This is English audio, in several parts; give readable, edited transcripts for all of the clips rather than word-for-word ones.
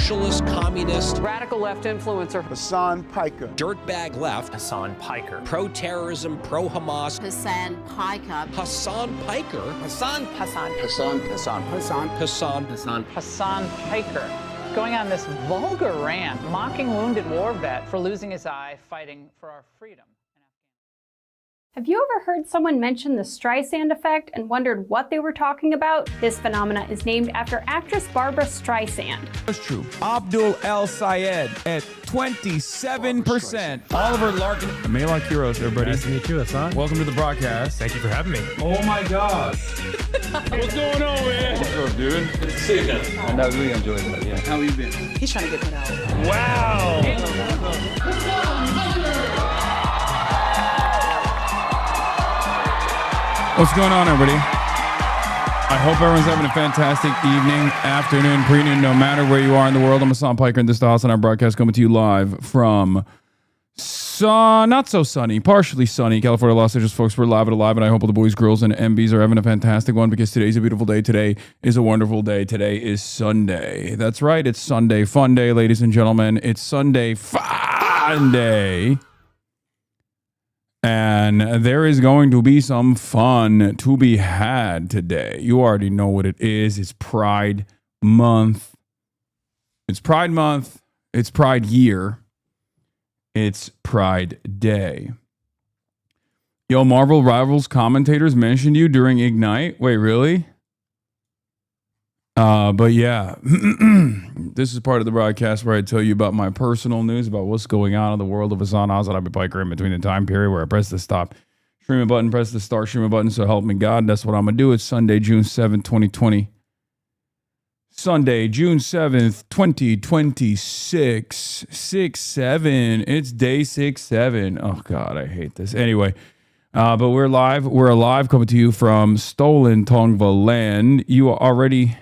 socialist, communist, radical left influencer, Hasan Piker, dirtbag left, Hasan Piker, pro-terrorism, pro-Hamas, Hasan Piker, Hasan Piker, Hassan Piker, going on this vulgar rant, mocking wounded war vet for losing his eye fighting for our freedom. Have you ever heard someone mention the Streisand effect and wondered what they were talking about? This phenomena is named after actress Barbara Streisand. That's true. Abdul El Sayed at 27%. Oliver Larkin. Malak Heroes, everybody. Nice to meet you, Hasan. Welcome to the broadcast. Thank you for having me. Oh my gosh. What's going on, man? What's up, dude? Good to see you again. And I really enjoyed that, yeah. How you been? He's trying to get that out. Wow. What's going on, everybody? I hope everyone's having a fantastic evening, afternoon, pre-noon, no matter where you are in the world. I'm Hasan Piker, and this is the Hasanabi broadcast coming to you live from not so sunny, partially sunny, California, Los Angeles. Folks, we're live and alive, and I hope all the boys, girls, and MBs are having a fantastic one because today's a beautiful day. Today is a wonderful day. Today is Sunday. That's right. It's Sunday Fun Day, ladies and gentlemen. It's Sunday Fun Day. And there is going to be some fun to be had today. You already know what it is. It's Pride Month. It's Pride Month. It's Pride Year. It's Pride Day. Yo, Marvel Rivals commentators mentioned you during Ignite. Wait, really? But yeah, this is part of the broadcast where I tell you about my personal news about what's going on in the world of Hasanabi Piker in between the time period where I press the stop streaming button, press the start streaming button. So help me God. That's what I'm going to do. It's Sunday, June 7th, 2020. Sunday, June 7th, 2026. 6-7. It's day 6-7. Oh God, I hate this. Anyway. But we're live. We're alive, coming to you from stolen Tongva land. You already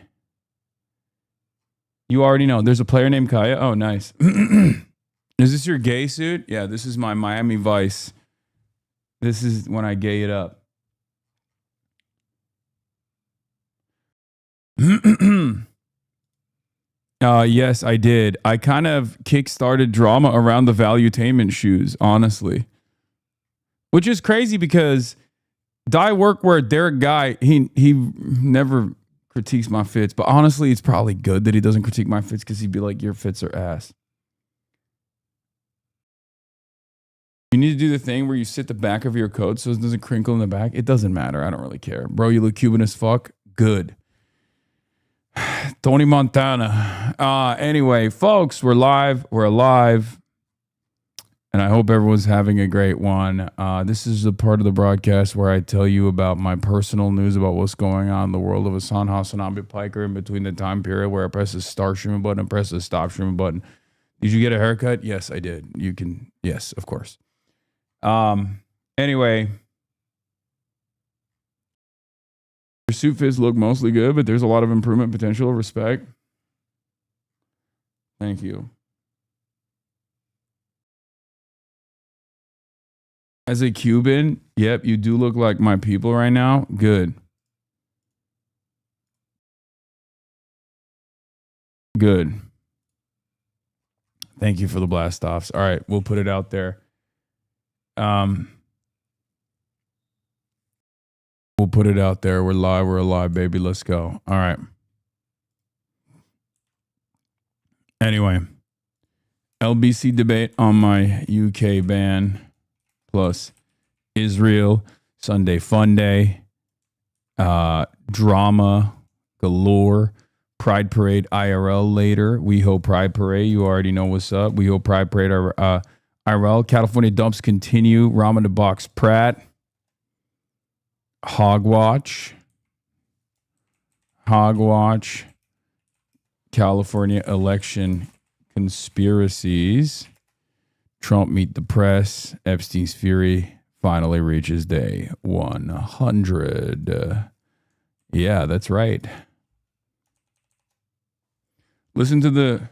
know. There's a player named Kaya. Oh, nice. Is this your gay suit? Yeah, this is my Miami Vice. This is when I gay it up. Yes, I did. I kind of kickstarted drama around the Valuetainment shoes, honestly. Which is crazy because Die Workwear, Derek Guy, he never critiques my fits, but honestly, it's probably good that he doesn't critique my fits because he'd be like, your fits are ass. You need to do the thing where you sit the back of your coat so it doesn't crinkle in the back. It doesn't matter. I don't really care. Bro, you look Cuban as fuck. Good. Tony Montana. Anyway, folks, we're live. We're alive. And I hope everyone's having a great one. This is the part of the broadcast where I tell you about my personal news about what's going on in the world of Hasanabi Piker in between the time period where I press the start streaming button and press the stop streaming button. Did you get a haircut? Yes, I did. You can, yes, of course. Anyway, your suit fits look mostly good, but there's a lot of improvement potential. Respect. Thank you. As a Cuban, yep, you do look like my people right now. Good. Good. Thank you for the blast offs. All right, we'll put it out there. We'll put it out there. We're live. We're alive, baby. Let's go. All right. Anyway, LBC debate on my UK ban. Plus Israel, Sunday Fun Day, drama galore, Pride Parade IRL later. We hope Pride Parade. You already know what's up. We hope Pride Parade IRL. California dumps continue. Rama the Box Pratt. Hogwatch. California election conspiracies. Trump meet the press. Epstein's fury finally reaches day 100. Yeah, that's right. Listen to the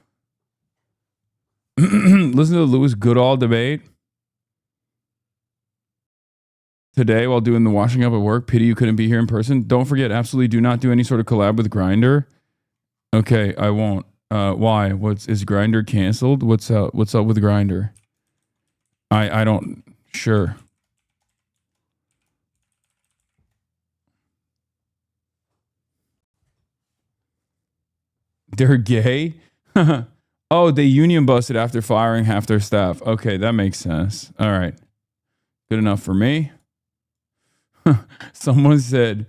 Lewis Goodall debate today while doing the washing up at work. Pity you couldn't be here in person. Don't forget, absolutely do not do any sort of collab with Grindr. Okay, I won't. Why? Is Grindr canceled? What's up with Grindr? I don't. Sure. They're gay? Oh, they union busted after firing half their staff. Okay, that makes sense. All right. Good enough for me. Someone said,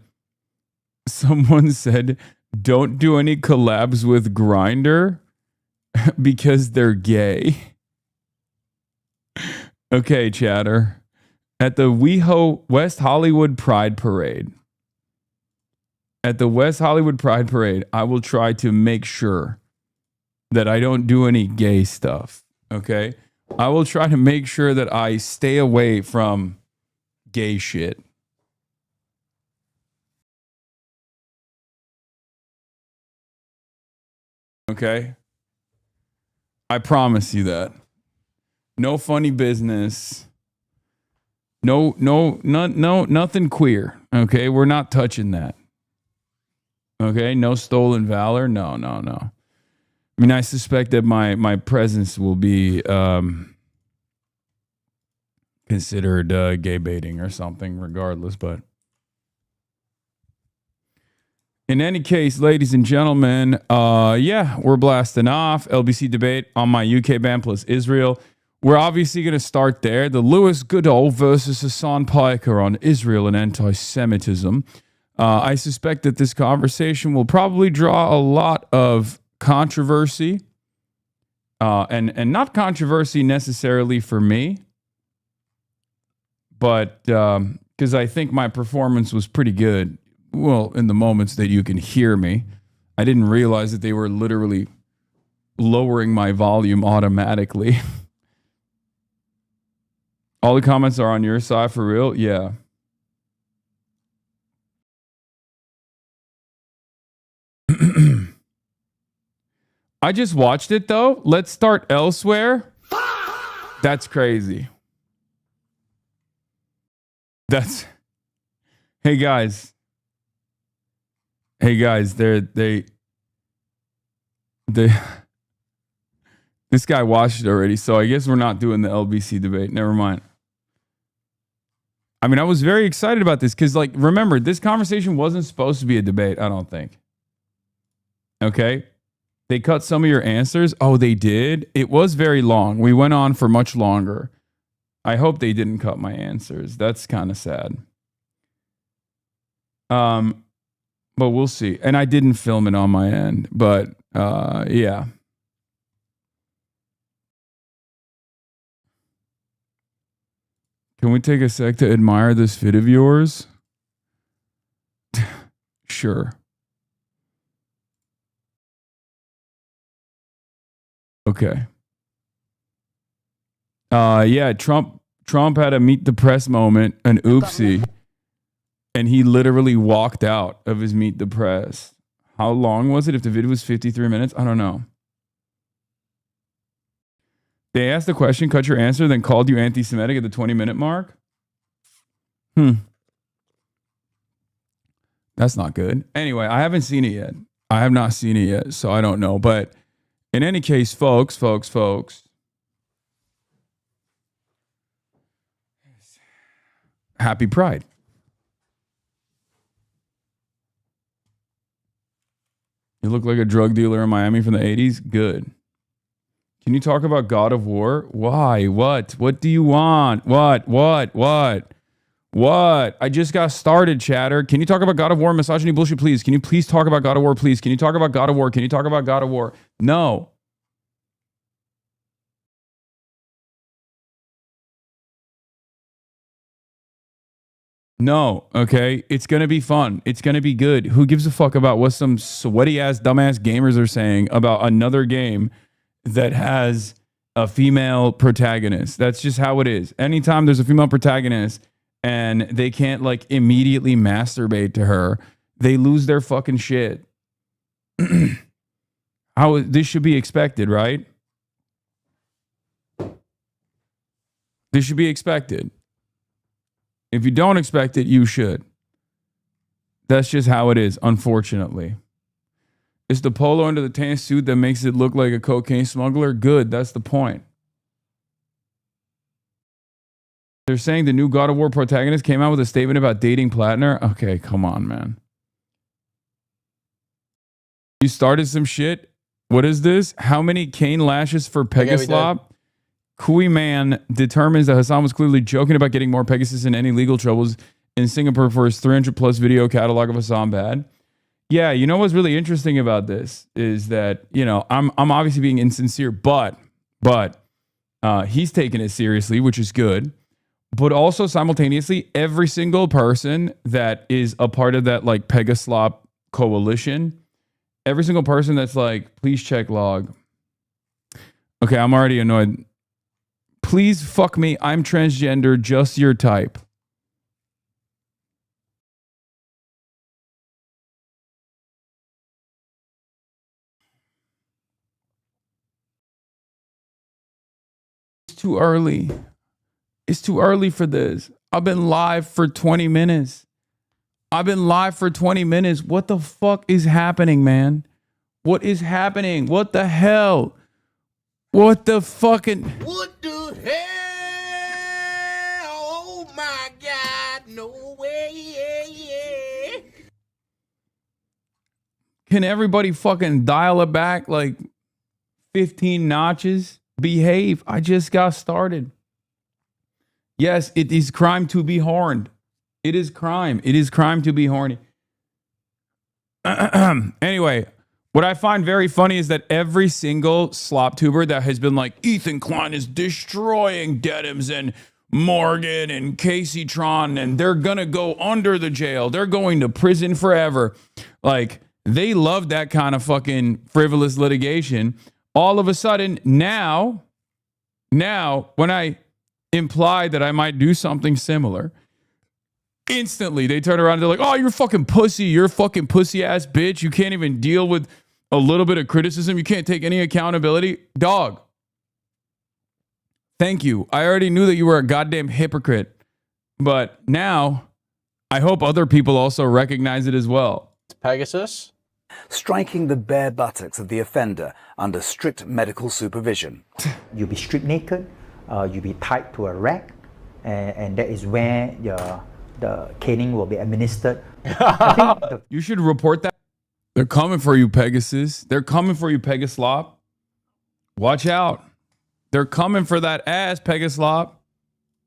don't do any collabs with Grindr because they're gay. Okay, chatter. At the WeHo West Hollywood Pride Parade. At the West Hollywood Pride Parade, I will try to make sure that I don't do any gay stuff. Okay? I will try to make sure that I stay away from gay shit. Okay? I promise you that. No funny business. No, nothing queer. Okay? We're not touching that. Okay? No stolen valor. No. I mean, I suspect that my presence will be considered gay baiting or something, regardless. But in any case, ladies and gentlemen, we're blasting off. LBC debate on my UK ban plus Israel. We're obviously going to start there. The Lewis Goodall versus Hasan Piker on Israel and anti-Semitism. I suspect that this conversation will probably draw a lot of controversy, and not controversy necessarily for me, but because I think my performance was pretty good. Well, in the moments that you can hear me, I didn't realize that they were literally lowering my volume automatically. All the comments are on your side for real? Yeah. I just watched it though. Let's start elsewhere. That's crazy. Hey guys, they this guy watched it already, so I guess we're not doing the LBC debate. Never mind. I mean, I was very excited about this because, like, remember, this conversation wasn't supposed to be a debate, I don't think. Okay? They cut some of your answers. Oh, they did? It was very long. We went on for much longer. I hope they didn't cut my answers. That's kind of sad. But we'll see. And I didn't film it on my end, but yeah. Can we take a sec to admire this fit of yours? Sure. Okay. Yeah, Trump had a meet the press moment, an oopsie, and he literally walked out of his meet the press. How long was it? If the video was 53 minutes, I don't know. They asked the question, cut your answer, then called you anti-Semitic at the 20-minute mark. That's not good. Anyway, I haven't seen it yet. I have not seen it yet, so I don't know. But in any case, folks. Happy Pride. You look like a drug dealer in Miami from the 80s? Good. Can you talk about God of War? Why? What? What do you want? What? I just got started, chatter. Can you talk about God of War misogyny bullshit, please? Can you please talk about God of War, please? Can you talk about God of War? Can you talk about God of War? No. No, okay? It's going to be fun. It's going to be good. Who gives a fuck about what some sweaty-ass, dumbass gamers are saying about another game that has a female protagonist? That's just how it is. Anytime there's a female protagonist and they can't, like, immediately masturbate to her, they lose their fucking shit. This should be expected, right? This should be expected. If you don't expect it, you should. That's just how it is, unfortunately. It's the polo under the tan suit that makes it look like a cocaine smuggler. Good. That's the point. They're saying the new God of War protagonist came out with a statement about dating Platner. Okay, come on, man. You started some shit. What is this? How many cane lashes for Pegaslop? Kui Man determines that Hasan was clearly joking about getting more Pegasus in any legal troubles in Singapore for his 300 plus video catalog of Hasan Bad. Yeah, you know what's really interesting about this is that, you know, I'm obviously being insincere, but he's taking it seriously, which is good. But also simultaneously, every single person that is a part of that like Pegaslop coalition, every single person that's like, please check log. Okay, I'm already annoyed. Please fuck me. I'm transgender, just your type. It's too early. It's too early for this. I've been live for 20 minutes. What the fuck is happening, man? What is happening? What the hell? What the fucking... What the hell? Oh my God, no way. Can everybody fucking dial it back like 15 notches? Behave. I just got started. Yes, it is crime to be horned. It is crime. It is crime to be horny. Anyway, what I find very funny is that every single slop tuber that has been like, Ethan Klein is destroying Dedims and Morgan and Casey Tron, and they're going to go under the jail. They're going to prison forever. Like, they love that kind of fucking frivolous litigation. All of a sudden, now, when I imply that I might do something similar, instantly they turn around and they're like, oh, you're fucking pussy. You're a fucking pussy ass bitch. You can't even deal with a little bit of criticism. You can't take any accountability. Dog. Thank you. I already knew that you were a goddamn hypocrite. But now I hope other people also recognize it as well. Pegasus? Striking the bare buttocks of the offender under strict medical supervision. You'll be stripped naked, you'll be tied to a rack, and that is where the caning will be administered. You should report that. They're coming for you, Pegasus. They're coming for you, Pegaslop. Watch out. They're coming for that ass, Pegaslop.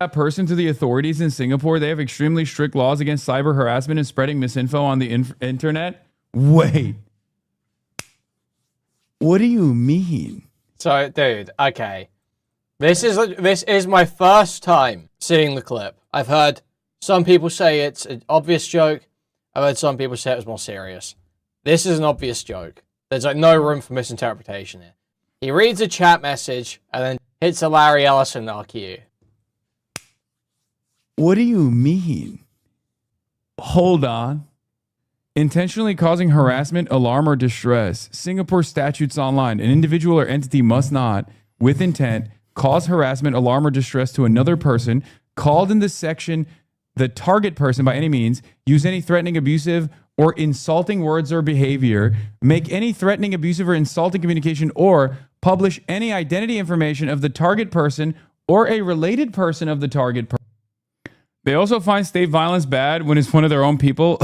That person to the authorities in Singapore, they have extremely strict laws against cyber harassment and spreading misinfo on the internet. Wait. What do you mean? So, dude, okay. This is my first time seeing the clip. I've heard some people say it's an obvious joke. I've heard some people say it was more serious. This is an obvious joke. There's like no room for misinterpretation here. He reads a chat message and then hits a Larry Ellison RQ. What do you mean? Hold on. Intentionally causing harassment, alarm, or distress. Singapore statutes online. An individual or entity must not, with intent, cause harassment, alarm, or distress to another person called in the section the target person by any means, use any threatening, abusive, or insulting words or behavior, make any threatening, abusive, or insulting communication, or publish any identity information of the target person or a related person of the target person. They also find state violence bad when it's one of their own people.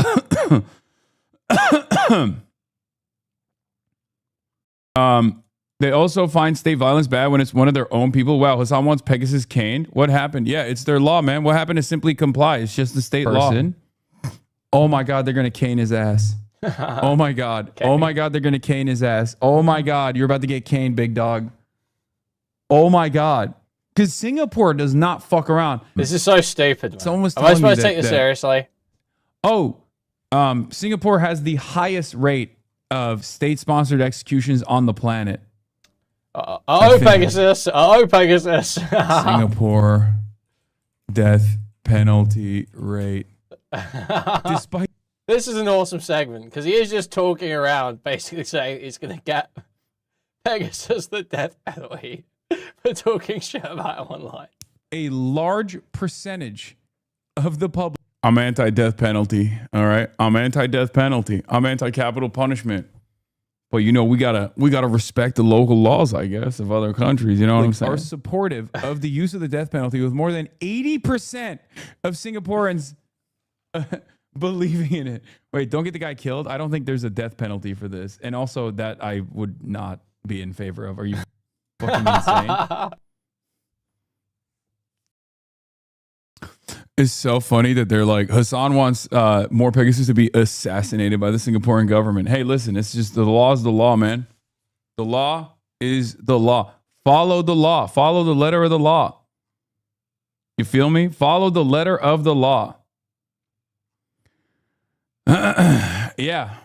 They also find state violence bad when it's one of their own people. Wow, Hasan wants Pegasus caned. What happened? Yeah, it's their law, man. What happened to simply comply? It's just the state law. Oh my God, they're going to cane his ass. Oh my God. Okay. Oh my God, they're going to cane his ass. Oh my God, you're about to get caned, big dog. Oh my God. Because Singapore does not fuck around. This is so stupid, man. Someone was Am I supposed me to take this seriously? Oh, Singapore has the highest rate of state-sponsored executions on the planet. Pegasus. Pegasus. Singapore death penalty rate. Despite this is an awesome segment because he is just talking around, basically saying he's going to get Pegasus the death penalty for talking shit about him online. A large percentage of the public. I'm anti-death penalty. All right. I'm anti-death penalty. I'm anti-capital punishment. But we gotta respect the local laws, I guess, of other countries. You know what I'm saying? Are supportive of the use of the death penalty, with more than 80% of Singaporeans believing in it. Wait, don't get the guy killed. I don't think there's a death penalty for this, and also that I would not be in favor of. Are you fucking insane? It's so funny that they're like, Hasan wants more Pegasus to be assassinated by the Singaporean government. Hey, listen, it's just the law is the law, man. The law is the law. Follow the law. Follow the letter of the law. You feel me? Follow the letter of the law. Yeah.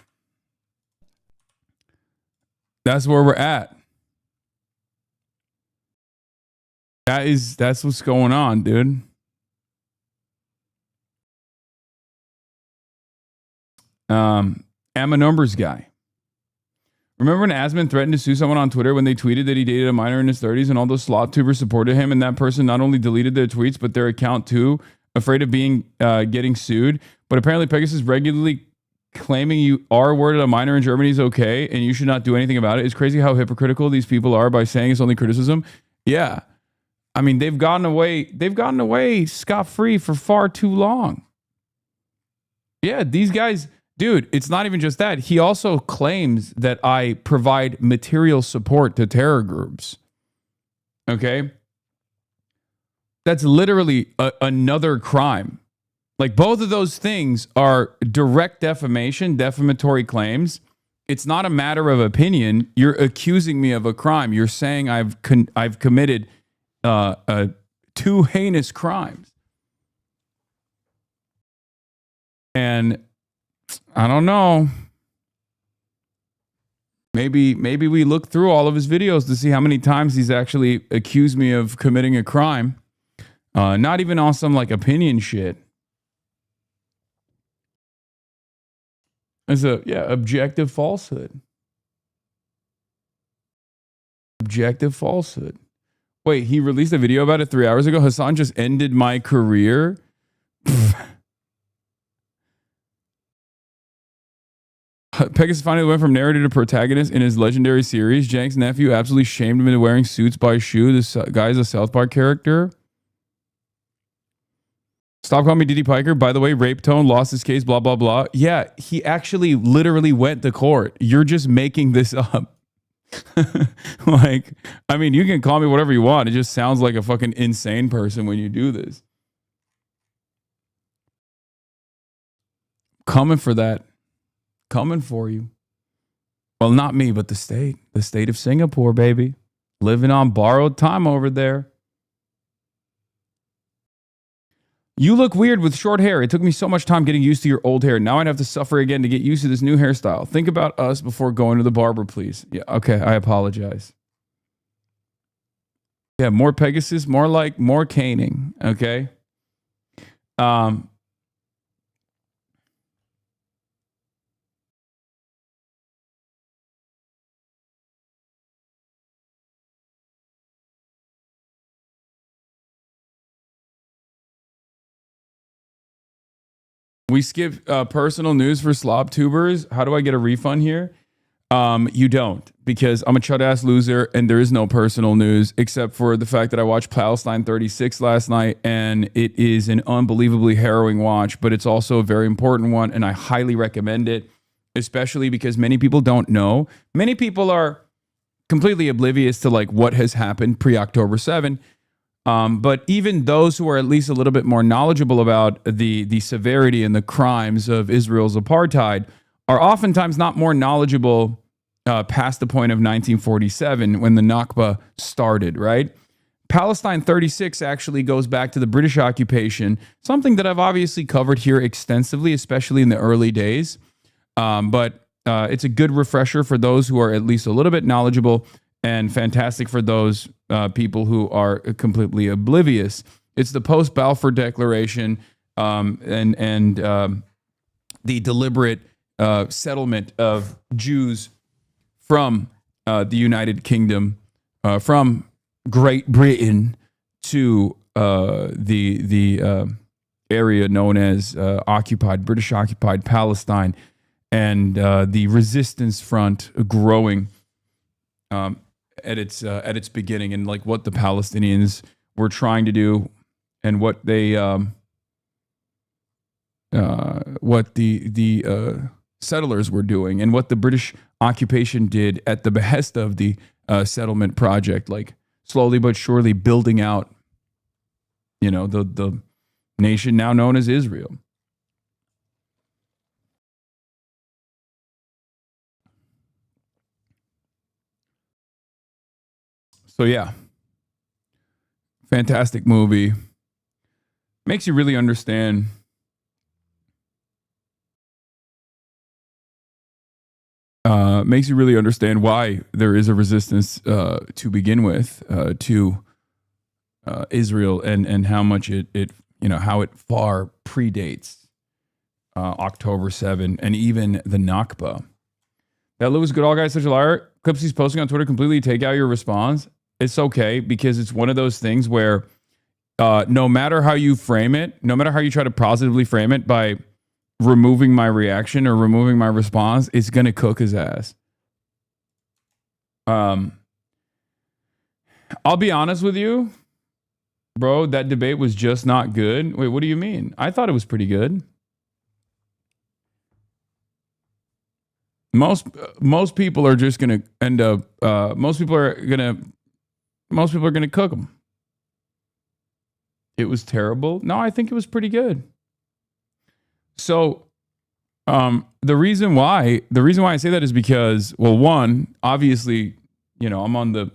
That's where we're at. That's what's going on, dude. I'm a numbers guy. Remember when Asman threatened to sue someone on Twitter when they tweeted that he dated a minor in his 30s, and all those slot tubers supported him, and that person not only deleted their tweets but their account too, afraid of getting sued? But apparently Pegasus regularly claiming you R-worded a minor in Germany is okay and you should not do anything about it. It's crazy how hypocritical these people are by saying it's only criticism. Yeah. I mean, they've gotten away scot-free for far too long. Yeah, these guys... Dude, it's not even just that. He also claims that I provide material support to terror groups. Okay? That's literally another crime. Like, both of those things are direct defamation, defamatory claims. It's not a matter of opinion. You're accusing me of a crime. You're saying I've committed two heinous crimes. And I don't know. Maybe we look through all of his videos to see how many times he's actually accused me of committing a crime. Not even on some like opinion shit. It's objective falsehood. Objective falsehood. Wait, he released a video about it 3 hours ago. Hasan just ended my career. Pegasus finally went from narrator to protagonist in his legendary series. Jank's nephew absolutely shamed him into wearing suits by Shu. This guy is a South Park character. Stop calling me Diddy Piker. By the way, Rape Tone lost his case, blah, blah, blah. Yeah, he actually literally went to court. You're just making this up. Like, I mean, you can call me whatever you want. It just sounds like a fucking insane person when you do this. Coming for that. Coming for you. Well, not me, but the state. The state of Singapore, baby. Living on borrowed time over there. You look weird with short hair. It took me so much time getting used to your old hair. Now I'd have to suffer again to get used to this new hairstyle. Think about us before going to the barber, please. Yeah, okay, I apologize. Yeah, more Pegasus, more caning, okay? We skip personal news for slob tubers. How do I get a refund here? You don't, because I'm a chud-ass loser and there is no personal news except for the fact that I watched Palestine 36 last night, and it is an unbelievably harrowing watch, but it's also a very important one, and I highly recommend it, especially because many people don't know. Many people are completely oblivious to like what has happened pre-October 7. But even those who are at least a little bit more knowledgeable about the severity and the crimes of Israel's apartheid are oftentimes not more knowledgeable past the point of 1947 when the Nakba started, right? Palestine 36 actually goes back to the British occupation, something that I've obviously covered here extensively, especially in the early days. But it's a good refresher for those who are at least a little bit knowledgeable, and fantastic for those people who are completely oblivious. It's the post-Balfour Declaration and the deliberate settlement of Jews from the United Kingdom, from Great Britain to the area known as British-occupied Palestine. and the resistance front growing at its beginning, and like what the Palestinians were trying to do, and what they what the settlers were doing, and what the British occupation did at the behest of the settlement project, like slowly but surely building out, you know, the nation now known as Israel. So yeah, fantastic movie. Makes you really understand why there is a resistance to begin with to Israel, and how much it you know, how it far predates October 7 and even the Nakba. That Louis Goodall guy is such a liar. Clips he's posting on Twitter completely take out your response. It's okay, because it's one of those things where no matter how you frame it, no matter how you try to positively frame it by removing my reaction or removing my response, it's going to cook his ass. I'll be honest with you, bro, that debate was just not good. Wait, what do you mean? I thought it was pretty good. Most people are just going to end up, most people are going to cook them. It was terrible. No, I think it was pretty good. So, the reason why I say that is because, well, one, obviously, you know, I'm on the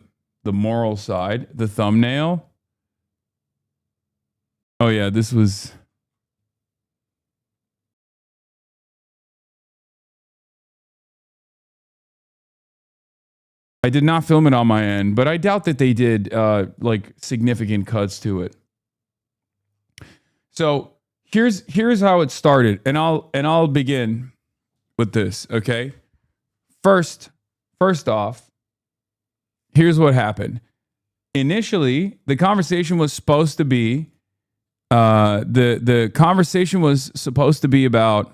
moral side. The thumbnail. Oh yeah, this was. I did not film it on my end, but I doubt that they did like significant cuts to it. So here's how it started, and I'll begin with this. Okay, first off, here's what happened. Initially, the conversation was supposed to be the conversation was supposed to be about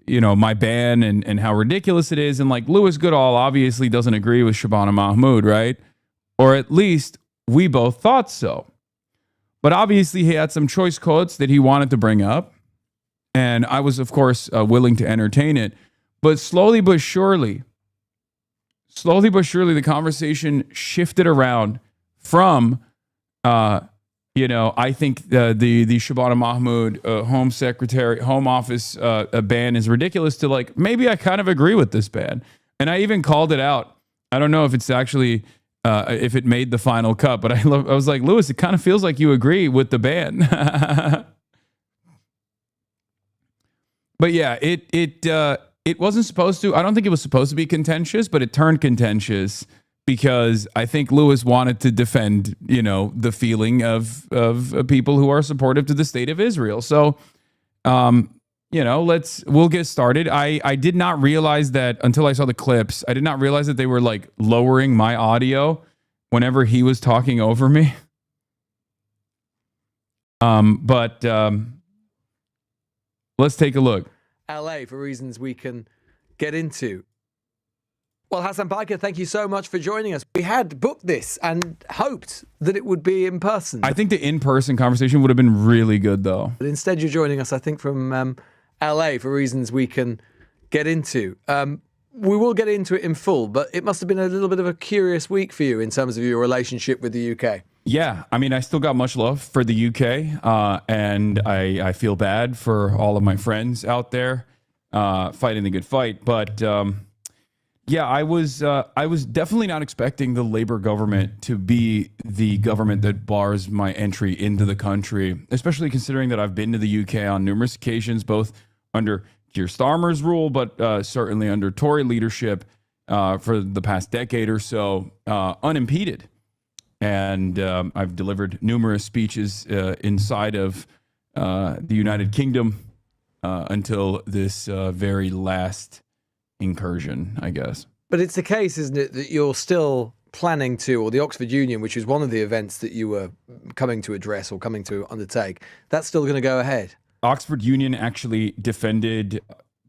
you know, my ban and how ridiculous it is, and like Louis Goodall obviously doesn't agree with Shabana Mahmood, right? Or at least we both thought so. But obviously he had some choice quotes that he wanted to bring up, and I was, of course, willing to entertain it. But slowly but surely, the conversation shifted around from, you know, I think the Shabana Mahmood Home Office ban is ridiculous, to like, maybe I kind of agree with this ban. And I even called it out. I don't know if it's actually, if it made the final cut, but I was like, Louis, it kind of feels like you agree with the ban. But yeah, it wasn't supposed to. I don't think it was supposed to be contentious, but it turned contentious because I think Louis wanted to defend, you know, the feeling of people who are supportive to the state of Israel. So, you know, we'll get started. I did not realize that until I saw the clips. I did not realize that they were like lowering my audio whenever he was talking over me. But let's take a look. LA for reasons we can get into. Well, Hasan Piker, thank you so much for joining us. We had booked this and hoped that it would be in person. I think the in-person conversation would have been really good, though. But instead, you're joining us, I think, from LA for reasons we can get into. We will get into it in full, but it must have been a little bit of a curious week for you in terms of your relationship with the UK. Yeah, I mean, I still got much love for the UK, and I feel bad for all of my friends out there fighting the good fight. But yeah, I was definitely not expecting the Labour government to be the government that bars my entry into the country, especially considering that I've been to the UK on numerous occasions, both under Keir Starmer's rule, but certainly under Tory leadership for the past decade or so, unimpeded. And I've delivered numerous speeches inside of the United Kingdom until this very last incursion, I guess. But it's the case, isn't it, that you're still planning to, or the Oxford Union, which is one of the events that you were coming to address or coming to undertake, that's still going to go ahead? Oxford Union actually defended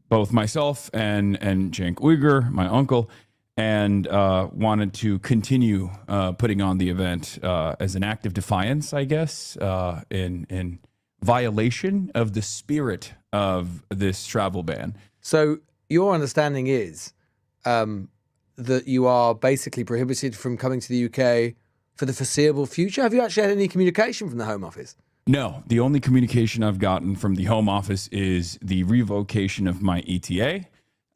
both myself and Cenk Uygur, my uncle, and wanted to continue putting on the event as an act of defiance, I guess, in violation of the spirit of this travel ban. So your understanding is that you are basically prohibited from coming to the UK for the foreseeable future. Have you actually had any communication from the Home Office? No, the only communication I've gotten from the Home Office is the revocation of my ETA.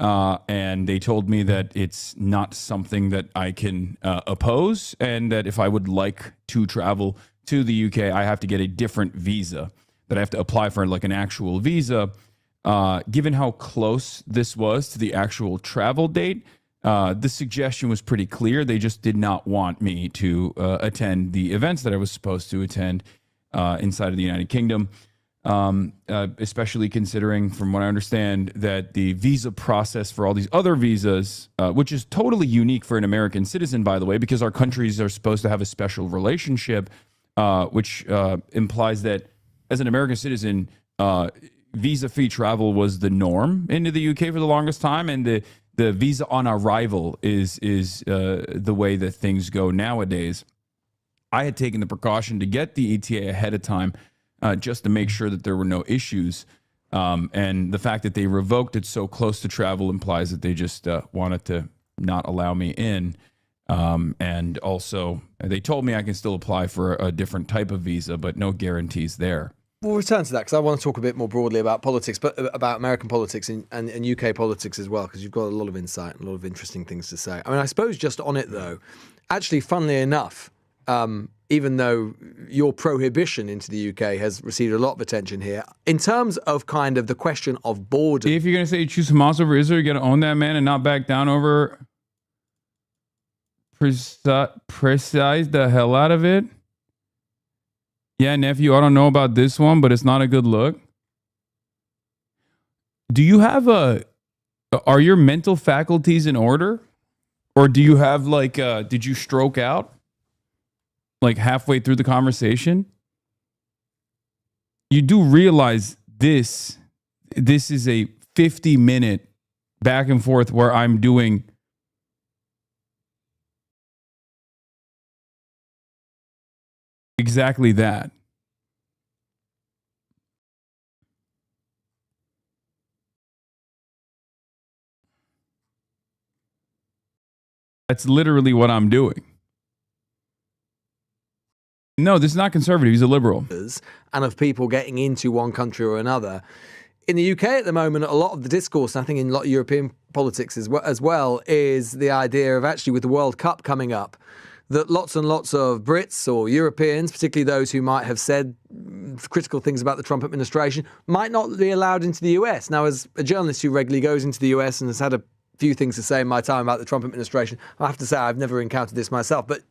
And they told me that it's not something that I can oppose, and that if I would like to travel to the UK, I have to get a different visa, that I have to apply for like an actual visa. Given how close this was to the actual travel date, the suggestion was pretty clear. They just did not want me to attend the events that I was supposed to attend inside of the United Kingdom, especially considering, from what I understand, that the visa process for all these other visas, which is totally unique for an American citizen, by the way, because our countries are supposed to have a special relationship, which implies that as an American citizen, visa-free travel was the norm into the UK for the longest time, and the visa on arrival is the way that things go nowadays. I had taken the precaution to get the ETA ahead of time just to make sure that there were no issues. And the fact that they revoked it so close to travel implies that they just wanted to not allow me in. And also, they told me I can still apply for a different type of visa, but no guarantees there. We'll return to that because I want to talk a bit more broadly about politics, but about American politics and UK politics as well, because you've got a lot of insight and a lot of interesting things to say. I mean, I suppose just on it, though, actually, funnily enough, even though your prohibition into the UK has received a lot of attention here, in terms of kind of the question of border. If you're going to say you choose Hamas over Israel, you got to own that, man, and not back down over precise the hell out of it. Yeah, nephew, I don't know about this one, but it's not a good look. Do you have are your mental faculties in order? Or do you have did you stroke out? Like halfway through the conversation? You do realize this is a 50-minute back and forth where I'm doing exactly that. That's literally what I'm doing. No, this is not conservative. He's a liberal. And of people getting into one country or another. In the UK at the moment, a lot of the discourse, I think in a lot of European politics as well, is the idea of actually with the World Cup coming up, that lots and lots of Brits or Europeans, particularly those who might have said critical things about the Trump administration, might not be allowed into the US. Now, as a journalist who regularly goes into the US and has had a few things to say in my time about the Trump administration, I have to say I've never encountered this myself. But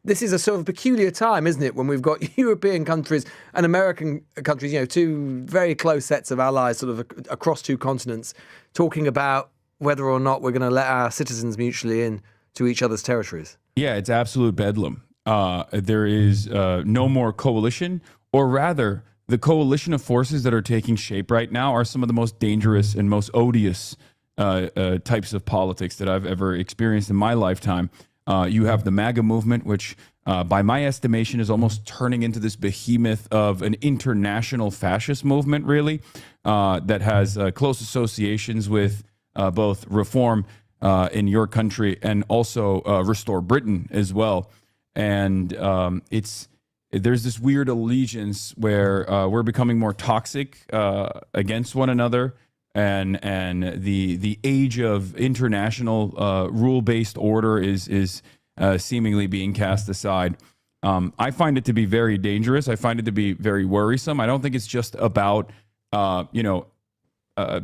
this is a sort of peculiar time, isn't it, when we've got European countries and American countries, two very close sets of allies sort of across two continents, talking about whether or not we're going to let our citizens mutually in to each other's territories. Yeah, it's absolute bedlam. There is no more coalition, or rather, the coalition of forces that are taking shape right now are some of the most dangerous and most odious types of politics that I've ever experienced in my lifetime. You have the MAGA movement, which by my estimation is almost turning into this behemoth of an international fascist movement, really, that has close associations with both reform in your country and also Restore Britain as well. And there's this weird allegiance where we're becoming more toxic against one another. And the age of international rule-based order is seemingly being cast aside. I find it to be very dangerous. I find it to be very worrisome. I don't think it's just about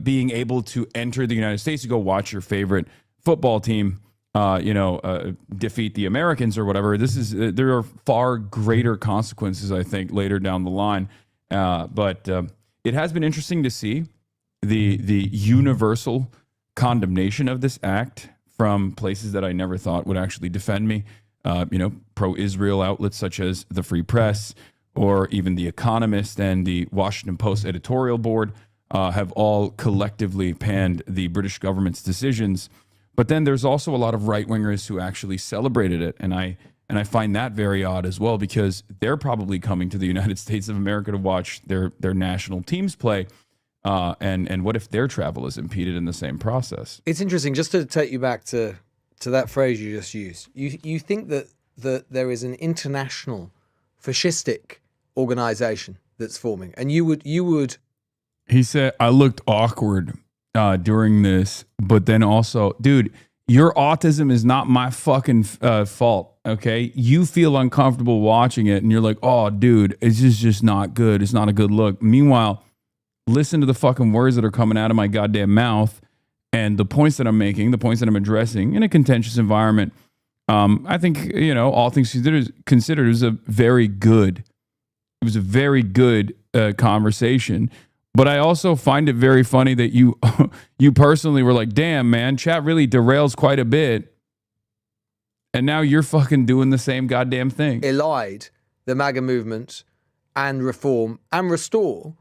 being able to enter the United States to go watch your favorite football team defeat the Americans or whatever. There are far greater consequences, I think, later down the line. But it has been interesting to see the universal condemnation of this act from places that I never thought would actually defend me. Pro-Israel outlets such as the Free Press or even The Economist and the Washington Post editorial board have all collectively panned the British government's decisions. But then there's also a lot of right-wingers who actually celebrated it, and I find that very odd as well, because they're probably coming to the United States of America to watch their national teams play. And what if their travel is impeded in the same process? It's interesting, just to take you back to that phrase you just used. You think that there is an international fascistic organization that's forming, and you would. He said, "I looked awkward during this, but then also, dude, your autism is not my fucking fault. Okay, you feel uncomfortable watching it, and you're like, oh, dude, it's just not good. It's not a good look. Meanwhile, listen to the fucking words that are coming out of my goddamn mouth, and the points that I'm making, the points that I'm addressing in a contentious environment. I think, all things considered, it was a very good conversation. But I also find it very funny that you personally were like, damn, man, chat really derails quite a bit. And now you're fucking doing the same goddamn thing. Elide the MAGA movement and reform and restore.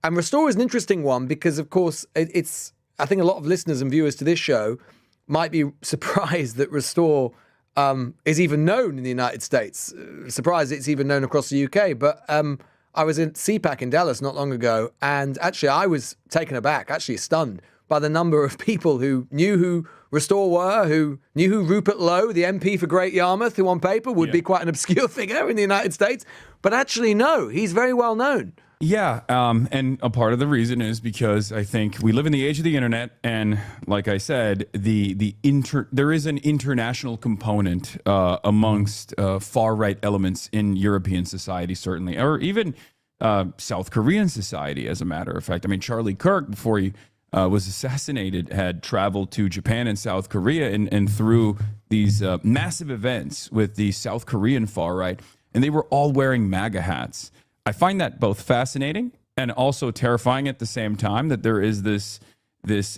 And restore is an interesting one because, of course, I think a lot of listeners and viewers to this show might be surprised that restore is even known in the United States. Surprised it's even known across the UK. But I was in CPAC in Dallas not long ago, and actually I was taken aback, actually stunned, by the number of people who knew who Restore were, who knew who Rupert Lowe, the MP for Great Yarmouth, who on paper would be quite an obscure figure in the United States. But actually, no, he's very well known. Yeah, and a part of the reason is because I think we live in the age of the internet, and like I said, there is an international component amongst far-right elements in European society, certainly, or even South Korean society, as a matter of fact. I mean, Charlie Kirk, before he was assassinated, had traveled to Japan and South Korea and through these massive events with the South Korean far-right, and they were all wearing MAGA hats. I find that both fascinating and also terrifying at the same time, that there is this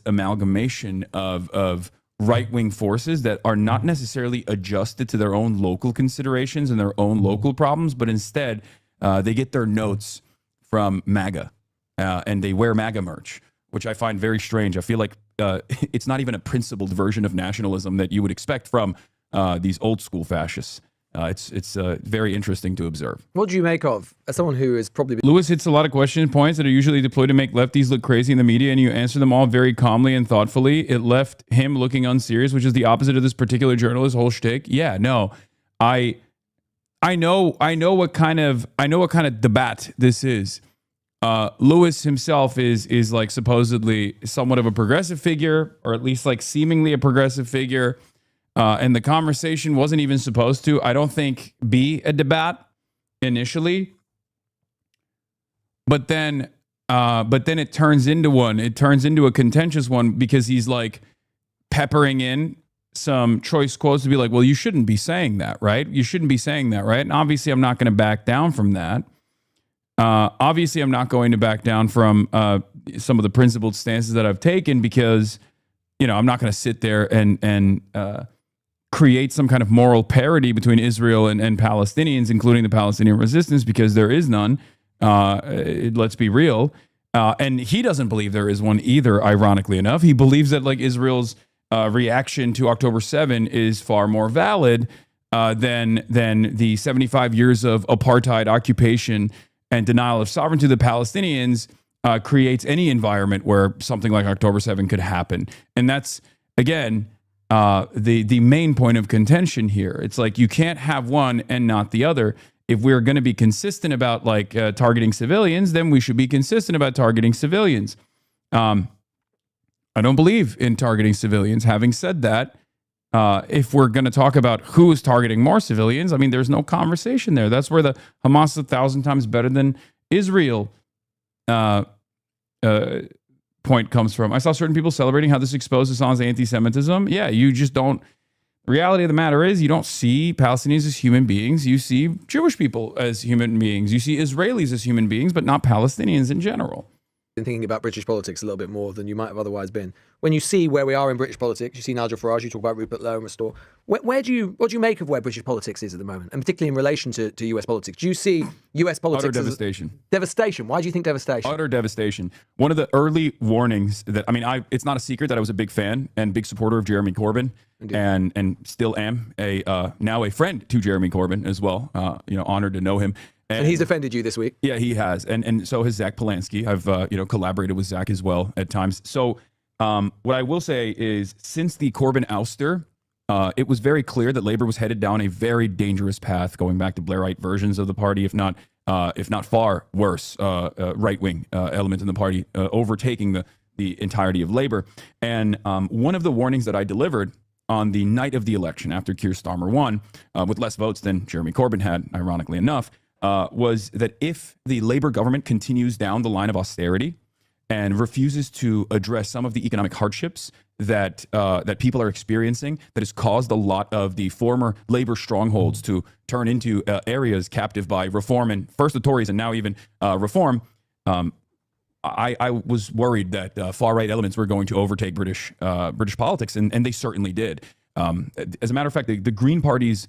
amalgamation of right-wing forces that are not necessarily adjusted to their own local considerations and their own local problems, but instead they get their notes from MAGA and they wear MAGA merch, which I find very strange. I feel like it's not even a principled version of nationalism that you would expect from these old school fascists. It's very interesting to observe. What do you make of, as someone who is probably... Lewis hits a lot of question points that are usually deployed to make lefties look crazy in the media, and you answer them all very calmly and thoughtfully. It left him looking unserious, which is the opposite of this particular journalist's whole shtick. Yeah, no, I know what kind of debate this is. Lewis himself is like supposedly somewhat of a progressive figure, or at least like seemingly a progressive figure. And the conversation wasn't even supposed to, I don't think, be a debate initially. But then it turns into one. It turns into a contentious one because he's like peppering in some choice quotes to be like, well, you shouldn't be saying that, right? You shouldn't be saying that, right? And obviously, I'm not going to back down from that. Obviously, I'm not going to back down from some of the principled stances that I've taken because, I'm not going to sit there and create some kind of moral parity between Israel and Palestinians, including the Palestinian resistance, because there is none. Let's be real. And he doesn't believe there is one either, ironically enough. He believes that like Israel's reaction to October 7 is far more valid than the 75 years of apartheid occupation and denial of sovereignty of the Palestinians creates any environment where something like October 7 could happen. And that's, again, the main point of contention here. It's like you can't have one and not the other. If we're going to be consistent about like targeting civilians, then we should be consistent about targeting civilians. I don't believe in targeting civilians. Having said that, if we're going to talk about who is targeting more civilians, I mean, there's no conversation there. That's where the Hamas is 1,000 times better than Israel point comes from. I saw certain people celebrating how this exposed Hassan's anti-Semitism. Yeah, you just don't. The reality of the matter is you don't see Palestinians as human beings. You see Jewish people as human beings. You see Israelis as human beings, but not Palestinians in general. been thinking about British politics a little bit more than you might have otherwise been. When you see where we are in British politics, you see Nigel Farage, you talk about Rupert Lowe and Restore. What do you make of where British politics is at the moment, and particularly in relation to US politics? Do you see US politics Utter devastation. Devastation. Why do you think devastation? Utter devastation. One of the early warnings that, it's not a secret that I was a big fan and big supporter of Jeremy Corbyn. Indeed. And still am now a friend to Jeremy Corbyn as well. Honored to know him. And he's offended you this week. Yeah, he has, and so has Zach Polanski. I've collaborated with Zach as well at times. So what I will say is, since the Corbyn ouster, it was very clear that Labour was headed down a very dangerous path, going back to Blairite versions of the party, if not far worse, right-wing elements in the party, overtaking the entirety of Labour. And one of the warnings that I delivered on the night of the election, after Keir Starmer won, with less votes than Jeremy Corbyn had, ironically enough, was that if the Labour government continues down the line of austerity and refuses to address some of the economic hardships that people are experiencing, that has caused a lot of the former Labour strongholds to turn into areas captive by reform, and first the Tories and now even reform, I was worried that far-right elements were going to overtake British politics, and they certainly did. As a matter of fact, the Green Party's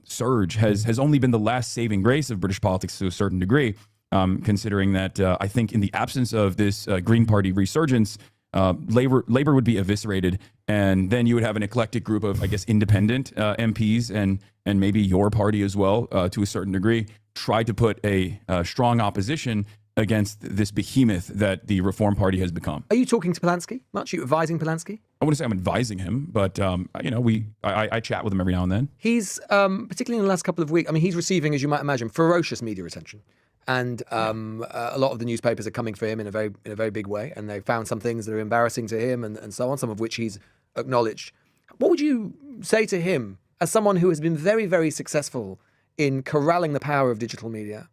surge has only been the last saving grace of British politics to a certain degree, considering that I think in the absence of this Green Party resurgence, Labour would be eviscerated, and then you would have an eclectic group of, I guess, independent MPs and maybe your party as well, to a certain degree, try to put a strong opposition against this behemoth that the Reform Party has become. Are you talking to Polanski much? Are you advising Polanski? I wouldn't say I'm advising him, but I chat with him every now and then. He's particularly in the last couple of weeks. He's receiving, as you might imagine, ferocious media attention, and a lot of the newspapers are coming for him in a very big way, and they found some things that are embarrassing to him, and so on, some of which he's acknowledged. What would you say to him as someone who has been very, very successful in corralling the power of digital media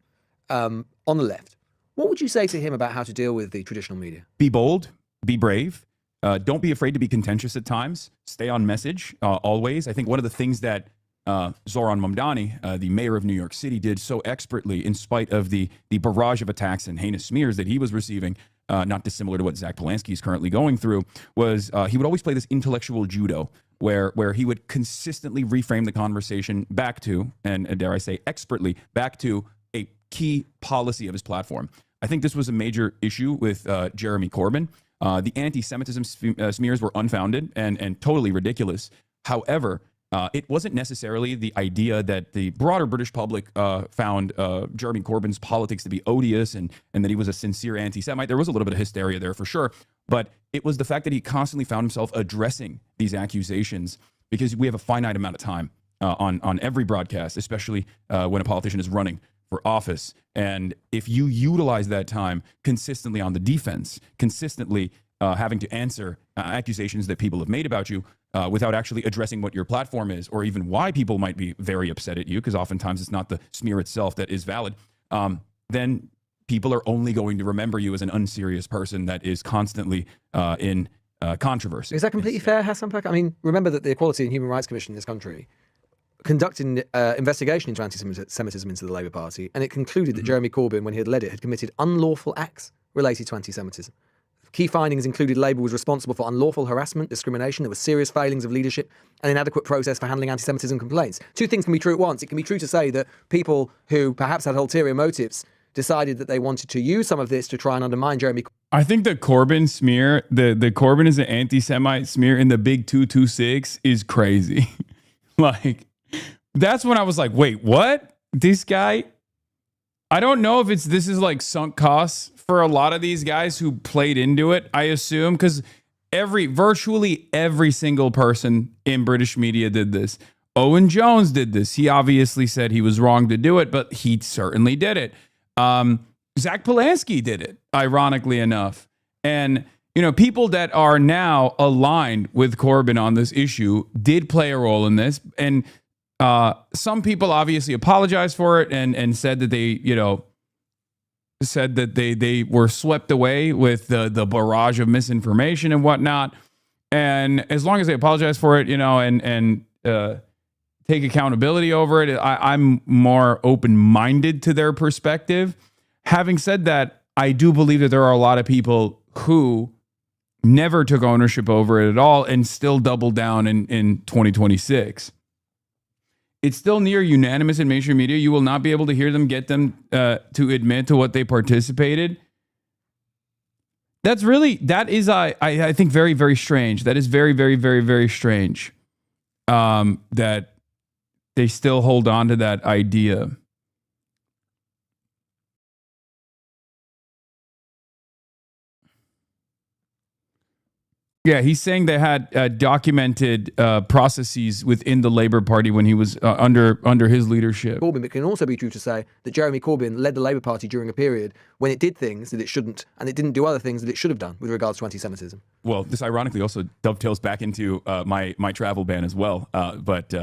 on the left? What would you say to him about how to deal with the traditional media? Be bold, be brave. Don't be afraid to be contentious at times. Stay on message always. I think one of the things that Zoran Mamdani, the mayor of New York City, did so expertly in spite of the barrage of attacks and heinous smears that he was receiving, not dissimilar to what Zach Polanski is currently going through, was he would always play this intellectual judo where he would consistently reframe the conversation back to, and dare I say expertly, back to a key policy of his platform. I think this was a major issue with Jeremy Corbyn. The anti-Semitism smears were unfounded and totally ridiculous. However, it wasn't necessarily the idea that the broader British public found Jeremy Corbyn's politics to be odious and that he was a sincere anti-Semite. There was a little bit of hysteria there for sure, but it was the fact that he constantly found himself addressing these accusations, because we have a finite amount of time on every broadcast, especially when a politician is running for office. And if you utilize that time consistently on the defense, consistently having to answer accusations that people have made about you without actually addressing what your platform is, or even why people might be very upset at you, because oftentimes it's not the smear itself that is valid, then people are only going to remember you as an unserious person that is constantly in controversy. Is that completely fair, Hasan Piker? Remember that the Equality and Human Rights Commission in this country conducted an investigation into anti-Semitism into the Labour Party, and it concluded that Jeremy Corbyn, when he had led it, had committed unlawful acts related to anti-Semitism. Key findings included Labour was responsible for unlawful harassment, discrimination, there were serious failings of leadership, and inadequate process for handling anti-Semitism complaints. Two things can be true at once. It can be true to say that people who perhaps had ulterior motives decided that they wanted to use some of this to try and undermine Jeremy Corbyn. I think the Corbyn smear, the Corbyn is an anti-Semite smear in the big 226 is crazy. That's when I was like, wait, what? This guy? I don't know if this is like sunk costs for a lot of these guys who played into it, I assume, because virtually every single person in British media did this. Owen Jones did this. He obviously said he was wrong to do it, but he certainly did it. Zach Polanski did it, ironically enough. And, people that are now aligned with Corbyn on this issue did play a role in this. And some people obviously apologized for it and said that they were swept away with the barrage of misinformation and whatnot. And as long as they apologize for it, and take accountability over it, I'm more open-minded to their perspective. Having said that, I do believe that there are a lot of people who never took ownership over it at all and still double down in 2026. It's still near unanimous in mainstream media. You will not be able to hear them get them to admit to what they participated. That is, I think, very, very strange. That is very, very, very, very strange that they still hold on to that idea. Yeah, he's saying they had documented processes within the Labour Party when he was under his leadership. Corbyn, but it can also be true to say that Jeremy Corbyn led the Labour Party during a period when it did things that it shouldn't, and it didn't do other things that it should have done with regards to anti-Semitism. Well, this ironically also dovetails back into my travel ban as well. But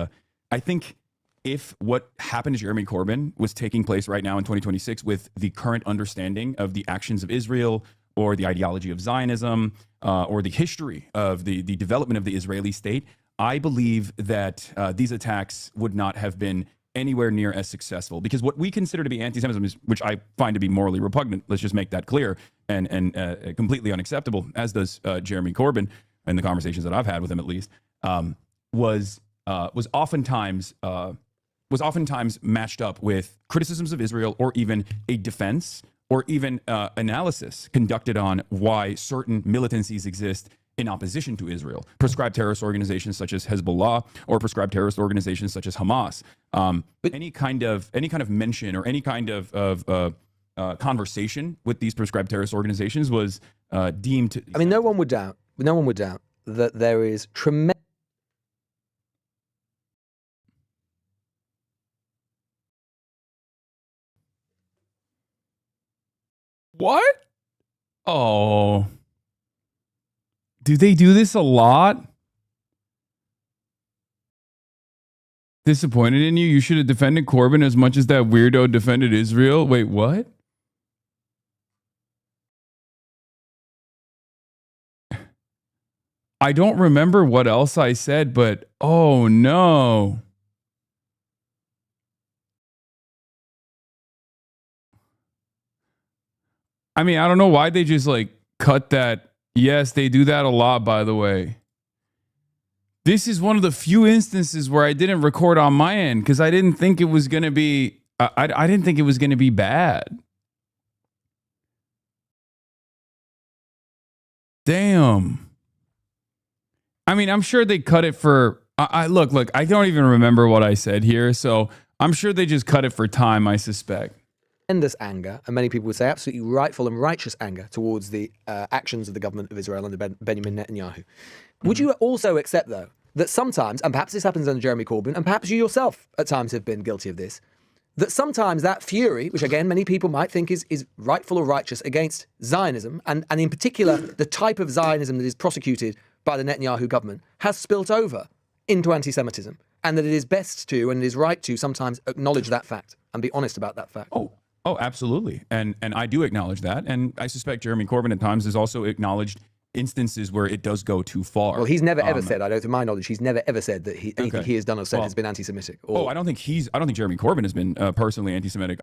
I think if what happened to Jeremy Corbyn was taking place right now in 2026 with the current understanding of the actions of Israel or the ideology of Zionism, or the history of the development of the Israeli state, I believe that these attacks would not have been anywhere near as successful. Because what we consider to be anti-Semitism, which I find to be morally repugnant, let's just make that clear, and completely unacceptable, as does Jeremy Corbyn, in the conversations that I've had with him at least, was oftentimes matched up with criticisms of Israel or even a defense or even analysis conducted on why certain militancies exist in opposition to Israel, prescribed terrorist organizations such as Hezbollah or prescribed terrorist organizations such as Hamas. But any kind of mention or any kind of conversation with these prescribed terrorist organizations was deemed to... I mean, no one would doubt that there is tremendous... What? Oh. Do they do this a lot? Disappointed in you? You should have defended Corbyn as much as that weirdo defended Israel. Wait, what? I don't remember what else I said, but oh no. I mean, I don't know why they just cut that. Yes, they do that a lot, by the way. This is one of the few instances where I didn't record on my end because I didn't think it was going to be, I didn't think it was going to be bad. Damn. I mean, I'm sure they cut it for, look, I don't even remember what I said here. So I'm sure they just cut it for time, I suspect. Tremendous anger, and many people would say absolutely rightful and righteous anger towards the actions of the government of Israel under Benjamin Netanyahu. Would you also accept, though, that sometimes, and perhaps this happens under Jeremy Corbyn, and perhaps you yourself at times have been guilty of this, that sometimes that fury, which again many people might think is rightful or righteous against Zionism, and in particular the type of Zionism that is prosecuted by the Netanyahu government, has spilt over into anti-Semitism, and that it is best to, and it is right to, sometimes acknowledge that fact and be honest about that fact? Oh, absolutely. And I do acknowledge that. And I suspect Jeremy Corbyn at times has also acknowledged instances where it does go too far. Well, he's never ever said, to my knowledge, he's never ever said that anything he has done or said has been anti-Semitic. I don't think Jeremy Corbyn has been personally anti-Semitic.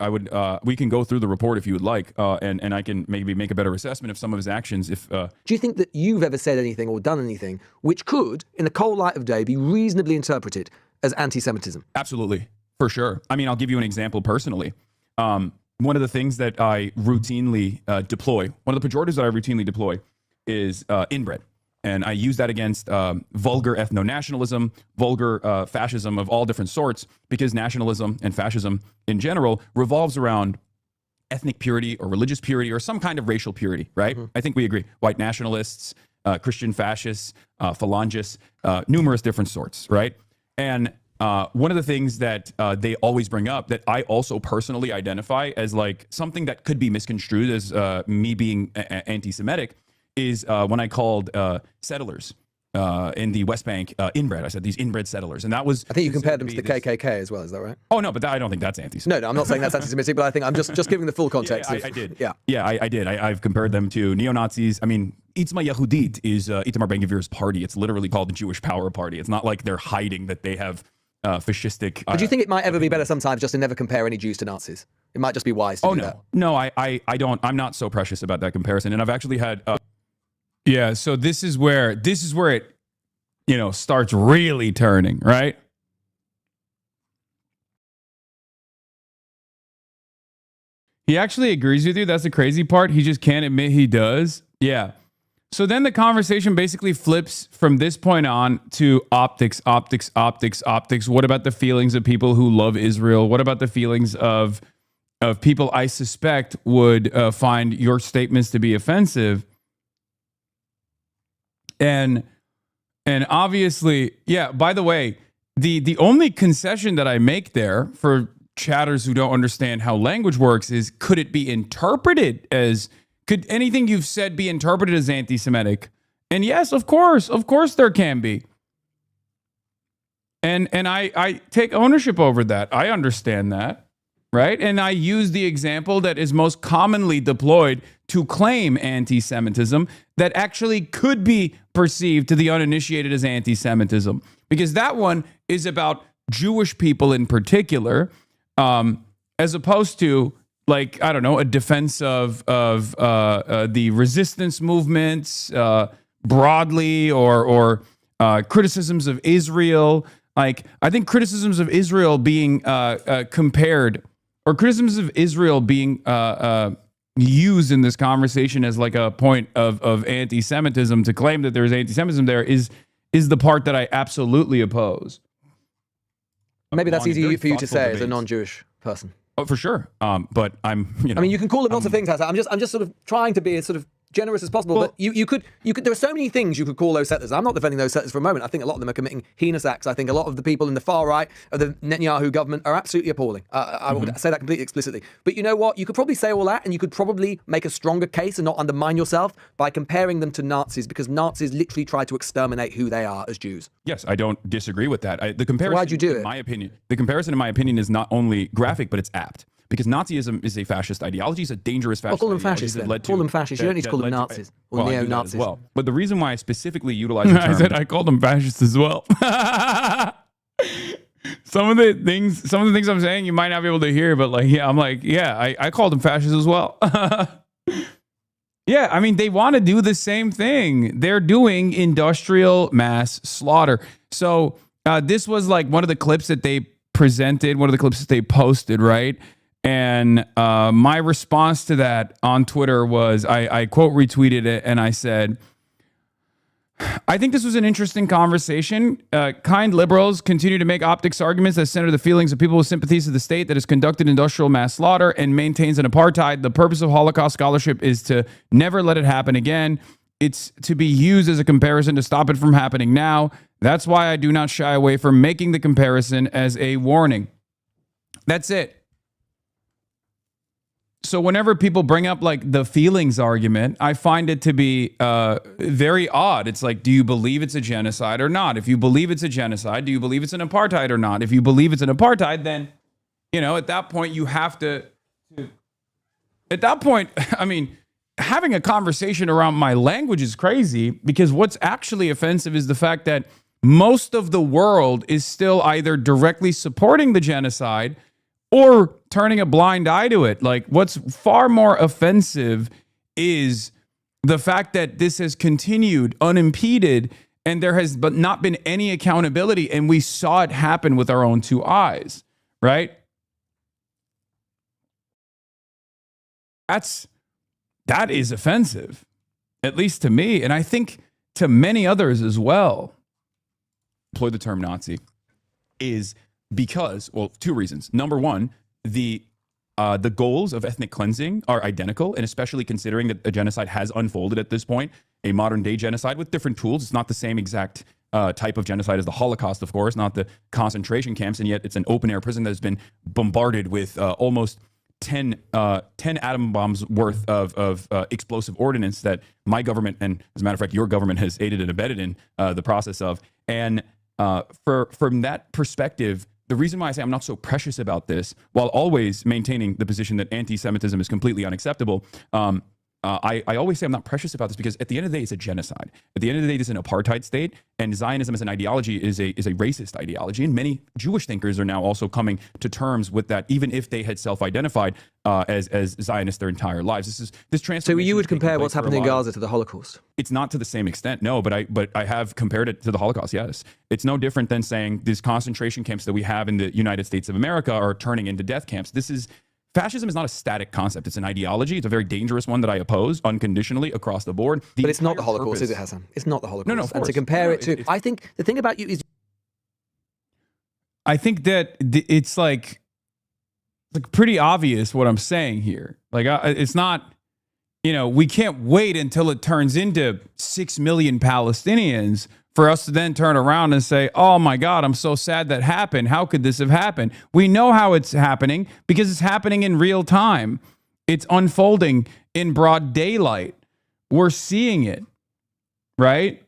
We can go through the report if you would like, and I can maybe make a better assessment of some of his actions. Do you think that you've ever said anything or done anything which could, in the cold light of day, be reasonably interpreted as anti-Semitism? Absolutely, for sure. I mean, I'll give you an example personally. One of the things that I routinely deploy, one of the pejoratives that I routinely deploy is inbred. And I use that against vulgar ethno-nationalism, vulgar fascism of all different sorts, because nationalism and fascism in general revolves around ethnic purity or religious purity or some kind of racial purity, right? Mm-hmm. I think we agree. White nationalists, Christian fascists, phalangists, numerous different sorts, right? And one of the things that they always bring up that I also personally identify as something that could be misconstrued as me being anti-Semitic is when I called settlers in the West Bank inbred. I said these inbred settlers, and that was... I think you compared them to the KKK as well, is that right? Oh, no, but I don't think that's anti-Semitic. No, I'm not saying that's anti-Semitic, but I think I'm just giving the full context. I did. Yeah, I did. I've compared them to neo-Nazis. I mean, Itzma Yehudit is Itamar Ben-Gvir's party. It's literally called the Jewish Power Party. It's not like they're hiding that they have fascistic. But do you think it might ever be better sometimes just to never compare any Jews to Nazis? It might just be wise to do that. No, I don't. I'm not so precious about that comparison. And I've actually had, yeah. So this is where it, starts really turning, right? He actually agrees with you. That's the crazy part. He just can't admit he does. Yeah. So then the conversation basically flips from this point on to optics. What about the feelings of people who love Israel? What about the feelings of people I suspect would find your statements to be offensive? And obviously, yeah, by the way, the only concession that I make there for chatters who don't understand how language works is, could it be interpreted as, could anything you've said be interpreted as anti-Semitic? And yes, of course there can be. And I take ownership over that. I understand that, right? And I use the example that is most commonly deployed to claim anti-Semitism that actually could be perceived to the uninitiated as anti-Semitism, because that one is about Jewish people in particular, as opposed to, like, I don't know, a defense of the resistance movements broadly, or criticisms of Israel. Like, I think criticisms of Israel being compared, or criticisms of Israel being used in this conversation as like a point of anti-Semitism, to claim that there's anti-Semitism there, is the part that I absolutely oppose. Maybe that's easy for you to say as a non-Jewish person. Oh, for sure. But I'm, I mean, you can call them lots of things, Hasan. I'm just sort of trying to be as sort of generous as possible. But you could. There are so many things you could call those settlers. I'm not defending those settlers for a moment. I think a lot of them are committing heinous acts. I think a lot of the people in the far right of the Netanyahu government are absolutely appalling. I will say that completely explicitly. But you know what? You could probably say all that, and you could probably make a stronger case and not undermine yourself by comparing them to Nazis, because Nazis literally tried to exterminate who they are as Jews. Yes, I don't disagree with that. The comparison, why'd you do it? In my opinion, the comparison, in my opinion, is not only graphic, but it's apt. Because Nazism is a fascist ideology. It's a dangerous fascist call them fascists then. Call them fascists. You don't need to call them Nazis or neo-Nazis. Well, but the reason why I specifically utilize the term... I said I called them fascists as well. Some of the things I'm saying you might not be able to hear, but I called them fascists as well. Yeah, I mean, they want to do the same thing. They're doing industrial mass slaughter. So this was like one of the clips that they presented, one of the clips that they posted, right? And my response to that on Twitter was, I quote retweeted it, and I said, I think this was an interesting conversation. Kind liberals continue to make optics arguments that center the feelings of people with sympathies to the state that has conducted industrial mass slaughter and maintains an apartheid. The purpose of Holocaust scholarship is to never let it happen again. It's to be used as a comparison to stop it from happening now. That's why I do not shy away from making the comparison as a warning. That's it. So whenever people bring up like the feelings argument, I find it to be very odd. It's like, do you believe it's a genocide or not? If you believe it's a genocide, do you believe it's an apartheid or not? If you believe it's an apartheid, then, at that point you have to at that point, I mean, having a conversation around my language is crazy, because what's actually offensive is the fact that most of the world is still either directly supporting the genocide or turning a blind eye to it. Like, what's far more offensive is the fact that this has continued unimpeded, and there has not been any accountability, and we saw it happen with our own two eyes, right? That is offensive, at least to me, and I think to many others as well. Employ the term Nazi is because, well, two reasons. Number one, the goals of ethnic cleansing are identical, and especially considering that a genocide has unfolded at this point, a modern day genocide with different tools. It's not the same exact type of genocide as the Holocaust, of course, not the concentration camps, and yet it's an open air prison that has been bombarded with almost 10 atom bombs worth of explosive ordnance that my government, and as a matter of fact, your government has aided and abetted in the process of. And from that perspective, the reason why I say I'm not so precious about this, while always maintaining the position that anti-Semitism is completely unacceptable, I always say I'm not precious about this because at the end of the day, it's a genocide. At the end of the day, it's an apartheid state, and Zionism as an ideology is a racist ideology. And many Jewish thinkers are now also coming to terms with that, even if they had self-identified as Zionists their entire lives. This transformation. So you would compare what's happening in Gaza to the Holocaust? It's not to the same extent, no, but I have compared it to the Holocaust, yes. It's no different than saying these concentration camps that we have in the United States of America are turning into death camps. Fascism is not a static concept. It's an ideology. It's a very dangerous one that I oppose unconditionally across the board. But it's not the Holocaust, is it, Hasan? It's not the Holocaust. No, of course. And to compare it to, I think the thing about you is, I think that it's like pretty obvious what I'm saying here. Like, it's not, we can't wait until it turns into 6 million Palestinians for us to then turn around and say, oh my God, I'm so sad that happened. How could this have happened? We know how it's happening because it's happening in real time. It's unfolding in broad daylight. We're seeing it, right?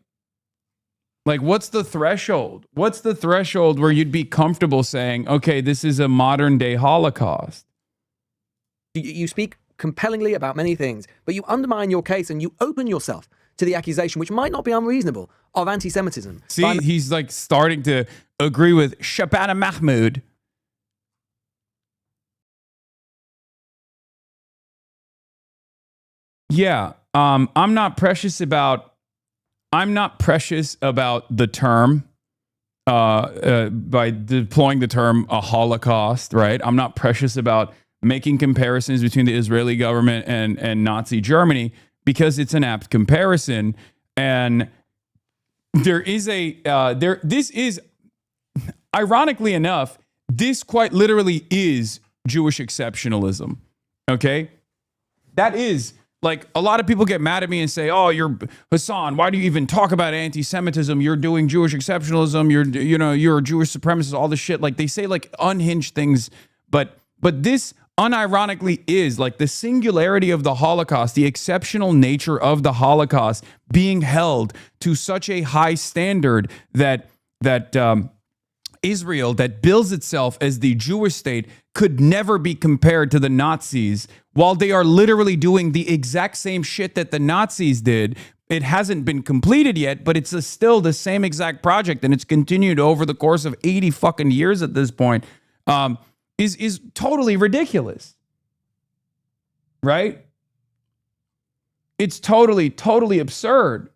Like, what's the threshold? What's the threshold where you'd be comfortable saying, okay, this is a modern day Holocaust? You speak compellingly about many things, but you undermine your case and you open yourself to the accusation, which might not be unreasonable, of anti-Semitism. See, he's like starting to agree with Shabana Mahmoud. Yeah, I'm not precious about the term by deploying the term a Holocaust, right? I'm not precious about making comparisons between the Israeli government and Nazi Germany because it's an apt comparison. And there is this is, ironically enough, this quite literally is Jewish exceptionalism. Okay? That is, like, a lot of people get mad at me and say, oh, you're Hasan, why do you even talk about anti-Semitism? You're doing Jewish exceptionalism. You're a Jewish supremacist, all this shit. Like, they say like unhinged things, but this unironically is like the singularity of the Holocaust, the exceptional nature of the Holocaust being held to such a high standard that Israel, that bills itself as the Jewish state, could never be compared to the Nazis, while they are literally doing the exact same shit that the Nazis did. It hasn't been completed yet, but it's still the same exact project, and it's continued over the course of 80 fucking years at this point. Is totally ridiculous, right? It's totally absurd.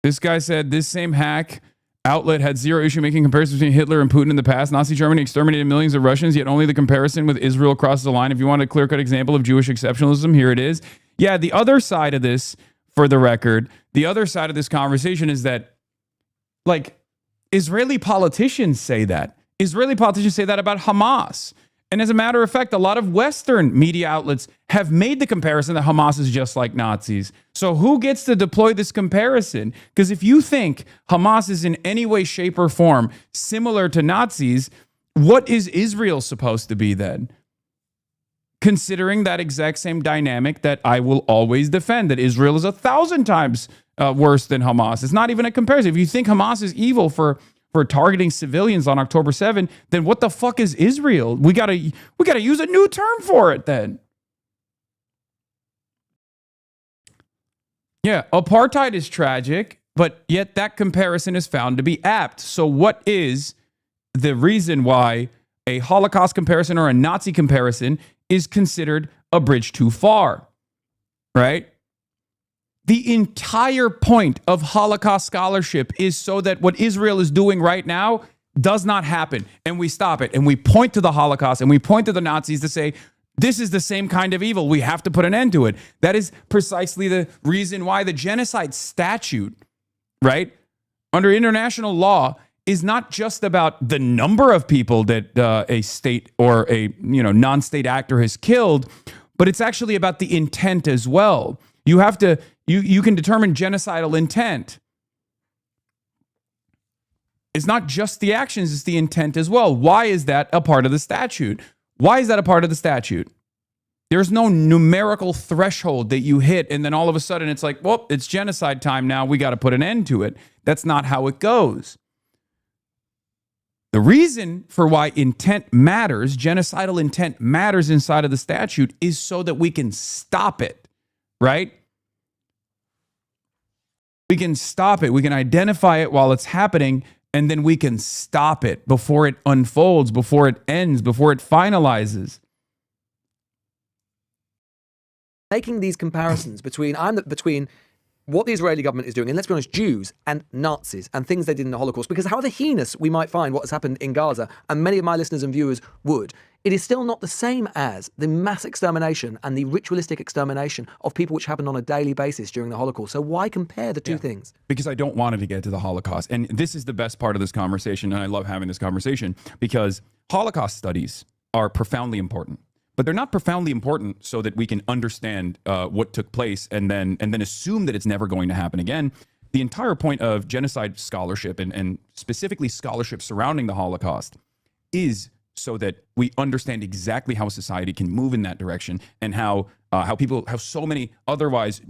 This guy said this same hack outlet had zero issue making comparisons between Hitler and Putin in the past. Nazi Germany exterminated millions of Russians, yet only the comparison with Israel crosses the line. If you want a clear-cut example of Jewish exceptionalism, here it is. Yeah, the other side of this, for the record, the other side of this conversation is that, like, Israeli politicians say that. Israeli politicians say that about Hamas. And as a matter of fact, a lot of Western media outlets have made the comparison that Hamas is just like Nazis. So who gets to deploy this comparison? Because if you think Hamas is in any way, shape, or form similar to Nazis, what is Israel supposed to be then? Considering that exact same dynamic that I will always defend, that Israel is 1,000 times worse than Hamas. It's not even a comparison. If you think Hamas is evil for targeting civilians on October 7, then what the fuck is Israel? We gotta use a new term for it then. Yeah, apartheid is tragic, but yet that comparison is found to be apt. So what is the reason why a Holocaust comparison or a Nazi comparison is considered a bridge too far, right? The entire point of Holocaust scholarship is so that what Israel is doing right now does not happen, and we stop it, and we point to the Holocaust, and we point to the Nazis to say, this is the same kind of evil. We have to put an end to it. That is precisely the reason why the genocide statute, right, under international law, is not just about the number of people that a state or a non-state actor has killed, but it's actually about the intent as well. You have to, you can determine genocidal intent. It's not just the actions, it's the intent as well. Why is that a part of the statute? Why is that a part of the statute? There's no numerical threshold that you hit and then all of a sudden it's like, well, it's genocide time now. We got to put an end to it. That's not how it goes. The reason for why intent matters, genocidal intent matters inside of the statute, is so that we can stop it, right? We can stop it. We can identify it while it's happening, and then we can stop it before it unfolds, before it ends, before it finalizes. Making these comparisons between what the Israeli government is doing, and let's be honest, Jews and Nazis and things they did in the Holocaust, because however heinous we might find what has happened in Gaza, and many of my listeners and viewers would, it is still not the same as the mass extermination and the ritualistic extermination of people which happened on a daily basis during the Holocaust. So why compare the two things? Because I don't want it to get to the Holocaust. And this is the best part of this conversation, and I love having this conversation, because Holocaust studies are profoundly important. But they're not profoundly important so that we can understand what took place and then assume that it's never going to happen again. The entire point of genocide scholarship and specifically scholarship surrounding the Holocaust is so that we understand exactly how society can move in that direction, and how so many otherwise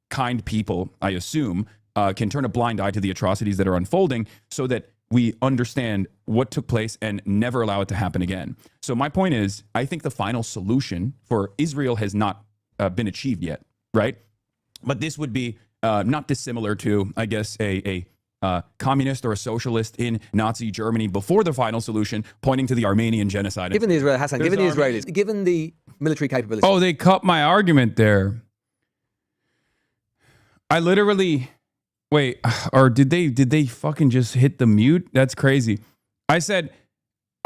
kind people, I assume, can turn a blind eye to the atrocities that are unfolding, so that we understand what took place and never allow it to happen again. So my point is, I think the final solution for Israel has not been achieved yet, right? But this would be not dissimilar to, I guess, a communist or a socialist in Nazi Germany before the final solution, pointing to the Armenian genocide. Given the Israelis, given the military capabilities. Oh, they cut my argument there. I literally... Wait, or did they fucking just hit the mute? That's crazy. I said,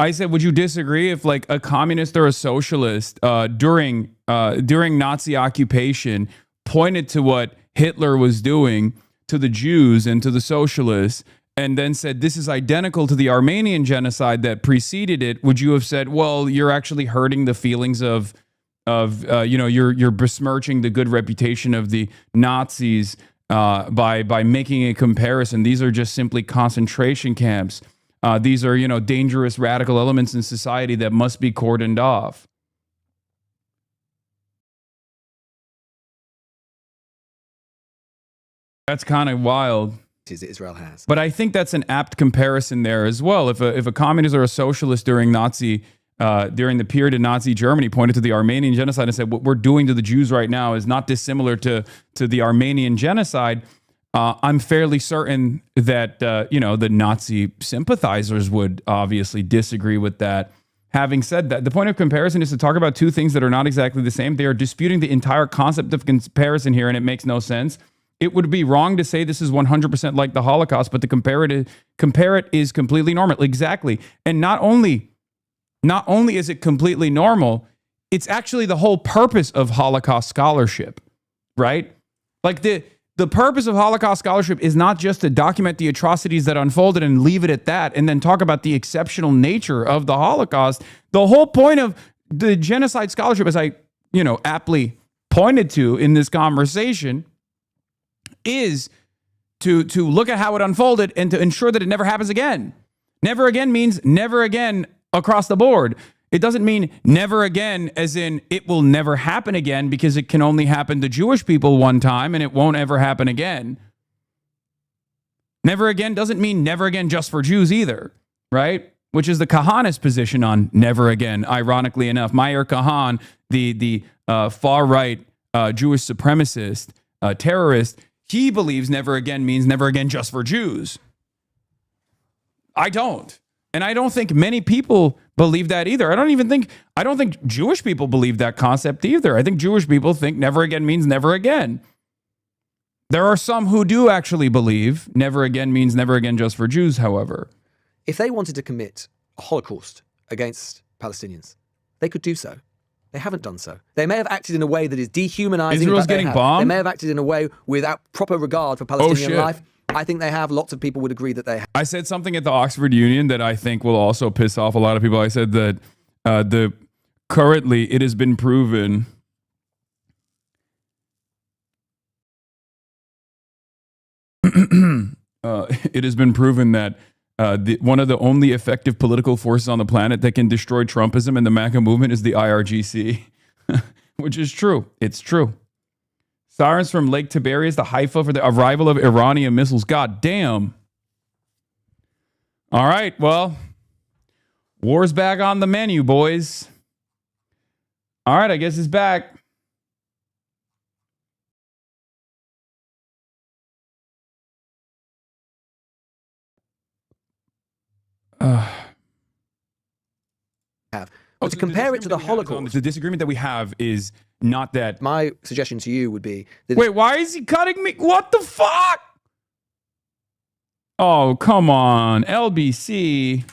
would you disagree if like a communist or a socialist during Nazi occupation pointed to what Hitler was doing to the Jews and to the socialists, and then said this is identical to the Armenian genocide that preceded it? Would you have said, well, you're actually hurting the feelings of you're besmirching the good reputation of the Nazis by making a comparison? These are just simply concentration camps. These are, dangerous radical elements in society that must be cordoned off. That's kind of wild. Israel has. But I think that's an apt comparison there as well. If a communist or a socialist during the period of Nazi Germany pointed to the Armenian genocide and said, what we're doing to the Jews right now is not dissimilar to the Armenian genocide, I'm fairly certain that, the Nazi sympathizers would obviously disagree with that. Having said that, the point of comparison is to talk about two things that are not exactly the same. They are disputing the entire concept of comparison here, and it makes no sense. It would be wrong to say this is 100% like the Holocaust, but to compare it is completely normal. Exactly. And not only is it completely normal, it's actually the whole purpose of Holocaust scholarship, right? Like the purpose of Holocaust scholarship is not just to document the atrocities that unfolded and leave it at that, and then talk about the exceptional nature of the Holocaust. The whole point of the genocide scholarship, as I, aptly pointed to in this conversation, is to look at how it unfolded and to ensure that it never happens again. Never again means never again across the board. It doesn't mean never again as in it will never happen again, because it can only happen to Jewish people one time and it won't ever happen again. Never again doesn't mean never again just for Jews either, right? Which is the Kahanist position on never again, ironically enough. Meir Kahan, the far-right Jewish supremacist, terrorist, he believes never again means never again just for Jews. I don't. And I don't think many people believe that either. I don't think Jewish people believe that concept either. I think Jewish people think never again means never again. There are some who do actually believe never again means never again just for Jews, however. If they wanted to commit a Holocaust against Palestinians, they could do so. They haven't done so. They may have acted in a way that is dehumanizing. Israel's getting bombed? They may have acted in a way without proper regard for Palestinian life. I think they have. Lots of people would agree that they have. I said something at the Oxford Union that I think will also piss off a lot of people. I said that currently it has been proven it has been proven that one of the only effective political forces on the planet that can destroy Trumpism and the MAGA movement is the IRGC, which is true. It's true. Sirens from Lake Tiberias, the Haifa for the arrival of Iranian missiles. God damn. All right, well, War's back on the menu, boys. All right, I guess it's back. To compare it to the Holocaust. The disagreement that we have is not that. My suggestion to you would be that. Wait, why is he cutting me? What the fuck? Oh, come on. LBC.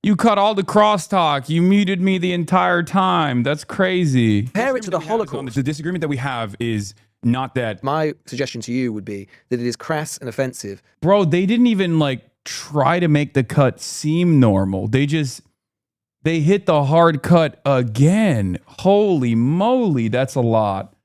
You cut all the crosstalk. You muted me the entire time. That's crazy. Compare it to the Holocaust. The disagreement that we have is not that. My suggestion to you would be that it is crass and offensive. Bro, they didn't even like try to make the cut seem normal. They hit the hard cut again. Holy moly, that's a lot.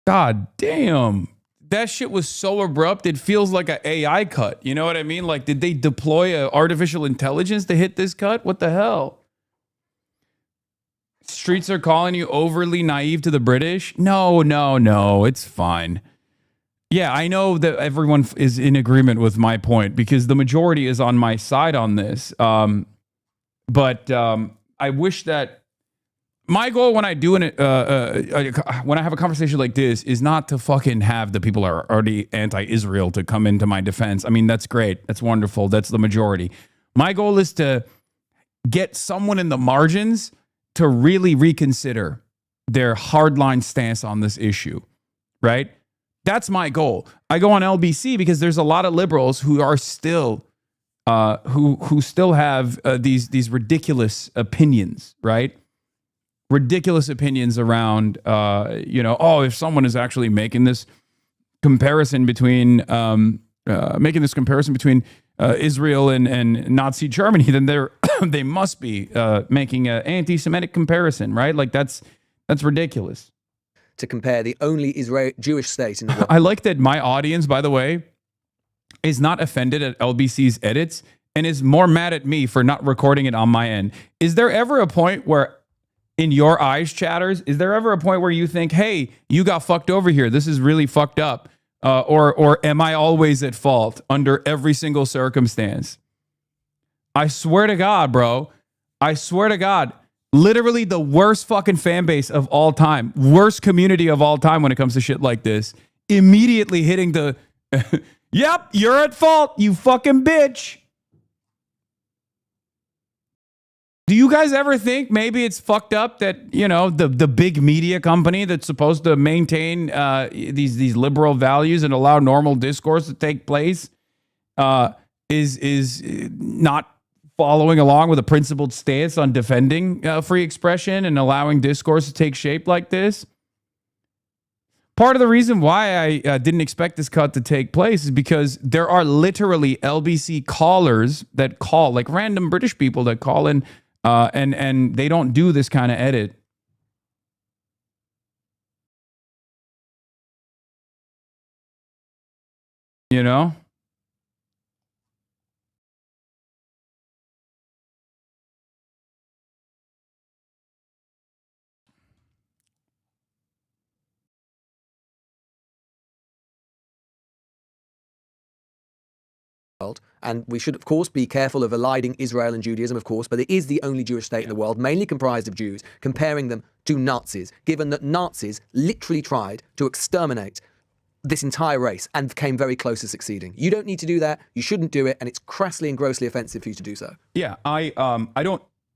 God damn. That shit was so abrupt, it feels like an AI cut. You know what I mean? Like, did they deploy a artificial intelligence to hit this cut? What the hell? Streets are calling you overly naive to the British? No, it's fine. Yeah, I know that everyone is in agreement with my point because the majority is on my side on this. But I wish that my goal when I do when I have a conversation like this is not to fucking have the people that are already anti-Israel to come into my defense. I mean, that's great. That's wonderful. That's the majority. My goal is to get someone in the margins to really reconsider their hardline stance on this issue, right? That's my goal. I go on LBC because there's a lot of liberals who are still, who still have these ridiculous opinions, right? Ridiculous opinions around, if someone is actually making this comparison between, Israel and Nazi Germany, then they must be making an anti-Semitic comparison, right? Like that's ridiculous. To compare the only Jewish state in the world. I like that my audience, by the way, is not offended at LBC's edits and is more mad at me for not recording it on my end. Is there ever a point where, in your eyes, chatters, is there ever a point where you think, hey, you got fucked over here, this is really fucked up? Or am I always at fault under every single circumstance? I swear to God, bro. I swear to God. Literally the worst fucking fan base of all time. Worst community of all time when it comes to shit like this. Immediately hitting the, yep, you're at fault, you fucking bitch. Do you guys ever think maybe it's fucked up that, the big media company that's supposed to maintain these liberal values and allow normal discourse to take place is not following along with a principled stance on defending free expression and allowing discourse to take shape like this? Part of the reason why I didn't expect this cut to take place is because there are literally LBC callers that call, like random British people that call in, and they don't do this kind of edit. You know? And we should, of course, be careful of eliding Israel and Judaism, of course, but it is the only Jewish state in the world, mainly comprised of Jews, comparing them to Nazis, given that Nazis literally tried to exterminate this entire race and came very close to succeeding. You don't need to do that. You shouldn't do it. And it's crassly and grossly offensive for you to do so. Yeah, I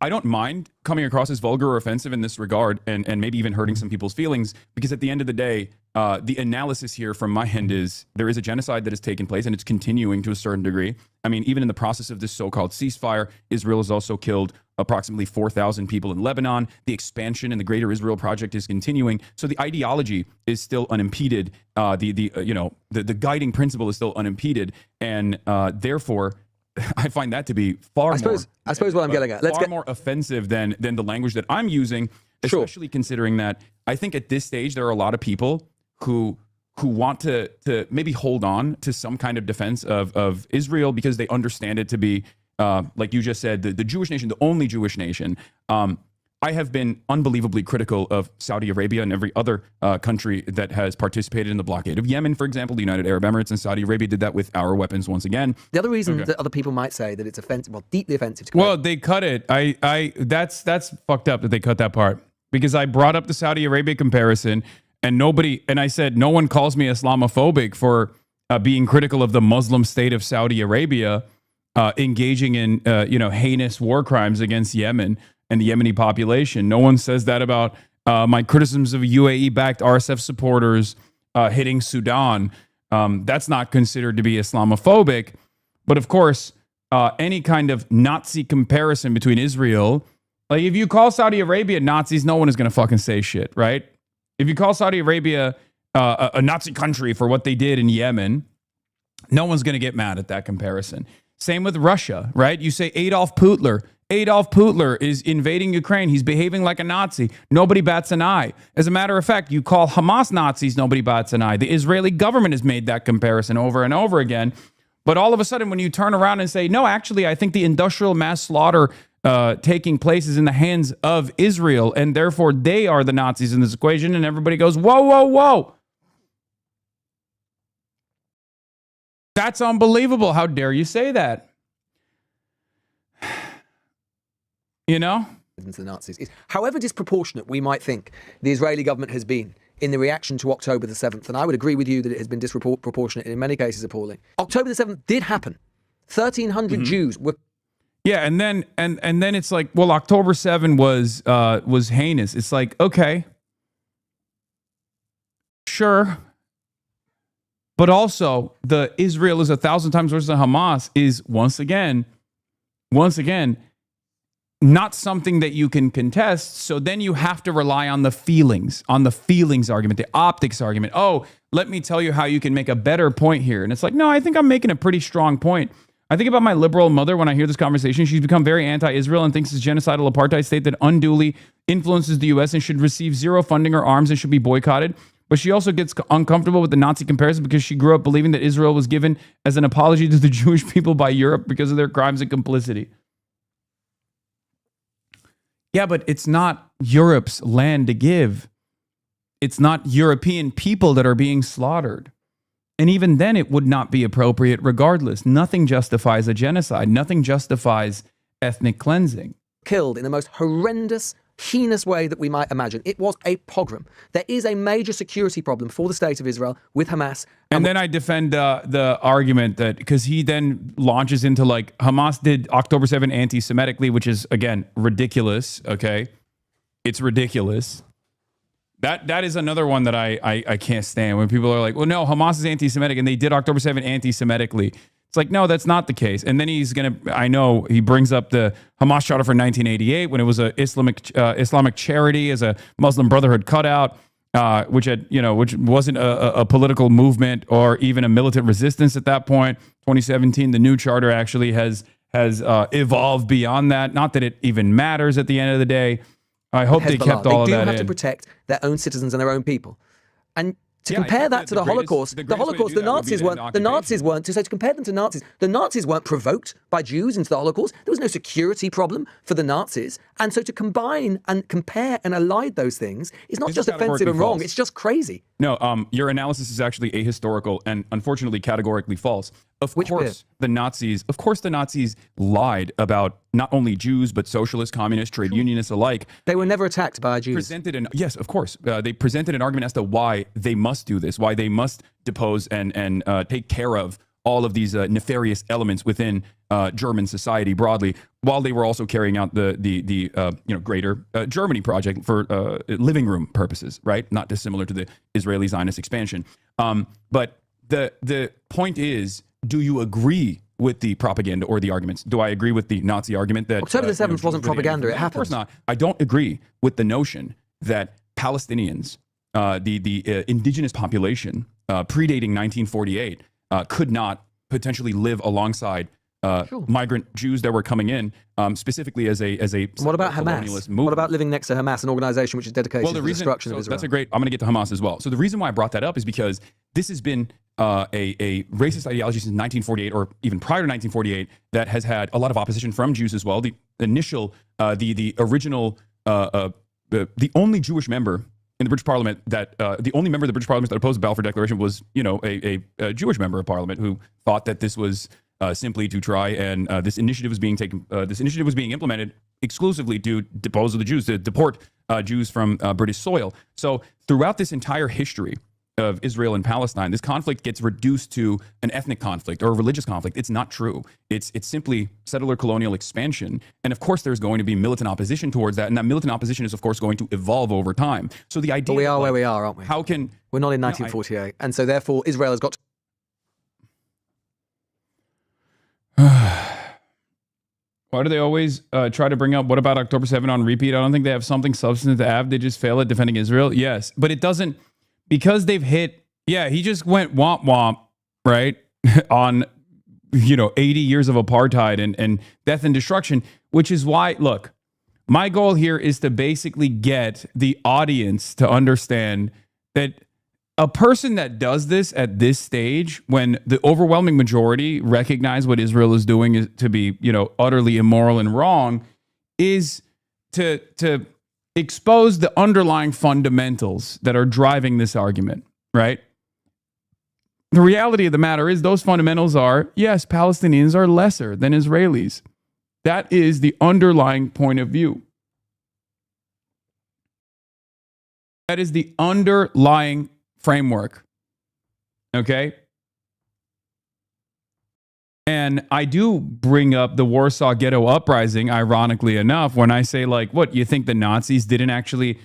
don't mind coming across as vulgar or offensive in this regard and maybe even hurting some people's feelings, because at the end of the day, the analysis here from my end is there is a genocide that has taken place and it's continuing to a certain degree. I mean, even in the process of this so-called ceasefire, Israel has also killed approximately 4,000 people in Lebanon. The expansion in the Greater Israel Project is continuing. So the ideology is still unimpeded. The guiding principle is still unimpeded. And therefore, I find that to be far more. I suppose what I'm getting at. Far more offensive than the language that I'm using, especially considering that I think at this stage there are a lot of people who want to maybe hold on to some kind of defense of Israel because they understand it to be, like you just said, the Jewish nation, the only Jewish nation. I have been unbelievably critical of Saudi Arabia and every other country that has participated in the blockade of Yemen, for example. The United Arab Emirates and Saudi Arabia did that with our weapons once again. The other reason that other people might say that it's offensive, well, deeply offensive to Well, they cut it. That's fucked up that they cut that part, because I brought up the Saudi Arabia comparison and I said, no one calls me Islamophobic for being critical of the Muslim state of Saudi Arabia engaging in, heinous war crimes against Yemen and the Yemeni population. No one says that about my criticisms of UAE-backed RSF supporters hitting Sudan. That's not considered to be Islamophobic. But of course, any kind of Nazi comparison between Israel, like if you call Saudi Arabia Nazis, no one is going to fucking say shit, right? If you call Saudi Arabia a Nazi country for what they did in Yemen, no one's going to get mad at that comparison. Same with Russia, right? You say Adolf Hitler is invading Ukraine. He's behaving like a Nazi. Nobody bats an eye. As a matter of fact, you call Hamas Nazis, nobody bats an eye. The Israeli government has made that comparison over and over again. But all of a sudden, when you turn around and say, no, actually, I think the industrial mass slaughter taking place is in the hands of Israel, and therefore they are the Nazis in this equation, and everybody goes, whoa, whoa, whoa. That's unbelievable. How dare you say that? You know? The Nazis is, however disproportionate we might think the Israeli government has been in the reaction to October the 7th, and I would agree with you that it has been disproportionate and in many cases appalling. October the 7th did happen. 1,300 Jews were... Yeah, and then it's like, well, October 7 was heinous. It's like, okay, sure. But also, the Israel is 1,000 times worse than Hamas is once again, not something that you can contest. So then you have to rely on the feelings argument, the optics argument. Oh, let me tell you how you can make a better point here. And it's like, no, I think I'm making a pretty strong point. I think about my liberal mother when I hear this conversation. She's become very anti-Israel and thinks it's a genocidal apartheid state that unduly influences the U.S. and should receive zero funding or arms and should be boycotted. But she also gets uncomfortable with the Nazi comparison because she grew up believing that Israel was given as an apology to the Jewish people by Europe because of their crimes and complicity. Yeah, but it's not Europe's land to give. It's not European people that are being slaughtered. And even then, it would not be appropriate regardless. Nothing justifies a genocide. Nothing justifies ethnic cleansing. Killed in the most horrendous, heinous way that we might imagine. It was a pogrom. There is a major security problem for the state of Israel with Hamas. And then I defend the argument that, because he then launches into like, Hamas did October 7 anti-Semitically, which is, again, ridiculous, okay? It's ridiculous. That is another one that I can't stand, when people are like, well, no, Hamas is anti-Semitic, and they did October 7 anti-Semitically. It's like, no, that's not the case. And then he's going to, I know he brings up the Hamas charter for 1988 when it was a Islamic charity as a Muslim Brotherhood cutout, which wasn't a political movement or even a militant resistance at that point. 2017, the new charter actually has evolved beyond that. Not that it even matters at the end of the day. I hope they kept all of that in. They do have to protect their own citizens and their own people. And to compare that to the Holocaust, the Nazis weren't, to compare them to Nazis, the Nazis weren't provoked by Jews into the Holocaust. There was no security problem for the Nazis. And so to combine and compare and allied those things is not just offensive and wrong, it's just crazy. No, your analysis is actually ahistorical and unfortunately categorically false. Of course, the Nazis lied about not only Jews, but socialists, communists, trade unionists alike. They were never attacked by Jews. Yes, of course. They presented an argument as to why they must do this, why they must depose and take care of all of these nefarious elements within German society broadly, while they were also carrying out the greater Germany project for living room purposes, right? Not dissimilar to the Israeli Zionist expansion. But the point is, do you agree with the propaganda or the arguments? Do I agree with the Nazi argument that October the 7th wasn't propaganda? It happened. Of course not. I don't agree with the notion that Palestinians, the indigenous population predating 1948, could not potentially live alongside migrant Jews that were coming in, specifically as a what about Hamas? Movement. What about living next to Hamas, an organization which is dedicated to the destruction of Israel? That's I'm going to get to Hamas as well. So the reason why I brought that up is because this has been a racist ideology since 1948, or even prior to 1948, that has had a lot of opposition from Jews as well. The initial, the original the only Jewish member in the British Parliament that the only member of the British Parliament that opposed the Balfour Declaration was, you know, a Jewish member of Parliament who thought that this was simply to try and this initiative was being taken. This initiative was being implemented exclusively to depose of the Jews, to deport Jews from British soil. So throughout this entire history of Israel and Palestine, this conflict gets reduced to an ethnic conflict or a religious conflict. It's not true. It's simply settler colonial expansion. And of course, there's going to be militant opposition towards that. And that militant opposition is, of course, going to evolve over time. So the idea But we are where we are, aren't we? How can... We're not in 1948. And so therefore, Israel has got to... Why do they always try to bring up, what about October 7 on repeat? I don't think they have something substantive to have. They just fail at defending Israel. Yes, but it doesn't... Because they've hit, he just went womp womp, right? On, 80 years of apartheid and death and destruction, which is why, look, my goal here is to basically get the audience to understand that a person that does this at this stage, when the overwhelming majority recognize what Israel is doing is to be, utterly immoral and wrong, is to expose the underlying fundamentals that are driving this argument, right? The reality of the matter is those fundamentals are, yes, Palestinians are lesser than Israelis. That is the underlying point of view. That is the underlying framework. Okay? And I do bring up the Warsaw Ghetto Uprising, ironically enough, when I say, like, what, you think the Nazis didn't actually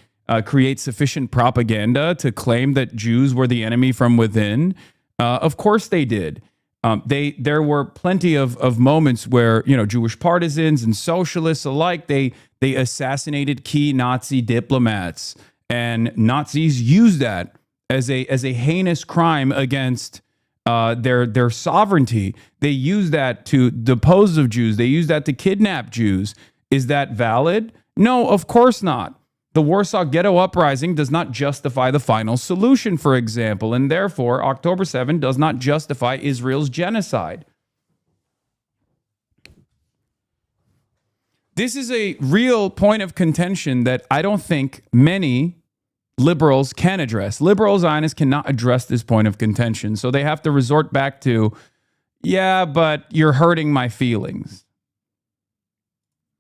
create sufficient propaganda to claim that Jews were the enemy from within? Of course they did. There were plenty of moments where, Jewish partisans and socialists alike, they assassinated key Nazi diplomats. And Nazis used that as a heinous crime against their sovereignty. They use that to depose of Jews. They use that to kidnap Jews. Is that valid? No, of course not. The Warsaw Ghetto Uprising does not justify the final solution, for example, and therefore October 7 does not justify Israel's genocide. This is a real point of contention that I don't think many liberals can address. Liberal Zionists cannot address this point of contention, so they have to resort back to, yeah, but you're hurting my feelings.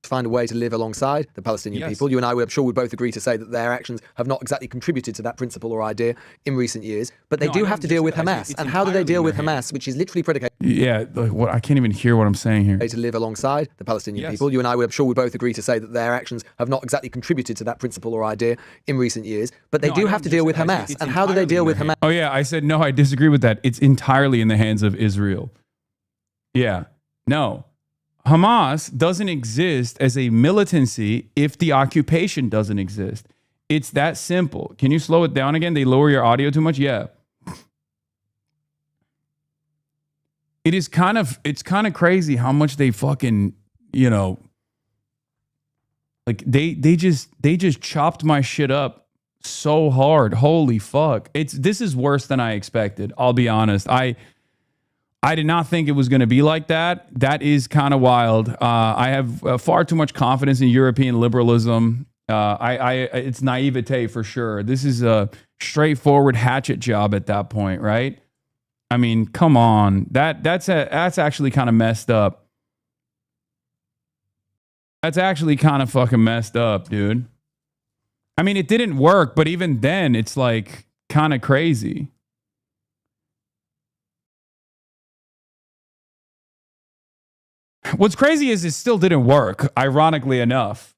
Find a way to live alongside the Palestinian people. You and I, I'm sure, would both agree to say that their actions have not exactly contributed to that principle or idea in recent years. But they do have to deal with Hamas. And how do they deal with Hamas, which is literally predicated? Yeah, what, I can't even hear what I'm saying here. To live alongside the Palestinian people. You and I, I'm sure, would both agree to say that their actions have not exactly contributed to that principle or idea in recent years. But they do have to deal with Hamas. And how do they deal with Hamas? Oh, yeah, I said, no, I disagree with that. It's entirely in the hands of Israel. Yeah, no. Hamas doesn't exist as a militancy if the occupation doesn't exist. It's that simple. Can you slow it down again? They lower your audio too much? Yeah. It's kind of crazy how much they fucking, like they just chopped my shit up so hard. Holy fuck. This is worse than I expected. I'll be honest. I did not think it was going to be like that. That is kind of wild. I have far too much confidence in European liberalism. It's naivete for sure. This is a straightforward hatchet job at that point, right? I mean, come on. That's actually kind of messed up. That's actually kind of fucking messed up, dude. I mean, it didn't work, but even then, it's like kind of crazy. What's crazy is it still didn't work, ironically enough.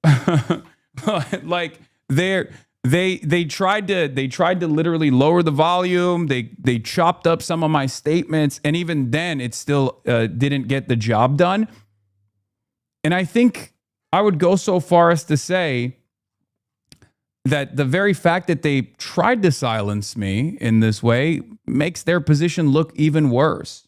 Like they tried to literally lower the volume. They chopped up some of my statements, and even then it still didn't get the job done. And I think I would go so far as to say that the very fact that they tried to silence me in this way makes their position look even worse.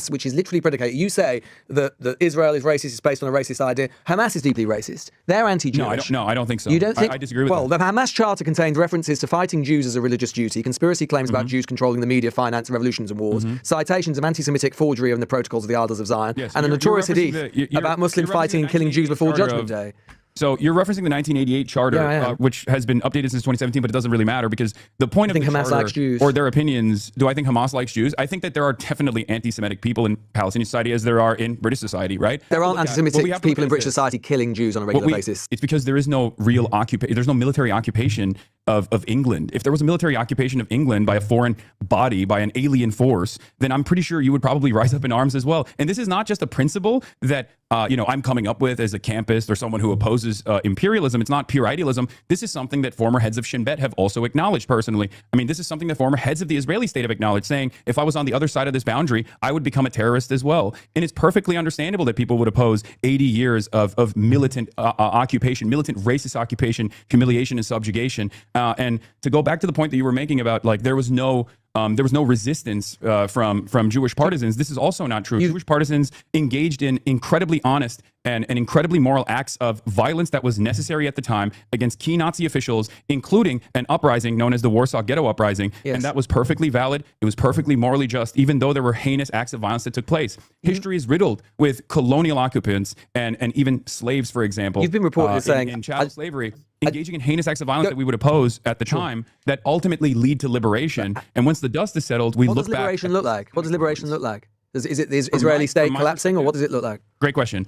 which is literally predicated. You say that Israel is racist, it's based on a racist idea. Hamas is deeply racist. They're anti-Jewish. No, I don't think so. You don't think? I disagree with well, that. the Hamas Charter contains references to fighting Jews as a religious duty, conspiracy claims about Jews controlling the media, finance, revolutions and wars, citations of anti-Semitic forgery of the protocols of the Elders of Zion, Yes, and a you're notorious referencing hadith about Muslims fighting and killing Jews before Judgment Day. So you're referencing the 1988 charter, which has been updated since 2017, but it doesn't really matter because the point of the Hamas charter likes Jews. or their opinions. Do I think Hamas likes Jews? I think that there are definitely anti-Semitic people in Palestinian society as there are in British society, right? There aren't anti-Semitic people in British society killing Jews on a regular basis. It's because there is no real occupation. There's no military occupation of England. If there was a military occupation of England by a foreign body, by an alien force, then I'm pretty sure you would probably rise up in arms as well. And this is not just a principle that I'm coming up with as a campist or someone who opposes imperialism. It's not pure idealism. This is something that former heads of Shin Bet have also acknowledged personally. I mean, this is something that former heads of the Israeli state have acknowledged, saying, if I was on the other side of this boundary, I would become a terrorist as well. And it's perfectly understandable that people would oppose 80 years of militant occupation, militant racist occupation, humiliation and subjugation. And to go back to the point that you were making about, like, there was no resistance from Jewish partisans. This is also not true. Jewish partisans engaged in incredibly honest and incredibly moral acts of violence that was necessary at the time against key Nazi officials, including an uprising known as the Warsaw Ghetto Uprising. Yes. And that was perfectly valid. It was perfectly morally just, even though there were heinous acts of violence that took place. History is riddled with colonial occupants and even slaves, for example. You've been reported as saying... in chattel slavery, engaging in heinous acts of violence that we would oppose at the time that ultimately lead to liberation. And once the dust is settled, we look back. What does liberation look like? What does liberation look like? Is it the Israeli state collapsing, or what does it look like? Great question.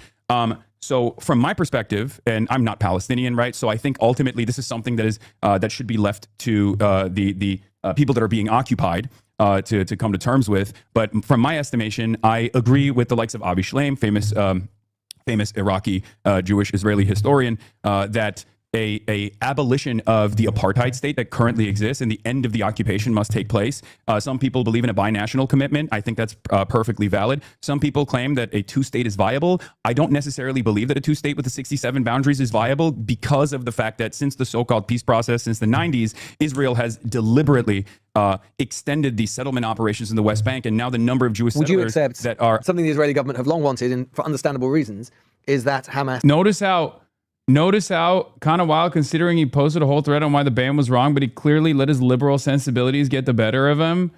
So from my perspective, and I'm not Palestinian, right? So I think ultimately this is something that is that should be left to the people that are being occupied to come to terms with. But from my estimation, I agree with the likes of Avi Shlaim, famous Iraqi Jewish Israeli historian, that a abolition of the apartheid state that currently exists and the end of the occupation must take place. Some people believe in a binational commitment. I think that's perfectly valid. Some people claim that a two-state is viable. I don't necessarily believe that a two-state with the 67 boundaries is viable because of the fact that since the so-called peace process, since the 90s, Israel has deliberately extended the settlement operations in the West Bank, and now the number of Jewish settlers Would you accept that are... something the Israeli government have long wanted, and for understandable reasons, is that Hamas... Notice how kind of wild, considering he posted a whole thread on why the ban was wrong, but he clearly let his liberal sensibilities get the better of him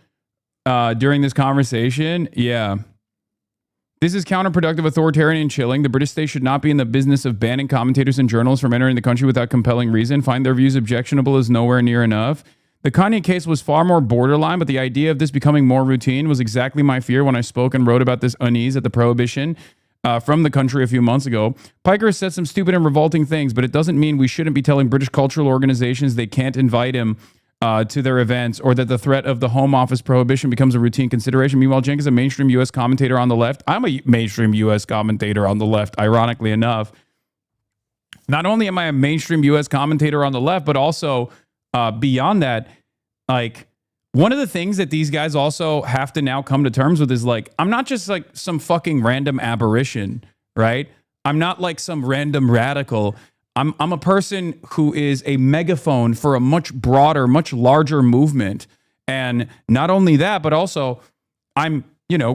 during this conversation. Yeah. This is counterproductive, authoritarian, and chilling. The British state should not be in the business of banning commentators and journalists from entering the country without compelling reason. Find their views objectionable is nowhere near enough. The Kanye case was far more borderline, but the idea of this becoming more routine was exactly my fear when I spoke and wrote about this unease at the prohibition from the country a few months ago. Piker said some stupid and revolting things, but it doesn't mean we shouldn't be telling British cultural organizations they can't invite him to their events, or that the threat of the Home Office prohibition becomes a routine consideration. Meanwhile, Cenk is a mainstream U.S. commentator on the left. I'm a mainstream U.S. commentator on the left, ironically enough. Not only am I a mainstream U.S. commentator on the left, but also beyond that, like, one of the things that these guys also have to now come to terms with is, like, I'm not just like some fucking random aberration, right? I'm not like some random radical. I'm a person who is a megaphone for a much broader, much larger movement. And not only that, but also I'm,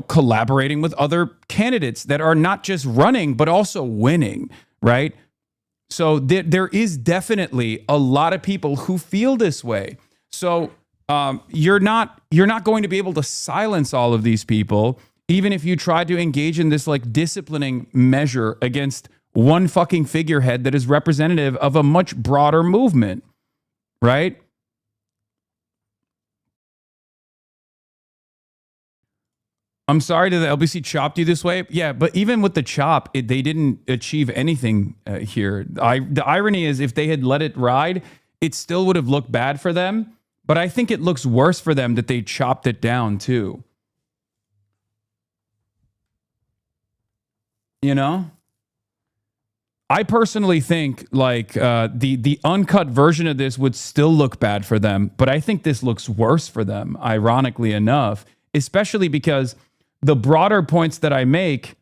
collaborating with other candidates that are not just running, but also winning, right? So there is definitely a lot of people who feel this way. So you're not going to be able to silence all of these people, even if you try to engage in this like disciplining measure against one fucking figurehead that is representative of a much broader movement, right? I'm sorry that the LBC chopped you this way. Yeah, but even with the chop, they didn't achieve anything here. The irony is, if they had let it ride, it still would have looked bad for them. But I think it looks worse for them that they chopped it down too. I personally think like the uncut version of this would still look bad for them, but I think this looks worse for them, ironically enough, especially because the broader points that I make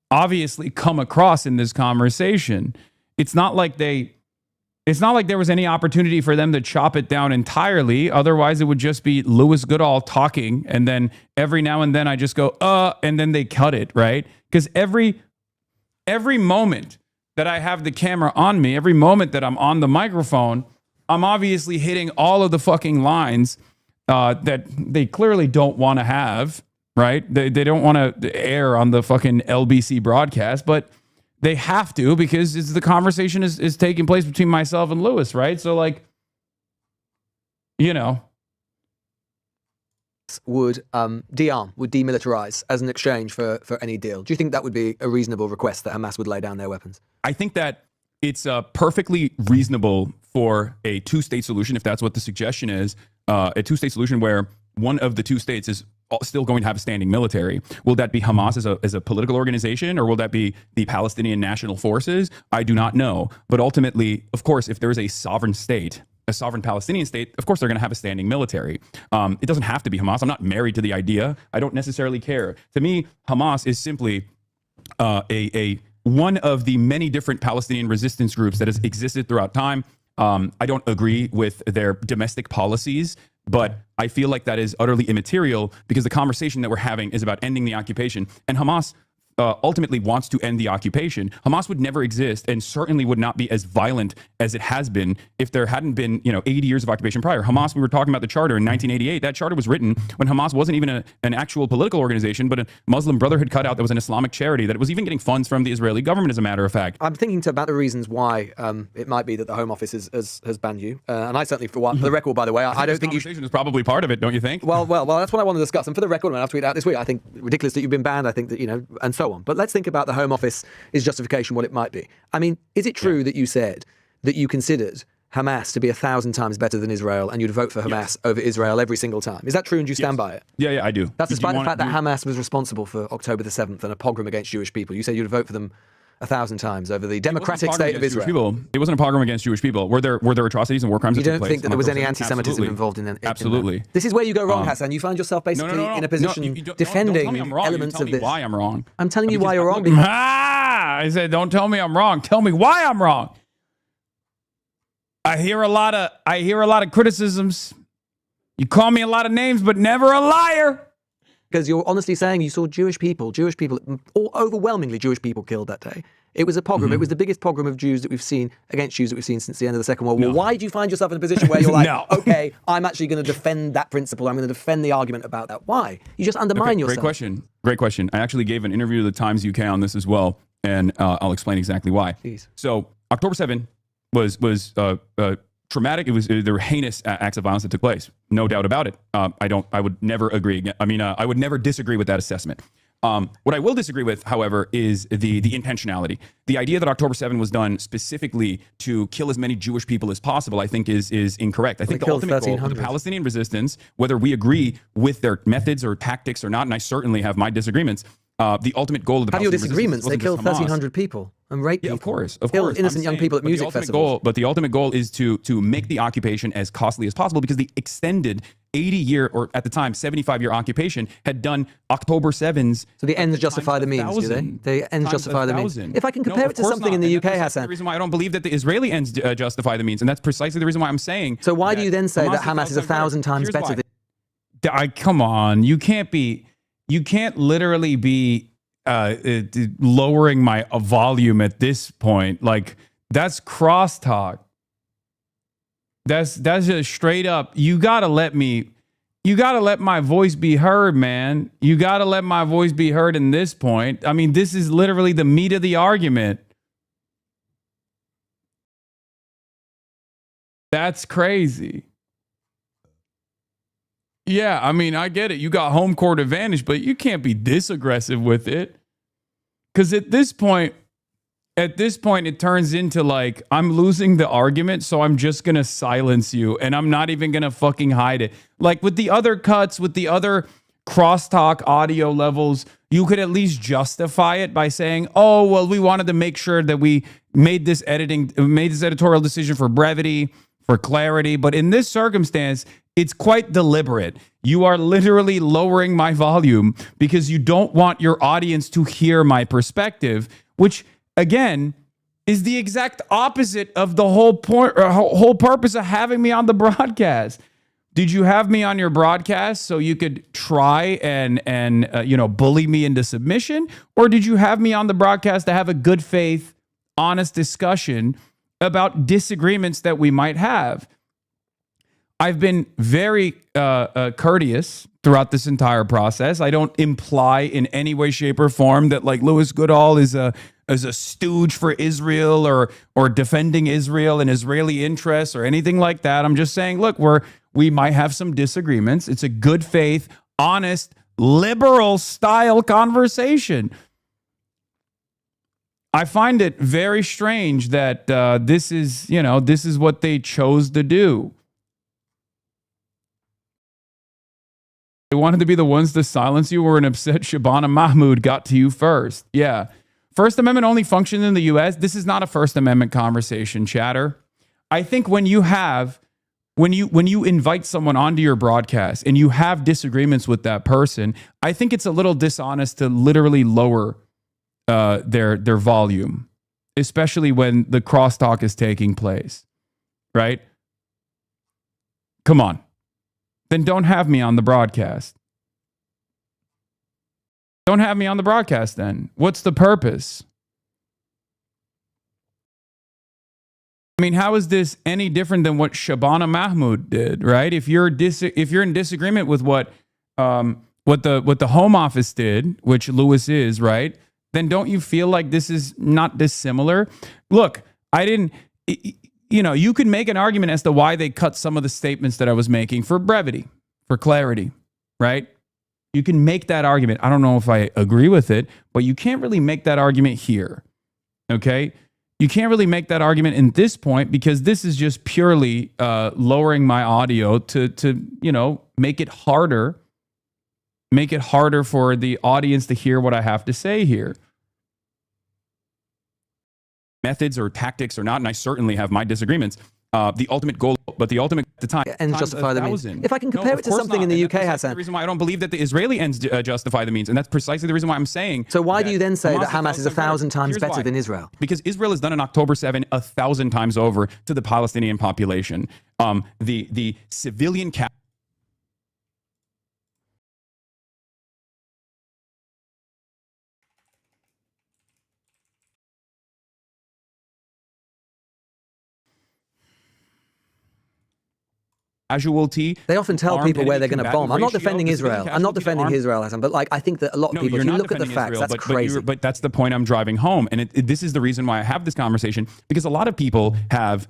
obviously come across in this conversation. It's not like they It's not like there was any opportunity for them to chop it down entirely. Otherwise, it would just be Louis Goodall talking. And then every now and then I just go, and then they cut it, right? Because every moment that I have the camera on me, every moment that I'm on the microphone, I'm obviously hitting all of the fucking lines that they clearly don't want to have, right? They don't want to air on the fucking LBC broadcast, but they have to because the conversation is taking place between myself and Louis, right? So, like, you know. Would de-arm, would demilitarize as an exchange for any deal. Do you think that would be a reasonable request that Hamas would lay down their weapons? I think that it's perfectly reasonable for a two-state solution, if that's what the suggestion is, a two-state solution where one of the two states is still going to have a standing military. Will that be Hamas as a political organization, or will that be the Palestinian National Forces? I do not know. But ultimately, of course, if there is a sovereign state, a sovereign Palestinian state, of course, they're going to have a standing military. It doesn't have to be Hamas. I'm not married to the idea. I don't necessarily care. To me, Hamas is simply one of the many different Palestinian resistance groups that has existed throughout time. I don't agree with their domestic policies, but I feel like that is utterly immaterial because the conversation that we're having is about ending the occupation. And Hamas ultimately wants to end the occupation. Hamas would never exist and certainly would not be as violent as it has been if there hadn't been, 80 years of occupation prior. Hamas, we were talking about the charter in 1988. That charter was written when Hamas wasn't even an actual political organization, but a Muslim Brotherhood cutout that was an Islamic charity that was even getting funds from the Israeli government, as a matter of fact. I'm thinking about the reasons why it might be that the Home Office has banned you. And I certainly, for the record, by the way, I don't think you... Conversation is probably part of it, don't you think? Well, that's what I want to discuss. And for the record, when I tweet out this week, I think ridiculous that you've been banned. I think that, and so on. But let's think about the Home Office's justification, what it might be. I mean, is it true that you said that you considered Hamas to be 1,000 times better than Israel and you'd vote for Hamas over Israel every single time? Is that true, and do you stand by it? Yeah, I do. That's despite the fact that Hamas was responsible for October the 7th and a pogrom against Jewish people. You said you'd vote for them 1,000 times over the democratic state of Israel. It wasn't a pogrom against Jewish people. Were there atrocities and war crimes? You don't think that there was any anti-Semitism involved in that? Absolutely. This is where you go wrong, Hassan. You find yourself basically in a position defending elements of this. Why I'm wrong. I'm telling you why you're wrong. I said, don't tell me I'm wrong. Tell me why I'm wrong. I hear a lot of criticisms. You call me a lot of names, but never a liar. Because you're honestly saying you saw Jewish people, overwhelmingly Jewish people killed that day. It was a pogrom. It was the biggest pogrom of Jews that we've seen, against Jews that we've seen since the end of the Second World War. Why do you find yourself in a position where you're like, okay, I'm actually going to defend that principle. I'm going to defend the argument about that. Why? You just undermine yourself. Great question. I actually gave an interview to the Times UK on this as well, and I'll explain exactly why. Please. So October 7 was traumatic. There were heinous acts of violence that took place. No doubt about it. I would never agree. I would never disagree with that assessment. What I will disagree with, however, is the intentionality. The idea that October 7 was done specifically to kill as many Jewish people as possible, I think is incorrect. I think the ultimate goal of the Palestinian resistance, whether we agree with their methods or tactics or not, and I certainly have my disagreements, the ultimate goal of the Palestinian disagreements. They killed 1,300 people and raped people. Of course. Killed innocent young people at music festivals. But the ultimate goal is to make the occupation as costly as possible, because the extended 80-year, or at the time 75-year occupation had done October 7's. So the ends justify the means, do they? The ends justify the means. If I can compare it to something in the UK, Hassan. The reason why I don't believe that the Israeli ends justify the means, and that's precisely the reason why I'm saying. So why do you then say that Hamas is 1,000 times better than? Come on, you can't literally be lowering my volume at this point. Like, that's crosstalk. That's just straight up. You gotta let my voice be heard, man. You gotta let my voice be heard in this point. I mean, this is literally the meat of the argument. That's crazy. Yeah, I mean, I get it. You got home court advantage, but you can't be this aggressive with it. Because at this point, it turns into like, I'm losing the argument, so I'm just going to silence you, and I'm not even going to fucking hide it. Like with the other cuts, with the other crosstalk audio levels, you could at least justify it by saying, oh, well, we wanted to make sure that we made this editorial decision for brevity, for clarity. But in this circumstance, it's quite deliberate. You are literally lowering my volume because you don't want your audience to hear my perspective, which, again, is the exact opposite of the whole point or whole purpose of having me on the broadcast. Did you have me on your broadcast so you could try and bully me into submission? Or did you have me on the broadcast to have a good faith, honest discussion about disagreements that we might have? I've been very courteous throughout this entire process. I don't imply in any way, shape, or form that like Louis Goodall is a stooge for Israel or defending Israel and Israeli interests or anything like that. I'm just saying, look, we might have some disagreements. It's a good faith, honest, liberal style conversation. I find it very strange that this is what they chose to do. They wanted to be the ones to silence you, or an upset Shabana Mahmood got to you first. Yeah. First Amendment only functions in the U.S. This is not a First Amendment conversation, chatter. I think when you invite someone onto your broadcast and you have disagreements with that person, I think it's a little dishonest to literally lower their volume, especially when the crosstalk is taking place, right? Come on. Then don't have me on the broadcast. Don't have me on the broadcast then. What's the purpose? I mean, how is this any different than what Shabana Mahmood did, right? If you're in disagreement with what the Home Office did, which Lewis is, right? Then don't you feel like this is not dissimilar? Look, you could make an argument as to why they cut some of the statements that I was making for brevity, for clarity, right? You can make that argument. I don't know if I agree with it, but you can't really make that argument here, okay? You can't really make that argument in this point because this is just purely lowering my audio to make it harder for the audience to hear what I have to say here. Methods or tactics or not, and I certainly have my disagreements. The ultimate goal, but the ultimate at the time ends justify the means. If I can compare it to something in the UK, Hassan. The reason why I don't believe that the Israeli ends justify the means, and that's precisely the reason why I'm saying. So why do you then say that Hamas is 1,000 times better than Israel? Because Israel has done on October 7 1,000 times over to the Palestinian population. The civilian casualty. They often tell people where they're going to bomb. I'm not defending Israel. I'm not defending Israel, Hassan, but I think that a lot of people, if you look at the facts, that's crazy. But that's the point I'm driving home. And this is the reason why I have this conversation, because a lot of people have,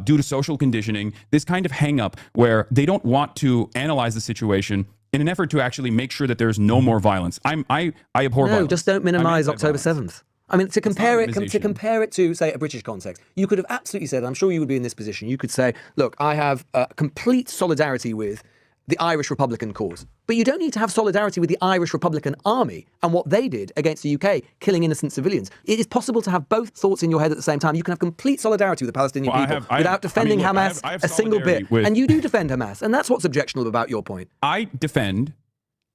due to social conditioning, this kind of hang up where they don't want to analyze the situation in an effort to actually make sure that there's no more violence. I abhor violence. No, just don't minimize October 7th. I mean, to compare it to, say, a British context, you could have absolutely said, I'm sure you would be in this position, you could say, look, I have complete solidarity with the Irish Republican cause. But you don't need to have solidarity with the Irish Republican Army and what they did against the UK, killing innocent civilians. It is possible to have both thoughts in your head at the same time. You can have complete solidarity with the Palestinian people without defending Hamas a single bit. And you do defend Hamas, and that's what's objectionable about your point. I defend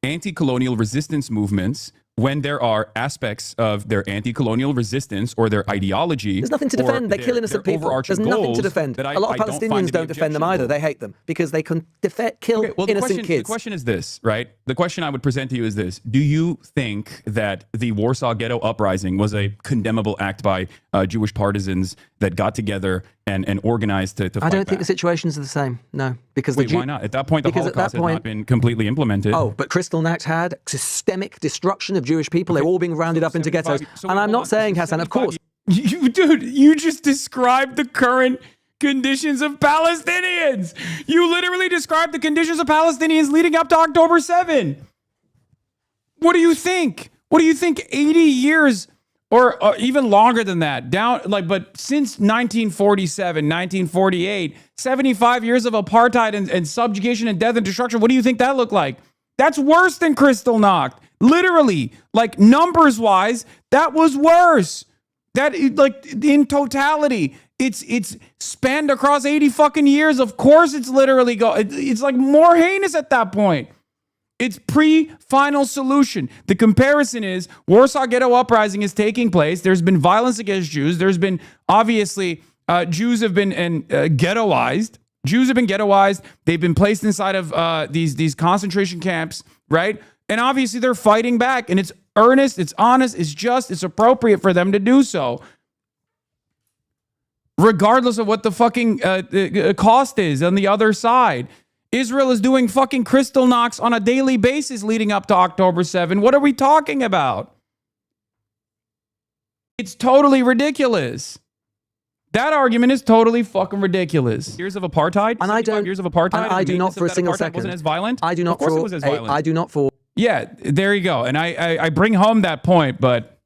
anti-colonial resistance movements when there are aspects of their anti-colonial resistance or their ideology. There's nothing to defend. They kill innocent people. There's nothing to defend. A lot of Palestinians don't defend them either. They hate them because they can kill innocent kids. The question is this, right? The question I would present to you is this. Do you think that the Warsaw Ghetto Uprising was a condemnable act by Jewish partisans that got together and organized to fight I don't think back? the situations are the same. No. Because why not? At that point, the Holocaust had not been completely implemented. Oh, but Kristallnacht had systemic destruction of Jewish people. They were all being rounded up into ghettos. And I'm not saying, Hassan, of course. You just described the current conditions of Palestinians. You literally described the conditions of Palestinians leading up to October 7. What do you think? What do you think 80 years or even longer than that but since 1947, 1948, 75 years of apartheid and subjugation and death and destruction, what do you think that looked like? That's worse than Kristallnacht. Literally, like numbers wise, that was worse. That in totality, it's spanned across 80 fucking years. Of course, it's literally it's like more heinous at that point. It's pre-final solution. The comparison is Warsaw Ghetto Uprising is taking place. There's been violence against Jews. There's been, obviously, Jews have been ghettoized. Jews have been ghettoized. They've been placed inside of these concentration camps, right? And obviously they're fighting back. And it's earnest, it's honest, it's just, it's appropriate for them to do so. Regardless of what the fucking cost is on the other side. Israel is doing fucking crystal knocks on a daily basis leading up to October 7. What are we talking about? It's totally ridiculous. That argument is totally fucking ridiculous. Years of apartheid? And I don't. Years of apartheid? And I do not for a single apartheid second. Wasn't as violent? I do not. Of course for, it was as violent. I do not for. Yeah, there you go. And I bring home that point, but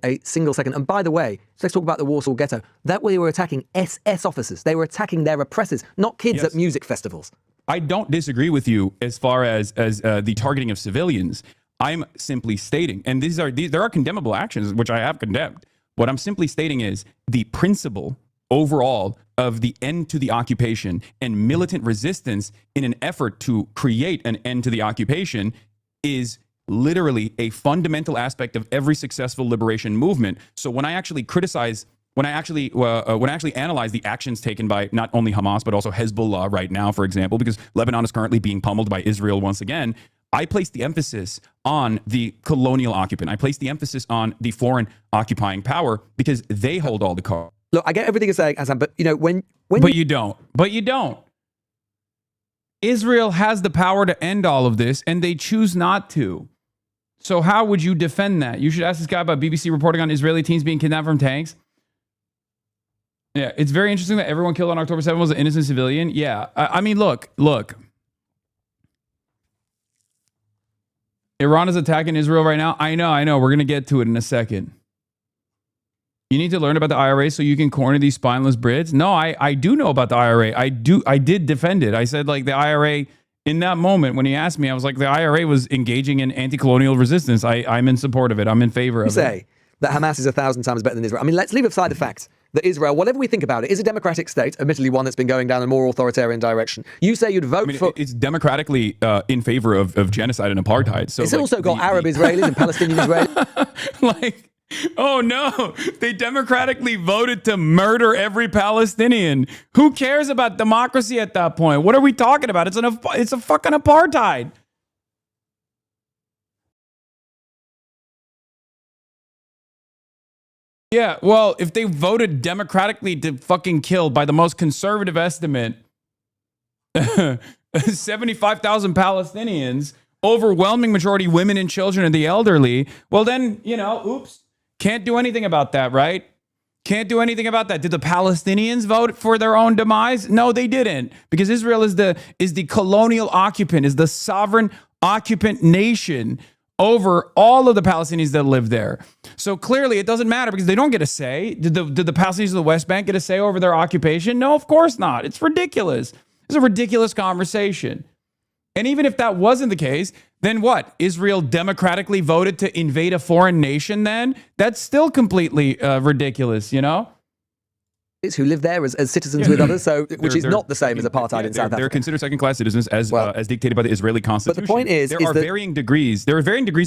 a single second. And by the way, let's talk about the Warsaw Ghetto. That way they were attacking SS officers. They were attacking their oppressors, not kids at music festivals. I don't disagree with you as far as the targeting of civilians. I'm simply stating, and there are condemnable actions, which I have condemned. What I'm simply stating is the principle overall of the end to the occupation and militant resistance in an effort to create an end to the occupation is literally a fundamental aspect of every successful liberation movement. So when I actually criticize, when I actually analyze the actions taken by not only Hamas, but also Hezbollah right now, for example, because Lebanon is currently being pummeled by Israel once again, I place the emphasis on the colonial occupant. I place the emphasis on the foreign occupying power because they hold all the cards. Look, I get everything you're saying, Hasan, but you know, when But you don't. But you don't. Israel has the power to end all of this, and they choose not to. So how would you defend that? You should ask this guy about BBC reporting on Israeli teens being kidnapped from tanks. Yeah, it's very interesting that everyone killed on October 7th was an innocent civilian. Yeah, I mean, look. Iran is attacking Israel right now. I know. We're going to get to it in a second. You need to learn about the IRA so you can corner these spineless Brits. No, I do know about the IRA. I did defend it. I said, like, the IRA, in that moment when he asked me, I was like, the IRA was engaging in anti-colonial resistance. I'm in support of it. I'm in favor of it. You say that Hamas is 1,000 times better than Israel. I mean, let's leave aside the fact that Israel, whatever we think about it, is a democratic state, admittedly one that's been going down a more authoritarian direction. You say you'd vote for... It's democratically in favor of genocide and apartheid. So it's also got Arab Israelis and Palestinian Israelis. Like... Oh no, they democratically voted to murder every Palestinian. Who cares about democracy at that point? What are we talking about? It's a fucking apartheid. Yeah, well, if they voted democratically to fucking kill, by the most conservative estimate, 75,000 Palestinians, overwhelming majority women and children and the elderly, well then, you know, oops. Can't do anything about that, right? Can't do anything about that. Did the Palestinians vote for their own demise? No, they didn't. Because Israel is the colonial occupant, is the sovereign occupant nation over all of the Palestinians that live there. So clearly it doesn't matter because they don't get a say. Did the Palestinians of the West Bank get a say over their occupation? No, of course not. It's ridiculous. It's a ridiculous conversation. And even if that wasn't the case, then what? Israel democratically voted to invade a foreign nation then? That's still completely ridiculous, you know? Who live there as citizens with others, so which is not the same as apartheid in South Africa. They're considered second-class citizens as dictated by the Israeli constitution. But the point is, there are varying degrees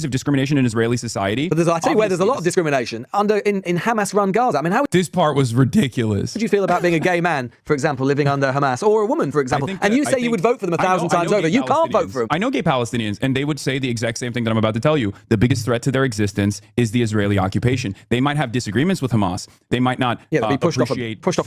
of discrimination in Israeli society. But I'll tell you where there's a lot of discrimination in Hamas-run Gaza. I mean, how this part was ridiculous. How would you feel about being a gay man, for example, living under Hamas, or a woman, for example? And you say you would vote for them 1,000 times over. You can't vote for them. I know gay Palestinians, and they would say the exact same thing that I'm about to tell you. The biggest threat to their existence is the Israeli occupation. They might have disagreements with Hamas. They might not be pushed off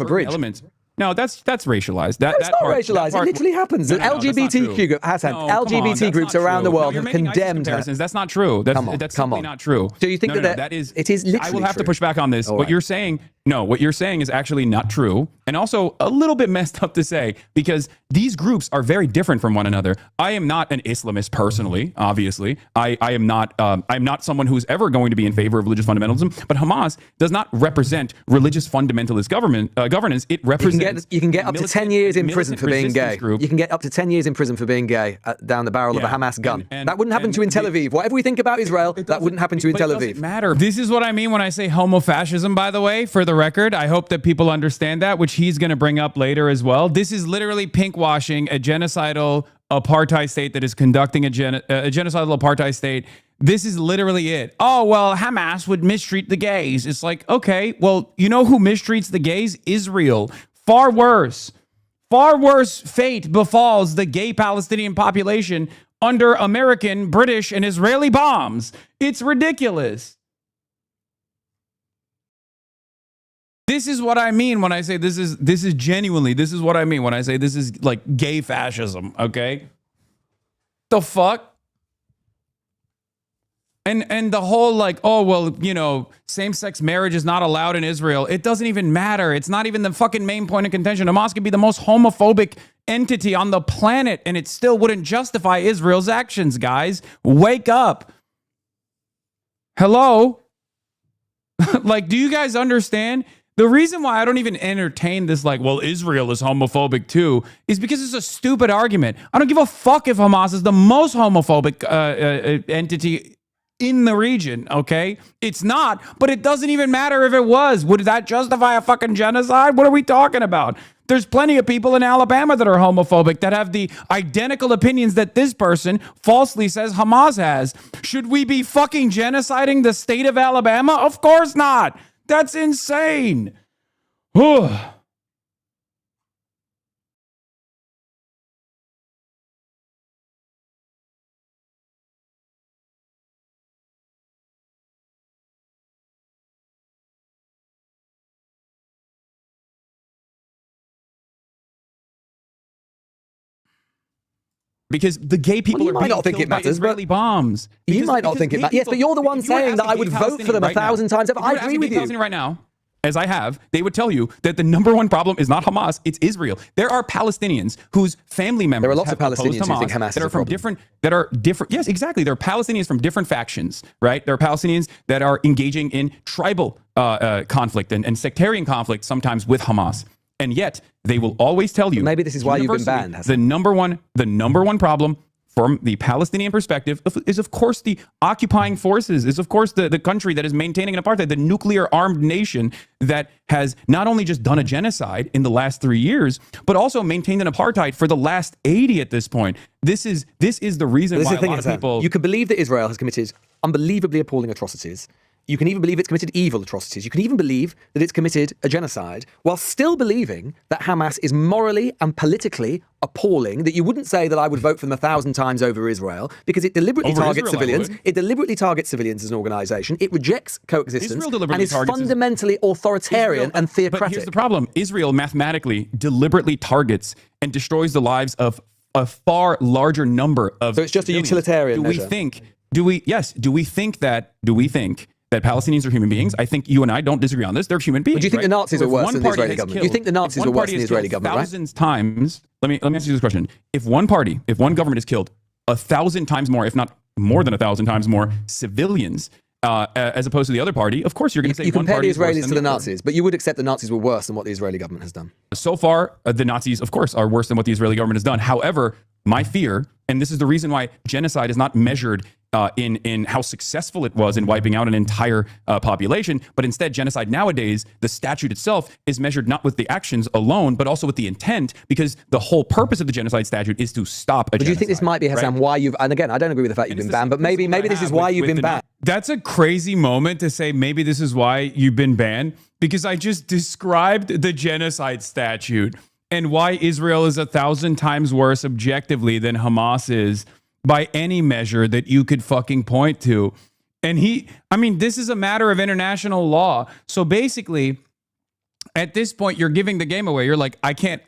a bridge. Elements. No, that's racialized. It's not racialized. It literally happens. LGBT groups around the world have condemned her. That's not true. That's simply not true. Do you think that is? It is literally I will have true. to push back on this. What you're saying is actually not true, and also a little bit messed up to say because these groups are very different from one another. I am not an Islamist personally. Obviously, I am not. I'm not someone who's ever going to be in favor of religious fundamentalism. But Hamas does not represent religious fundamentalist governance. It represents. You can get up to 10 years in prison for being gay. You can get up to 10 years in prison for being gay down the barrel of a Hamas gun. That wouldn't happen to you in Tel Aviv. Whatever we think about Israel, that wouldn't happen to you in Tel Aviv. It doesn't matter. This is what I mean when I say homo-fascism, by the way, for the record. I hope that people understand that, which he's going to bring up later as well. This is literally pink-washing a genocidal apartheid state that is conducting a genocidal apartheid state. This is literally it. Oh, well, Hamas would mistreat the gays. It's like, okay, well, you know who mistreats the gays? Israel. Far worse fate befalls the gay Palestinian population under American, British, and Israeli bombs. It's ridiculous. This is what I mean when I say this is genuinely, this is what I mean when I say this is like gay fascism, okay? The fuck? And the whole like, oh, well, you know, same-sex marriage is not allowed in Israel. It doesn't even matter. It's not even the fucking main point of contention. Hamas could be the most homophobic entity on the planet, and it still wouldn't justify Israel's actions, guys. Wake up. Hello? Like, do you guys understand? The reason why I don't even entertain this, like, well, Israel is homophobic too, is because it's a stupid argument. I don't give a fuck if Hamas is the most homophobic entity in the region, okay? It's not, but it doesn't even matter if it was. Would that justify a fucking genocide? What are we talking about? There's plenty of people in Alabama that are homophobic that have the identical opinions that this person falsely says Hamas has. Should we be fucking genociding the state of Alabama? Of course not. That's insane. Because the gay people you might not think it matters, Israeli bombs. You might not think it matters. Yes, but you're the one saying that I would vote for them 1,000 times over. I agree with you. Right now, as I have, they would tell you that the number one problem is not Hamas, it's Israel. There are Palestinians whose family members there are lots of Palestinians who think Hamas that are from different. Yes, exactly. There are Palestinians from different factions, right? There are Palestinians that are engaging in tribal conflict and sectarian conflict, sometimes with Hamas. And yet, they will always tell you. Maybe this is why you've been banned. The number one problem from the Palestinian perspective is, of course, the occupying forces, is, of course, the country that is maintaining an apartheid, the nuclear armed nation that has not only just done a genocide in the last 3 years, but also maintained an apartheid for the last 80 at this point. This is the reason why a lot of people. You can believe that Israel has committed unbelievably appalling atrocities. You can even believe it's committed evil atrocities. You can even believe that it's committed a genocide while still believing that Hamas is morally and politically appalling, that you wouldn't say that I would vote for them 1,000 times over Israel because it deliberately targets civilians. It deliberately targets civilians as an organization. It rejects coexistence and is fundamentally authoritarian and theocratic. But here's the problem. Israel mathematically deliberately targets and destroys the lives of a far larger number of So it's just civilians. A utilitarian measure. Do we think that Palestinians are human beings? I think you and I don't disagree on this. They're human beings. But do you think the Nazis are worse than the Israeli government? You think the Nazis are worse than the Israeli government, right? Thousands times. Let me ask you this question. If one government has killed 1,000 times more, if not more than 1,000 times more civilians, as opposed to the other party, of course you're going to say you one compare party the Israelis to the Nazis, but you would accept the Nazis were worse than what the Israeli government has done. So far, the Nazis, of course, are worse than what the Israeli government has done. However, my fear, and this is the reason why genocide is not measured in how successful it was in wiping out an entire population, but instead genocide nowadays, the statute itself is measured not with the actions alone, but also with the intent, because the whole purpose of the genocide statute is to stop a genocide. Do you think this might be, Hasan, why you've, and again, I don't agree with the fact you've been banned, but maybe this is why you've been banned. That's a crazy moment to say maybe this is why you've been banned, because I just described the genocide statute and why Israel is 1,000 times worse objectively than Hamas is by any measure that you could fucking point to. And this is a matter of international law. So basically, at this point, you're giving the game away. You're like, I can't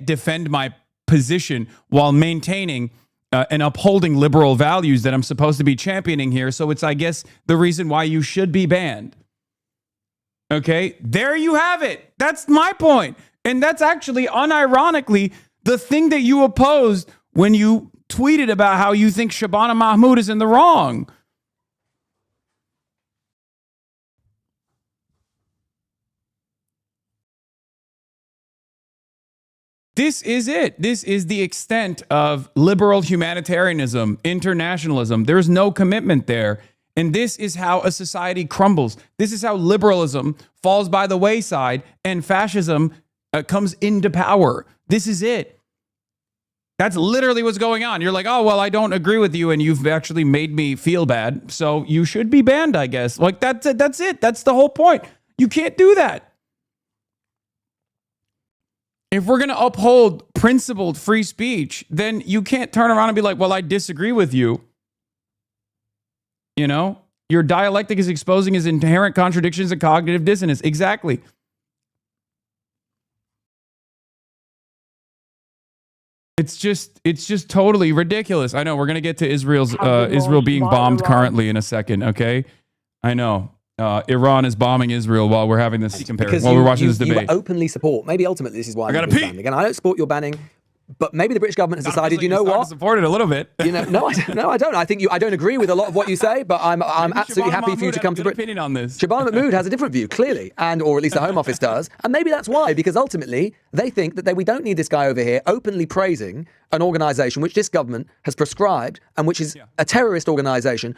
defend my position while maintaining and upholding liberal values that I'm supposed to be championing here. So it's, I guess, the reason why you should be banned. Okay, there you have it. That's my point. And that's actually, unironically, the thing that you opposed when you tweeted about how you think Shabana Mahmoud is in the wrong. This is it. This is the extent of liberal humanitarianism, internationalism. There's no commitment there. And this is how a society crumbles. This is how liberalism falls by the wayside and fascism comes into power. This is it. That's literally what's going on. You're like, oh, well, I don't agree with you, and you've actually made me feel bad, so you should be banned, I guess. Like, that's it. That's it. That's the whole point. You can't do that. If we're going to uphold principled free speech, then you can't turn around and be like, well, I disagree with you. You know? Your dialectic is exposing his inherent contradictions and cognitive dissonance. Exactly. It's just totally ridiculous. I know we're going to get to Israel being bombed currently in a second, okay? I know. Iran is bombing Israel while we're having this comparison, while we're watching this debate. You openly support, maybe ultimately this is why I gotta pee. banned. Again, I don't support your banning, but maybe the British government has decided, you know what? Support it a little bit. You know, no, I don't. I think I don't agree with a lot of what you say, but I'm absolutely happy for you to come to Britain. Opinion on this. Shabana Mahmood has a different view, clearly, or at least the Home Office does, and maybe that's why, because ultimately they think that we don't need this guy over here openly praising an organisation which this government has prescribed and which is a terrorist organisation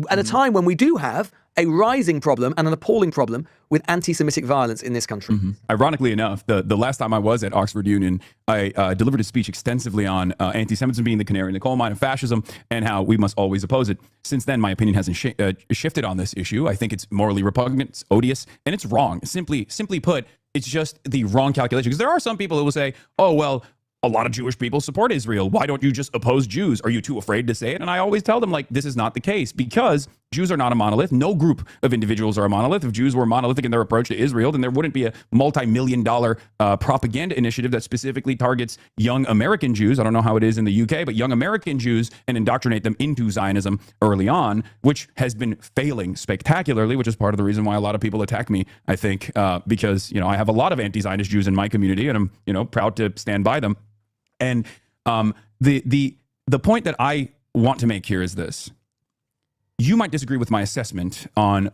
at a time when we do have a rising problem and an appalling problem with anti-Semitic violence in this country. Ironically enough, the last time I was at Oxford Union, I delivered a speech extensively on anti-Semitism being the canary in the coal mine of fascism and how we must always oppose it. Since then, my opinion hasn't shifted on this issue. I think it's morally repugnant, it's odious, and it's wrong. Simply put, it's just the wrong calculation. Because there are some people who will say, oh, well, a lot of Jewish people support Israel. Why don't you just oppose Jews? Are you too afraid to say it? And I always tell them, like, this is not the case, because Jews are not a monolith. No group of individuals are a monolith. If Jews were monolithic in their approach to Israel, then there wouldn't be a multi-million-dollar propaganda initiative that specifically targets young American Jews. I don't know how it is in the UK, but young American Jews, and indoctrinate them into Zionism early on, which has been failing spectacularly, which is part of the reason why a lot of people attack me, I think, because, you know, I have a lot of anti-Zionist Jews in my community, and I'm, you know, proud to stand by them. And the point that I want to make here is this. You might disagree with my assessment on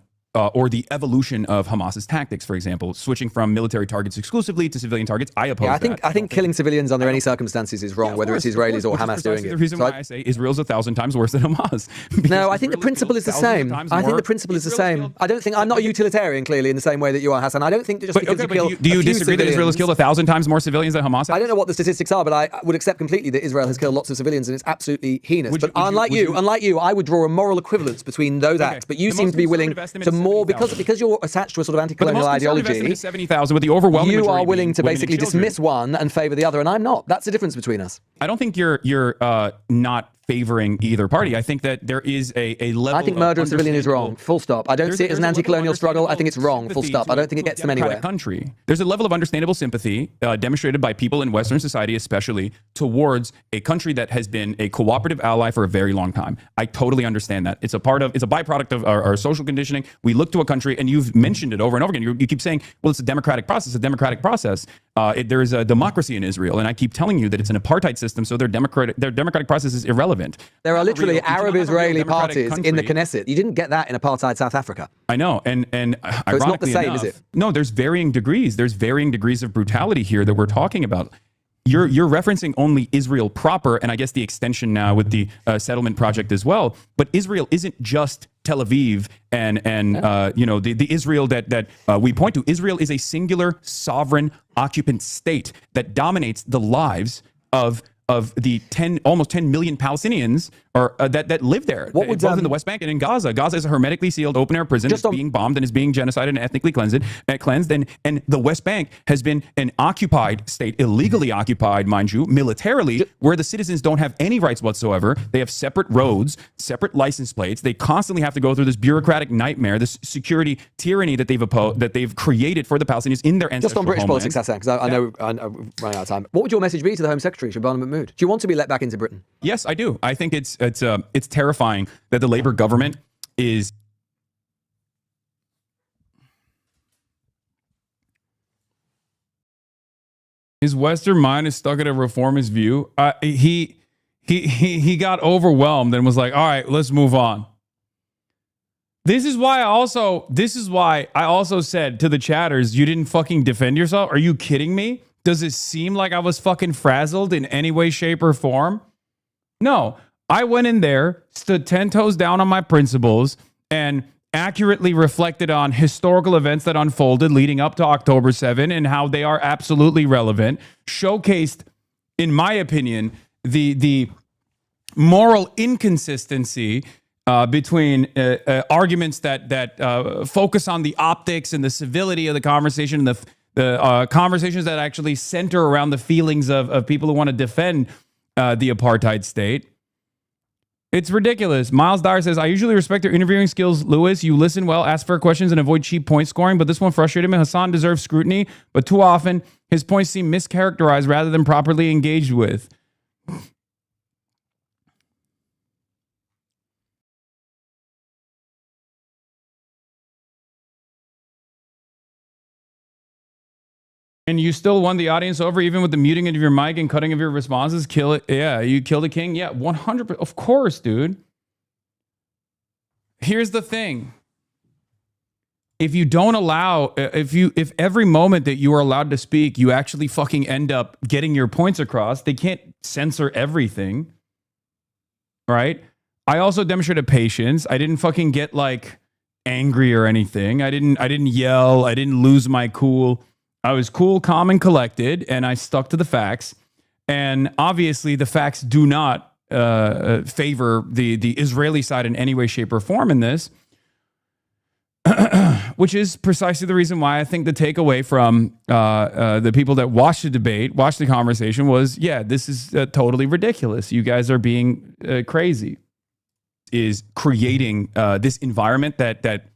or the evolution of Hamas's tactics, for example, switching from military targets exclusively to civilian targets. I oppose that. I think killing civilians under any circumstances is wrong, whether it's Israelis or Hamas doing it. The reason why I say Israel's 1,000 times worse than Hamas. No, I think the principle is the same. I think the principle is the same. I'm not a utilitarian, clearly, in the same way that you are, Hassan. I don't think that just because you kill do you disagree that Israel has killed 1,000 times more civilians than Hamas has? I don't know what the statistics are, but I would accept completely that Israel has killed lots of civilians, and it's absolutely heinous. But unlike you, I would draw a moral equivalence between those acts. But you seem to be willing to more, because you're attached to a sort of anti-colonial ideology. 70,000 with the overwhelming you are willing to basically dismiss one and favour the other, and I'm not. That's the difference between us. I don't think you're not favoring either party. I think that there is a level. I think murder of civilian is wrong. Full stop. I don't see it as an anti-colonial struggle. I think it's wrong. Full stop. I don't think it gets them anywhere. Country. There's a level of understandable sympathy demonstrated by people in Western society, especially towards a country that has been a cooperative ally for a very long time. I totally understand that. It's a byproduct of our social conditioning. We look to a country, and you've mentioned it over and over again. You keep saying, well, it's a democratic process. There is a democracy in Israel, and I keep telling you that it's an apartheid system, so their democratic process is irrelevant. There are literally Arab-Israeli parties in the Knesset. You didn't get that in apartheid South Africa. I know, and so it's not the same, enough, is it? No, there's varying degrees. There's varying degrees of brutality here that we're talking about. You're referencing only Israel proper, and I guess the extension now with the settlement project as well. But Israel isn't just Tel Aviv and the Israel that we point to. Israel is a singular sovereign occupant state that dominates the lives of the almost 10 million Palestinians that live there, both in the West Bank and in Gaza. Gaza is a hermetically sealed open-air prison. It's being bombed and is being genocided and ethnically cleansed. And the West Bank has been an occupied state, illegally occupied, mind you, militarily, where the citizens don't have any rights whatsoever. They have separate roads, separate license plates. They constantly have to go through this bureaucratic nightmare, this security tyranny that they've created for the Palestinians in their ancestral Just on British homeland. politics, Hassan, because I know I'm running out of time. What would your message be to the Home Secretary, Shabana Mahmood? Do you want to be let back into Britain? Yes, I do. I think it's terrifying that the Labour government is his Western mind is stuck at a reformist view. He got overwhelmed and was like, all right, let's move on. This is why I also said to the chatters, you didn't fucking defend yourself. Are you kidding me? Does it seem like I was fucking frazzled in any way, shape, or form? No. I went in there, stood 10 toes down on my principles, and accurately reflected on historical events that unfolded leading up to October 7 and how they are absolutely relevant, showcased, in my opinion, the moral inconsistency between arguments that focus on the optics and the civility of the conversation, and the conversations that actually center around the feelings of people who want to defend the apartheid state. It's ridiculous. Miles Dyer says, I usually respect your interviewing skills, Lewis. You listen well, ask fair questions, and avoid cheap point scoring, but this one frustrated me. Hasan deserves scrutiny, but too often his points seem mischaracterized rather than properly engaged with. And you still won the audience over even with the muting of your mic and cutting of your responses? Kill it. Yeah, you killed a king. Yeah, 100%. Of course, dude. Here's the thing. If you don't allow, if every moment that you are allowed to speak, you actually fucking end up getting your points across, they can't censor everything. Right? I also demonstrated patience. I didn't fucking get like angry or anything. I didn't yell. I didn't lose my cool. I was cool, calm, and collected, and I stuck to the facts. And obviously, the facts do not favor the Israeli side in any way, shape, or form in this, which is precisely the reason why I think the takeaway from the people that watched the debate, watched the conversation was, yeah, this is totally ridiculous. You guys are being crazy. Is creating this environment that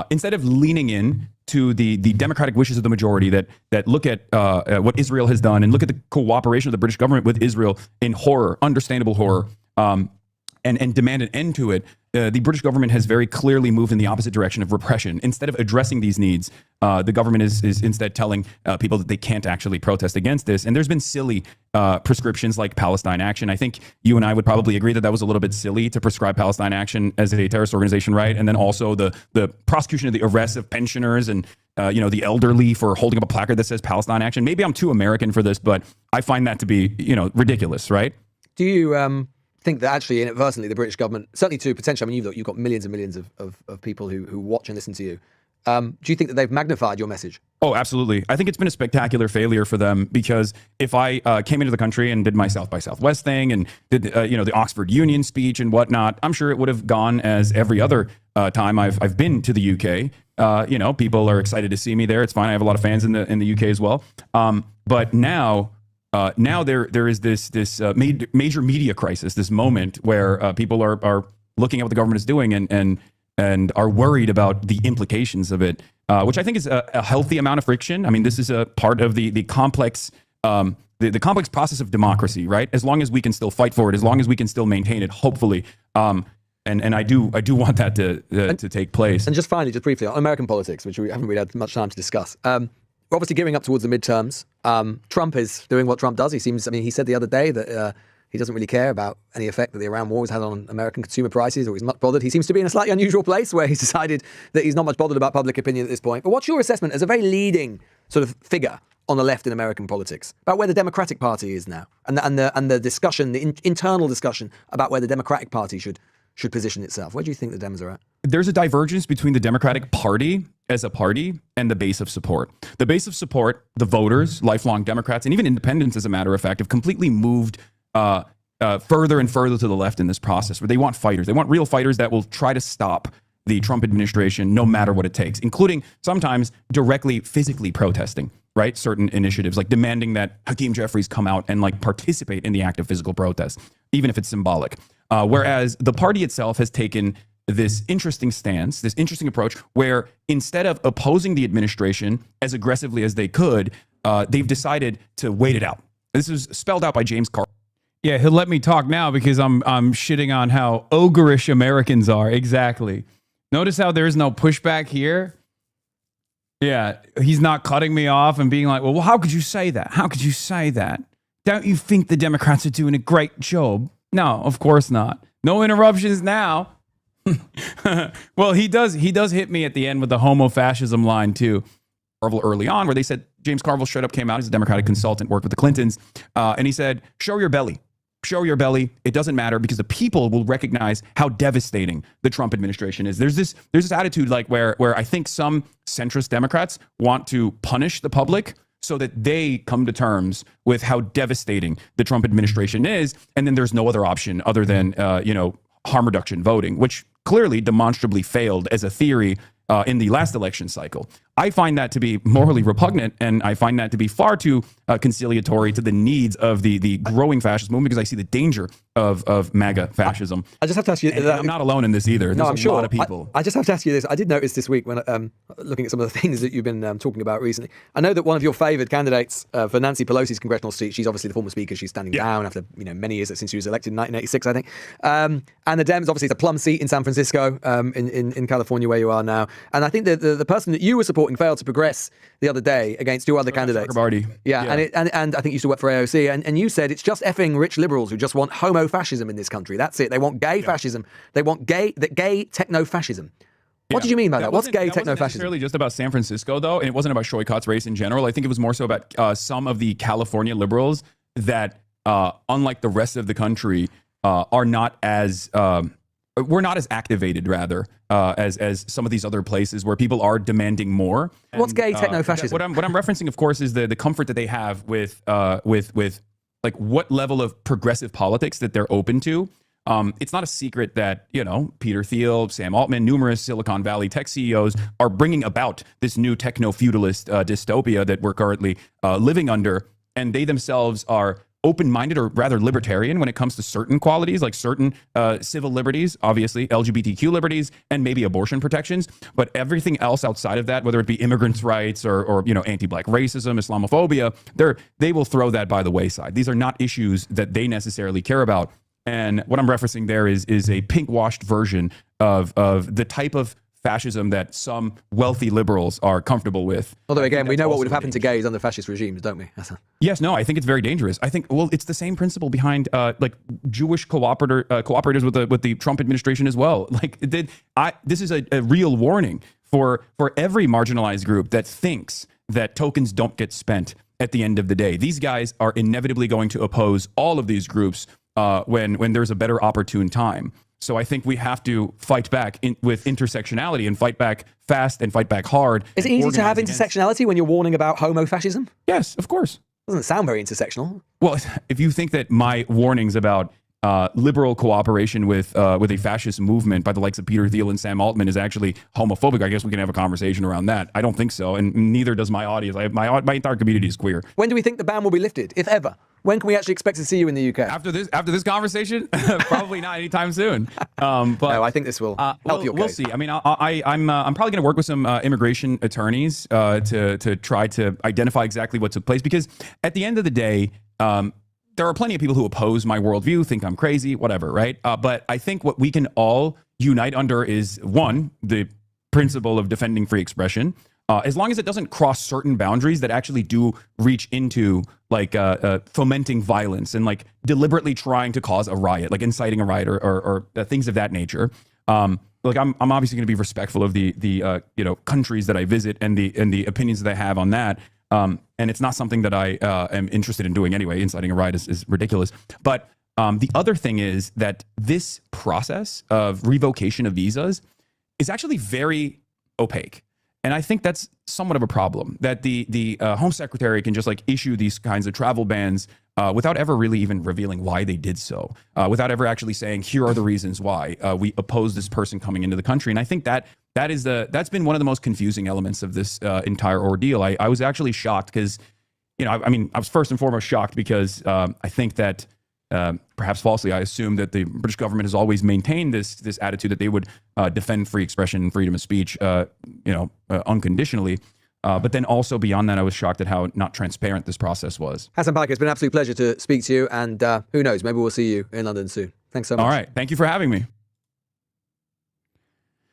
instead of leaning in to the democratic wishes of the majority that look at what Israel has done and look at the cooperation of the British government with Israel in horror, understandable horror, and demand an end to it, the British government has very clearly moved in the opposite direction of repression. Instead of addressing these needs, the government is instead telling people that they can't actually protest against this. And there's been silly prescriptions like Palestine Action. I think you and I would probably agree that that was a little bit silly to prescribe Palestine Action as a terrorist organization, right? And then also the prosecution of the arrests of pensioners and the elderly for holding up a placard that says Palestine Action. Maybe I'm too American for this, but I find that to be ridiculous, right? Do you think that actually inadvertently the British government, certainly to potentially, I mean, you've got millions and millions of people who watch and listen to you. Do you think that they've magnified your message? Oh, absolutely. I think it's been a spectacular failure for them, because if I came into the country and did my South by Southwest thing and did the Oxford Union speech and whatnot, I'm sure it would have gone as every other time I've been to the UK. People are excited to see me there. It's fine. I have a lot of fans in the UK as well. But now there is this major media crisis, this moment where people are looking at what the government is doing and are worried about the implications of it, which I think is a healthy amount of friction. I mean, this is a part of the complex the complex process of democracy, right? As long as we can still fight for it, as long as we can still maintain it, hopefully. And I do want that to take place. And just finally, just briefly, on American politics, which we haven't really had much time to discuss. We're obviously gearing up towards the midterms. Trump is doing what Trump does. He said the other day that he doesn't really care about any effect that the Iran war has had on American consumer prices, or he's not bothered. He seems to be in a slightly unusual place where he's decided that he's not much bothered about public opinion at this point. But what's your assessment as a very leading sort of figure on the left in American politics about where the Democratic Party is now, and the discussion, the internal discussion about where the Democratic Party should position itself? Where do you think the Dems are at? There's a divergence between the Democratic Party as a party and the base of support. The base of support, the voters, lifelong Democrats, and even independents, as a matter of fact, have completely moved further and further to the left in this process, where they want fighters. They want real fighters that will try to stop the Trump administration no matter what it takes, including sometimes directly physically protesting, right? Certain initiatives, like demanding that Hakeem Jeffries come out and like participate in the act of physical protest, even if it's symbolic. Whereas the party itself has taken this interesting stance, this interesting approach, where instead of opposing the administration as aggressively as they could, they've decided to wait it out. This is spelled out by James Carville. Yeah, he'll let me talk now because I'm shitting on how ogreish Americans are. Exactly. Notice how there is no pushback here. Yeah, he's not cutting me off and being like, well, how could you say that? How could you say that? Don't you think the Democrats are doing a great job? No, of course not. No interruptions now. Well, he does hit me at the end with the homo-fascism line too. Carville early on, where they said, James Carville straight up came out, he's a Democratic consultant, worked with the Clintons, and he said, show your belly. Show your belly. It doesn't matter, because the people will recognize how devastating the Trump administration is. There's this attitude like where I think some centrist Democrats want to punish the public so that they come to terms with how devastating the Trump administration is. And then there's no other option other than, harm reduction voting, which clearly demonstrably failed as a theory in the last election cycle. I find that to be morally repugnant, and I find that to be far too conciliatory to the needs of the growing fascist movement, because I see the danger of MAGA fascism. I just have to ask you, and I'm not alone in this either. There's I'm sure. A lot of people. I just have to ask you this. I did notice this week when looking at some of the things that you've been talking about recently. I know that one of your favoured candidates for Nancy Pelosi's congressional seat, she's obviously the former speaker. She's standing down after many years since she was elected in 1986, I think. And the Dems, obviously, it's a plum seat in San Francisco, in California, where you are now. And I think that the person that you were supporting failed to progress the other day against two other candidates. And I think you used to work for AOC, and you said it's just effing rich liberals who just want homo-fascism in this country. That's it. They want gay fascism. They want gay techno-fascism. What did you mean by that? What's gay techno-fascism? That wasn't necessarily just about San Francisco, though, and it wasn't about Shoykat's race in general. I think it was more so about some of the California liberals that, unlike the rest of the country, are not as... we're not as activated, rather, as some of these other places where people are demanding more. What's gay techno-fascism? What I'm referencing, of course, is the comfort that they have with like what level of progressive politics that they're open to. It's not a secret that, Peter Thiel, Sam Altman, numerous Silicon Valley tech CEOs are bringing about this new techno-feudalist dystopia that we're currently living under, and they themselves are open-minded, or rather libertarian, when it comes to certain qualities, like certain civil liberties, obviously LGBTQ liberties, and maybe abortion protections. But everything else outside of that, whether it be immigrants' rights or anti-black racism, Islamophobia, they will throw that by the wayside. These are not issues that they necessarily care about. And what I'm referencing there is a pink-washed version of the type of fascism that some wealthy liberals are comfortable with. Although, again, we know what would have happened to gays under fascist regimes, don't we? Yes, no, I think it's very dangerous. I think, it's the same principle behind Jewish cooperators with the Trump administration as well. This is a real warning for every marginalized group that thinks that tokens don't get spent at the end of the day. These guys are inevitably going to oppose all of these groups when there's a better opportune time. So I think we have to fight back with intersectionality, and fight back fast and fight back hard. Is it easy to have intersectionality when you're warning about homo-fascism? Yes, of course. Doesn't sound very intersectional. Well, if you think that my warnings about liberal cooperation with a fascist movement by the likes of Peter Thiel and Sam Altman is actually homophobic, I guess we can have a conversation around that. I don't think so, and neither does my audience. My entire community is queer. When do we think the ban will be lifted, if ever? When can we actually expect to see you in the UK? After this conversation? Probably not anytime soon. But no, I think this will help your case. We'll see. I mean, I'm probably going to work with some immigration attorneys to try to identify exactly what took place, because at the end of the day, there are plenty of people who oppose my worldview, think I'm crazy, whatever, right? But I think what we can all unite under is, one, the principle of defending free expression. As long as it doesn't cross certain boundaries that actually do reach into fomenting violence and deliberately trying to cause a riot, like inciting a riot or things of that nature. I'm obviously going to be respectful of the countries that I visit and the opinions that I have on that. And it's not something that I am interested in doing anyway. Inciting a riot is ridiculous. But the other thing is that this process of revocation of visas is actually very opaque. And I think that's somewhat of a problem, that the Home Secretary can just issue these kinds of travel bans without ever really even revealing why they did so, without ever actually saying, here are the reasons why we oppose this person coming into the country. And I think that's been one of the most confusing elements of this entire ordeal. I was actually shocked because, I was first and foremost shocked because I think that perhaps falsely, I assume that the British government has always maintained this attitude that they would defend free expression and freedom of speech, unconditionally. But then also beyond that, I was shocked at how not transparent this process was. Hasan Piker, it's been an absolute pleasure to speak to you. And who knows, maybe we'll see you in London soon. Thanks so much. All right. Thank you for having me.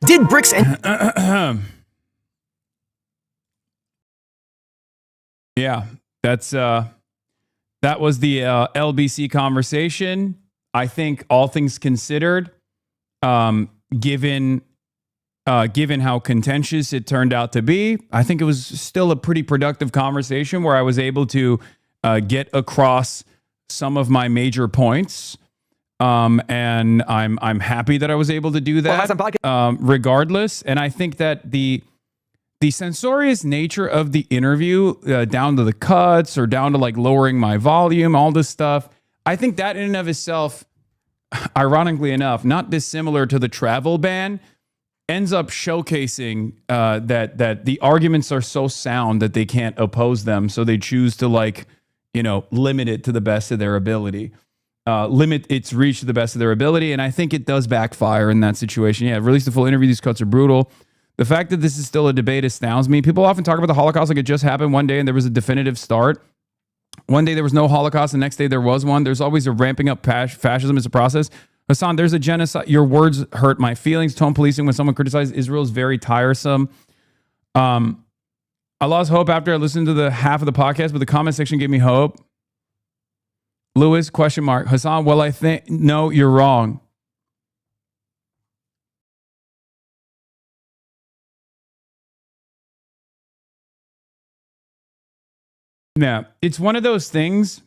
Did BRICS and... Yeah, that was the LBC conversation. I think all things considered, given how contentious it turned out to be, I think it was still a pretty productive conversation where I was able to get across some of my major points. And I'm happy that I was able to do that, regardless. And I think that the the censorious nature of the interview, down to the cuts or down to like lowering my volume, all this stuff, I think that in and of itself, ironically enough, not dissimilar to the travel ban, ends up showcasing that the arguments are so sound that they can't oppose them. So they choose to limit it to the best of their ability, limit its reach to the best of their ability. And I think it does backfire in that situation. Yeah, release the full interview. These cuts are brutal. The fact that this is still a debate astounds me. People often talk about the Holocaust like it just happened one day and there was a definitive start. One day there was no Holocaust, the next day there was one. There's always a ramping up fascism as a process. Hasan, there's a genocide. Your words hurt my feelings. Tone policing when someone criticizes Israel is very tiresome. I lost hope after I listened to the half of the podcast, but the comment section gave me hope. Lewis, ? Hasan, well, I think, no, you're wrong. Yeah, it's one of those things.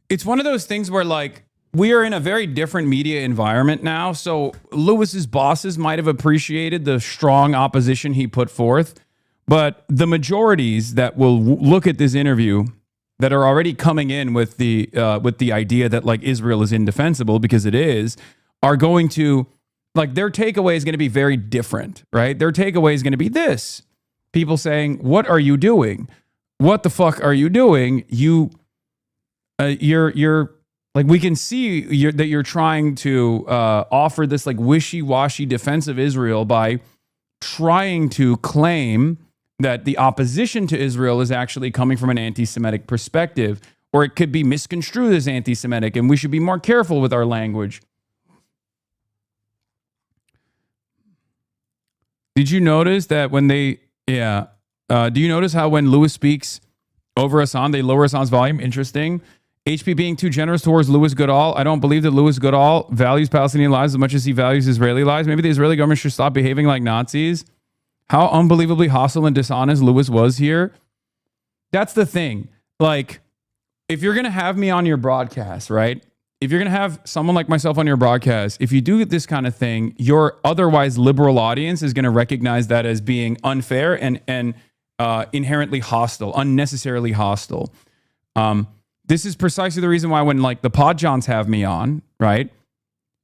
It's one of those things where like we are in a very different media environment now. So Lewis's bosses might have appreciated the strong opposition he put forth, but the majorities that will look at this interview that are already coming in with the idea that like Israel is indefensible, because it is, are going to like their takeaway is going to be very different, right? Their takeaway is going to be this. People saying, what are you doing? What the fuck are you doing? You're like, we can see that you're trying to offer this like wishy-washy defense of Israel by trying to claim that the opposition to Israel is actually coming from an anti-Semitic perspective, or it could be misconstrued as anti-Semitic, and we should be more careful with our language. Did you notice that when they... Yeah. Do you notice how when Lewis speaks over Hasan, they lower Hasan's volume? Interesting. HP being too generous towards Louis Goodall. I don't believe that Louis Goodall values Palestinian lives as much as he values Israeli lives. Maybe the Israeli government should stop behaving like Nazis. How unbelievably hostile and dishonest Louis was here. That's the thing. Like, if you're going to have me on your broadcast, right? If you're going to have someone like myself on your broadcast, if you do this kind of thing, your otherwise liberal audience is going to recognize that as being unfair and inherently hostile, unnecessarily hostile. This is precisely the reason why when like the Podjohns have me on, right?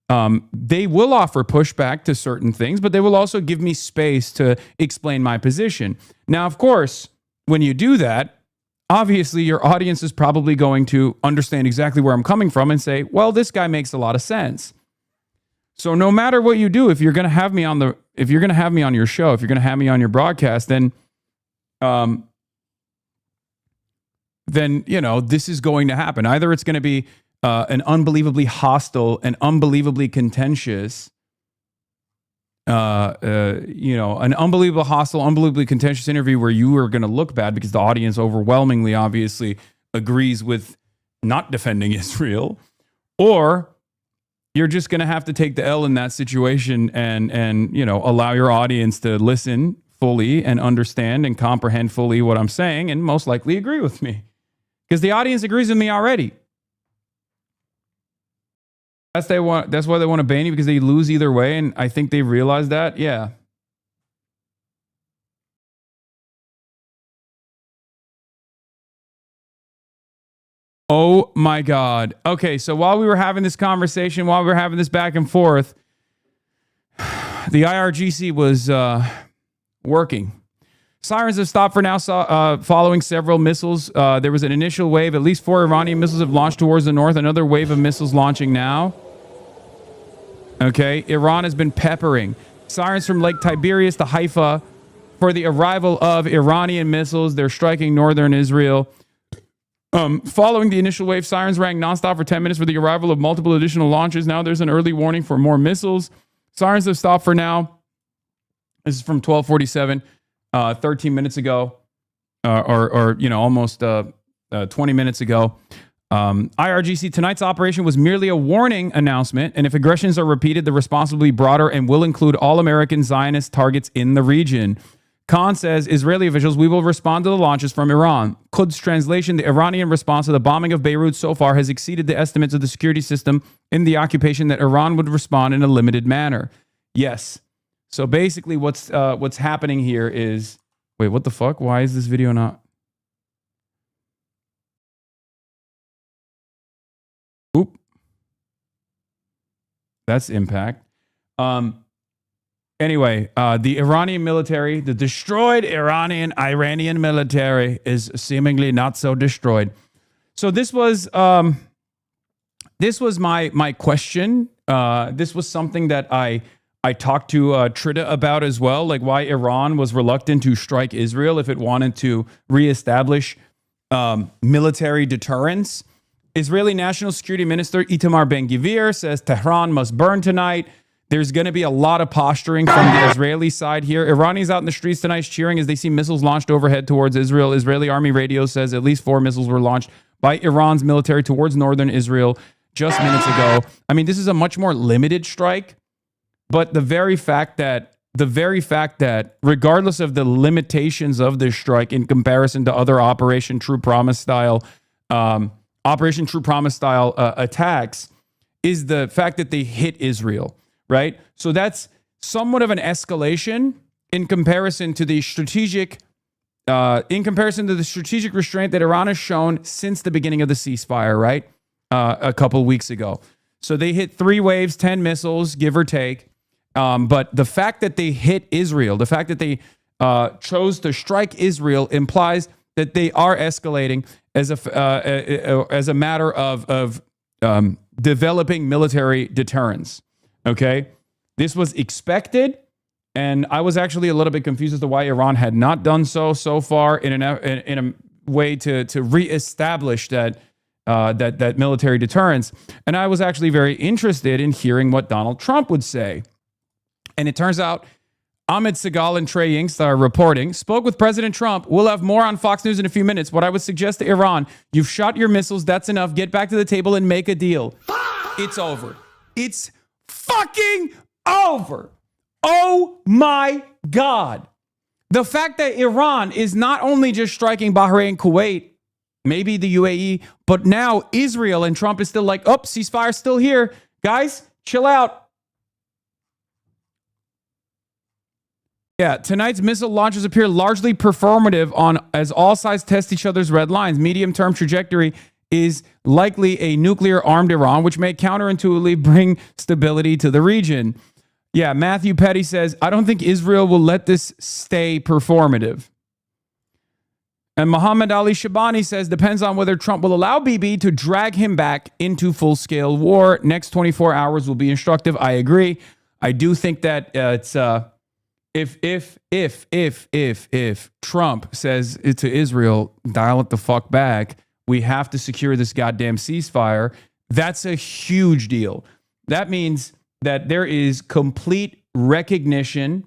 They will offer pushback to certain things, but they will also give me space to explain my position. Now, of course, when you do that, obviously, your audience is probably going to understand exactly where I'm coming from and say, well, this guy makes a lot of sense. So no matter what you do, if you're going to have me on your show, if you're going to have me on your broadcast, then this is going to happen. Either it's going to be an unbelievably hostile and unbelievably contentious, an unbelievable hostile, unbelievably contentious interview where you are going to look bad because the audience overwhelmingly obviously agrees with not defending Israel, or you're just going to have to take the L in that situation and allow your audience to listen fully and understand and comprehend fully what I'm saying and most likely agree with me because the audience agrees with me already. That's why they want to ban you, because they lose either way, and I think they realize that. Yeah. Oh my God. Okay, so while we were having this conversation, while we were having this back and forth, the IRGC was working. Sirens have stopped for now following several missiles. There was an initial wave. At least 4 Iranian missiles have launched towards the north. Another wave of missiles launching now. Okay, Iran has been peppering. Sirens from Lake Tiberias to Haifa for the arrival of Iranian missiles. They're striking northern Israel. Following the initial wave, sirens rang nonstop for 10 minutes for the arrival of multiple additional launches. Now there's an early warning for more missiles. Sirens have stopped for now. This is from 1247. 13 minutes ago, almost 20 minutes ago. IRGC, tonight's operation was merely a warning announcement, and if aggressions are repeated, the response will be broader and will include all American Zionist targets in the region. Khan says, Israeli officials, we will respond to the launches from Iran. Quds translation, the Iranian response to the bombing of Beirut so far has exceeded the estimates of the security system in the occupation that Iran would respond in a limited manner. Yes. So basically what's happening here is, wait, what the fuck? Why is this video not? Oop. That's impact. Anyway, the Iranian military, the destroyed Iranian military is seemingly not so destroyed. So this was my question. This was something that I talked to Trita about as well, like why Iran was reluctant to strike Israel if it wanted to reestablish military deterrence. Israeli National Security Minister Itamar Ben-Gvir says Tehran must burn tonight. There's going to be a lot of posturing from the Israeli side here. Iranians out in the streets tonight cheering as they see missiles launched overhead towards Israel. Israeli army radio says at least 4 missiles were launched by Iran's military towards northern Israel just minutes ago. I mean, this is a much more limited strike, but the very fact that regardless of the limitations of this strike in comparison to other Operation True Promise style attacks is the fact that they hit Israel. Right? So that's somewhat of an escalation in comparison to the strategic restraint that Iran has shown since the beginning of the ceasefire, right? A couple weeks ago. So they hit 3 waves, 10 missiles, give or take. But the fact that they hit Israel, the fact that they chose to strike Israel implies that they are escalating as a matter of developing military deterrence. Okay, this was expected, and I was actually a little bit confused as to why Iran had not done so far in a way to reestablish that military deterrence. And I was actually very interested in hearing what Donald Trump would say. And it turns out Ahmed Segal and Trey Yingst are reporting, spoke with President Trump. We'll have more on Fox News in a few minutes. What I would suggest to Iran, you've shot your missiles. That's enough. Get back to the table and make a deal. It's over. It's fucking over. Oh my God. The fact that Iran is not only just striking Bahrain, Kuwait, maybe the UAE, but now Israel, and Trump is still like, oh, ceasefire's still here. Guys, chill out. Yeah, tonight's missile launches appear largely performative as all sides test each other's red lines. Medium-term trajectory is likely a nuclear-armed Iran, which may counterintuitively bring stability to the region. Yeah, Matthew Petty says, I don't think Israel will let this stay performative. And Muhammad Ali Shabani says, depends on whether Trump will allow Bibi to drag him back into full-scale war. Next 24 hours will be instructive. I agree. I do think that it's if Trump says to Israel, dial it the fuck back, we have to secure this goddamn ceasefire, that's a huge deal. That means that there is complete recognition.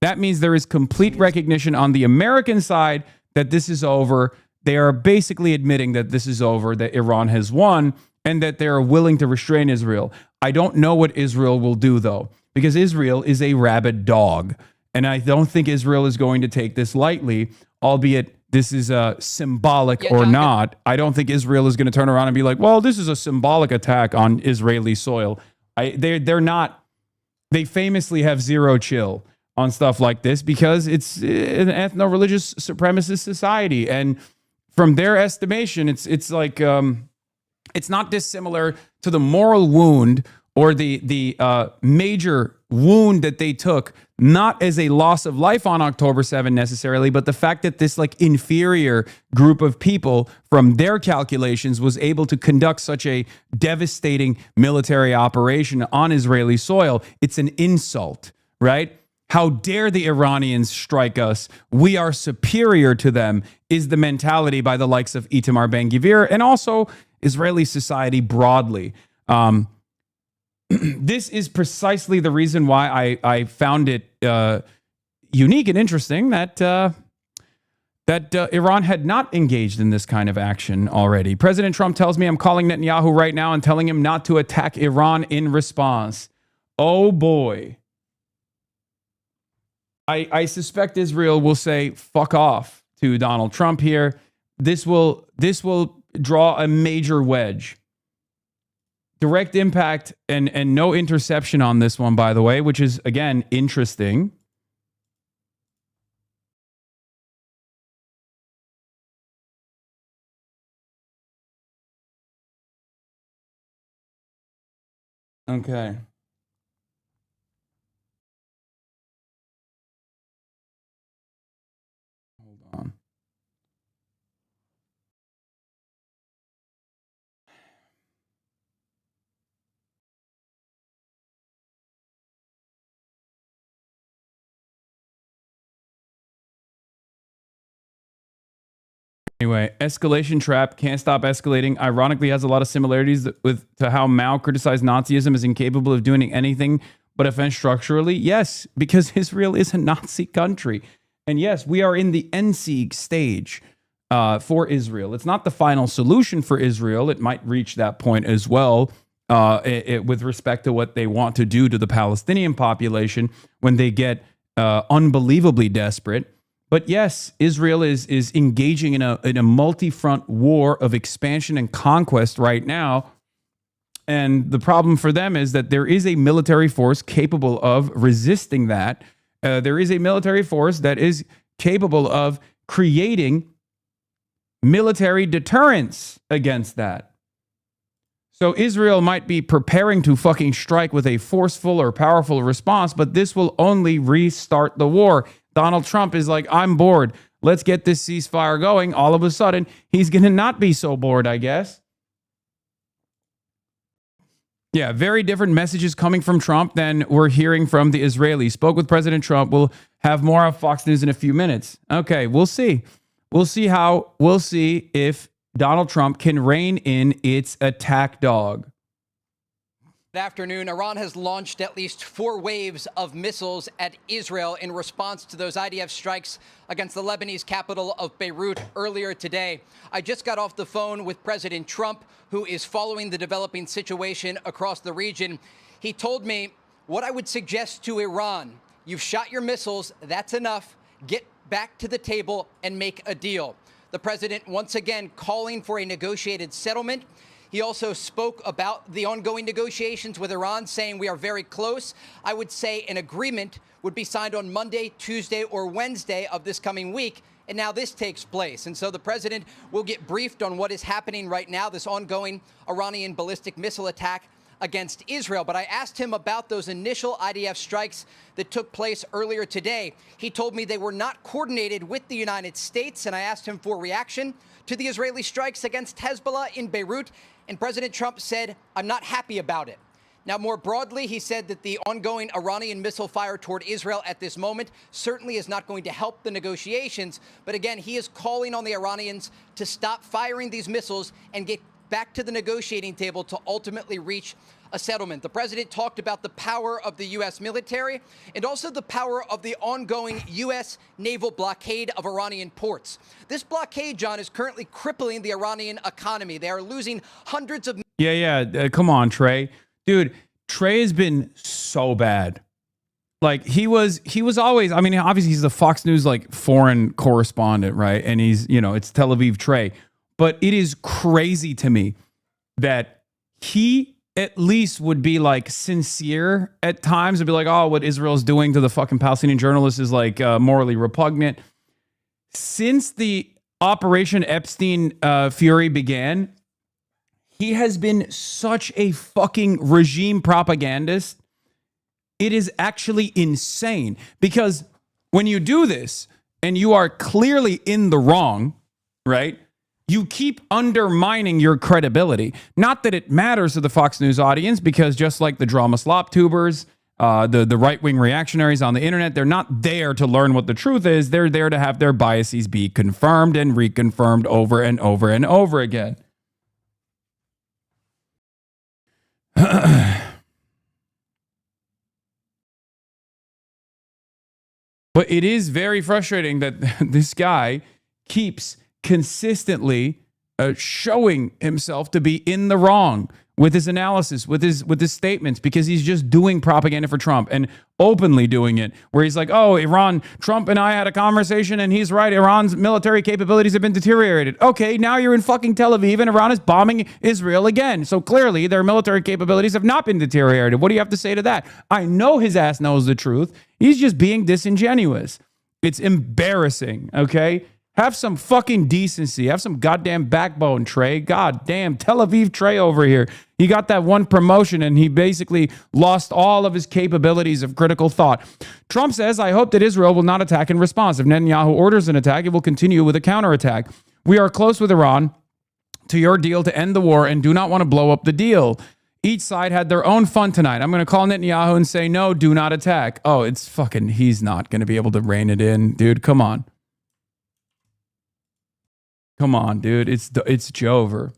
That means there is complete recognition on the American side that this is over. They are basically admitting that this is over, that Iran has won, and that they are willing to restrain Israel. I don't know what Israel will do, though, because Israel is a rabid dog. And I don't think Israel is going to take this lightly, albeit this is symbolic or not. I don't think Israel is going to turn around and be like, well, this is a symbolic attack on Israeli soil. They're not. They famously have zero chill on stuff like this because it's an ethno-religious supremacist society. And from their estimation, it's like it's not dissimilar to the moral wound or the major wound that they took, not as a loss of life on October 7 necessarily, but the fact that this like inferior group of people from their calculations was able to conduct such a devastating military operation on Israeli soil. It's an insult, right? How dare the Iranians strike us? We are superior to them is the mentality by the likes of Itamar Ben-Gvir and also Israeli society broadly. This is precisely the reason why I found it unique and interesting that Iran had not engaged in this kind of action already. President Trump tells me I'm calling Netanyahu right now and telling him not to attack Iran in response. Oh boy. I suspect Israel will say fuck off to Donald Trump here. This will draw a major wedge Direct impact and no interception on this one, by the way, which is, again, interesting. Okay. Hold on. Anyway, escalation trap, can't stop escalating. Ironically, has a lot of similarities to how Mao criticized Nazism as incapable of doing anything but offend structurally. Yes, because Israel is a Nazi country. And yes, we are in the end sieg stage for Israel. It's not the final solution for Israel. It might reach that point as well with respect to what they want to do to the Palestinian population when they get unbelievably desperate. But yes, Israel is engaging in a multi-front war of expansion and conquest right now. And the problem for them is that there is a military force capable of resisting that. There is a military force that is capable of creating military deterrence against that. So Israel might be preparing to fucking strike with a forceful or powerful response, but this will only restart the war. Donald Trump is like, I'm bored. Let's get this ceasefire going. All of a sudden, he's going to not be so bored, I guess. Yeah, very different messages coming from Trump than we're hearing from the Israelis. Spoke with President Trump. We'll have more of Fox News in a few minutes. Okay, we'll see. We'll see if Donald Trump can rein in its attack dog. Good afternoon. Iran has launched at least 4 waves of missiles at Israel in response to those IDF strikes against the Lebanese capital of Beirut earlier today. I just got off the phone with President Trump, who is following the developing situation across the region. He told me what I would suggest to Iran. You've shot your missiles. That's enough. Get back to the table and make a deal. The president once again calling for a negotiated settlement. He also spoke about the ongoing negotiations with Iran, saying we are very close. I would say an agreement would be signed on Monday, Tuesday, or Wednesday of this coming week. And now this takes place. And so the president will get briefed on what is happening right now, this ongoing Iranian ballistic missile attack against Israel. But I asked him about those initial IDF strikes that took place earlier today. He told me they were not coordinated with the United States. And I asked him for reaction to the Israeli strikes against Hezbollah in Beirut. And President Trump said, I'm not happy about it. Now, more broadly, he said that the ongoing Iranian missile fire toward Israel at this moment certainly is not going to help the negotiations. But again, he is calling on the Iranians to stop firing these missiles and get back to the negotiating table to ultimately reach a settlement. The president talked about the power of the U.S. military and also the power of the ongoing U.S. naval blockade of Iranian ports. This blockade, John, is currently crippling the Iranian economy. They are losing hundreds of... Come on, Trey. Dude, Trey has been so bad. Like, he was always, I mean, obviously he's the Fox News, like, foreign correspondent, right? And he's, it's Tel Aviv Trey. But it is crazy to me that he at least would be like sincere at times and be like, oh, what Israel's doing to the fucking Palestinian journalists is like morally repugnant. Since the Operation Epstein fury began, he has been such a fucking regime propagandist. It is actually insane because when you do this and you are clearly in the wrong, right? You keep undermining your credibility. Not that it matters to the Fox News audience, because just like the drama slop tubers, the right-wing reactionaries on the internet, they're not there to learn what the truth is. They're there to have their biases be confirmed and reconfirmed over and over and over again. But it is very frustrating that this guy keeps consistently showing himself to be in the wrong with his analysis, with his statements, because he's just doing propaganda for Trump and openly doing it, where he's like, oh, Iran, Trump and I had a conversation and he's right, Iran's military capabilities have been deteriorated. Okay, now you're in fucking Tel Aviv and Iran is bombing Israel again. So clearly their military capabilities have not been deteriorated. What do you have to say to that? I know his ass knows the truth. He's just being disingenuous. It's embarrassing, okay? Have some fucking decency. Have some goddamn backbone, Trey. God damn, Tel Aviv Trey over here. He got that one promotion and he basically lost all of his capabilities of critical thought. Trump says, I hope that Israel will not attack in response. If Netanyahu orders an attack, it will continue with a counterattack. We are close with Iran to your deal to end the war and do not want to blow up the deal. Each side had their own fun tonight. I'm going to call Netanyahu and say, no, do not attack. Oh, it's fucking, he's not going to be able to rein it in. Dude, come on. Come on, dude. It's Jover.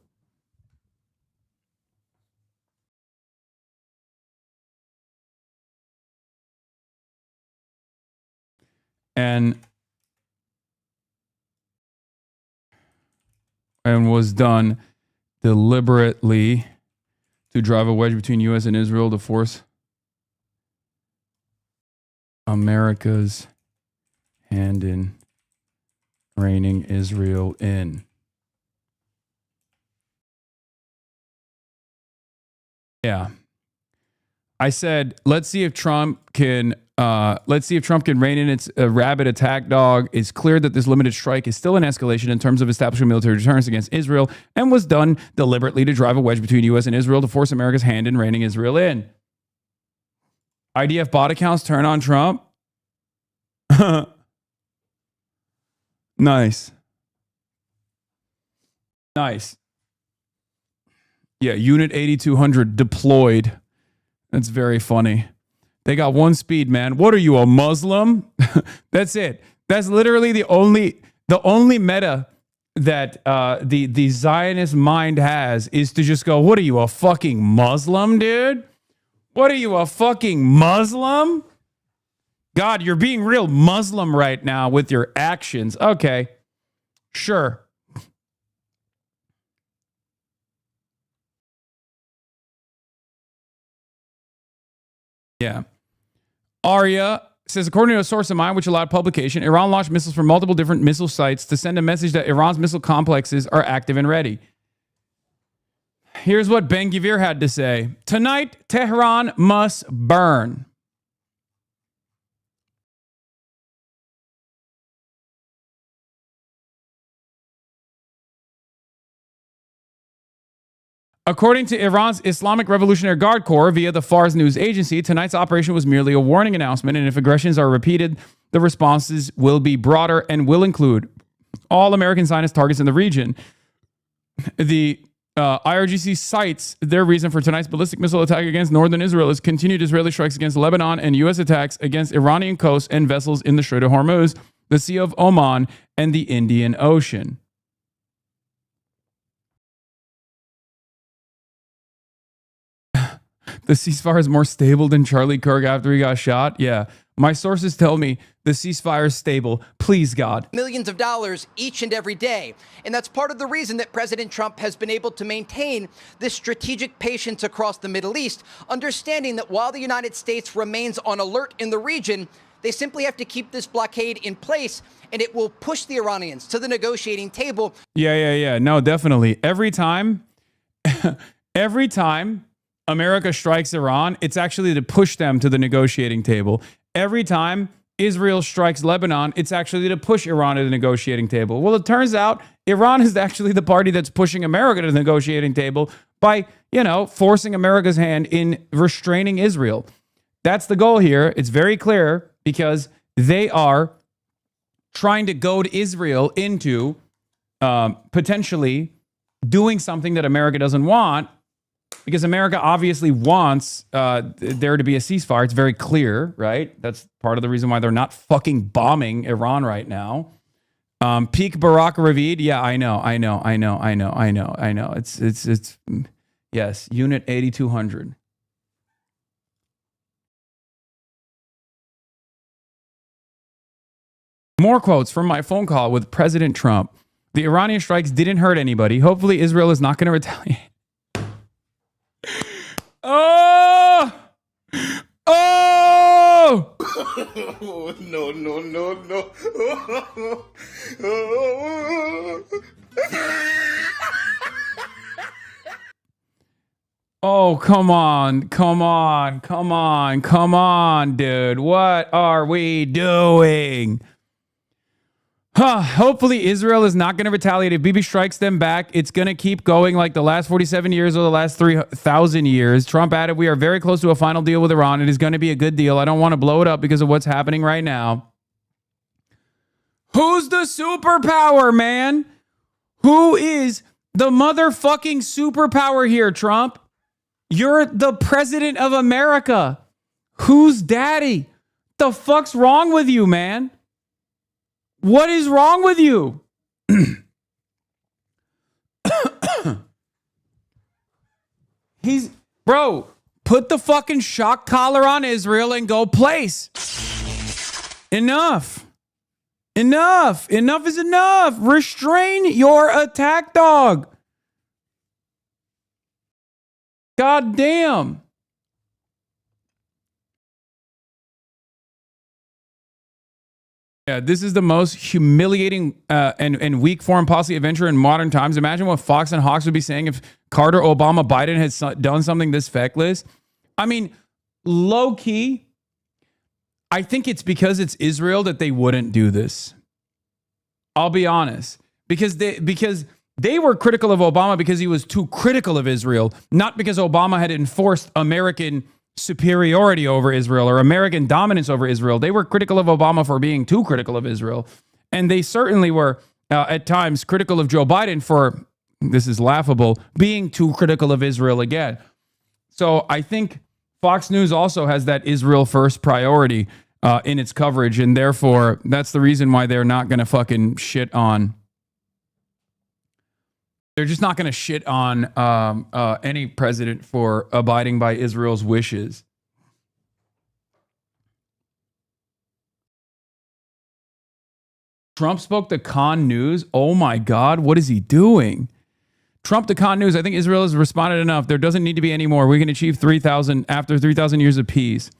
And was done deliberately to drive a wedge between U.S. and Israel to force America's hand in reining Israel in. Yeah. I said, let's see if Trump can rein in its rabid attack dog. It's clear that this limited strike is still an escalation in terms of establishing military deterrence against Israel and was done deliberately to drive a wedge between U.S. and Israel to force America's hand in reining Israel in. IDF bot accounts turn on Trump. Nice. Nice. Yeah, Unit 8200 deployed. That's very funny. They got one speed, man. What are you, a Muslim? That's it. That's literally the only meta that the Zionist mind has, is to just go, what are you, a fucking Muslim, dude? What are you, a fucking Muslim? God, you're being real Muslim right now with your actions. Okay, sure. Yeah. Arya says, according to a source of mine, which allowed publication, Iran launched missiles from multiple different missile sites to send a message that Iran's missile complexes are active and ready. Here's what Ben-Gvir had to say. Tonight, Tehran must burn. According to Iran's Islamic Revolutionary Guard Corps via the Fars news agency, tonight's operation was merely a warning announcement, and if aggressions are repeated, the responses will be broader and will include all American Zionist targets in the region. The IRGC cites their reason for tonight's ballistic missile attack against northern Israel as continued Israeli strikes against Lebanon and U.S. attacks against Iranian coasts and vessels in the Strait of Hormuz, the Sea of Oman, and the Indian Ocean. The ceasefire is more stable than Charlie Kirk after he got shot? Yeah. My sources tell me the ceasefire is stable. Please, God. Millions of dollars each and every day. And that's part of the reason that President Trump has been able to maintain this strategic patience across the Middle East, understanding that while the United States remains on alert in the region, they simply have to keep this blockade in place, and it will push the Iranians to the negotiating table. Yeah. No, definitely. Every time America strikes Iran, it's actually to push them to the negotiating table. Every time Israel strikes Lebanon, it's actually to push Iran to the negotiating table. Well, it turns out Iran is actually the party that's pushing America to the negotiating table by, forcing America's hand in restraining Israel. That's the goal here. It's very clear because they are trying to goad Israel into potentially doing something that America doesn't want, because America obviously wants there to be a ceasefire. It's very clear, right? That's part of the reason why they're not fucking bombing Iran right now. Peak Barack Ravid. Yeah, I know. It's yes, Unit 8200. More quotes from my phone call with President Trump. The Iranian strikes didn't hurt anybody. Hopefully Israel is not going to retaliate. Oh! Oh! No, no, no, no. Oh, come on, dude. What are we doing? Hopefully Israel is not going to retaliate. If Bibi strikes them back, it's going to keep going like the last 47 years or the last 3,000 years. Trump added, we are very close to a final deal with Iran. It is going to be a good deal. I don't want to blow it up because of what's happening right now. Who's the superpower, man? Who is the motherfucking superpower here, Trump? You're the president of America. Who's daddy? The fuck's wrong with you, man? What is wrong with you? Bro, put the fucking shock collar on Israel and go place. Enough. Enough is enough. Restrain your attack dog. God damn. Yeah, this is the most humiliating and weak foreign policy adventure in modern times. Imagine what Fox and Hawks would be saying if Carter, Obama, Biden had done something this feckless. I mean, low key, I think it's because it's Israel that they wouldn't do this. I'll be honest. Because they were critical of Obama because he was too critical of Israel, not because Obama had enforced American superiority over Israel or American dominance over Israel. They were critical of Obama for being too critical of Israel. And they certainly were at times critical of Joe Biden for, this is laughable, being too critical of Israel again. So I think Fox News also has that Israel first priority in its coverage. And therefore, that's the reason why they're not going to fucking shit on. They're just not going to shit on any president for abiding by Israel's wishes. Trump spoke to Khan News. Oh my God, what is he doing? Trump to Khan News. I think Israel has responded enough. There doesn't need to be any more. We can achieve 3,000 after 3,000 years of peace.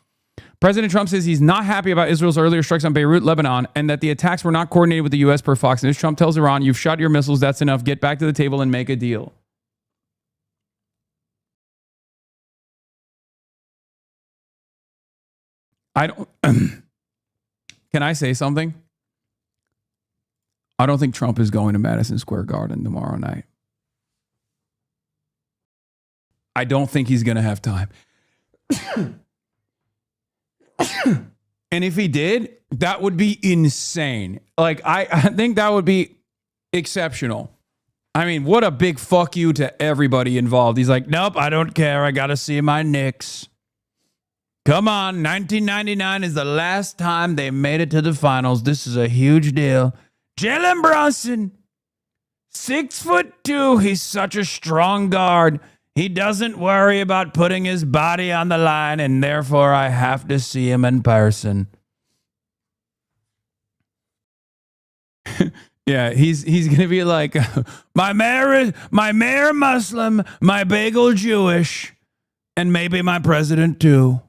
President Trump says he's not happy about Israel's earlier strikes on Beirut, Lebanon, and that the attacks were not coordinated with the U.S. per Fox News. Trump tells Iran, you've shot your missiles. That's enough. Get back to the table and make a deal. I don't... Can I say something? I don't think Trump is going to Madison Square Garden tomorrow night. I don't think he's going to have time. And if he did, that would be insane. Like, I think that would be exceptional. I mean, what a big fuck you to everybody involved. He's like, nope, I don't care. I got to see my Knicks. Come on, 1999 is the last time they made it to the finals. This is a huge deal. Jalen Brunson, 6'2". He's such a strong guard. He doesn't worry about putting his body on the line, and therefore I have to see him in person. Yeah, he's gonna be like, my mayor Muslim, my bagel Jewish, and maybe my president too.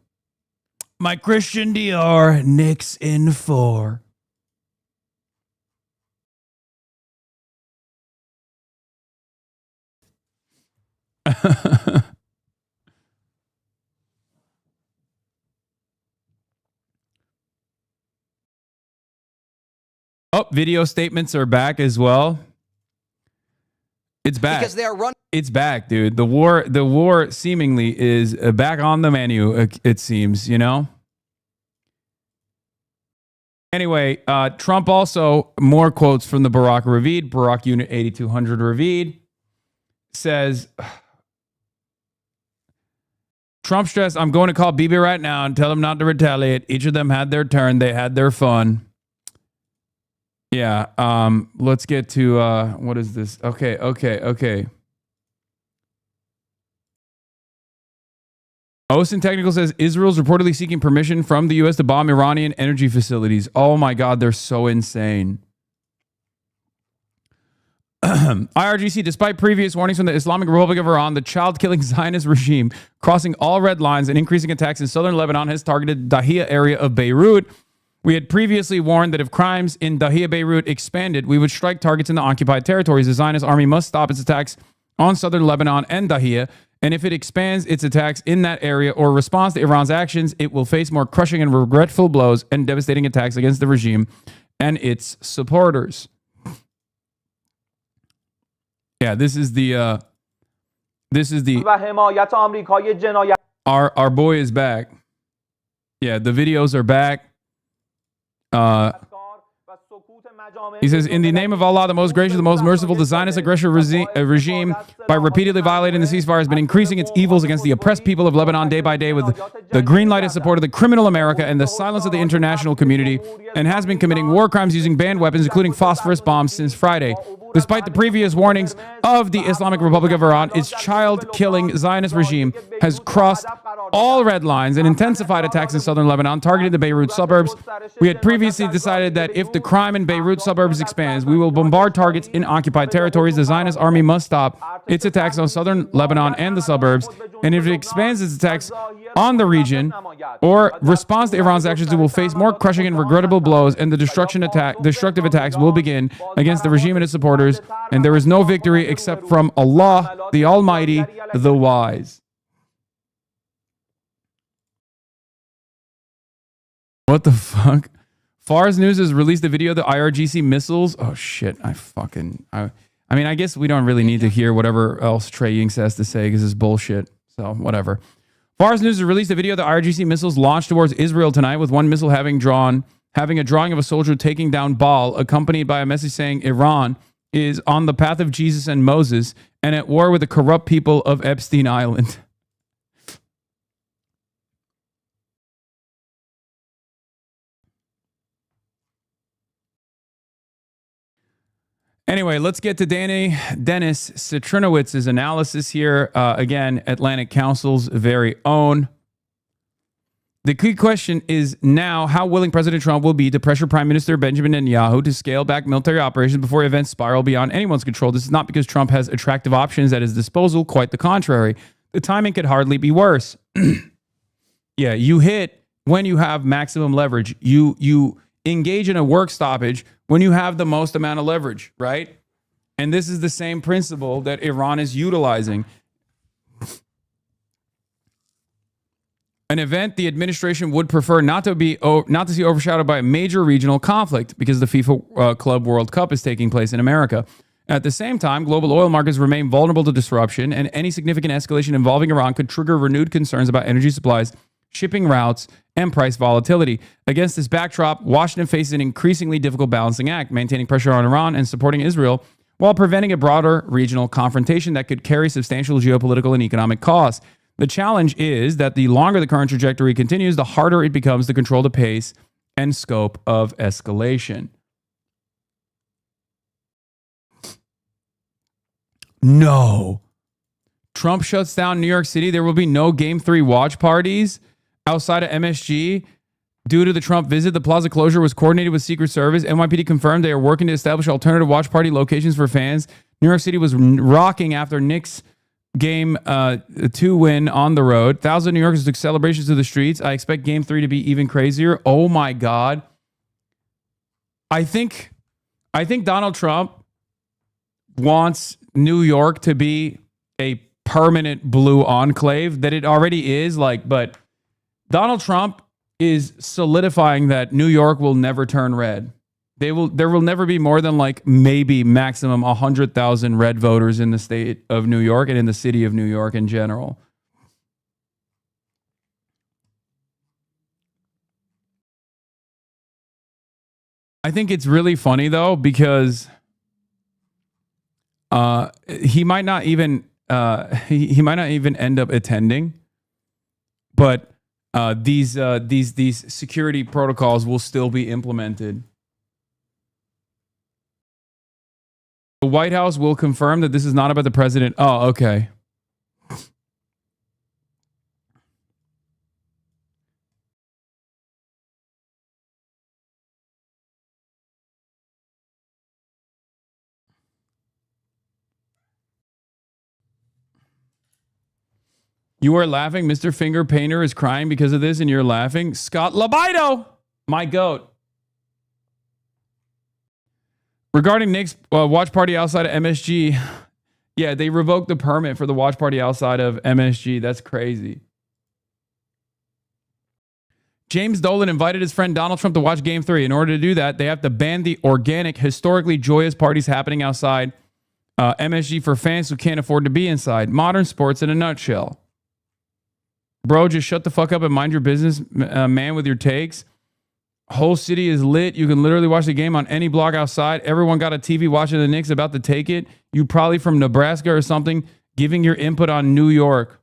My Christian Dior, Knicks in 4. Oh, video statements are back as well. It's back. Because they are running. It's back, dude. The war seemingly is back on the menu, it seems, you know? Anyway, Trump also, more quotes from the Barack Ravid, Barack Unit 8200 Ravid, says, Trump stressed, I'm going to call Bibi right now and tell him not to retaliate. Each of them had their turn. They had their fun. Yeah, let's get to, what is this? Okay. Osen Technical says Israel's reportedly seeking permission from the U.S. to bomb Iranian energy facilities. Oh my God, they're so insane. IRGC, despite previous warnings from the Islamic Republic of Iran, the child-killing Zionist regime crossing all red lines and increasing attacks in southern Lebanon has targeted Dahia area of Beirut. We had previously warned that if crimes in Dahia, Beirut expanded, we would strike targets in the occupied territories. The Zionist army must stop its attacks on southern Lebanon and Dahia, and if it expands its attacks in that area or responds to Iran's actions, it will face more crushing and regretful blows and devastating attacks against the regime and its supporters. Yeah, this is the our boy is back. Yeah, the videos are back. He says, in the name of Allah, the most gracious, the most merciful, the Zionist aggressor regime, by repeatedly violating the ceasefire, has been increasing its evils against the oppressed people of Lebanon day by day with the green light and support of the criminal America and the silence of the international community, and has been committing war crimes using banned weapons, including phosphorus bombs, since Friday. Despite the previous warnings of the Islamic Republic of Iran, its child-killing Zionist regime has crossed all red lines and intensified attacks in southern Lebanon, targeting the Beirut suburbs. We had previously decided that if the crime in Beirut suburbs expands, we will bombard targets in occupied territories. The Zionist army must stop its attacks on southern Lebanon and the suburbs, and if it expands its attacks on the region or responds to Iran's actions, it will face more crushing and regrettable blows, and the destructive attacks will begin against the regime and its supporters, and there is no victory except from Allah, the Almighty, the Wise. What the fuck? Fars News has released a video of the IRGC missiles. Oh shit! I mean, I guess we don't really need to hear whatever else Trey Yinks has to say because it's bullshit. So whatever. Fars News has released a video of the IRGC missiles launched towards Israel tonight, with one missile having a drawing of a soldier taking down Baal, accompanied by a message saying Iran is on the path of Jesus and Moses and at war with the corrupt people of Epstein Island. Anyway, let's get to Dennis Citrinowitz's analysis here. Again, Atlantic Council's very own. The key question is now how willing President Trump will be to pressure Prime Minister Benjamin Netanyahu to scale back military operations before events spiral beyond anyone's control. This is not because Trump has attractive options at his disposal. Quite the contrary. The timing could hardly be worse. Yeah, you hit when you have maximum leverage. You engage in a work stoppage when you have the most amount of leverage, right? And this is the same principle that Iran is utilizing. An event the administration would prefer not to see overshadowed by a major regional conflict because the FIFA Club World Cup is taking place in America. At the same time, global oil markets remain vulnerable to disruption, and any significant escalation involving Iran could trigger renewed concerns about energy supplies, shipping routes, and price volatility. Against this backdrop, Washington faces an increasingly difficult balancing act, maintaining pressure on Iran and supporting Israel while preventing a broader regional confrontation that could carry substantial geopolitical and economic costs. The challenge is that the longer the current trajectory continues, the harder it becomes to control the pace and scope of escalation. No. Trump shuts down New York City. There will be no Game 3 watch parties outside of MSG. Due to the Trump visit, the plaza closure was coordinated with Secret Service. NYPD confirmed they are working to establish alternative watch party locations for fans. New York City was rocking after Knicks Game 2 win on the road. Thousands of New Yorkers took celebrations to the streets. I expect Game 3 to be even crazier. Oh my God. I think Donald Trump wants New York to be a permanent blue enclave that it already is, but Donald Trump is solidifying that New York will never turn red. There will never be more than maybe maximum 100,000 red voters in the state of New York and in the city of New York in general. I think it's really funny though, because he might not even end up attending, but these security protocols will still be implemented. The White House will confirm that this is not about the president. Oh, okay. You are laughing. Mr. Finger Painter is crying because of this, and you're laughing. Scott Libido, my goat. Regarding Nick's watch party outside of MSG, yeah, they revoked the permit for the watch party outside of MSG. That's crazy. James Dolan invited his friend Donald Trump to watch Game 3. In order to do that, they have to ban the organic, historically joyous parties happening outside MSG for fans who can't afford to be inside. Modern sports in a nutshell. Bro, just shut the fuck up and mind your business, man, with your takes. Whole city is lit. You can literally watch the game on any block outside. Everyone got a TV watching the Knicks about to take it. You probably from Nebraska or something, giving your input on New York.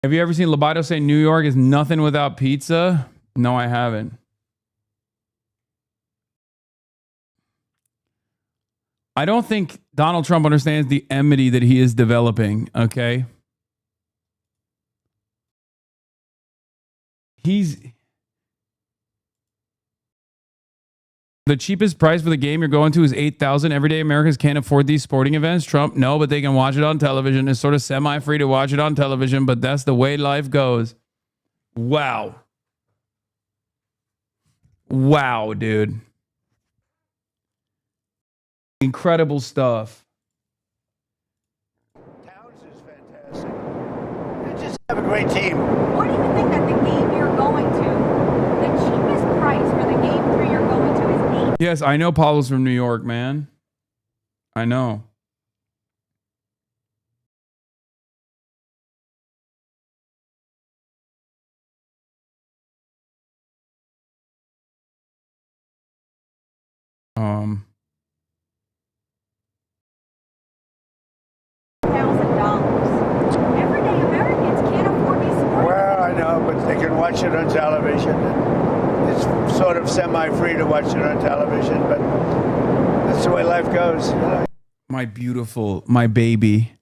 Have you ever seen Libido say New York is nothing without pizza? No, I haven't. I don't think Donald Trump understands the enmity that he is developing, okay? The cheapest price for the game you're going to is $8,000. Everyday Americans can't afford these sporting events. Trump, no, but they can watch it on television. It's sort of semi-free to watch it on television, but that's the way life goes. Wow. Wow, dude. Incredible stuff. Towns is fantastic. They just have a great team. What do you think that the game you're going to, the cheapest price for the game 3 you're going to is $8? Yes, I know Pablo's from New York, man. I know. Everyday Americans can't afford these sports. Well, I know, but they can watch it on television. It's sort of semi-free to watch it on television, but that's the way life goes. You know? My beautiful, my baby,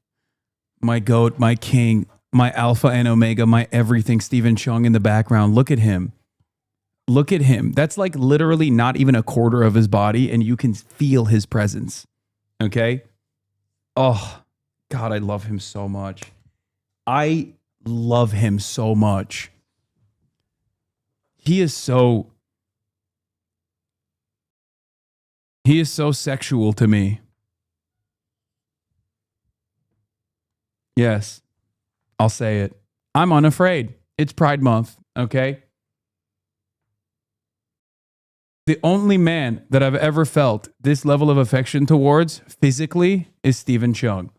my goat, my king, my alpha and omega, my everything, Stephen Chung in the background. Look at him. Look at him. That's like literally not even a quarter of his body, and you can feel his presence. Okay? Oh, God, I love him so much. I love him so much. He is so sexual to me. Yes, I'll say it. I'm unafraid. It's Pride Month, okay? The only man that I've ever felt this level of affection towards physically is Stephen Chung.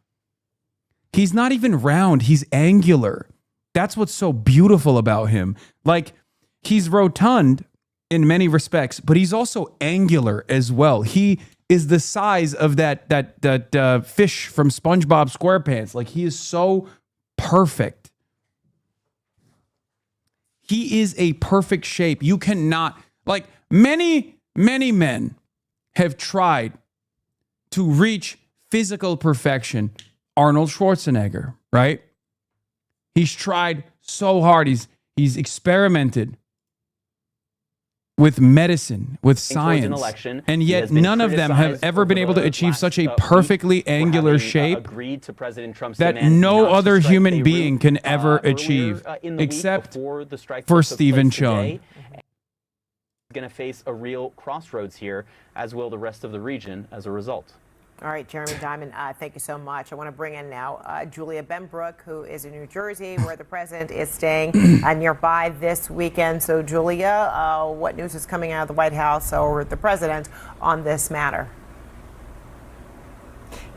He's not even round, he's angular. That's what's so beautiful about him. Like, he's rotund in many respects, but he's also angular as well. He is the size of that fish from SpongeBob SquarePants. Like, he is so perfect. He is a perfect shape. You cannot, like, many men have tried to reach physical perfection. Arnold Schwarzenegger, right? He's tried so hard. He's experimented with medicine, with science, and yet none of them have ever been able to achieve such a perfectly angular shape that no other human being can ever achieve, except for Stephen Chung. Going to face a real crossroads here, as will the rest of the region as a result. All right, Jeremy Diamond, thank you so much. I want to bring in now Julia Benbrook, who is in New Jersey, where the president is staying nearby this weekend. So, Julia, what news is coming out of the White House or the president on this matter?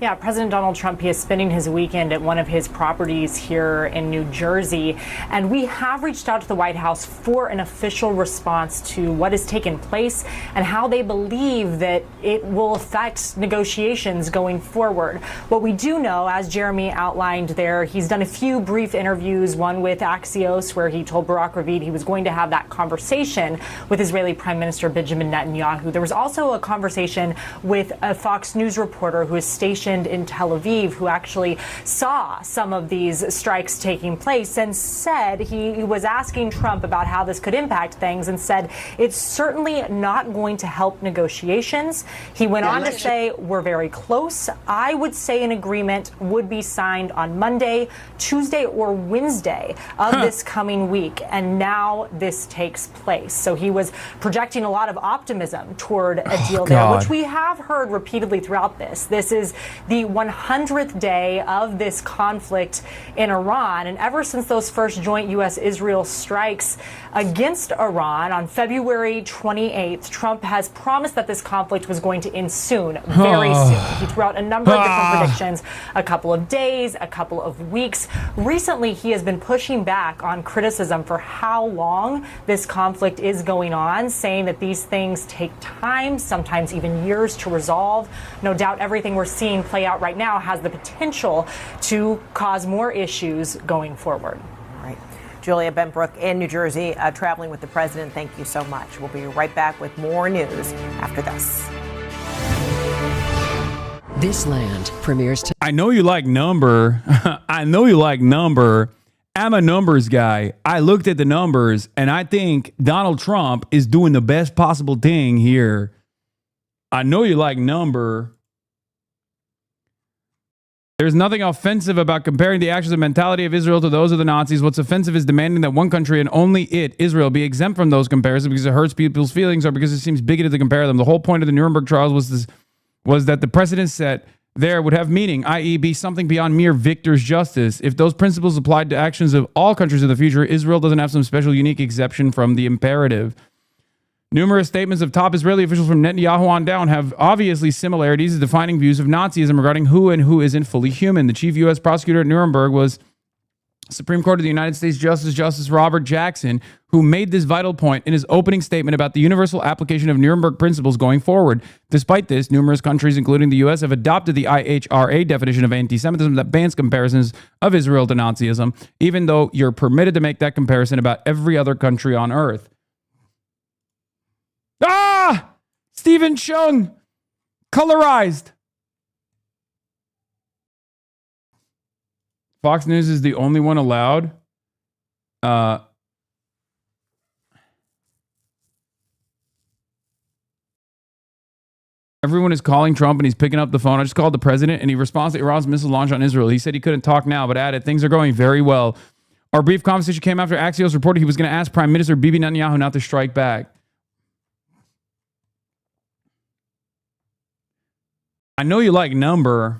Yeah, President Donald Trump, he is spending his weekend at one of his properties here in New Jersey. And we have reached out to the White House for an official response to what has taken place and how they believe that it will affect negotiations going forward. What we do know, as Jeremy outlined there, he's done a few brief interviews, one with Axios, where he told Barak Ravid he was going to have that conversation with Israeli Prime Minister Benjamin Netanyahu. There was also a conversation with a Fox News reporter who is stationed stationed in Tel Aviv who actually saw some of these strikes taking place and said he was asking Trump about how this could impact things and said it's certainly not going to help negotiations. He went on to say, we're very close. I would say an agreement would be signed on Monday, Tuesday, or Wednesday of this coming week. And now this takes place. So he was projecting a lot of optimism toward a deal there, which we have heard repeatedly throughout this. This is the 100th day of this conflict in Iran. And ever since those first joint U.S.-Israel strikes against Iran on February 28th, Trump has promised that this conflict was going to end soon, very soon. He threw out a number of different predictions, a couple of days, a couple of weeks. Recently, he has been pushing back on criticism for how long this conflict is going on, saying that these things take time, sometimes even years to resolve. No doubt everything we're seeing play out right now has the potential to cause more issues going forward. Julia Benbrook in New Jersey, traveling with the president. Thank you so much. We'll be right back with more news after this. This land premieres to. I know you like number. I know you like number. I'm a numbers guy. I looked at the numbers and I think Donald Trump is doing the best possible thing here. I know you like number. There's nothing offensive about comparing the actions and mentality of Israel to those of the Nazis. What's offensive is demanding that one country and only it, Israel, be exempt from those comparisons because it hurts people's feelings or because it seems bigoted to compare them. The whole point of the Nuremberg trials was that the precedent set there would have meaning, i.e. be something beyond mere victor's justice. If those principles applied to actions of all countries of the future, Israel doesn't have some special unique exception from the imperative. Numerous statements of top Israeli officials from Netanyahu on down have obviously similarities in defining views of Nazism regarding who and who isn't fully human. The chief U.S. prosecutor at Nuremberg was Supreme Court of the United States Justice Robert Jackson, who made this vital point in his opening statement about the universal application of Nuremberg principles going forward. Despite this, numerous countries, including the U.S., have adopted the IHRA definition of anti-Semitism that bans comparisons of Israel to Nazism, even though you're permitted to make that comparison about every other country on earth. Ah! Stephen Chung! Colorized! Fox News is the only one allowed. Everyone is calling Trump and he's picking up the phone. I just called the president and he responds to Iran's missile launch on Israel. He said he couldn't talk now, but added, things are going very well. Our brief conversation came after Axios reported he was going to ask Prime Minister Bibi Netanyahu not to strike back. I know you like number.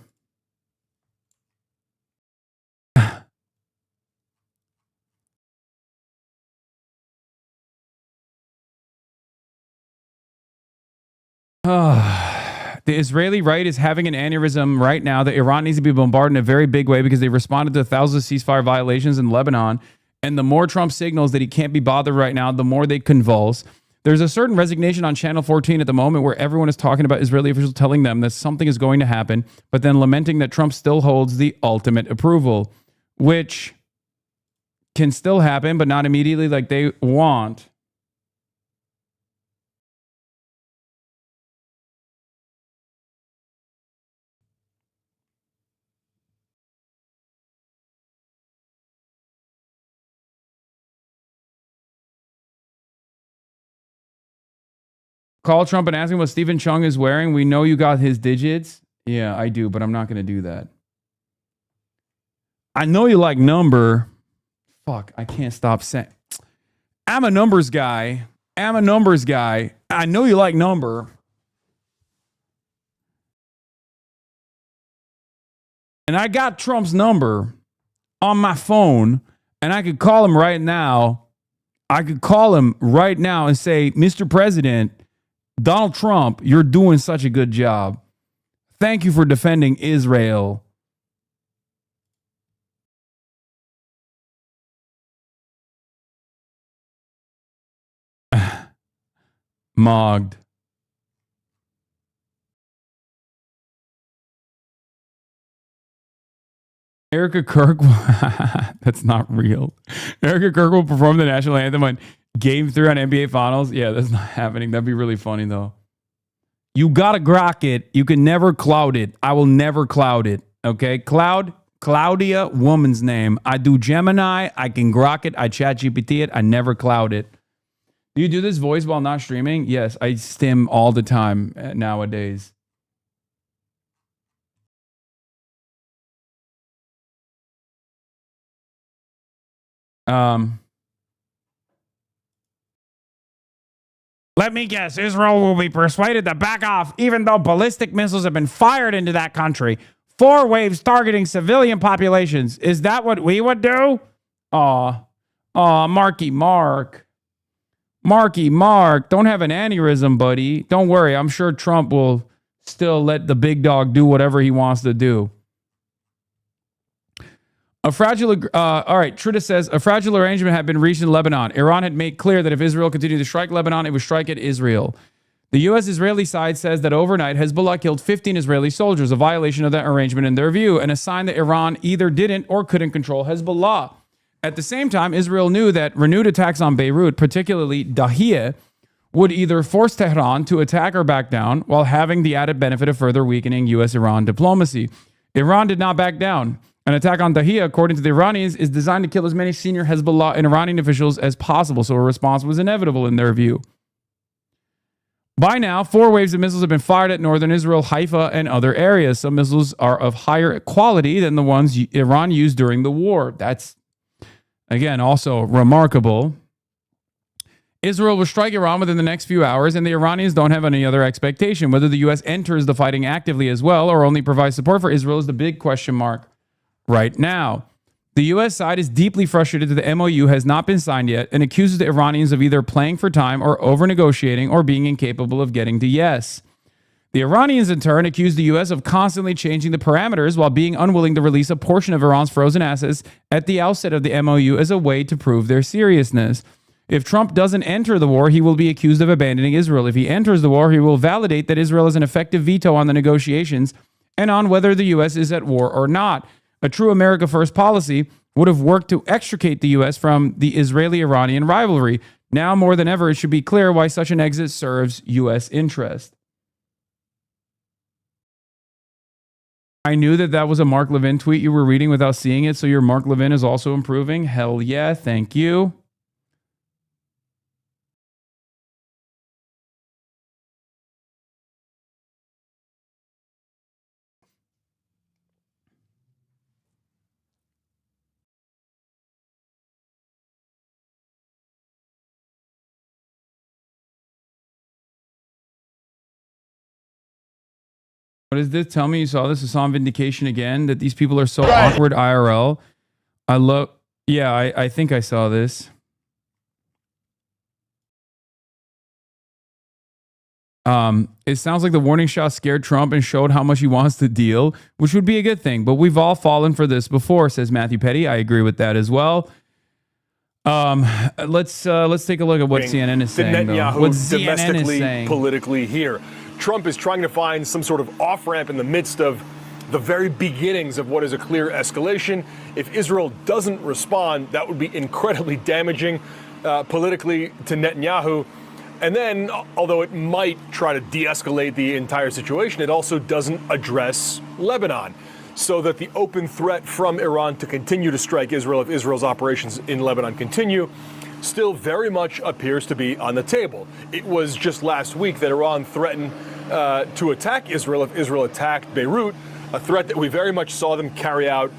The Israeli right is having an aneurysm right now that Iran needs to be bombarded in a very big way because they responded to thousands of ceasefire violations in Lebanon. And the more Trump signals that he can't be bothered right now, the more they convulse. There's a certain resignation on Channel 14 at the moment where everyone is talking about Israeli officials telling them that something is going to happen, but then lamenting that Trump still holds the ultimate approval, which can still happen, but not immediately like they want. Call Trump and ask him what Stephen Chung is wearing. We know you got his digits. Yeah, I do, but I'm not going to do that. I know you like number. Fuck, I can't stop saying. I'm a numbers guy. I'm a numbers guy. I know you like number. And I got Trump's number on my phone, and I could call him right now. I could call him right now and say, Mr. President, Donald Trump, you're doing such a good job. Thank you for defending Israel. Mogged. Erica Kirk, that's not real. Erica Kirk will perform the national anthem on Game 3 on NBA Finals. Yeah, that's not happening. That'd be really funny, though. You gotta grok it. You can never cloud it. I will never cloud it. Okay, Claudia, woman's name. I do Gemini. I can grok it. I chat GPT it. I never cloud it. Do you do this voice while not streaming? Yes, I stim all the time nowadays. Let me guess, Israel will be persuaded to back off even though ballistic missiles have been fired into that country. 4 waves targeting civilian populations. Is that what we would do? Aw, Marky Mark. Marky Mark, don't have an aneurysm, buddy. Don't worry, I'm sure Trump will still let the big dog do whatever he wants to do. All right, Truda says, a fragile arrangement had been reached in Lebanon. Iran had made clear that if Israel continued to strike Lebanon, it would strike at Israel. The U.S.-Israeli side says that overnight, Hezbollah killed 15 Israeli soldiers, a violation of that arrangement in their view, and a sign that Iran either didn't or couldn't control Hezbollah. At the same time, Israel knew that renewed attacks on Beirut, particularly Dahiyeh, would either force Tehran to attack or back down, while having the added benefit of further weakening U.S.-Iran diplomacy. Iran did not back down. An attack on Dahiyeh, according to the Iranians, is designed to kill as many senior Hezbollah and Iranian officials as possible, so a response was inevitable in their view. By now, 4 waves of missiles have been fired at northern Israel, Haifa, and other areas. Some missiles are of higher quality than the ones Iran used during the war. That's, again, also remarkable. Israel will strike Iran within the next few hours, and the Iranians don't have any other expectation. Whether the U.S. enters the fighting actively as well or only provides support for Israel is the big question mark right now. The U.S. side is deeply frustrated that the MOU has not been signed yet and accuses the Iranians of either playing for time or over-negotiating or being incapable of getting to yes. The Iranians, in turn, accuse the U.S. of constantly changing the parameters while being unwilling to release a portion of Iran's frozen assets at the outset of the MOU as a way to prove their seriousness. If Trump doesn't enter the war, he will be accused of abandoning Israel. If he enters the war, he will validate that Israel has an effective veto on the negotiations and on whether the U.S. is at war or not. A true America First policy would have worked to extricate the U.S. from the Israeli-Iranian rivalry. Now more than ever, it should be clear why such an exit serves U.S. interest. I knew that was a Mark Levin tweet you were reading without seeing it, so your Mark Levin is also improving. Hell yeah, thank you. What is this? Tell me you saw this. Hasan Vindication again, that these people are so awkward IRL. I think I saw this. It sounds like the warning shot scared Trump and showed how much he wants to deal, which would be a good thing. But we've all fallen for this before, says Matthew Petty. I agree with that as well. Let's take a look at what CNN is saying, though. What CNN is saying politically here. Trump is trying to find some sort of off-ramp in the midst of the very beginnings of what is a clear escalation. If Israel doesn't respond, that would be incredibly damaging politically to Netanyahu. And then, although it might try to de-escalate the entire situation, it also doesn't address Lebanon. So that the open threat from Iran to continue to strike Israel if Israel's operations in Lebanon continue still very much appears to be on the table. It was just last week that Iran threatened to attack Israel if Israel attacked Beirut, a threat that we very much saw them carry out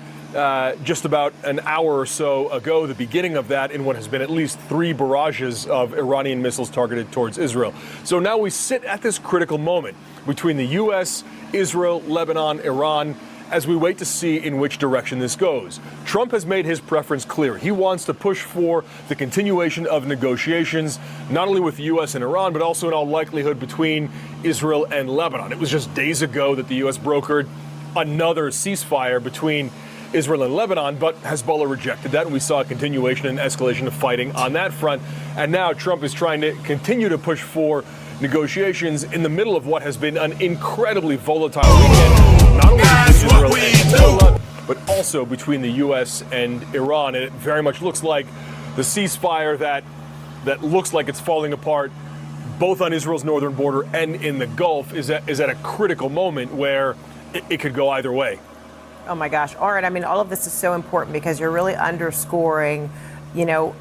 just about an hour or so ago, the beginning of that in what has been at least 3 barrages of Iranian missiles targeted towards Israel. So now we sit at this critical moment between the U.S., Israel, Lebanon, Iran, as we wait to see in which direction this goes. Trump has made his preference clear. He wants to push for the continuation of negotiations, not only with the U.S. and Iran, but also in all likelihood between Israel and Lebanon. It was just days ago that the U.S. brokered another ceasefire between Israel and Lebanon, but Hezbollah rejected that, and we saw a continuation and escalation of fighting on that front. And now Trump is trying to continue to push for negotiations in the middle of what has been an incredibly volatile weekend, not only between Israel and Hezbollah, but also between the U.S. and Iran. And it very much looks like the ceasefire that looks like it's falling apart both on Israel's northern border and in the Gulf, is at a critical moment where it could go either way. Oh my gosh. All right. I mean, all of this is so important because you're really underscoring, you know,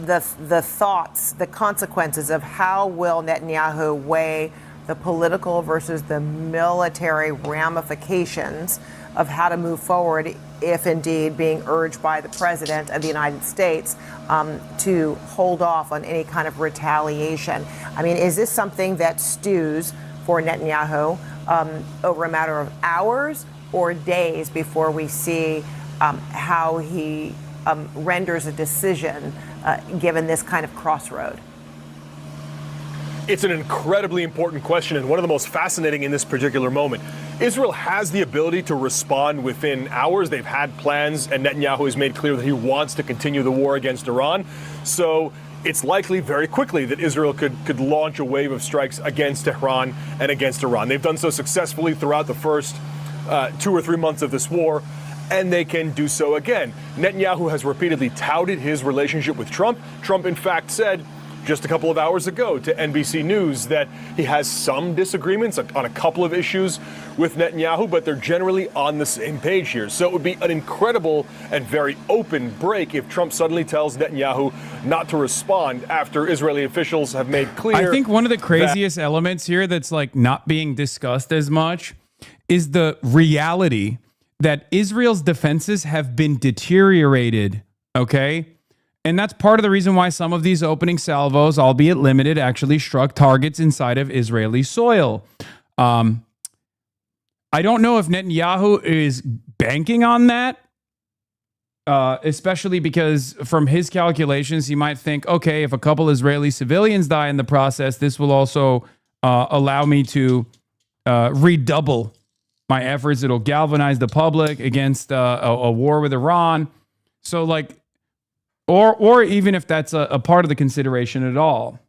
the thoughts, the consequences of how will Netanyahu weigh the political versus the military ramifications of how to move forward if indeed being urged by the president of the United States to hold off on any kind of retaliation. I mean, is this something that stews for Netanyahu over a matter of hours or days before we see how he renders a decision given this kind of crossroad? It's an incredibly important question and one of the most fascinating in this particular moment. Israel has the ability to respond within hours. They've had plans, and Netanyahu has made clear that he wants to continue the war against Iran. So it's likely very quickly that Israel could launch a wave of strikes against Tehran and against Iran. They've done so successfully throughout the first 2 or 3 months of this war, and they can do so again. Netanyahu has repeatedly touted his relationship with Trump. Trump, in fact, said just a couple of hours ago to NBC News that he has some disagreements on a couple of issues with Netanyahu, but they're generally on the same page here. So it would be an incredible and very open break if Trump suddenly tells Netanyahu not to respond after Israeli officials have made clear. I think one of the craziest elements here that's like not being discussed as much is the reality that Israel's defenses have been deteriorated, okay? And that's part of the reason why some of these opening salvos, albeit limited, actually struck targets inside of Israeli soil. I don't know if Netanyahu is banking on that, especially because from his calculations, he might think, okay, if a couple Israeli civilians die in the process, this will also allow me to redouble my efforts. It'll galvanize the public against a war with Iran. So like, or even if that's a part of the consideration at all.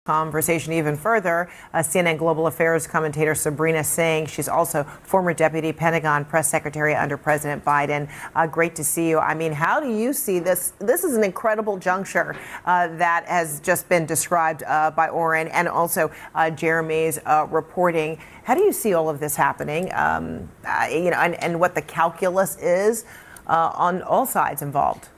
Conversation even further, CNN Global Affairs commentator Sabrina Singh. She's also former Deputy Pentagon Press Secretary under President Biden. Great to see you. I mean, how do you see this? This is an incredible juncture that has just been described by Oren and also Jeremy's reporting. How do you see all of this happening? And what the calculus is on all sides involved?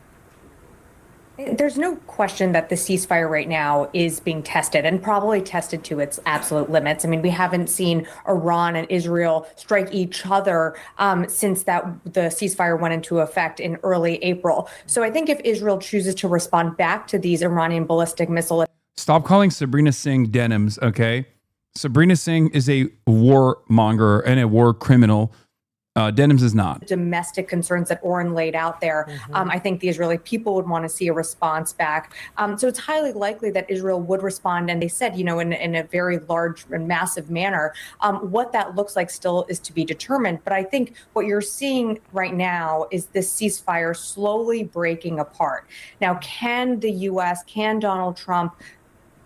There's no question that the ceasefire right now is being tested and probably tested to its absolute limits. I mean, we haven't seen Iran and Israel strike each other since the ceasefire went into effect in early April. So I think if Israel chooses to respond back to these Iranian ballistic missile... Stop calling Sabrina Singh denims, okay? Sabrina Singh is a warmonger and a war criminal. Denims is not. Domestic concerns that Oren laid out there. I think the Israeli people would want to see a response back. So it's highly likely that Israel would respond. And they said, you know, in a very large and massive manner. What that looks like still is to be determined. But I think what you're seeing right now is this ceasefire slowly breaking apart. Now, can the U.S., can Donald Trump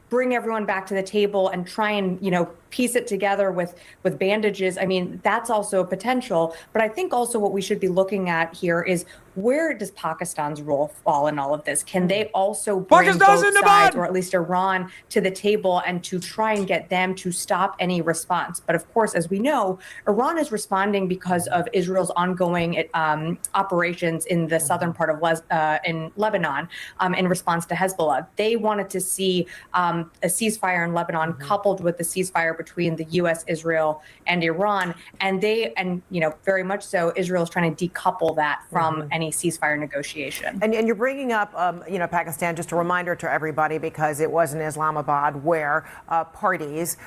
bring everyone back to the table and try and, you know, piece it together with bandages? I mean, that's also a potential. But I think also what we should be looking at here is, where does Pakistan's role fall in all of this? Can they also bring both sides, or at least Iran, to the table and to try and get them to stop any response? But of course, as we know, Iran is responding because of Israel's ongoing operations in the southern part of in Lebanon in response to Hezbollah. They wanted to see a ceasefire in Lebanon coupled with the ceasefire between the U.S., Israel, and Iran. And you know, very much so, Israel is trying to decouple that from any ceasefire negotiation. And you're bringing up, you know, Pakistan, just a reminder to everybody, because it was in Islamabad where parties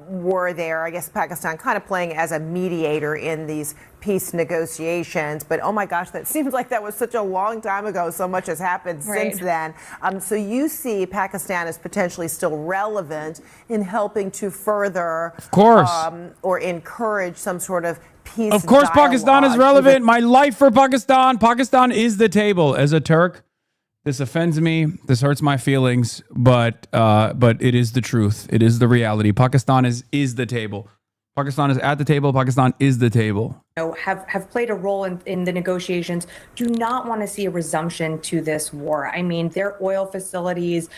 were there. I guess Pakistan kind of playing as a mediator in these peace negotiations. But oh my gosh, that seems like that was such a long time ago. So much has happened since then. So you see Pakistan as potentially still relevant in helping to further, of course, or encourage some sort of peace. Of course, dialogue. Pakistan is relevant. My life for Pakistan. Pakistan is the table. As a Turk, this offends me. This hurts my feelings. But it is the truth. It is the reality. Pakistan is the table. Pakistan is at the table. Pakistan is the table. have played a role in the negotiations, do not want to see a resumption to this war. I mean, their oil facilities,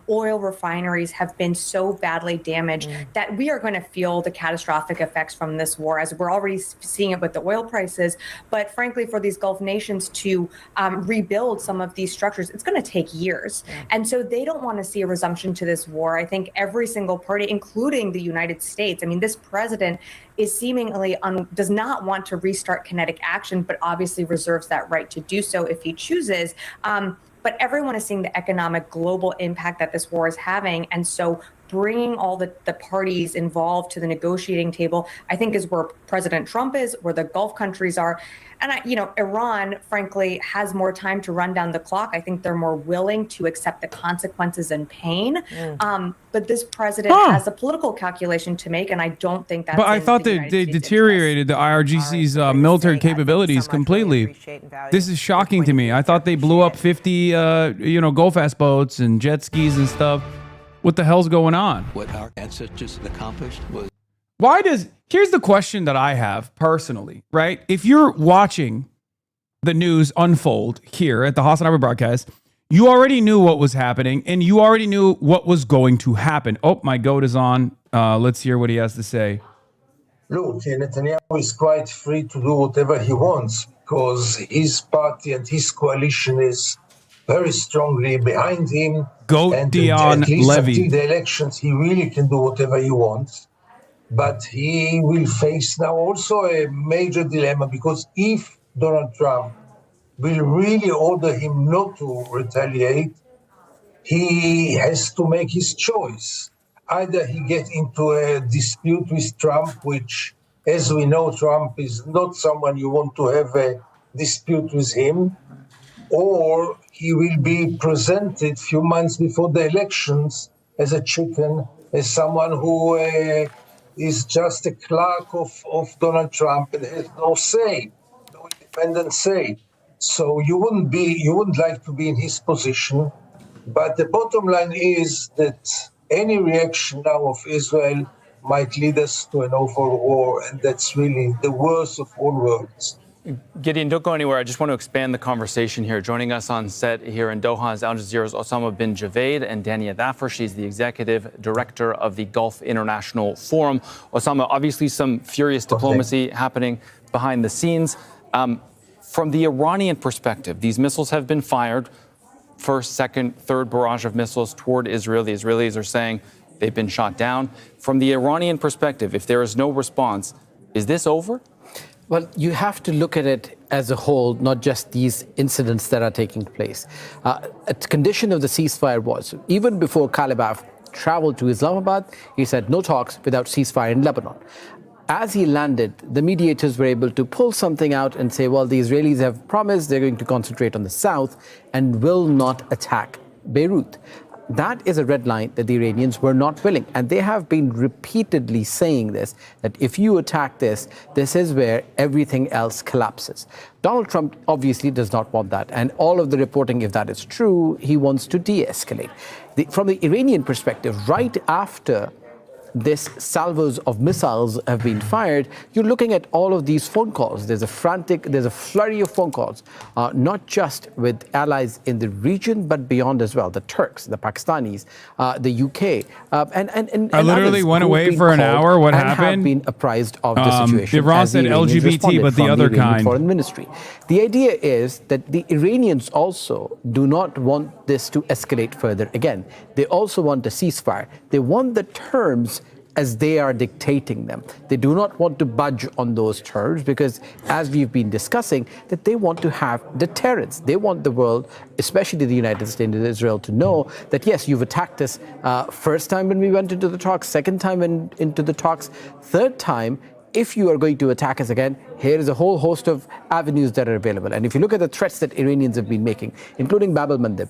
oil refineries have been so badly damaged that we are going to feel the catastrophic effects from this war, as we're already seeing it with the oil prices. But frankly, for these Gulf nations to rebuild some of these structures, it's going to take years. And so they don't want to see a resumption to this war. I think every single party, including the United States, I mean, this president is seemingly does not want to restart kinetic action, but obviously reserves that right to do so if he chooses. But everyone is seeing the economic global impact that this war is having. And so bringing all the parties involved to the negotiating table, I think, is where President Trump is, where the Gulf countries are. And, Iran, frankly, has more time to run down the clock. I think they're more willing to accept the consequences and pain. But this president has a political calculation to make, and I don't think that's. But I thought that they deteriorated the IRGC's military capabilities completely. This is shocking to me. I thought they blew up 50, go-fast boats and jet skis and stuff. What the hell's going on? What our ancestors accomplished was... Here's the question that I have personally, right? If you're watching the news unfold here at the Hasanabi broadcast, you already knew what was happening and you already knew what was going to happen. Oh, my goat is on. Let's hear what he has to say. Look, Netanyahu is quite free to do whatever he wants because his party and his coalition is very strongly behind him. Goat Dion Levy. Until the elections, he really can do whatever he wants. But he will face now also a major dilemma, because if Donald Trump will really order him not to retaliate, he has to make his choice. Either he gets into a dispute with Trump, which, as we know, Trump is not someone you want to have a dispute with him, or he will be presented a few months before the elections as a chicken, as someone who is just a clerk of Donald Trump and has no say, no independent say. So you wouldn't like to be in his position. But the bottom line is that any reaction now of Israel might lead us to an overall war, and that's really the worst of all worlds. Gideon, don't go anywhere. I just want to expand the conversation here. Joining us on set here in Doha is Al Jazeera's Osama bin Javed and Dania Dhafar. She's the executive director of the Gulf International Forum. Osama, obviously some furious diplomacy happening behind the scenes. From the Iranian perspective, these missiles have been fired. First, second, third barrage of missiles toward Israel. The Israelis are saying they've been shot down. From the Iranian perspective, if there is no response, is this over? Well, you have to look at it as a whole, not just these incidents that are taking place. A condition of the ceasefire was, even before Kalibaf traveled to Islamabad, he said no talks without ceasefire in Lebanon. As he landed, the mediators were able to pull something out and say, well, the Israelis have promised they're going to concentrate on the south and will not attack Beirut. That is a red line that the Iranians were not willing. And they have been repeatedly saying this, that if you attack this, this is where everything else collapses. Donald Trump obviously does not want that. And all of the reporting, if that is true, he wants to de-escalate. From the Iranian perspective, right after this salvos of missiles have been fired, you're looking at all of these phone calls. There's a flurry of phone calls, not just with allies in the region, but beyond as well. The Turks, the Pakistanis, the UK, and I literally went away for an hour. What happened? Have been apprised of the situation. Iran said LGBT, but the other kind. Foreign Ministry. The idea is that the Iranians also do not want this to escalate further again. They also want a ceasefire. They want the terms as they are dictating them. They do not want to budge on those terms because, as we've been discussing, that they want to have deterrence. They want the world, especially the United States and Israel, to know that, yes, you've attacked us first time when we went into the talks, second time into the talks, third time. If you are going to attack us again, here is a whole host of avenues that are available. And if you look at the threats that Iranians have been making, including Bab al-Mandeb,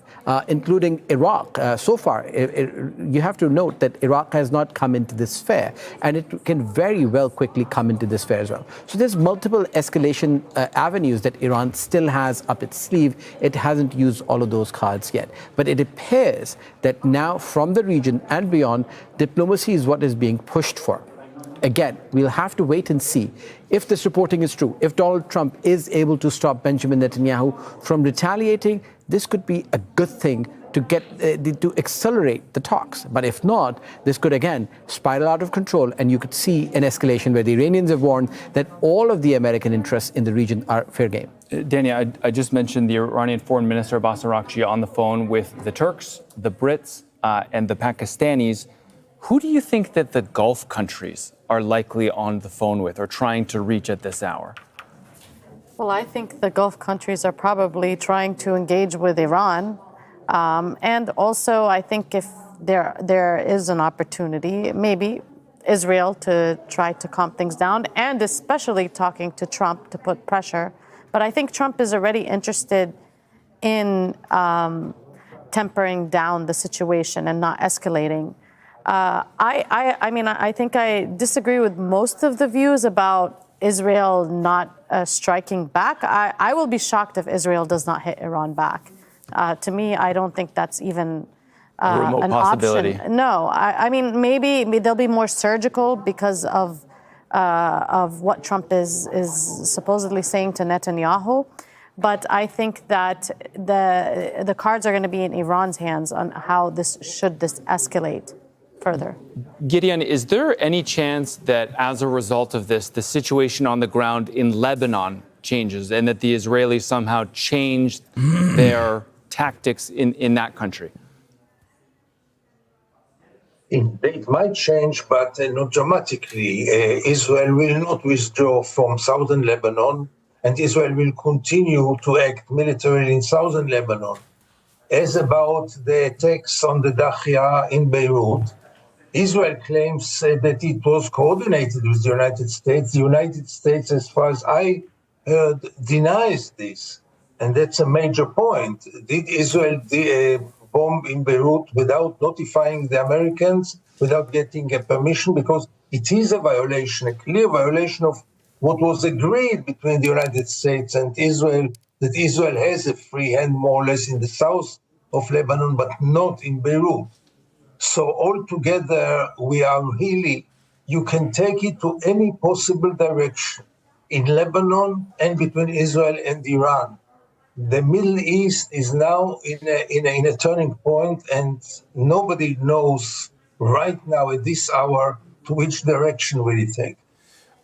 including Iraq, so far, you have to note that Iraq has not come into this sphere, and it can very well quickly come into this sphere as well. So there's multiple escalation avenues that Iran still has up its sleeve. It hasn't used all of those cards yet. But it appears that now, from the region and beyond, diplomacy is what is being pushed for. again, we'll have to wait and see if this reporting is true. If Donald Trump is able to stop Benjamin Netanyahu from retaliating, this could be a good thing to get to accelerate the talks. But if not, this could again spiral out of control, and you could see an escalation where the Iranians have warned that all of the American interests in the region are fair game. Danny, I just mentioned the Iranian Foreign Minister Abbas Araghchi on the phone with the Turks, the Brits, and the Pakistanis. Who do you think that the Gulf countries are likely on the phone with or trying to reach at this hour? Well, I think the Gulf countries are probably trying to engage with Iran. And also, I think if there is an opportunity, maybe Israel to try to calm things down, and especially talking to Trump to put pressure. But I think Trump is already interested in tempering down the situation and not escalating. I mean, I think I disagree with most of the views about Israel not striking back. I will be shocked if Israel does not hit Iran back. To me, I don't think that's even an option. No, I mean, maybe they'll be more surgical because of what Trump is supposedly saying to Netanyahu. But I think that the cards are going to be in Iran's hands on how this escalate further. Gideon, is there any chance that as a result of this, the situation on the ground in Lebanon changes and that the Israelis somehow changed their tactics in that country? It might change, but not dramatically. Israel will not withdraw from southern Lebanon, and Israel will continue to act militarily in southern Lebanon. As about the attacks on the Dahia in Beirut, Israel claims that it was coordinated with the United States. The United States, as far as I heard, denies this. And that's a major point. Did Israel bomb in Beirut without notifying the Americans, without getting a permission? Because it is a violation, a clear violation of what was agreed between the United States and Israel, that Israel has a free hand more or less in the south of Lebanon, but not in Beirut. So altogether, we are really, you can take it to any possible direction in Lebanon and between Israel and Iran. The Middle East is now in a turning point, and nobody knows right now at this hour to which direction will it take.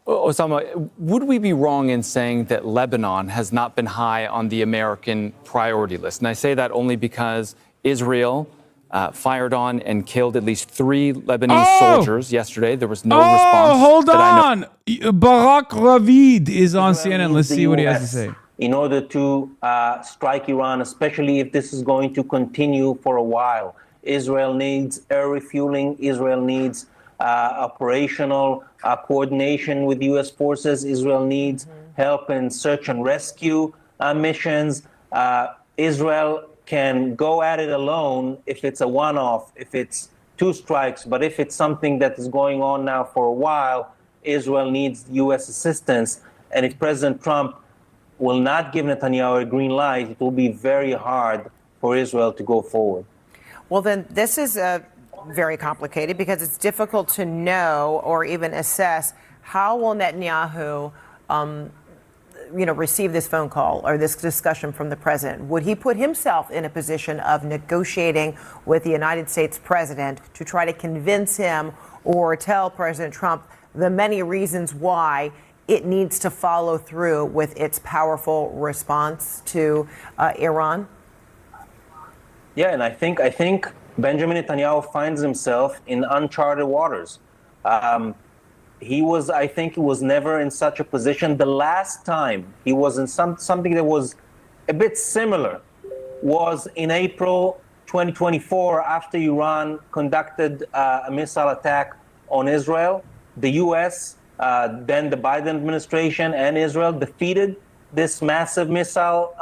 Osama, would we be wrong in saying that Lebanon has not been high on the American priority list? And I say that only because Israel fired on and killed at least 3 Lebanese soldiers yesterday. There was no response. Hold on. Barak Ravid is on CNN. Let's see what he has to say. In order to strike Iran, especially if this is going to continue for a while. Israel needs air refueling. Israel needs operational coordination with U.S. forces. Israel needs help in search and rescue missions. Israel can go at it alone if it's a one-off, if it's 2 strikes. But if it's something that is going on now for a while, Israel needs U.S. assistance. And if President Trump will not give Netanyahu a green light, it will be very hard for Israel to go forward. Well, then this is very complicated because it's difficult to know or even assess how will Netanyahu receive this phone call or this discussion from the president. Would he put himself in a position of negotiating with the United States president to try to convince him or tell President Trump the many reasons why it needs to follow through with its powerful response to Iran? Yeah, and I think Benjamin Netanyahu finds himself in uncharted waters. He was never in such a position. The last time he was in something that was a bit similar was in April 2024 after Iran conducted a missile attack on Israel. The U.S., then the Biden administration and Israel defeated this massive missile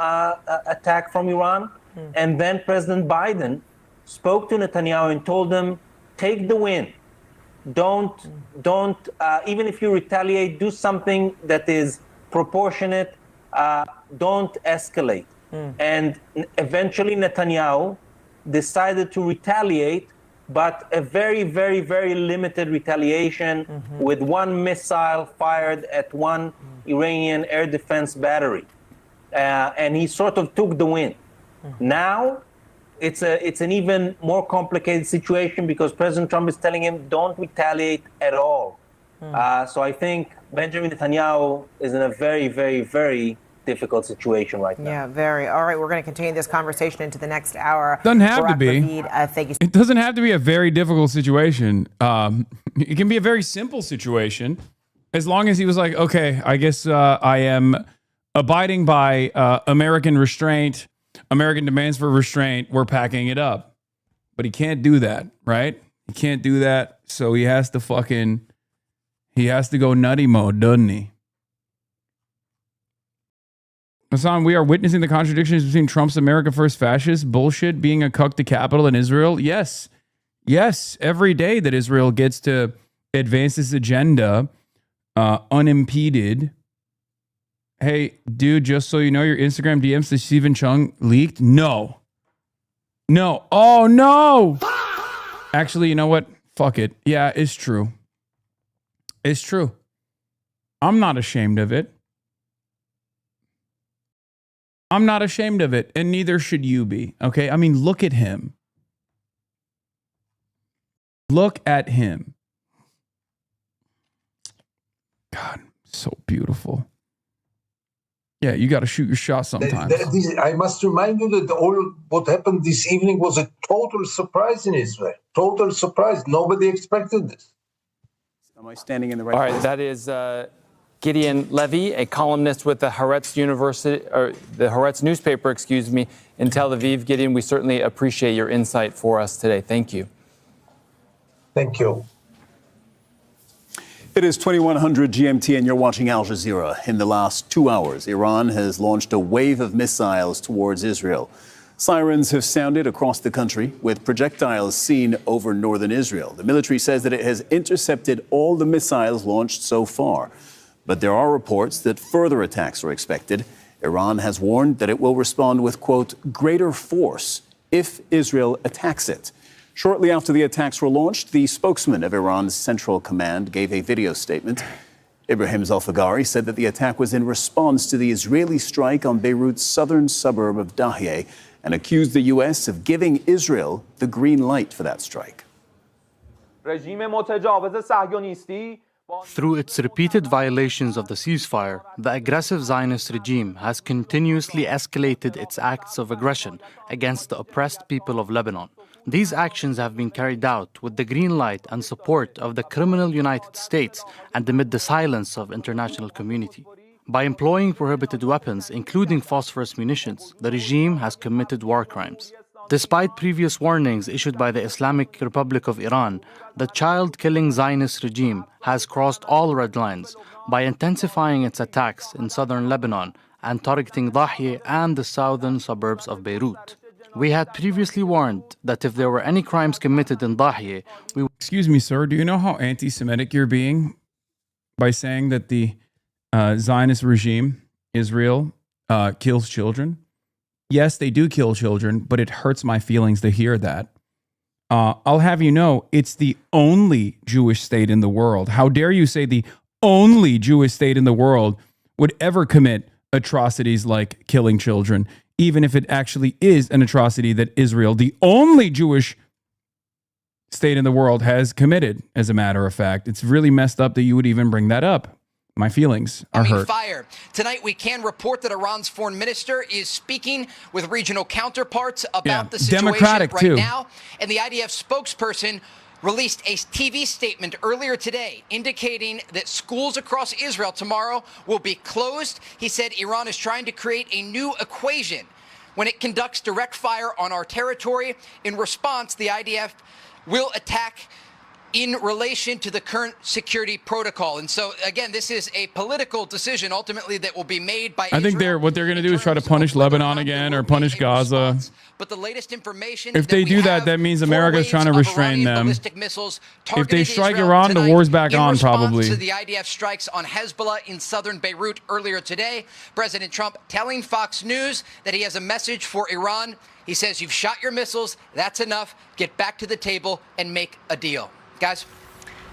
attack from Iran. And then President Biden spoke to Netanyahu and told him, take the win. Don't even if you retaliate, do something that is proportionate. Don't escalate. And eventually Netanyahu decided to retaliate but a very, very, very limited retaliation with one missile fired at one Iranian air defense battery. And he sort of took the win. Now, it's an even more complicated situation because President Trump is telling him, don't retaliate at all. So I think Benjamin Netanyahu is in a very, very, very difficult situation right now. Yeah, very. All right, we're going to continue this conversation into the next hour. Doesn't have to Barack be. Ravid, thank you. It doesn't have to be a very difficult situation. It can be a very simple situation, as long as he was like, okay, I guess I am abiding by American restraint, American demands for restraint. We're packing it up, but he can't do that, right? He can't do that, so he has to go nutty mode, doesn't he? Hasan, we are witnessing the contradictions between Trump's America First fascist bullshit being a cuck to capital in Israel. Yes. Yes. Every day that Israel gets to advance this agenda unimpeded. Hey, dude, just so you know, your Instagram DMs to Stephen Chung leaked? No. No. Oh, no. Actually, you know what? Fuck it. Yeah, it's true. It's true. I'm not ashamed of it. I'm not ashamed of it, and neither should you be, okay? I mean, look at him. Look at him. God, so beautiful. Yeah, you got to shoot your shot sometimes. I must remind you that all what happened this evening was a total surprise in Israel. Total surprise. Nobody expected this. Am I standing in the right place? All right, that is Gideon Levy, a columnist with the Haaretz University, or the Haaretz newspaper, in Tel Aviv. Gideon, we certainly appreciate your insight for us today. Thank you. Thank you. It is 2100 GMT and you're watching Al Jazeera. In the last 2 hours, Iran has launched a wave of missiles towards Israel. Sirens have sounded across the country with projectiles seen over northern Israel. The military says that it has intercepted all the missiles launched so far. But there are reports that further attacks are expected. Iran has warned that it will respond with, quote, greater force if Israel attacks it. Shortly after the attacks were launched, the spokesman of Iran's Central Command gave a video statement. Ibrahim Zolfagari said that the attack was in response to the Israeli strike on Beirut's southern suburb of Dahieh and accused the U.S. of giving Israel the green light for that strike. Through its repeated violations of the ceasefire, the aggressive Zionist regime has continuously escalated its acts of aggression against the oppressed people of Lebanon. These actions have been carried out with the green light and support of the criminal United States and amid the silence of international community. By employing prohibited weapons, including phosphorus munitions, the regime has committed war crimes. Despite previous warnings issued by the Islamic Republic of Iran, the child-killing Zionist regime has crossed all red lines by intensifying its attacks in southern Lebanon and targeting Dahieh and the southern suburbs of Beirut. We had previously warned that if there were any crimes committed in Dahieh, we... Excuse me, sir. Do you know how anti-Semitic you're being by saying that the Zionist regime, Israel, kills children? Yes, they do kill children, but it hurts my feelings to hear that. I'll have you know, it's the only Jewish state in the world. How dare you say the only Jewish state in the world would ever commit atrocities like killing children, even if it actually is an atrocity that Israel, the only Jewish state in the world, has committed, as a matter of fact. It's really messed up that you would even bring that up. My feelings are hurt. Fire. Tonight, we can report that Iran's foreign minister is speaking with regional counterparts about the situation Democratic right too. now. And the IDF spokesperson released a TV statement earlier today indicating that schools across Israel tomorrow will be closed. He said Iran is trying to create a new equation when it conducts direct fire on our territory. In response, the IDF will attack in relation to the current security protocol. And so, again, this is a political decision ultimately that will be made by I think what they're going to do is try to punish Lebanon again or punish Gaza. But the latest information If they do that, that means America's trying to restrain them. If they strike Iran, the war's back on probably. To the IDF strikes on Hezbollah in southern Beirut earlier today, President Trump telling Fox News that he has a message for Iran. He says, you've shot your missiles. That's enough. Get back to the table and make a deal. Guys.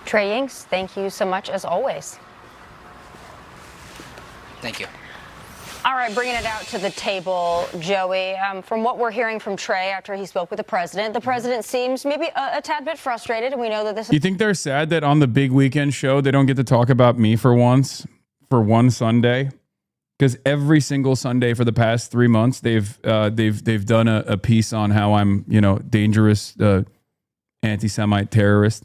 Trey Yingst, thank you so much as always. Thank you. All right, bringing it out to the table, Joey. From what we're hearing from Trey after he spoke with the president seems maybe a tad bit frustrated, and we know that this. You think they're sad that on the big weekend show they don't get to talk about me for one Sunday? Because every single Sunday for the past 3 months they've done a piece on how I'm dangerous anti-Semite terrorist.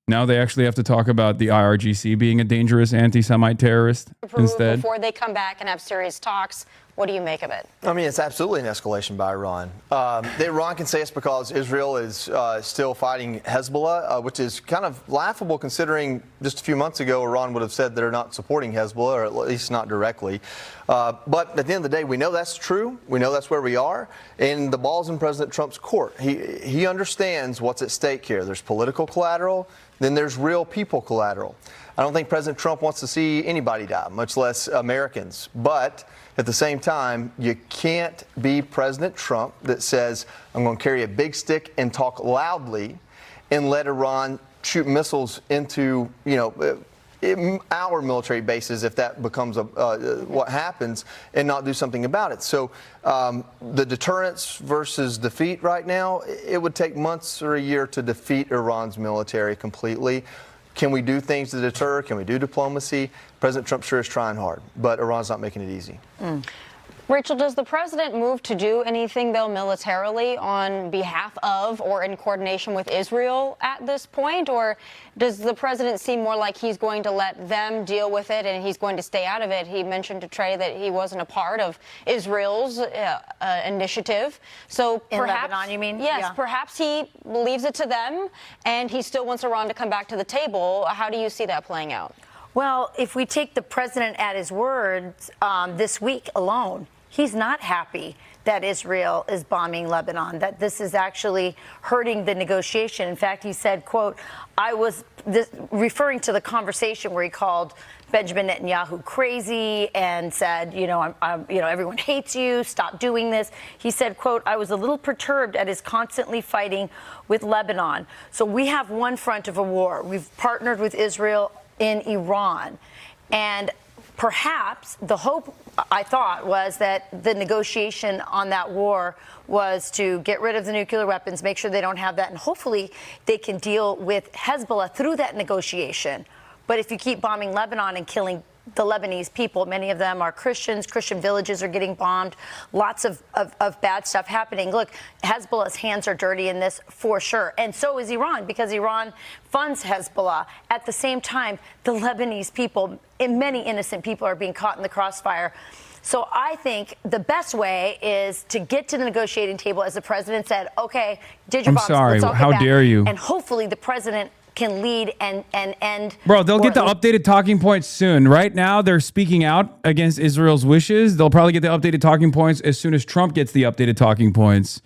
Now they actually have to talk about the IRGC being a dangerous anti-Semite terrorist instead. Before they come back and have serious talks, what do you make of it? I mean, it's absolutely an escalation by Iran. Iran can say it's because Israel is still fighting Hezbollah, which is kind of laughable considering just a few months ago Iran would have said they're not supporting Hezbollah, or at least not directly. But at the end of the day, we know that's true. We know that's where we are. And the ball's in President Trump's court. He understands what's at stake here. There's political collateral, then there's real people collateral. I don't think President Trump wants to see anybody die, much less Americans. But at the same time, you can't be President Trump that says, I'm going to carry a big stick and talk loudly and let Iran shoot missiles into, our military bases if that becomes what happens, and not do something about it. So the deterrence versus defeat right now, it would take months or a year to defeat Iran's military completely. Can we do things to deter? Can we do diplomacy? President Trump sure is trying hard, but Iran's not making it easy. Rachel, does the president move to do anything, though, militarily on behalf of or in coordination with Israel at this point? Or does the president seem more like he's going to let them deal with it and he's going to stay out of it? He mentioned to Trey that he wasn't a part of Israel's initiative. So perhaps, in Lebanon, you mean? Yes, Yeah. perhaps he leaves it to them and he still wants Iran to come back to the table. How do you see that playing out? Well, if we take the president at his words, this week alone, he's not happy that Israel is bombing Lebanon, that this is actually hurting the negotiation. In fact, he said, quote, referring to the conversation where he called Benjamin Netanyahu crazy and said, everyone hates you, stop doing this. He said, quote, I was a little perturbed at his constantly fighting with Lebanon. So we have one front of a war. We've partnered with Israel in Iran. And perhaps the hope, I thought, was that the negotiation on that war was to get rid of the nuclear weapons, make sure they don't have that, and hopefully they can deal with Hezbollah through that negotiation. But if you keep bombing Lebanon and killing the Lebanese people, many of them are Christians. Christian villages are getting bombed. Lots of bad stuff happening. Look, Hezbollah's hands are dirty in this for sure. And so is Iran, because Iran funds Hezbollah. At the same time, the Lebanese people, and many innocent people, are being caught in the crossfire. So I think the best way is to get to the negotiating table, as the president said, okay, did your I'm bombs, sorry, let's all get how back. dare you? And hopefully the president can lead and end. Bro, they'll get the updated talking points soon. Right now, they're speaking out against Israel's wishes. They'll probably get the updated talking points as soon as Trump gets the updated talking points.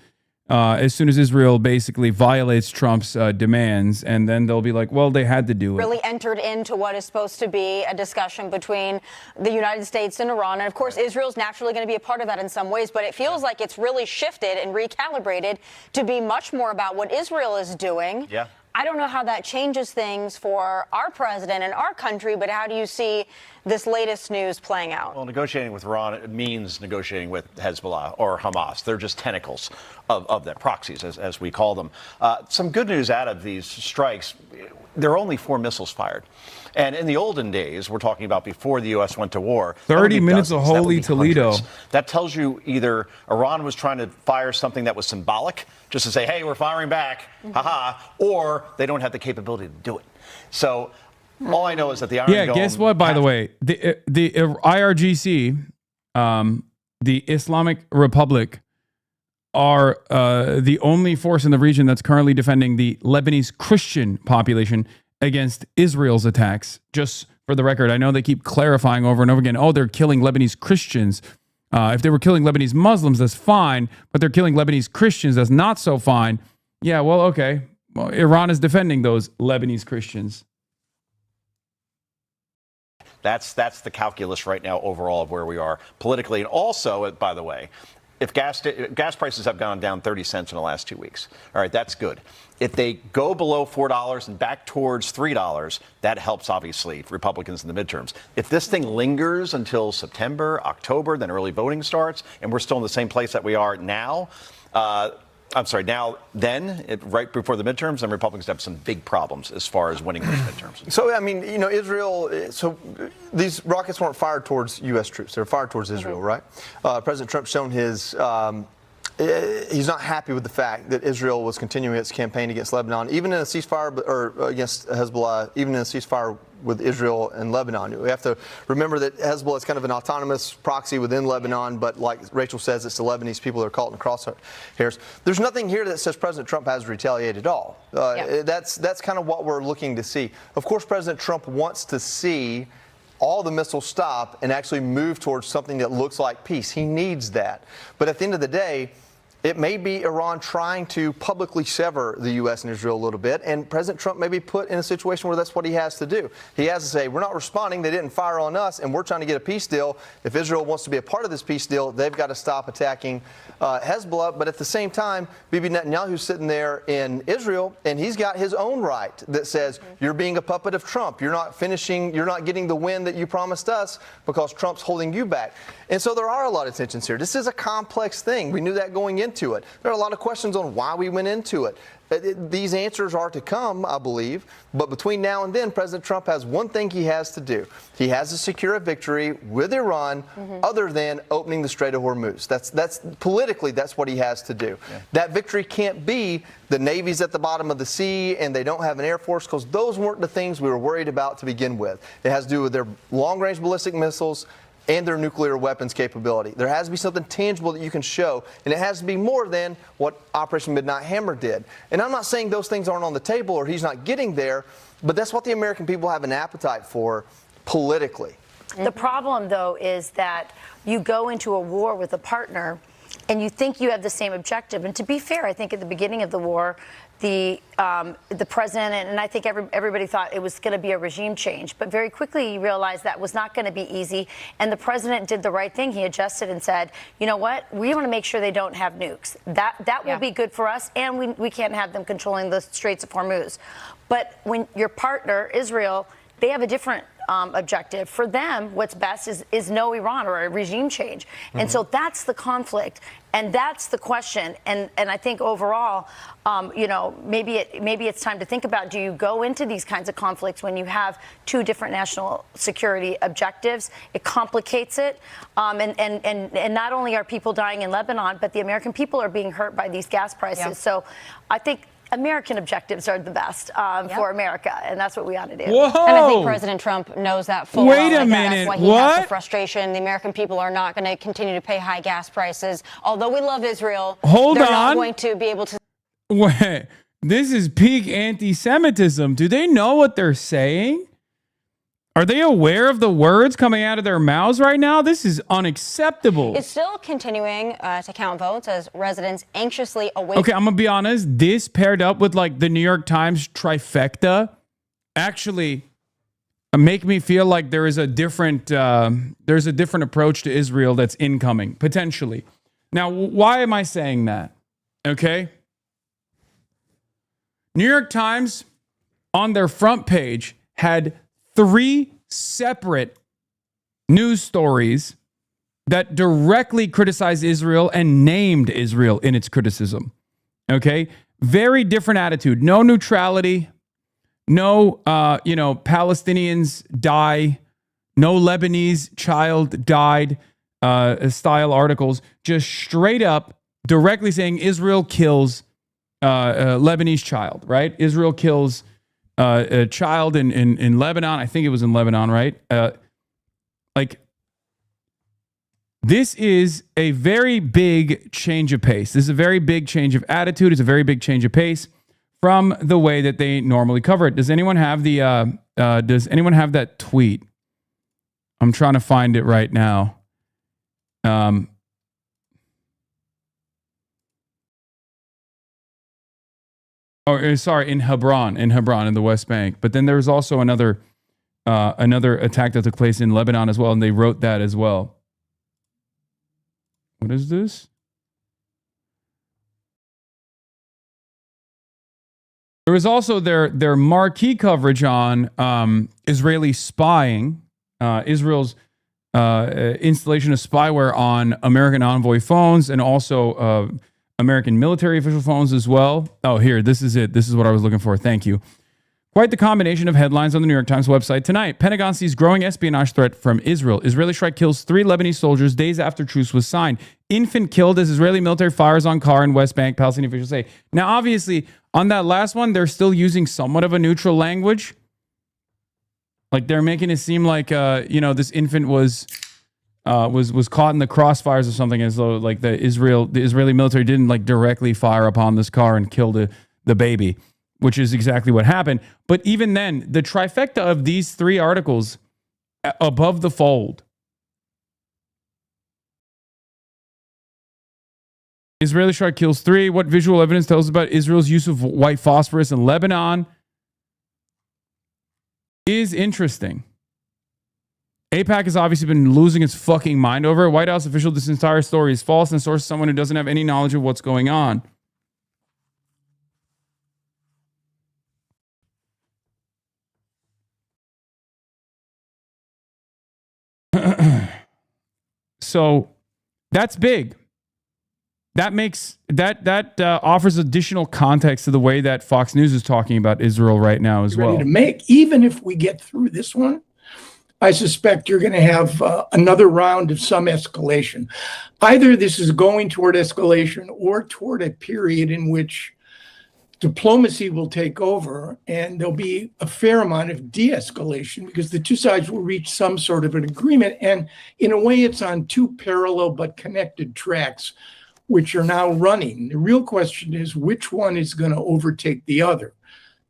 As soon as Israel basically violates Trump's demands, and then they'll be like, well, they had to do it. Really entered into what is supposed to be a discussion between the United States and Iran. And of course, Israel's naturally going to be a part of that in some ways, but it feels like it's really shifted and recalibrated to be much more about what Israel is doing. Yeah. I don't know how that changes things for our president and our country, but how do you see this latest news playing out? Well, negotiating with Iran means negotiating with Hezbollah or Hamas. They're just tentacles of that, proxies, as we call them. Some good news out of these strikes, there are only 4 missiles fired. And in the olden days, we're talking about before the U.S. went to war. 30 minutes of holy Toledo. That tells you either Iran was trying to fire something that was symbolic, just to say, hey, we're firing back, haha, or they don't have the capability to do it. So all I know is that the Iron Dome... guess what, by the way? The IRGC, the Islamic Republic, are the only force in the region that's currently defending the Lebanese Christian population against Israel's attacks. Just for the record, I know they keep clarifying over and over again, oh, they're killing Lebanese Christians. If they were killing Lebanese Muslims, that's fine, but they're killing Lebanese Christians, that's not so fine. Yeah, well, okay. Well, Iran is defending those Lebanese Christians. That's the calculus right now overall of where we are politically. And also, by the way, if gas prices have gone down 30 cents in the last 2 weeks, all right, that's good. If they go below $4 and back towards $3, that helps, obviously, Republicans in the midterms. If this thing lingers until September, October, then early voting starts, and we're still in the same place that we are now, right before the midterms, then Republicans have some big problems as far as winning those midterms. So, I mean, you know, Israel, so these rockets weren't fired towards U.S. troops. They were fired towards Israel, right? President Trump's shown his, he's not happy with the fact that Israel was continuing its campaign against Lebanon, even in a ceasefire, or against Hezbollah, even in a ceasefire with Israel and Lebanon. We have to remember that Hezbollah is kind of an autonomous proxy within Lebanon, but like Rachel says, it's the Lebanese people that are caught in the crosshairs. There's nothing here that says President Trump has retaliated at all. That's kind of what we're looking to see. Of course, President Trump wants to see all the missiles stop and actually move towards something that looks like peace. He needs that. But at the end of the day, it may be Iran trying to publicly sever the U.S. and Israel a little bit, and President Trump may be put in a situation where that's what he has to do. He has to say, we're not responding, they didn't fire on us, and we're trying to get a peace deal. If Israel wants to be a part of this peace deal, they've got to stop attacking Hezbollah. But at the same time, Bibi Netanyahu's sitting there in Israel, and he's got his own right that says, you're being a puppet of Trump. You're not finishing, you're not getting the win that you promised us because Trump's holding you back. And so there are a lot of tensions here. This is a complex thing. We knew that going into it. There are a lot of questions on why we went into it. These answers are to come, I believe. But between now and then, President Trump has one thing he has to do. He has to secure a victory with Iran other than opening the Strait of Hormuz. That's politically, that's what he has to do. Yeah. That victory can't be the Navy's at the bottom of the sea and they don't have an Air Force, because those weren't the things we were worried about to begin with. It has to do with their long-range ballistic missiles and their nuclear weapons capability. There has to be something tangible that you can show, and it has to be more than what Operation Midnight Hammer did. And I'm not saying those things aren't on the table or he's not getting there, but that's what the American people have an appetite for politically. The problem, though, is that you go into a war with a partner and you think you have the same objective. And to be fair, I think at the beginning of the war, the president and I think everybody thought it was going to be a regime change, but very quickly you realized that was not going to be easy. And the president did the right thing. He adjusted and said, you know what, we want to make sure they don't have nukes. That will be good for us, and we can't have them controlling the Straits of Hormuz. But when your partner, Israel, they have a different objective. For them, what's best is no Iran or a regime change. And so that's the conflict, and that's the question. And I think overall, you know, maybe it's time to think about, do you go into these kinds of conflicts when you have two different national security objectives? It complicates it. And not only are people dying in Lebanon, but the American people are being hurt by these gas prices. Yeah. So I think American objectives are the best for America, and that's what we ought to do. Whoa. And I think President Trump knows that full well. Wait a minute. That's why he has the frustration. The American people are not going to continue to pay high gas prices. Although we love Israel, they're not going to be able to. Wait, this is peak anti-Semitism. Do they know what they're saying? Are they aware of the words coming out of their mouths right now? This is unacceptable. It's still continuing to count votes as residents anxiously await. Okay, I'm going to be honest. This paired up with like the New York Times trifecta actually make me feel like there's a different approach to Israel that's incoming, potentially. Now, why am I saying that? Okay. New York Times on their front page had 3 separate news stories that directly criticized Israel and named Israel in its criticism. Okay? Very different attitude. No neutrality. No, Palestinians die. No Lebanese child died style articles. Just straight up directly saying Israel kills a Lebanese child, right? Israel kills a child in Lebanon. I think it was in Lebanon, right? Like, This is a very big change of pace. This is a very big change of attitude. It's a very big change of pace from the way that they normally cover it. Does anyone have the? Does anyone have that tweet? I'm trying to find it right now. Sorry, in Hebron, in the West Bank. But then there was also another attack that took place in Lebanon as well, and they wrote that as well. What is this? There was also their marquee coverage on Israeli spying, Israel's installation of spyware on American envoy phones and also American military official phones as well. Oh, here, this is it. This is what I was looking for. Thank you. Quite the combination of headlines on the New York Times website tonight. Pentagon sees growing espionage threat from Israel. Israeli strike kills 3 Lebanese soldiers days after truce was signed. Infant killed as Israeli military fires on car in West Bank, Palestinian officials say. Now, obviously, on that last one, they're still using somewhat of a neutral language. Like they're making it seem like, this infant was caught in the crossfires or something, as though like the Israeli military didn't like directly fire upon this car and kill the baby, which is exactly what happened. But even then, the trifecta of these 3 articles above the fold. Israeli strike kills 3. What visual evidence tells us about Israel's use of white phosphorus in Lebanon is interesting. AIPAC has obviously been losing its fucking mind over it. White House official, this entire story is false and sources someone who doesn't have any knowledge of what's going on. So that's big. That makes that offers additional context to the way that Fox News is talking about Israel right now as well. Ready to make, even if we get through this one, I suspect you're going to have another round of some escalation. Either this is going toward escalation or toward a period in which diplomacy will take over and there'll be a fair amount of de-escalation because the 2 sides will reach some sort of an agreement. And in a way, it's on 2 parallel but connected tracks, which are now running. The real question is which one is going to overtake the other?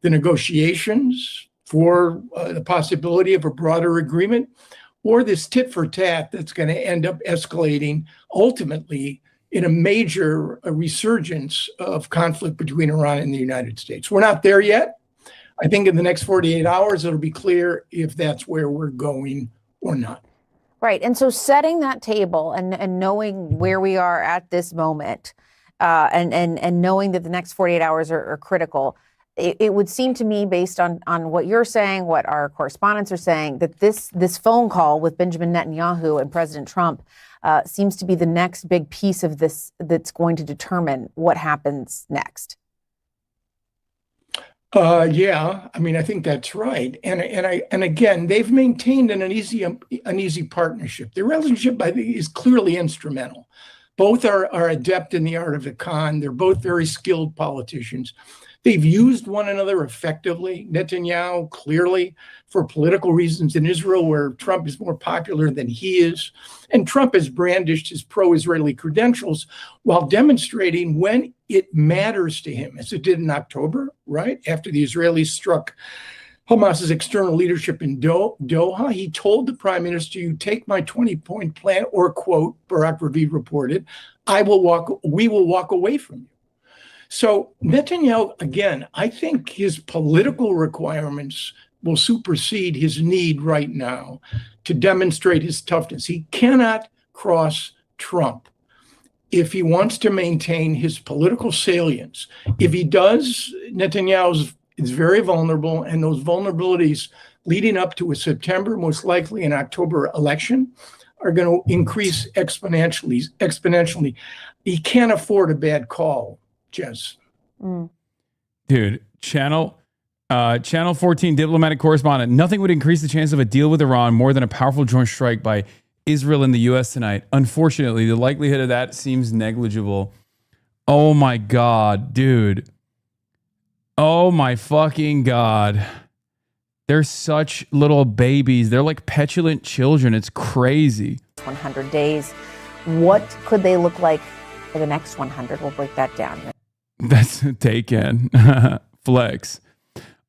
The negotiations for the possibility of a broader agreement, or this tit for tat that's going to end up escalating ultimately in a major resurgence of conflict between Iran and the United States. We're not there yet. I think in the next 48 hours, it'll be clear if that's where we're going or not. Right. And so setting that table and knowing where we are at this moment and knowing that the next 48 hours are critical, it would seem to me, based on what you're saying, what our correspondents are saying, that this phone call with Benjamin Netanyahu and President Trump seems to be the next big piece of this that's going to determine what happens next. Yeah, I mean, I think that's right. And again, they've maintained an uneasy partnership. Their relationship, I think, is clearly instrumental. Both are adept in the art of the con. They're both very skilled politicians. They've used one another effectively. Netanyahu, clearly, for political reasons in Israel, where Trump is more popular than he is. And Trump has brandished his pro-Israeli credentials while demonstrating when it matters to him, as it did in October, right? After the Israelis struck Hamas's external leadership in Doha, he told the prime minister, "You take my 20-point plan," or quote, Barak Ravid reported, we will walk away from you. So Netanyahu, again, I think his political requirements will supersede his need right now to demonstrate his toughness. He cannot cross Trump if he wants to maintain his political salience. If he does, Netanyahu is very vulnerable, and those vulnerabilities leading up to a September, most likely an October election, are going to increase exponentially. He can't afford a bad call, Jess. Dude, Channel 14 diplomatic correspondent. Nothing would increase the chance of a deal with Iran more than a powerful joint strike by Israel and the U.S. tonight. Unfortunately, the likelihood of that seems negligible. Oh my God, dude. Oh my fucking God. They're such little babies. They're like petulant children. It's crazy. 100 days What could they look like for the next 100? We'll break that down. That's taken. Flex.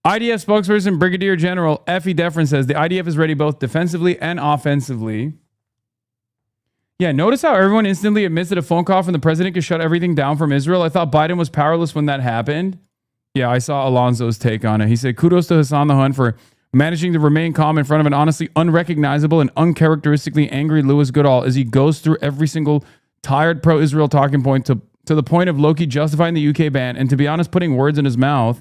IDF spokesperson Brigadier General Effie Defrin says the IDF is ready both defensively and offensively. Yeah, notice how everyone instantly admits that a phone call from the president could shut everything down from Israel. I thought Biden was powerless when that happened. Yeah, I saw Alonso's take on it. He said, kudos to Hasan the Hun for managing to remain calm in front of an honestly unrecognizable and uncharacteristically angry Louis Goodall as he goes through every single tired pro-Israel talking point to the point of Loki justifying the UK ban and, to be honest, putting words in his mouth.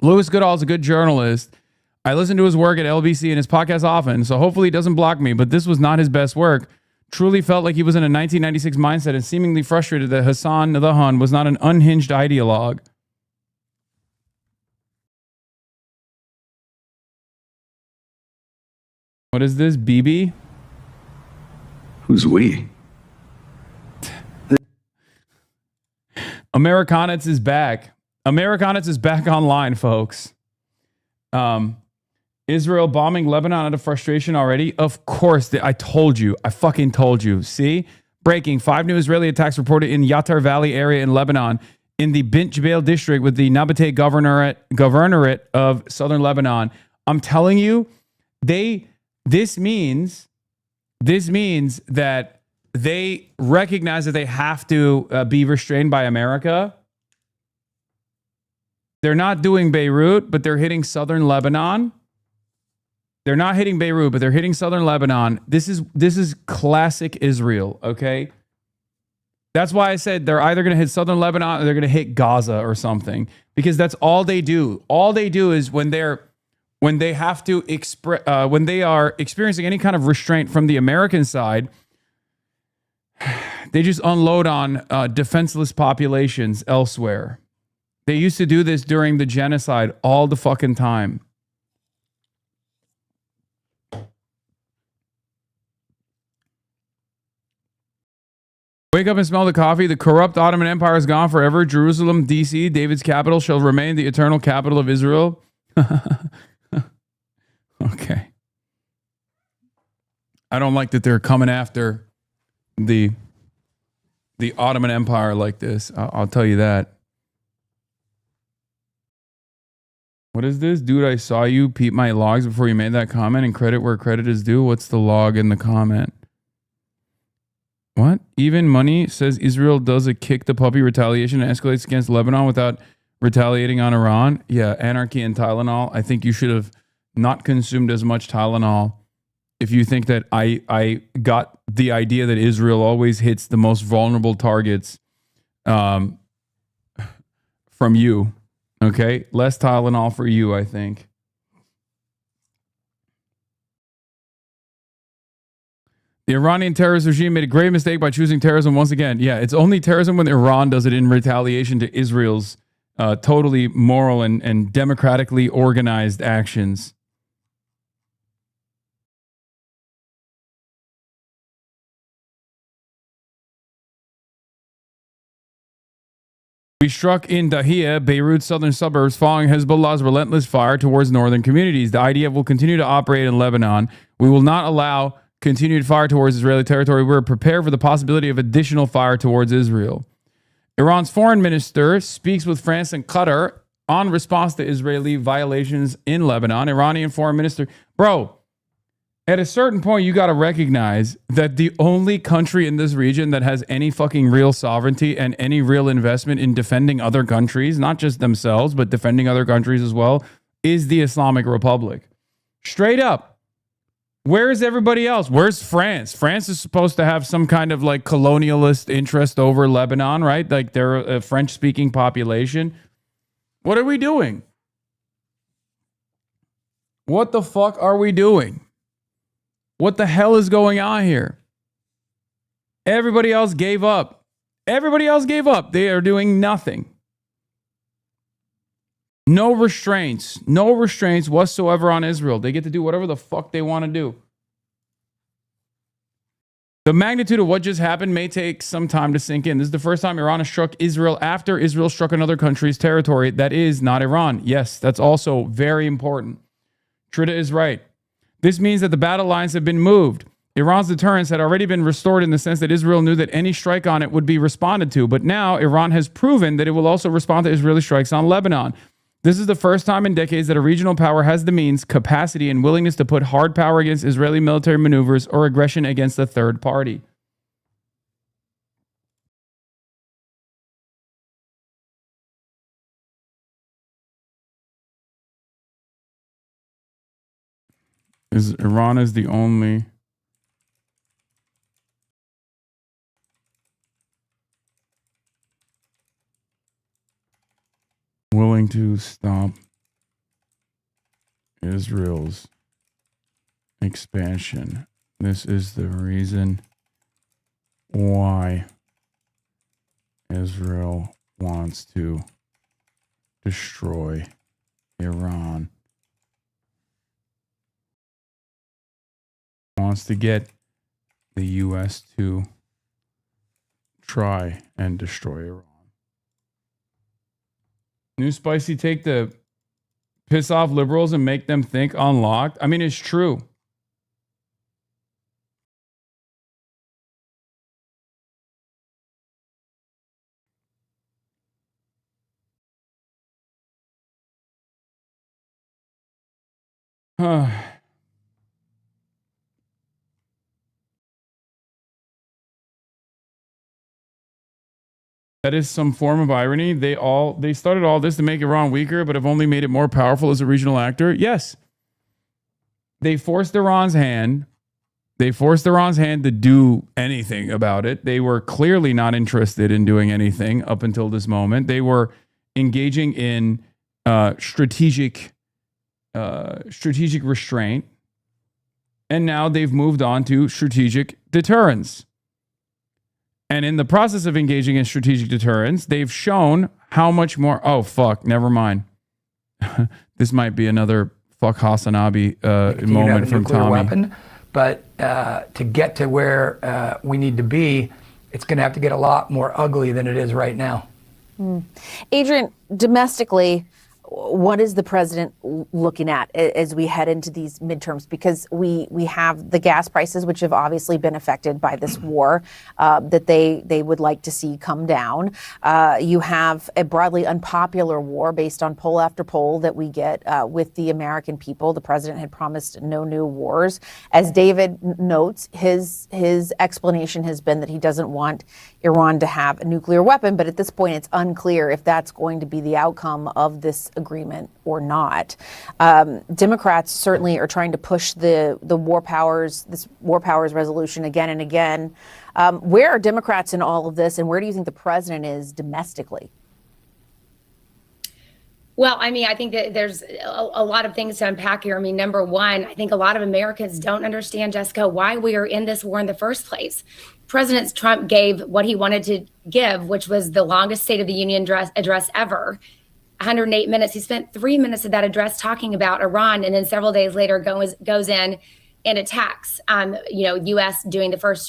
Louis Goodall is a good journalist. I listen to his work at LBC and his podcast often, so hopefully he doesn't block me, but this was not his best work. Truly felt like he was in a 1996 mindset and seemingly frustrated that Hasan the Hun was not an unhinged ideologue. What is this, BB? Who's we? Americanitz is back. Americanitz is back online, folks. Israel bombing Lebanon out of frustration already? Of course. I told you. I fucking told you. See? Breaking. 5 new Israeli attacks reported in Yatar Valley area in Lebanon in the Bint Jbeil district with the Nabateh governorate of southern Lebanon. I'm telling you, this means that they recognize that they have to be restrained by America. They're not doing Beirut, but they're hitting southern Lebanon. They're not hitting Beirut, but they're hitting southern Lebanon. This is classic Israel, okay? That's why I said they're either going to hit southern Lebanon or they're going to hit Gaza or something, because that's all they do. All they do is when they are experiencing any kind of restraint from the American side, they just unload on defenseless populations elsewhere. They used to do this during the genocide all the fucking time. Wake up and smell the coffee. The corrupt Ottoman Empire is gone forever. Jerusalem, D.C., David's capital, shall remain the eternal capital of Israel. Okay. I don't like that they're coming after the Ottoman Empire like this. I'll tell you that. What is this? Dude, I saw you peep my logs before you made that comment and credit where credit is due. What's the log in the comment? What? Even Money says Israel does a kick the puppy retaliation and escalates against Lebanon without retaliating on Iran. Yeah, anarchy and Tylenol. I think you should have not consumed as much Tylenol if you think that I got the idea that Israel always hits the most vulnerable targets from you. Okay? Less Tylenol for you, I think. The Iranian terrorist regime made a grave mistake by choosing terrorism once again. Yeah, it's only terrorism when Iran does it in retaliation to Israel's totally moral and democratically organized actions. We struck in Dahiyeh, Beirut's southern suburbs, following Hezbollah's relentless fire towards northern communities. The IDF will continue to operate in Lebanon. We will not allow continued fire towards Israeli territory. We're prepared for the possibility of additional fire towards Israel. Iran's foreign minister speaks with France and Qatar on response to Israeli violations in Lebanon. Iranian foreign minister, bro, at a certain point, you got to recognize that the only country in this region that has any fucking real sovereignty and any real investment in defending other countries, not just themselves, but defending other countries as well, is the Islamic Republic. Straight up. Where is everybody else? Where's France? France is supposed to have some kind of like colonialist interest over Lebanon, right? Like they're a French-speaking population. What are we doing? What the fuck are we doing? What the hell is going on here? Everybody else gave up. Everybody else gave up. They are doing nothing. No restraints whatsoever on Israel. They get to do whatever the fuck they want to do. The magnitude of what just happened may take some time to sink in. This is the first time Iran has struck Israel after Israel struck another country's territory that is not Iran. Yes, that's also very important. Trita is right. This means that the battle lines have been moved. Iran's deterrence had already been restored in the sense that Israel knew that any strike on it would be responded to. But now Iran has proven that it will also respond to Israeli strikes on Lebanon. This is the first time in decades that a regional power has the means, capacity, and willingness to put hard power against Israeli military maneuvers or aggression against a third party. Iran is the only willing to stop Israel's expansion. This is the reason why Israel wants to destroy Iran. Wants to get the U.S. to try and destroy Iran. New spicy take to piss off liberals and make them think unlocked. I mean, it's true. That is some form of irony. They started all this to make Iran weaker, but have only made it more powerful as a regional actor. Yes. They forced Iran's hand. They forced Iran's hand to do anything about it. They were clearly not interested in doing anything up until this moment. They were engaging in strategic restraint. And now they've moved on to strategic deterrence. And in the process of engaging in strategic deterrence, they've shown how much more. Oh, fuck. Never mind. This might be another fuck Hasanabi moment from Tommy. Weapon, but to get to where we need to be, it's going to have to get a lot more ugly than it is right now. Adrian, domestically, what is the president looking at as we head into these midterms? Because we have the gas prices, which have obviously been affected by this war, that they would like to see come down. You have a broadly unpopular war based on poll after poll that we get with the American people. The president had promised no new wars. As David notes, his explanation has been that he doesn't want Iran to have a nuclear weapon, but at this point it's unclear if that's going to be the outcome of this agreement or not. Democrats certainly are trying to push this war powers resolution again and again. Where are Democrats in all of this, and where do you think the president is domestically? Well, I mean, I think that there's a lot of things to unpack here. I mean, number one, I think a lot of Americans don't understand, Jessica, why we are in this war in the first place. President Trump gave what he wanted to give, which was the longest State of the Union address ever, 108 minutes. He spent 3 minutes of that address talking about Iran, and then several days later goes in and attacks, U.S.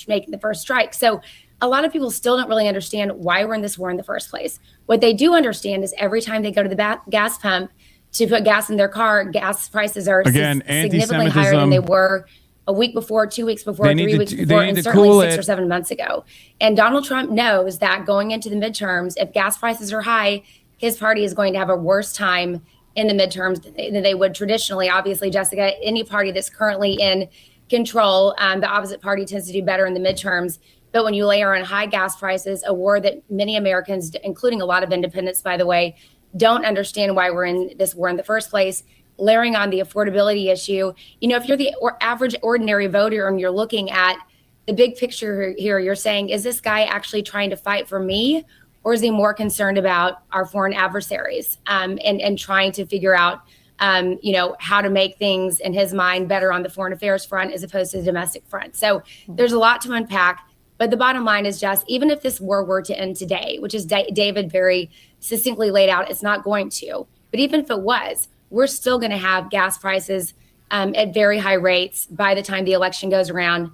making the first strike. So a lot of people still don't really understand why we're in this war in the first place. What they do understand is every time they go to the gas pump to put gas in their car, gas prices are significantly higher than they were a week before, 2 weeks before, 3 weeks before, and certainly 6 or 7 months ago. And Donald Trump knows that going into the midterms, if gas prices are high, his party is going to have a worse time in the midterms than they would traditionally. Obviously, Jessica, any party that's currently in control, the opposite party tends to do better in the midterms. But when you layer on high gas prices, a war that many Americans, including a lot of independents, by the way, don't understand why we're in this war in the first place, layering on the affordability issue. If you're the average ordinary voter and you're looking at the big picture here, you're saying, is this guy actually trying to fight for me? Or is he more concerned about our foreign adversaries and trying to figure out, how to make things in his mind better on the foreign affairs front as opposed to the domestic front? So there's a lot to unpack. But the bottom line is just, even if this war were to end today, which is David very succinctly laid out, it's not going to. But even if it was, we're still going to have gas prices at very high rates by the time the election goes around.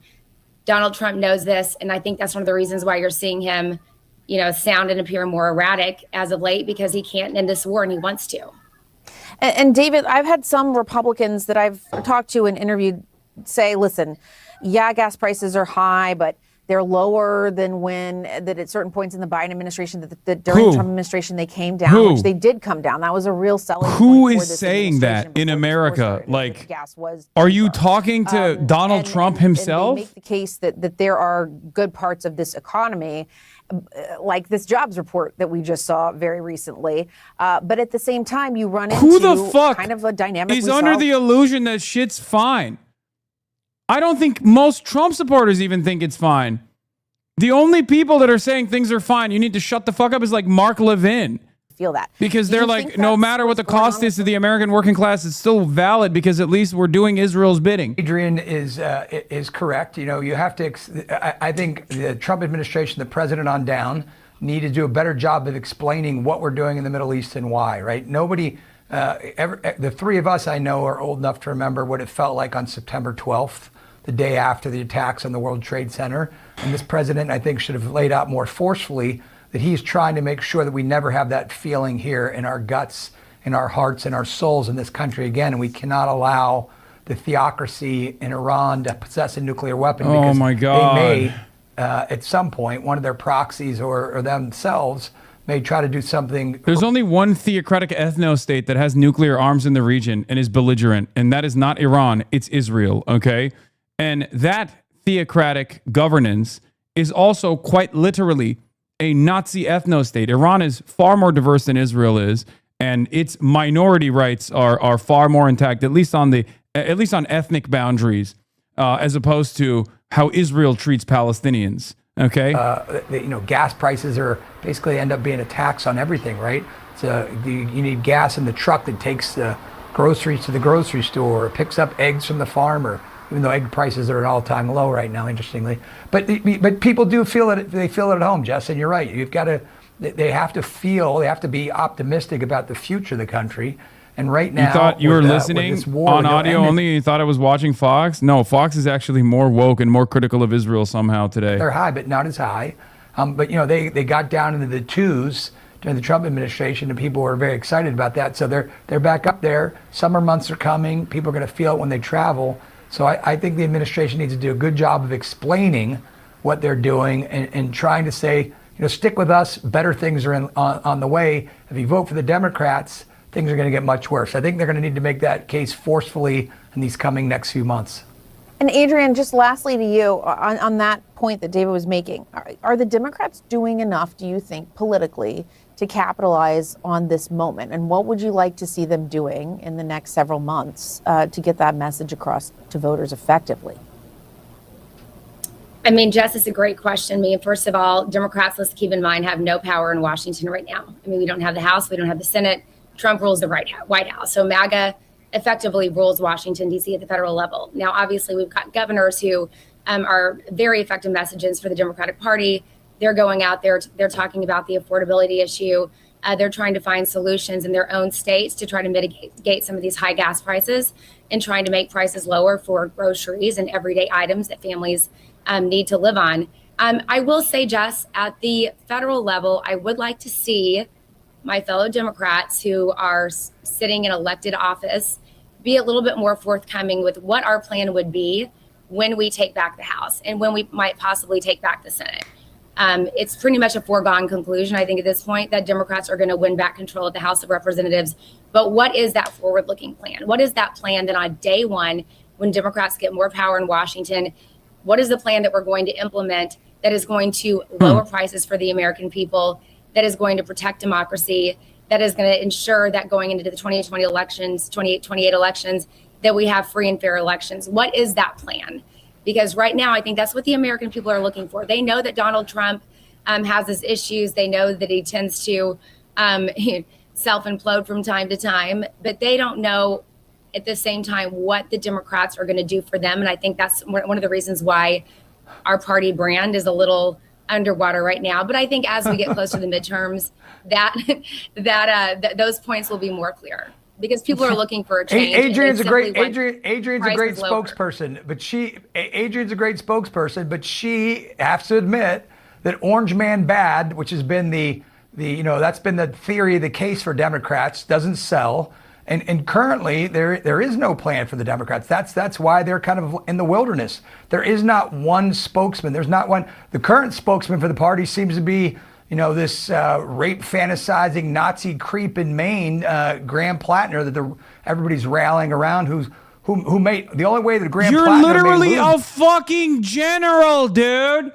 Donald Trump knows this, and I think that's one of the reasons why you're seeing him, sound and appear more erratic as of late, because he can't end this war and he wants to. And David, I've had some Republicans that I've talked to and interviewed say, listen, yeah, gas prices are high, but they're lower than that at certain points in the Biden administration, that during the Trump administration they came down, which they did come down. That was a real selling Who point for is this saying that in America? Like, gas was are you talking to Donald Trump himself? And they make the case that there are good parts of this economy, like this jobs report that we just saw very recently. But at the same time, you run into Who the fuck kind of a dynamic. is under the illusion that shit's fine? I don't think most Trump supporters even think it's fine. The only people that are saying things are fine, you need to shut the fuck up, is like Mark Levin. Feel that. Because they're like, no matter what the cost is to the American working class, it's still valid because at least we're doing Israel's bidding. Adrian is correct. You know, you have to. I think the Trump administration, the president on down, need to do a better job of explaining what we're doing in the Middle East and why. Right? Nobody, the three of us I know are old enough to remember what it felt like on September 12th, the day after the attacks on the World Trade Center. And this president, I think, should have laid out more forcefully that he's trying to make sure that we never have that feeling here in our guts, in our hearts, and our souls in this country again. And we cannot allow the theocracy in Iran to possess a nuclear weapon. Oh my God. They may, at some point, one of their proxies or themselves may try to do something. There's only one theocratic ethno-state that has nuclear arms in the region and is belligerent, and that is not Iran, it's Israel, okay? And that theocratic governance is also quite literally a Nazi ethno-state. Iran is far more diverse than Israel is, and its minority rights are far more intact, at least on ethnic boundaries, as opposed to how Israel treats Palestinians. Okay. Gas prices are basically end up being a tax on everything, right? So you need gas in the truck that takes the groceries to the grocery store, or picks up eggs from the farmer. Even though egg prices are at an all-time low right now, interestingly. But people do feel it. They feel it at home, Jess, and you're right. You've got to. They have to be optimistic about the future of the country. And right now, you thought you were listening on audio only? You thought I was watching Fox? No, Fox is actually more woke and more critical of Israel somehow today. They're high, but not as high. But they got down into the twos during the Trump administration, and people were very excited about that. So they're back up there. Summer months are coming. People are going to feel it when they travel. So I think the administration needs to do a good job of explaining what they're doing and trying to say, stick with us. Better things are on the way. If you vote for the Democrats, things are going to get much worse. I think they're going to need to make that case forcefully in these coming next few months. And Adrian, just lastly to you, on that point that David was making, are the Democrats doing enough, do you think, politically, to capitalize on this moment? And what would you like to see them doing in the next several months to get that message across to voters effectively? I mean, Jess, it's a great question. I mean, first of all, Democrats, let's keep in mind, have no power in Washington right now. I mean, we don't have the House, we don't have the Senate. Trump rules the White House. So MAGA effectively rules Washington, D.C. at the federal level. Now, obviously, we've got governors who are very effective messages for the Democratic Party. They're going out there, they're talking about the affordability issue. They're trying to find solutions in their own states to try to mitigate some of these high gas prices and trying to make prices lower for groceries and everyday items that families need to live on. I will say, Jess, at the federal level, I would like to see my fellow Democrats who are sitting in elected office be a little bit more forthcoming with what our plan would be when we take back the House and when we might possibly take back the Senate. It's pretty much a foregone conclusion, I think, at this point, that Democrats are going to win back control of the House of Representatives. But what is that forward-looking plan? What is that plan that on day one, when Democrats get more power in Washington, what is the plan that we're going to implement that is going to lower prices for the American people, that is going to protect democracy, that is going to ensure that going into the 2020 elections, 28 elections, that we have free and fair elections? What is that plan? Because right now, I think that's what the American people are looking for. They know that Donald Trump has his issues. They know that he tends to self-implode from time to time, but they don't know at the same time what the Democrats are going to do for them. And I think that's one of the reasons why our party brand is a little underwater right now. But I think as we get close to the midterms, that those points will be more clear, because people are looking for a change. Adrian's a great spokesperson, but she has to admit that Orange Man Bad, which has been that's been the theory, the case for Democrats, doesn't sell. And currently, there is no plan for the Democrats. That's why they're kind of in the wilderness. There is not one spokesman. There's not one. The current spokesman for the party seems to be, this rape fantasizing Nazi creep in Maine, Graham Plattner, that everybody's rallying around. Who made the only way that Graham You're Plattner literally made a fucking general, dude.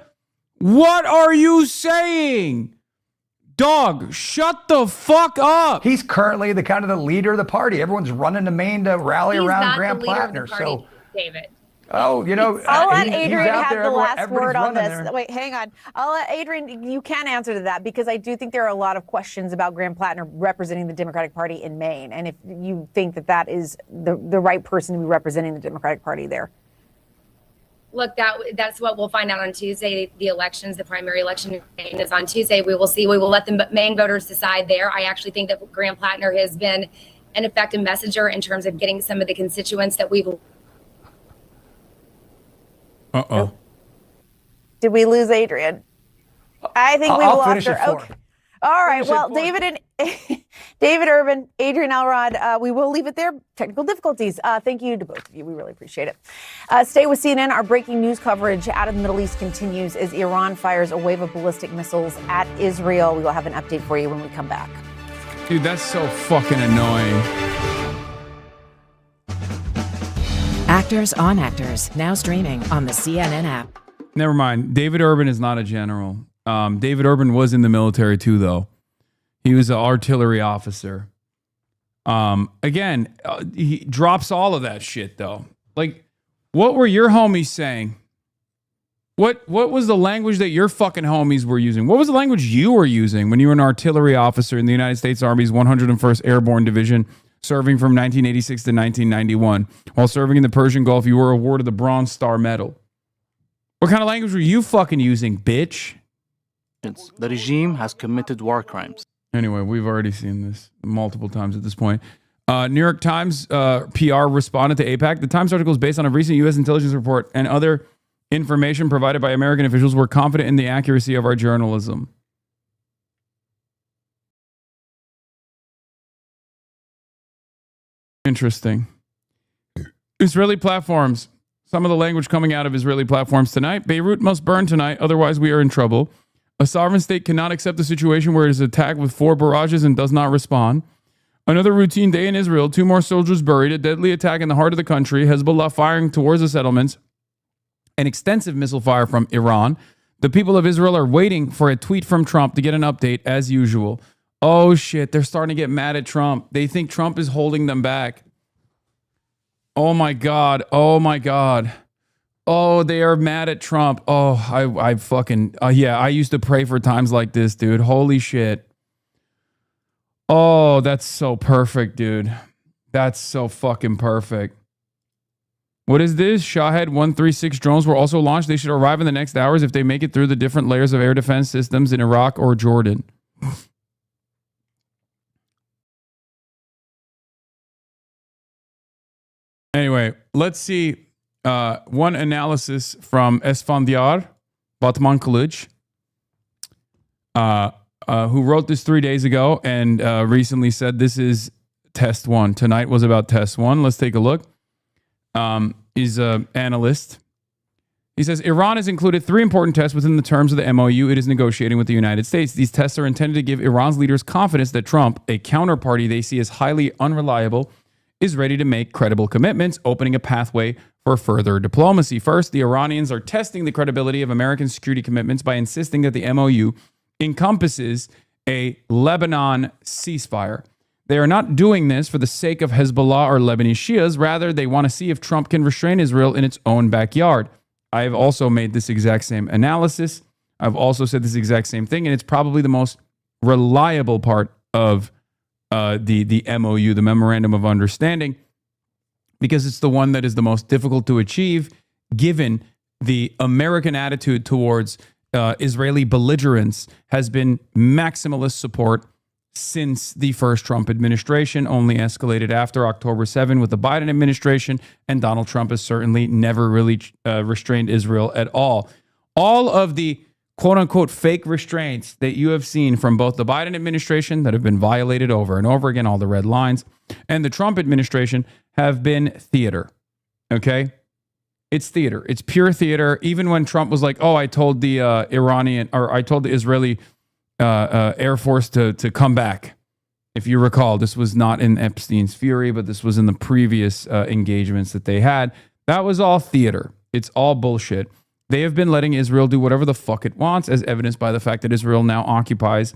What are you saying? Dog, shut the fuck up. He's currently the kind of the leader of the party. Everyone's running to Maine to rally around Graham Plattner. So, David. Oh, I'll let Adrian have there, the last everybody's word on running this. there. Wait, hang on. I'll let Adrian, you can answer to that because I do think there are a lot of questions about Graham Plattner representing the Democratic Party in Maine. And if you think that is the right person to be representing the Democratic Party there. Look, that's what we'll find out on Tuesday. The elections, the primary election in Maine is on Tuesday. We will see. We will let the Maine voters decide there. I actually think that Graham Plattner has been an effective messenger in terms of getting some of the constituents that we've. Uh-oh. Did we lose Adrian? I think we lost her. Okay. All right. Well, David Urban, Adrian Elrod, we will leave it there. Technical difficulties. Thank you to both of you. We really appreciate it. Stay with CNN. Our breaking news coverage out of the Middle East continues as Iran fires a wave of ballistic missiles at Israel. We will have an update for you when we come back. Dude, that's so fucking annoying. Actors on Actors, now streaming on the CNN app. Never mind. David Urban is not a general. David Urban was in the military too, though. He was an artillery officer. Again, he drops all of that shit, though. Like, what were your homies saying? What was the language that your fucking homies were using? What was the language you were using when you were an artillery officer in the United States Army's 101st Airborne Division, serving from 1986 to 1991? While serving in the Persian Gulf, you were awarded the Bronze Star Medal. What kind of language were you fucking using, bitch? The regime has committed war crimes. Anyway, we've already seen this multiple times at this point. New York Times PR responded to AIPAC. The Times article is based on a recent U.S. intelligence report and other information provided by American officials. We're confident in the accuracy of our journalism. Interesting. Israeli platforms. Some of the language coming out of Israeli platforms tonight. Beirut must burn tonight, otherwise we are in trouble. A sovereign state cannot accept a situation where it is attacked with 4 barrages and does not respond. Another routine day in Israel. 2 more soldiers buried. A deadly attack in the heart of the country. Hezbollah firing towards the settlements. An extensive missile fire from Iran. The people of Israel are waiting for a tweet from Trump to get an update as usual. Oh shit, they're starting to get mad at Trump. They think Trump is holding them back. Oh my God. Oh my God. Oh, they are mad at Trump. Oh, I fucking, yeah, I used to pray for times like this, dude. Holy shit. Oh, that's so perfect, dude. That's so fucking perfect. What is this? Shahed 136 drones were also launched. They should arrive in the next hours if they make it through the different layers of air defense systems in Iraq or Jordan. Anyway, let's see one analysis from Esfandiar Batman Kılıç, who wrote this 3 days ago and recently said this is test 1. Tonight was about test 1. Let's take a look. He's an analyst. He says, Iran has included 3 important tests within the terms of the MOU it is negotiating with the United States. These tests are intended to give Iran's leaders confidence that Trump, a counterparty they see as highly unreliable, is ready to make credible commitments, opening a pathway for further diplomacy. First, the Iranians are testing the credibility of American security commitments by insisting that the MOU encompasses a Lebanon ceasefire. They are not doing this for the sake of Hezbollah or Lebanese Shias. Rather, they want to see if Trump can restrain Israel in its own backyard. I have also made this exact same analysis. I've also said this exact same thing, and it's probably the most reliable part of the MOU, the Memorandum of Understanding, because it's the one that is the most difficult to achieve, given the American attitude towards Israeli belligerence has been maximalist support since the first Trump administration, only escalated after October 7 with the Biden administration, and Donald Trump has certainly never really restrained Israel at all. All of the quote unquote fake restraints that you have seen from both the Biden administration that have been violated over and over again, all the red lines, and the Trump administration have been theater. Okay? It's theater. It's pure theater. Even when Trump was like, oh, I told the I told the Israeli Air Force to come back. If you recall, this was not in Epstein's fury, but this was in the previous engagements that they had. That was all theater. It's all bullshit. They have been letting Israel do whatever the fuck it wants, as evidenced by the fact that Israel now occupies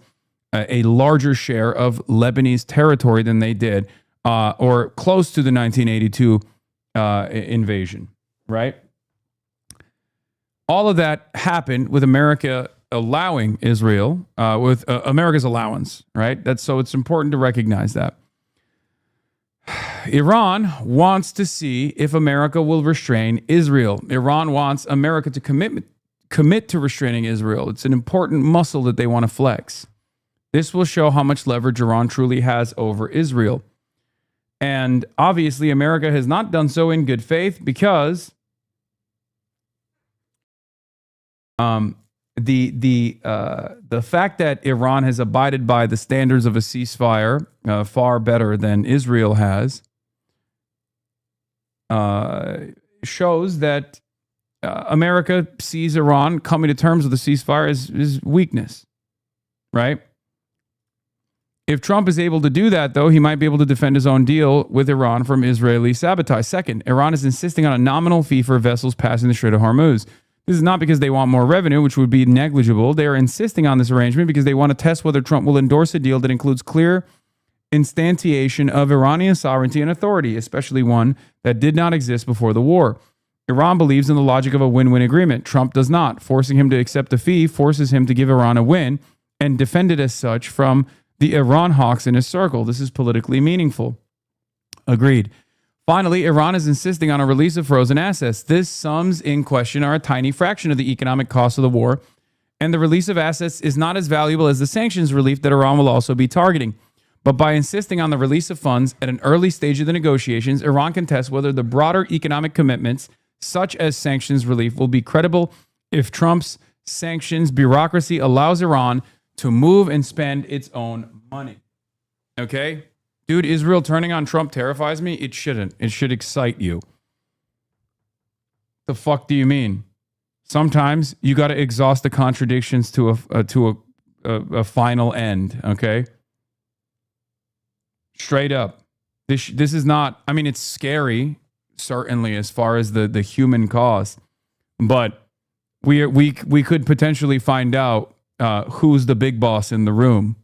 a larger share of Lebanese territory than they did, or close to the 1982 invasion, right? All of that happened with America allowing Israel, with America's allowance, right? So it's important to recognize that. Iran wants to see if America will restrain Israel. Iran wants America to commit to restraining Israel. It's an important muscle that they want to flex. This will show how much leverage Iran truly has over Israel. And obviously, America has not done so in good faith because the fact that Iran has abided by the standards of a ceasefire far better than Israel has shows that America sees Iran coming to terms with the ceasefire as weakness, right? If Trump is able to do that, though, he might be able to defend his own deal with Iran from Israeli sabotage. Second, Iran is insisting on a nominal fee for vessels passing the Strait of Hormuz. This is not because they want more revenue, which would be negligible. They are insisting on this arrangement because they want to test whether Trump will endorse a deal that includes clear instantiation of Iranian sovereignty and authority, especially one that did not exist before the war. Iran believes in the logic of a win-win agreement. Trump does not. Forcing him to accept a fee forces him to give Iran a win and defend it as such from the Iran hawks in his circle. This is politically meaningful. Agreed. Finally, Iran is insisting on a release of frozen assets. This sums in question are a tiny fraction of the economic cost of the war, and the release of assets is not as valuable as the sanctions relief that Iran will also be targeting. But by insisting on the release of funds at an early stage of the negotiations, Iran can test whether the broader economic commitments, such as sanctions relief, will be credible if Trump's sanctions bureaucracy allows Iran to move and spend its own money. Okay? Dude, Israel turning on Trump terrifies me. It shouldn't. It should excite you. The fuck do you mean? Sometimes you got to exhaust the contradictions to a final end, okay? Straight up. This is not, I mean, it's scary, certainly, as far as the human cost, but we could potentially find out who's the big boss in the room.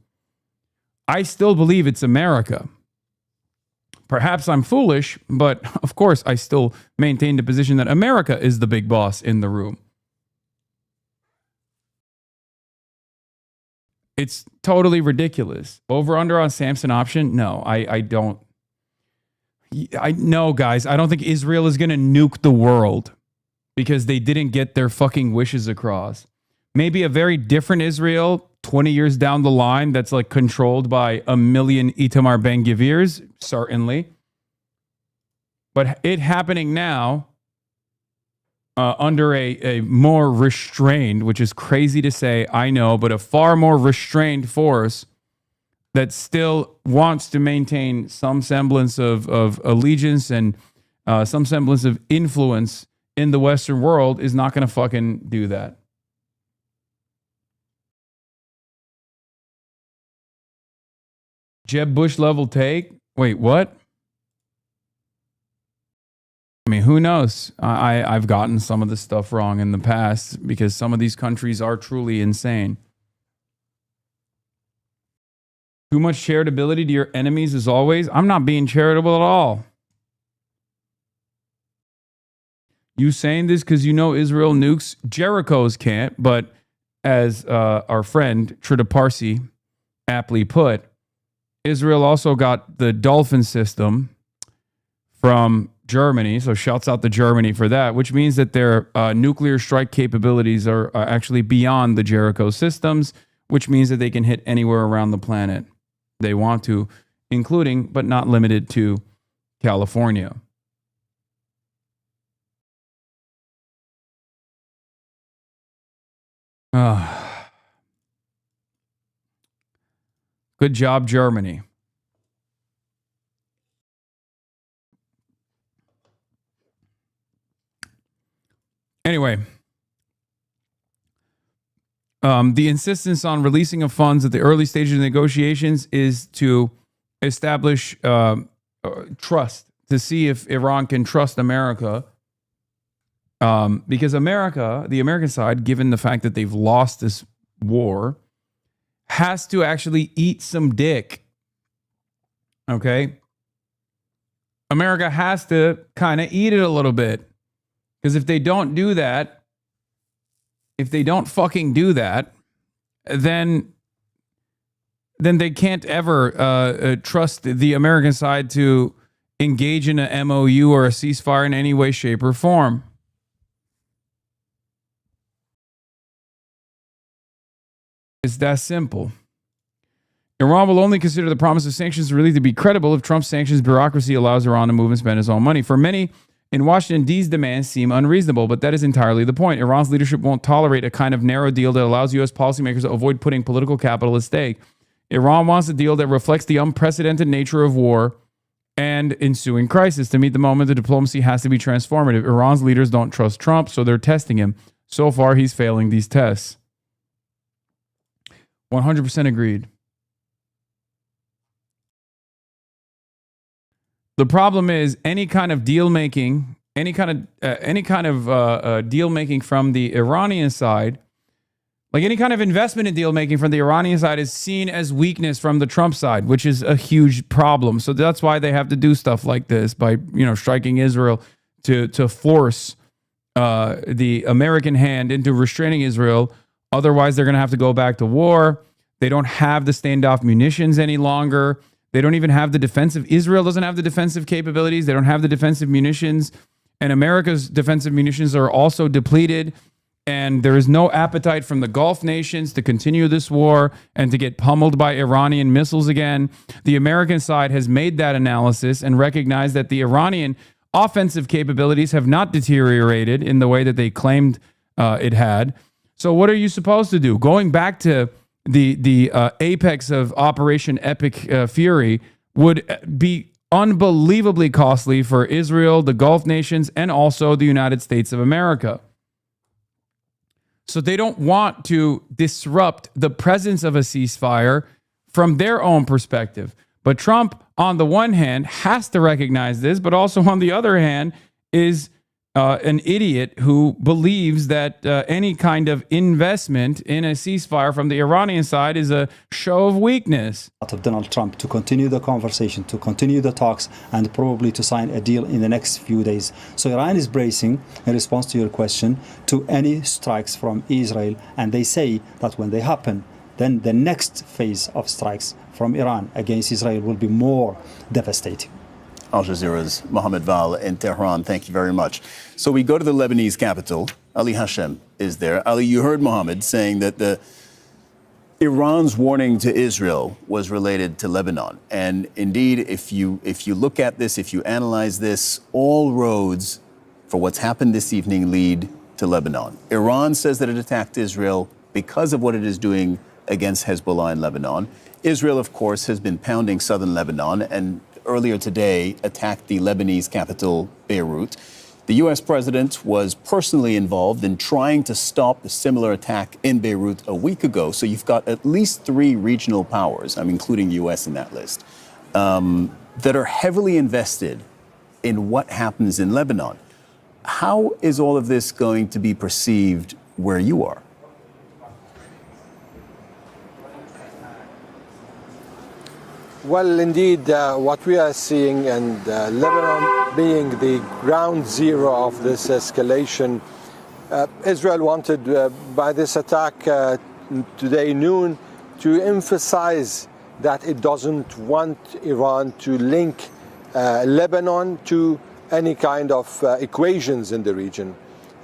I still believe it's America. Perhaps I'm foolish, but of course I still maintain the position that America is the big boss in the room. It's totally ridiculous. Over under on Samson option? No, I don't. No, guys, I don't think Israel is going to nuke the world because they didn't get their fucking wishes across. Maybe a very different Israel 20 years down the line that's like controlled by a million Itamar Ben-Gvirs, certainly. But it happening now under a more restrained, which is crazy to say, I know, but a far more restrained force that still wants to maintain some semblance of allegiance and some semblance of influence in the Western world is not going to fucking do that. Jeb Bush level take? Wait, what? I mean, who knows? I've gotten some of this stuff wrong in the past because some of these countries are truly insane. Too much charitability to your enemies as always? I'm not being charitable at all. You saying this because you know Israel nukes? Jericho's can't, but as our friend Trita Parsi aptly put, Israel also got the Dolphin system from Germany, so shouts out to Germany for that, which means that their nuclear strike capabilities are actually beyond the Jericho systems, which means that they can hit anywhere around the planet they want to, including, but not limited to, California. Good job, Germany. Anyway, the insistence on releasing of funds at the early stages of negotiations is to establish trust, to see if Iran can trust America. Because America, the American side, given the fact that they've lost this war, has to actually eat some dick. Okay? America has to kind of eat it a little bit. Because if they don't do that, if they don't fucking do that, then they can't ever trust the American side to engage in a MOU or a ceasefire in any way, shape, or form. It's that simple. Iran will only consider the promise of sanctions really to be credible if Trump's sanctions bureaucracy allows Iran to move and spend its own money. For many in Washington, these demands seem unreasonable, but that is entirely the point. Iran's leadership won't tolerate a kind of narrow deal that allows U.S. policymakers to avoid putting political capital at stake. Iran wants a deal that reflects the unprecedented nature of war and ensuing crisis. To meet the moment, the diplomacy has to be transformative. Iran's leaders don't trust Trump, so they're testing him. So far, he's failing these tests. 100% agreed. The problem is any kind of deal making, any kind of deal making from the Iranian side, like any kind of investment in deal making from the Iranian side, is seen as weakness from the Trump side, which is a huge problem. So that's why they have to do stuff like this by, striking Israel to force the American hand into restraining Israel. Otherwise, they're going to have to go back to war. They don't have the standoff munitions any longer. They don't even have the defensive. Israel doesn't have the defensive capabilities. They don't have the defensive munitions. And America's defensive munitions are also depleted. And there is no appetite from the Gulf nations to continue this war and to get pummeled by Iranian missiles again. The American side has made that analysis and recognized that the Iranian offensive capabilities have not deteriorated in the way that they claimed it had. So what are you supposed to do? Going back to the apex of Operation Epic Fury would be unbelievably costly for Israel, the Gulf nations, and also the United States of America. So they don't want to disrupt the presence of a ceasefire from their own perspective. But Trump, on the one hand, has to recognize this, but also on the other hand, is an idiot who believes that any kind of investment in a ceasefire from the Iranian side is a show of weakness. Of Donald Trump to continue the conversation, to continue the talks, and probably to sign a deal in the next few days. So Iran is bracing, in response to your question, to any strikes from Israel. And they say that when they happen, then the next phase of strikes from Iran against Israel will be more devastating. Al Jazeera's Mohammed Val in Tehran. Thank you very much. So we go to the Lebanese capital. Ali Hashem is there. Ali, you heard Mohammed saying that Iran's warning to Israel was related to Lebanon. And indeed, if you look at this, if you analyze this, all roads for what's happened this evening lead to Lebanon. Iran says that it attacked Israel because of what it is doing against Hezbollah in Lebanon. Israel, of course, has been pounding southern Lebanon and earlier today attacked the Lebanese capital, Beirut. The U.S. president was personally involved in trying to stop a similar attack in Beirut a week ago. So you've got at least 3 regional powers, I'm including U.S. in that list, that are heavily invested in what happens in Lebanon. How is all of this going to be perceived where you are? Well, indeed, what we are seeing, and Lebanon being the ground zero of this escalation, Israel wanted, by this attack today noon, to emphasize that it doesn't want Iran to link Lebanon to any kind of equations in the region.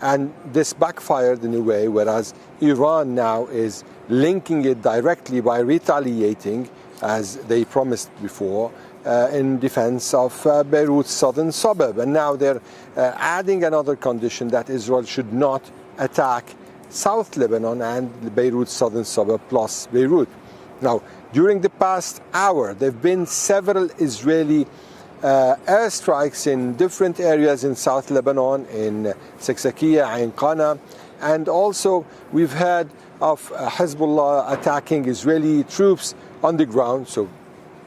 And this backfired in a way, whereas Iran now is linking it directly by retaliating, as they promised before, in defense of Beirut's southern suburb. And now they're adding another condition that Israel should not attack South Lebanon and the Beirut southern suburb plus Beirut. Now, during the past hour, there have been several Israeli airstrikes in different areas in South Lebanon, in Seksakiya, Ain Qana, and also we've heard of Hezbollah attacking Israeli troops on the ground. So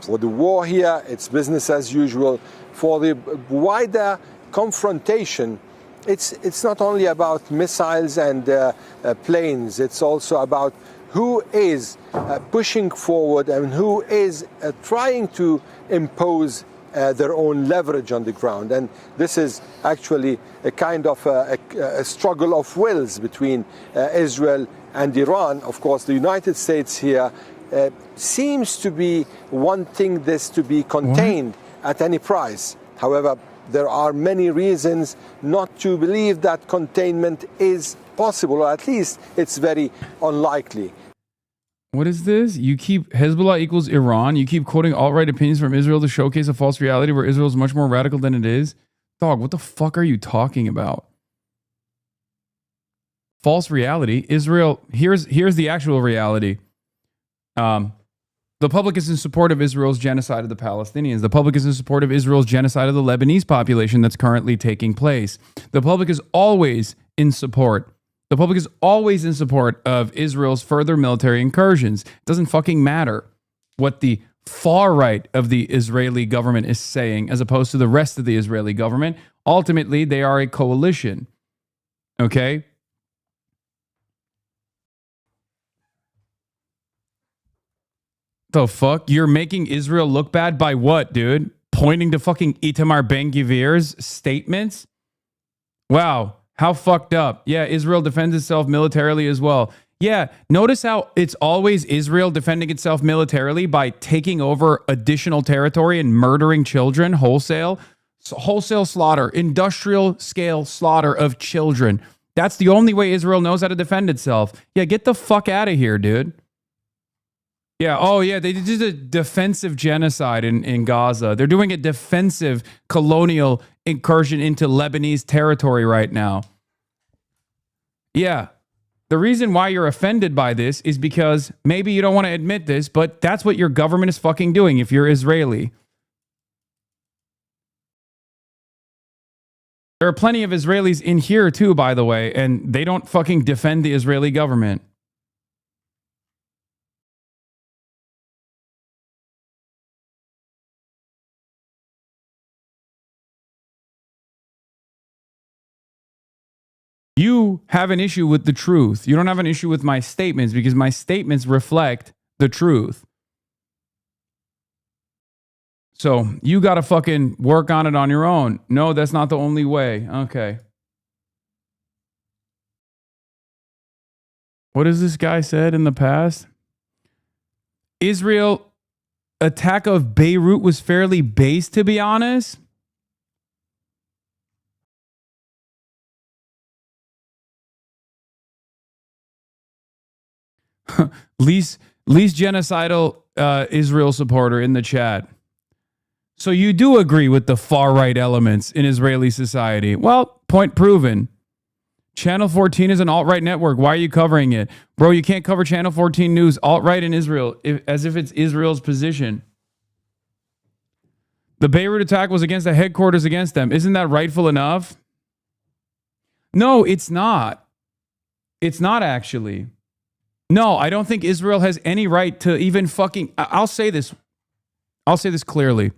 for the war here, it's business as usual. For the wider confrontation, it's not only about missiles and planes, it's also about who is pushing forward and who is trying to impose their own leverage on the ground. And this is actually a kind of a struggle of wills between Israel and Iran. Of course, the United States here seems to be wanting this to be contained at any price. However, there are many reasons not to believe that containment is possible, or at least it's very unlikely. What is this? You keep Hezbollah equals Iran. You keep quoting alt-right opinions from Israel to showcase a false reality where Israel is much more radical than it is. Dog, what the fuck are you talking about? False reality. Israel, here's the actual reality. The public is in support of Israel's genocide of the Palestinians. The public is in support of Israel's genocide of the Lebanese population that's currently taking place. The public is always in support. The public is always in support of Israel's further military incursions. It doesn't fucking matter what the far right of the Israeli government is saying as opposed to the rest of the Israeli government. Ultimately, they are a coalition. Okay? The fuck? You're making Israel look bad by what, dude? Pointing to fucking Itamar Ben-Gvir's statements? Wow. How fucked up. Yeah, Israel defends itself militarily as well. Yeah, notice how it's always Israel defending itself militarily by taking over additional territory and murdering children wholesale. Wholesale slaughter, industrial scale slaughter of children. That's the only way Israel knows how to defend itself. Yeah, get the fuck out of here, dude. Yeah, oh yeah, they did a defensive genocide in Gaza. They're doing a defensive colonial incursion into Lebanese territory right now. Yeah, the reason why you're offended by this is because maybe you don't want to admit this, but that's what your government is fucking doing if you're Israeli. There are plenty of Israelis in here too, by the way, and they don't fucking defend the Israeli government. You have an issue with the truth. You don't have an issue with my statements because my statements reflect the truth. So you got to fucking work on it on your own. No, that's not the only way. Okay. What has this guy said in the past? Israel attack of Beirut was fairly based, to be honest. least genocidal Israel supporter in the chat. So you do agree with the far right elements in Israeli society? Well, point proven. Channel 14 is an alt-right network. Why are you covering it? Bro, you can't cover Channel 14 news, alt-right in Israel, as if it's Israel's position. The Beirut attack was against the headquarters against them. Isn't that rightful enough? No, it's not. It's not actually. No, I don't think Israel has any right to even fucking... I'll say this clearly.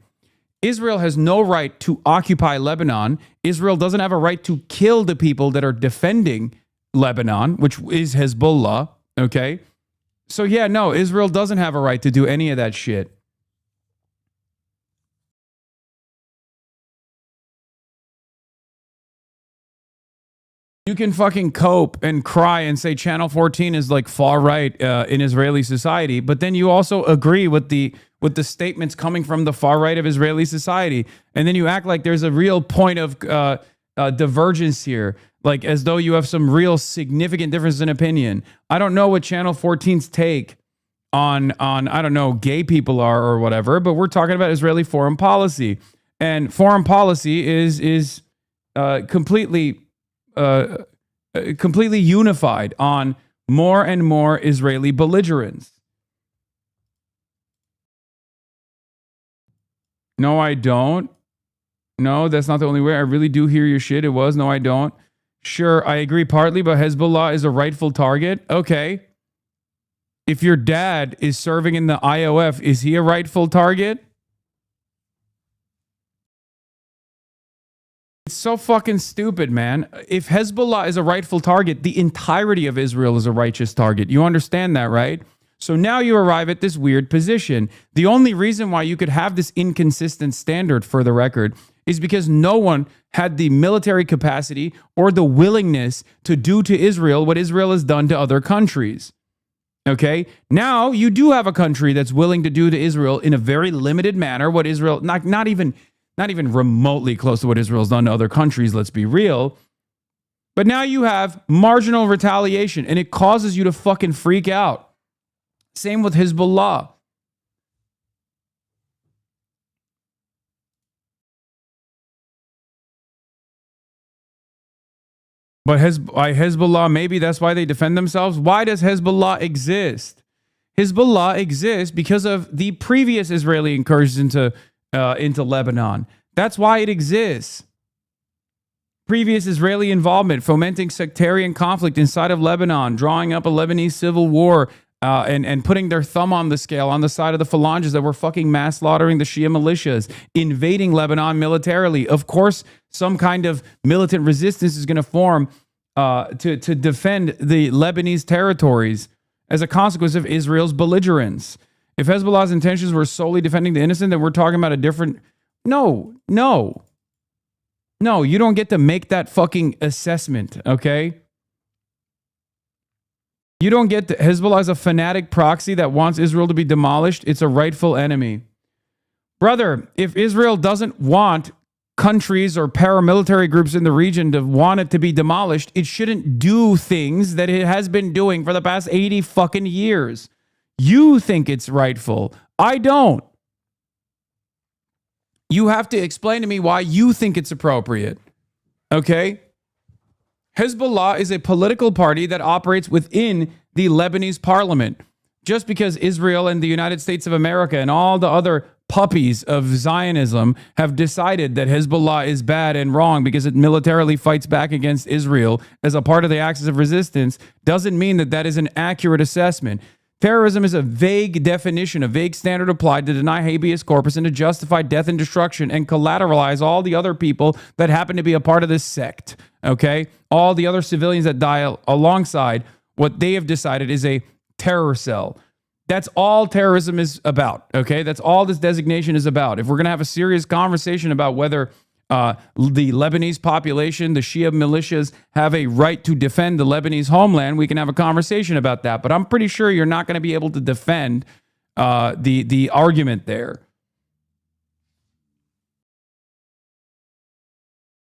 Israel has no right to occupy Lebanon. Israel doesn't have a right to kill the people that are defending Lebanon, which is Hezbollah, okay? So yeah, no, Israel doesn't have a right to do any of that shit. You can fucking cope and cry and say Channel 14 is like far right in Israeli society, but then you also agree with the statements coming from the far right of Israeli society, and then you act like there's a real point of divergence here, like as though you have some real significant difference in opinion. I don't know what Channel 14's take on I don't know, gay people are or whatever, but we're talking about Israeli foreign policy, and foreign policy is completely completely unified on more and more Israeli belligerence. No, I don't. No, that's not the only way. I really do hear your shit. It was. No, I don't. Sure, I agree partly, but Hezbollah is a rightful target. Okay. If your dad is serving in the IOF, is he a rightful target? It's so fucking stupid, man. If Hezbollah is a rightful target, the entirety of Israel is a righteous target. You understand that, right? So now you arrive at this weird position. The only reason why you could have this inconsistent standard, for the record, is because no one had the military capacity or the willingness to do to Israel what Israel has done to other countries. Okay? Now you do have a country that's willing to do to Israel in a very limited manner what Israel, not even remotely close to what Israel's done to other countries, let's be real. But now you have marginal retaliation, and it causes you to fucking freak out. Same with Hezbollah. But Hezbollah, maybe that's why they defend themselves. Why does Hezbollah exist? Hezbollah exists because of the previous Israeli incursions into Lebanon. That's why it exists. Previous Israeli involvement, fomenting sectarian conflict inside of Lebanon, drawing up a Lebanese civil war, and putting their thumb on the scale on the side of the phalanges that were fucking mass slaughtering the Shia militias, invading Lebanon militarily. Of course, some kind of militant resistance is going to form to defend the Lebanese territories as a consequence of Israel's belligerence. If Hezbollah's intentions were solely defending the innocent, then we're talking about a different... No, you don't get to make that fucking assessment, okay? You don't get to... Hezbollah is a fanatic proxy that wants Israel to be demolished. It's a rightful enemy. Brother, if Israel doesn't want countries or paramilitary groups in the region to want it to be demolished, it shouldn't do things that it has been doing for the past 80 fucking years. You think it's rightful. I don't. You have to explain to me why you think it's appropriate. Okay? Hezbollah is a political party that operates within the Lebanese parliament. Just because Israel and the United States of America and all the other puppies of Zionism have decided that Hezbollah is bad and wrong because it militarily fights back against Israel as a part of the axis of resistance doesn't mean that that is an accurate assessment. Terrorism is a vague definition, a vague standard applied to deny habeas corpus and to justify death and destruction and collateralize all the other people that happen to be a part of this sect, okay? All the other civilians that die alongside what they have decided is a terror cell. That's all terrorism is about, okay? That's all this designation is about. If we're going to have a serious conversation about whether the Lebanese population, the Shia militias, have a right to defend the Lebanese homeland, we can have a conversation about that. But I'm pretty sure you're not going to be able to defend the argument there.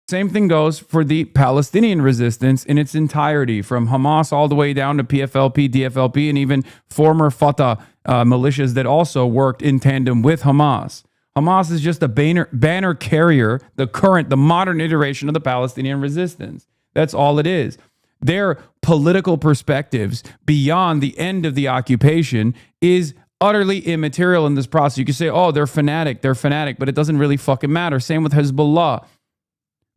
Same thing goes for the Palestinian resistance in its entirety, from Hamas all the way down to PFLP, DFLP, and even former Fatah militias that also worked in tandem with Hamas. Hamas is just a banner carrier, the modern iteration of the Palestinian resistance. That's all it is. Their political perspectives beyond the end of the occupation is utterly immaterial in this process. You can say, oh, they're fanatic, but it doesn't really fucking matter. Same with Hezbollah.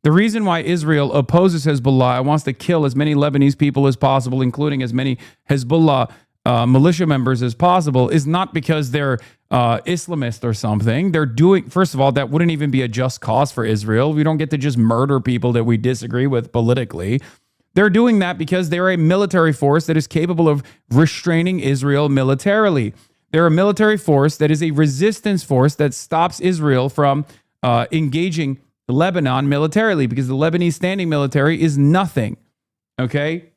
The reason why Israel opposes Hezbollah and wants to kill as many Lebanese people as possible, including as many Hezbollah militia members as possible, is not because they're Islamist or something. They're doing, first of all, that wouldn't even be a just cause for Israel. We don't get to just murder people that we disagree with politically. They're doing that because they're a military force that is capable of restraining Israel militarily. They're a military force that is a resistance force that stops Israel from engaging Lebanon militarily, because the Lebanese standing military is nothing. Okay?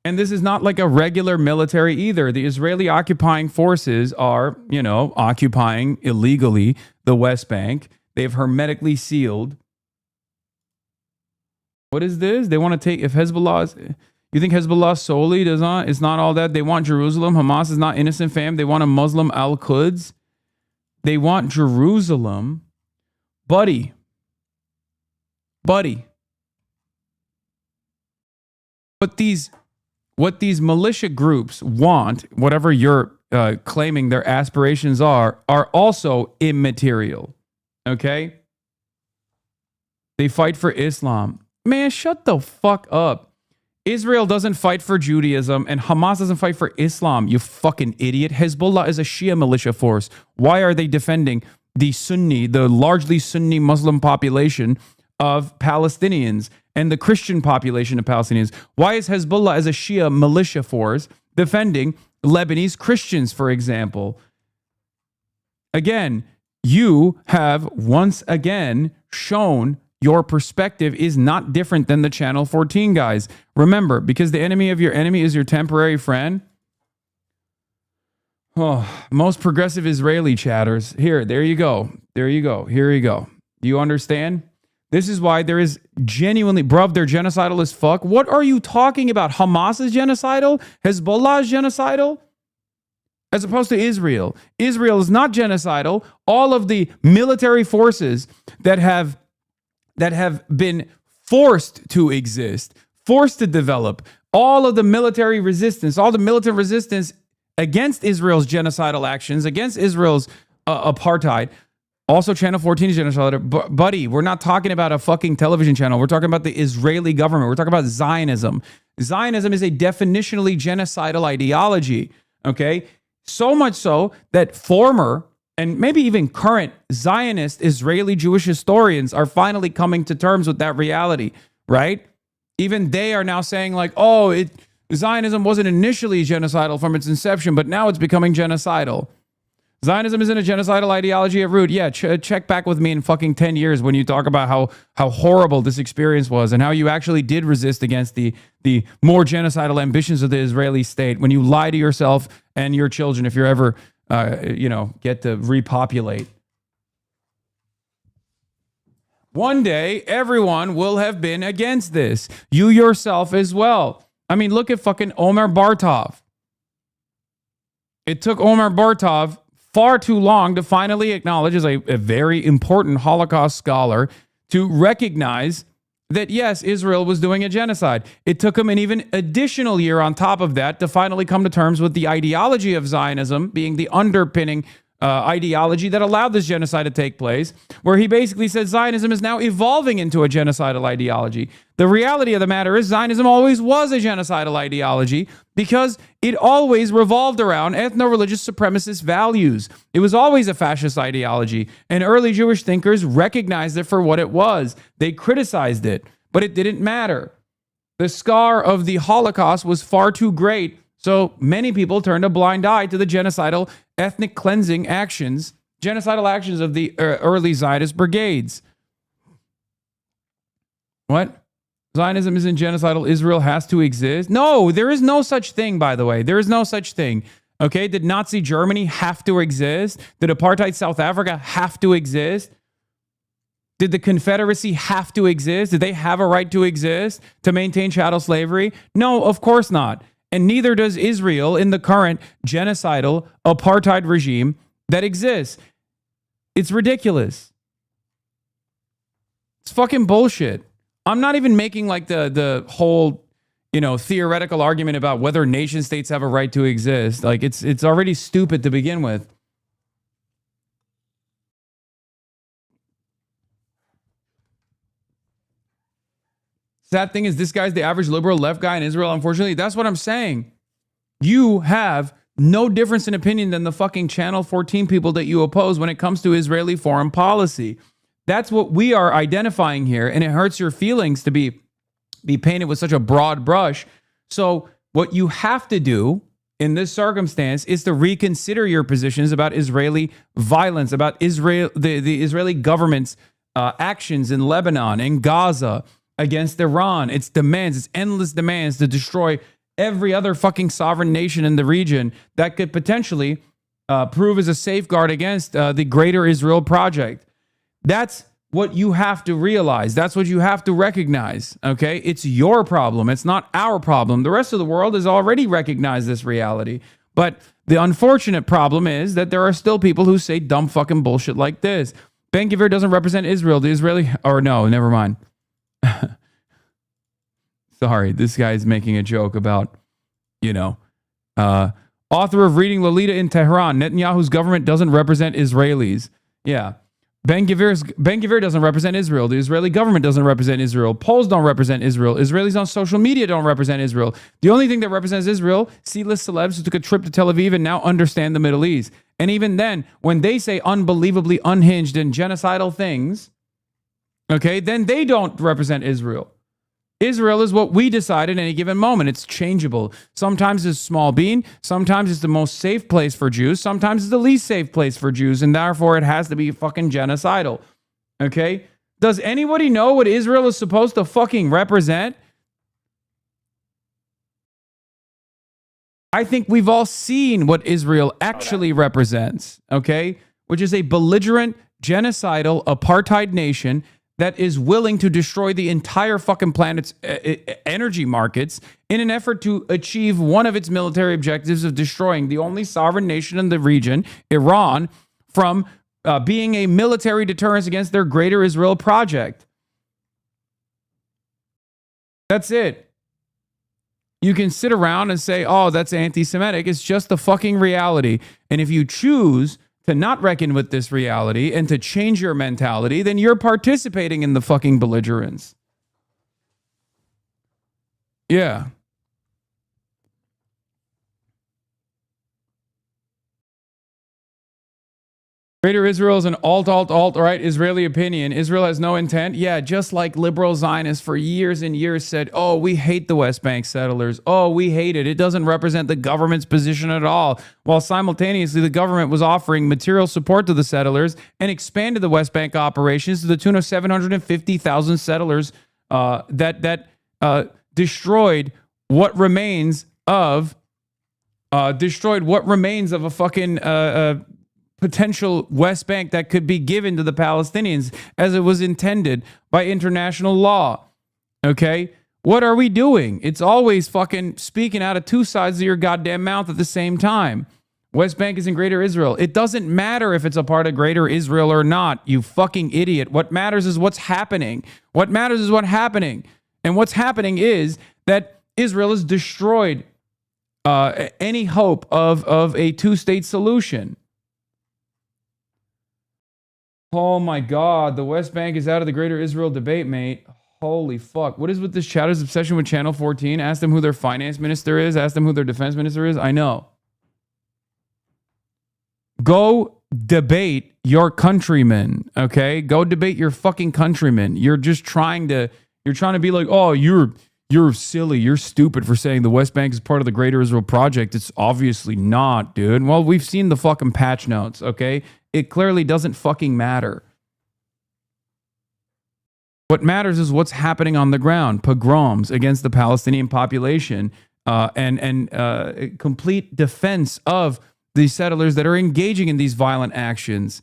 And this is not like a regular military either. The Israeli occupying forces are, occupying illegally the West Bank. They've hermetically sealed. What is this? They want to take, if Hezbollah is, you think Hezbollah solely does not, it's not all that. They want Jerusalem. Hamas is not innocent, fam. They want a Muslim Al-Quds. They want Jerusalem. Buddy, buddy. What these militia groups want, whatever you're claiming their aspirations are also immaterial. Okay? They fight for Islam. Man, shut the fuck up. Israel doesn't fight for Judaism and Hamas doesn't fight for Islam, you fucking idiot. Hezbollah is a Shia militia force. Why are they defending the largely Sunni Muslim population of Palestinians and the Christian population of Palestinians? Why is Hezbollah as a Shia militia force defending Lebanese Christians, for example? Again, you have once again shown your perspective is not different than the Channel 14 guys. Remember, because the enemy of your enemy is your temporary friend. Oh, most progressive Israeli chatters. There you go. Here you go. Do you understand? This is why there is genuinely, bruv, they're genocidal as fuck. What are you talking about? Hamas is genocidal? Hezbollah is genocidal? As opposed to Israel. Israel is not genocidal. All of the military forces that have been forced to exist, forced to develop, all of the military resistance, against Israel's genocidal actions, against Israel's apartheid. Also, Channel 14 is genocidal. Buddy, we're not talking about a fucking television channel. We're talking about the Israeli government. We're talking about Zionism. Zionism is a definitionally genocidal ideology, okay? So much so that former and maybe even current Zionist Israeli Jewish historians are finally coming to terms with that reality, right? Even they are now saying like, Zionism wasn't initially genocidal from its inception, but now it's becoming genocidal. Zionism isn't a genocidal ideology at root. Yeah, check back with me in fucking 10 years when you talk about how horrible this experience was and how you actually did resist against the more genocidal ambitions of the Israeli state when you lie to yourself and your children if you're ever get to repopulate. One day, everyone will have been against this. You yourself as well. I mean, look at fucking Omer Bartov. It took Omer Bartov far too long to finally acknowledge, as a very important Holocaust scholar, to recognize that, yes, Israel was doing a genocide. It took him an even additional year on top of that to finally come to terms with the ideology of Zionism being the underpinning ideology that allowed this genocide to take place, where he basically said Zionism is now evolving into a genocidal ideology. The reality of the matter is Zionism always was a genocidal ideology because it always revolved around ethno-religious supremacist values. It was always a fascist ideology, and early Jewish thinkers recognized it for what it was. They criticized it, but it didn't matter. The scar of the Holocaust was far too great, so many people turned a blind eye to the genocidal ethnic cleansing actions, genocidal actions of the early Zionist brigades. What? Zionism isn't genocidal. Israel has to exist. No, there is no such thing, by the way. There is no such thing. Okay? Did Nazi Germany have to exist? Did apartheid South Africa have to exist? Did the Confederacy have to exist? Did they have a right to exist to maintain chattel slavery? No, of course not. And neither does Israel in the current genocidal apartheid regime that exists. It's ridiculous. It's fucking bullshit. I'm not even making like the whole, theoretical argument about whether nation states have a right to exist. Like it's already stupid to begin with. Sad thing is, this guy's the average liberal left guy in Israel. Unfortunately, that's what I'm saying. You have no difference in opinion than the fucking Channel 14 people that you oppose when it comes to Israeli foreign policy. That's what we are identifying here, and it hurts your feelings to be painted with such a broad brush. So what you have to do in this circumstance is to reconsider your positions about Israeli violence, about Israel, the Israeli government's actions in Lebanon, in Gaza, against Iran, its demands, its endless demands to destroy every other fucking sovereign nation in the region that could potentially prove as a safeguard against the greater Israel project. That's what you have to realize. That's what you have to recognize, okay? It's your problem. It's not our problem. The rest of the world has already recognized this reality. But the unfortunate problem is that there are still people who say dumb fucking bullshit like this. Ben-Gvir doesn't represent Israel. The Israeli... Or no, never mind. Sorry, this guy's making a joke about, author of Reading Lolita in Tehran, Netanyahu's government doesn't represent Israelis. Yeah. Ben-Gvir doesn't represent Israel. The Israeli government doesn't represent Israel. Polls don't represent Israel. Israelis on social media don't represent Israel. The only thing that represents Israel, C-list celebs who took a trip to Tel Aviv and now understand the Middle East. And even then, when they say unbelievably unhinged and genocidal things, okay, then they don't represent Israel. Israel is what we decide at any given moment. It's changeable. Sometimes it's small bean. Sometimes it's the most safe place for Jews. Sometimes it's the least safe place for Jews. And therefore, it has to be fucking genocidal. Okay? Does anybody know what Israel is supposed to fucking represent? I think we've all seen what Israel actually represents. Okay? Which is a belligerent, genocidal, apartheid nation that is willing to destroy the entire fucking planet's energy markets in an effort to achieve one of its military objectives of destroying the only sovereign nation in the region, Iran, from being a military deterrence against their Greater Israel project. That's it. You can sit around and say, oh, that's anti-Semitic. It's just the fucking reality. And if you choose to not reckon with this reality and to change your mentality, then you're participating in the fucking belligerence. Yeah. Greater Israel is an alt-right Israeli opinion. Israel has no intent. Yeah, just like liberal Zionists for years and years said, oh, we hate the West Bank settlers. Oh, we hate it. It doesn't represent the government's position at all. While simultaneously, the government was offering material support to the settlers and expanded the West Bank operations to the tune of 750,000 settlers that destroyed what remains of a fucking potential West Bank that could be given to the Palestinians as it was intended by international law. Okay? What are we doing? It's always fucking speaking out of two sides of your goddamn mouth at the same time. West Bank is in Greater Israel. It doesn't matter if it's a part of Greater Israel or not, you fucking idiot. What matters is what's happening. What matters is what's happening. And what's happening is that Israel has destroyed any hope of a two-state solution. Oh my God, the West Bank is out of the Greater Israel debate, mate. Holy fuck. What is with this chatter's obsession with Channel 14? Ask them who their finance minister is. Ask them who their defense minister is. I know. Go debate your countrymen, okay? Go debate your fucking countrymen. You're just trying to be like, oh, you're silly. You're stupid for saying the West Bank is part of the Greater Israel Project. It's obviously not, dude. Well, we've seen the fucking patch notes, okay? It clearly doesn't fucking matter. What matters is what's happening on the ground. Pogroms against the Palestinian population and complete defense of the settlers that are engaging in these violent actions.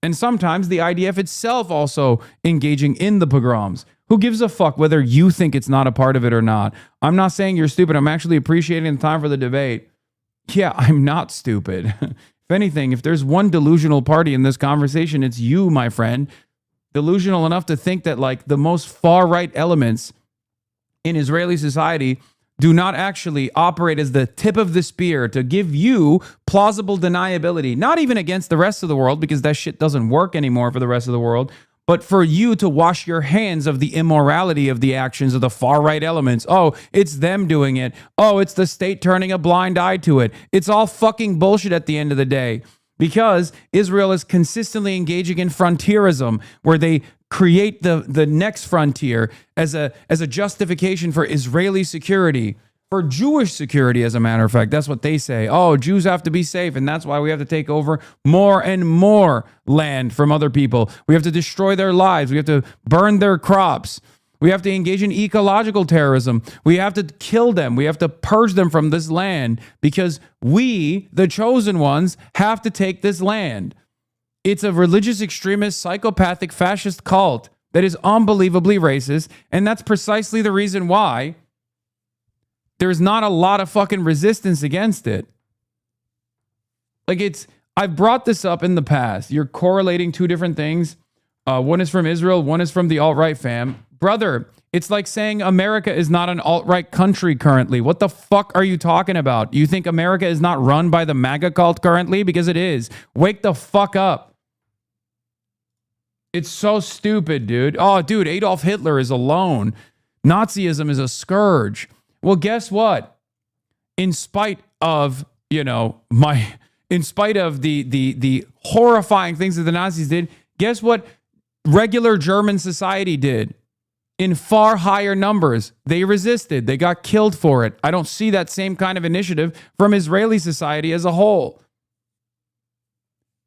And sometimes the IDF itself also engaging in the pogroms. Who gives a fuck whether you think it's not a part of it or not? I'm not saying you're stupid. I'm actually appreciating the time for the debate. Yeah, I'm not stupid. If anything, if there's one delusional party in this conversation, it's you, my friend. Delusional enough to think that like the most far-right elements in Israeli society do not actually operate as the tip of the spear to give you plausible deniability, not even against the rest of the world, because that shit doesn't work anymore for the rest of the world, but for you to wash your hands of the immorality of the actions of the far-right elements. Oh, it's them doing it. Oh, it's the state turning a blind eye to it. It's all fucking bullshit at the end of the day, because Israel is consistently engaging in frontierism, where they create the next frontier as a justification for Israeli security, for Jewish security, as a matter of fact. That's what they say. Oh, Jews have to be safe, and that's why we have to take over more and more land from other people. We have to destroy their lives. We have to burn their crops. We have to engage in ecological terrorism. We have to kill them. We have to purge them from this land because we, the chosen ones, have to take this land. It's a religious extremist, psychopathic, fascist cult that is unbelievably racist, and that's precisely the reason why there's not a lot of fucking resistance against it. Like I've brought this up in the past. You're correlating two different things. One is from Israel, one is from the alt-right fam. brother, it's like saying America is not an alt-right country currently. What the fuck are you talking about? You think America is not run by the MAGA cult currently? Because it is. Wake the fuck up. It's so stupid, dude. Oh, dude, Adolf Hitler is alone. Nazism is a scourge. Well, guess what? In spite of, in spite of the horrifying things that the Nazis did, guess what regular German society did? In far higher numbers. They resisted. They got killed for it. I don't see that same kind of initiative from Israeli society as a whole.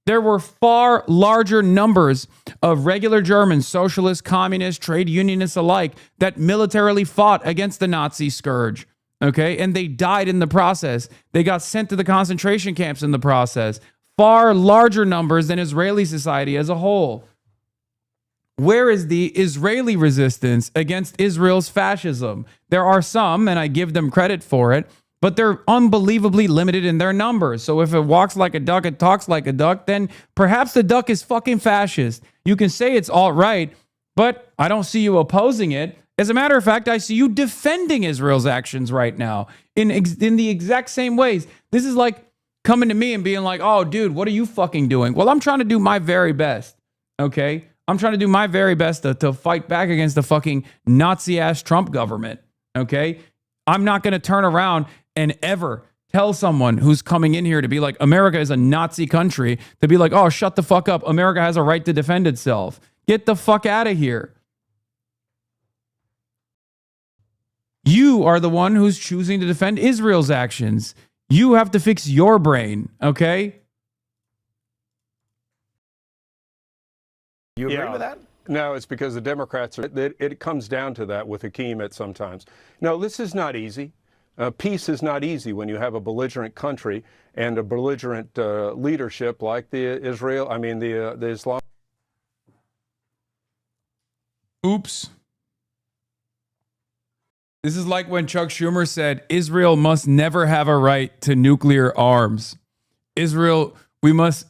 There were far larger numbers of regular Germans, socialists, communists, trade unionists alike, that militarily fought against the Nazi scourge. Okay? And they died in the process. They got sent to the concentration camps in the process. Far larger numbers than Israeli society as a whole. Where is the Israeli resistance against Israel's fascism? There are some, and I give them credit for it, but they're unbelievably limited in their numbers. So if it walks like a duck, it talks like a duck, then perhaps the duck is fucking fascist. You can say it's alt-right, but I don't see you opposing it. As a matter of fact, I see you defending Israel's actions right now in the exact same ways. This is like coming to me and being like, oh, dude, what are you fucking doing? Well, I'm trying to do my very best, okay? I'm trying to do my very best to fight back against the fucking Nazi-ass Trump government, okay? I'm not going to turn around and ever tell someone who's coming in here to be like, America is a Nazi country, to be like, oh, shut the fuck up. America has a right to defend itself. Get the fuck out of here. You are the one who's choosing to defend Israel's actions. You have to fix your brain, okay? You agree with that? No, it's because the Democrats are. It comes down to that with Hakeem at sometimes. No, this is not easy. Peace is not easy when you have a belligerent country and a belligerent leadership like the Islam. Oops. This is like when Chuck Schumer said, Israel must never have a right to nuclear arms. Israel, we must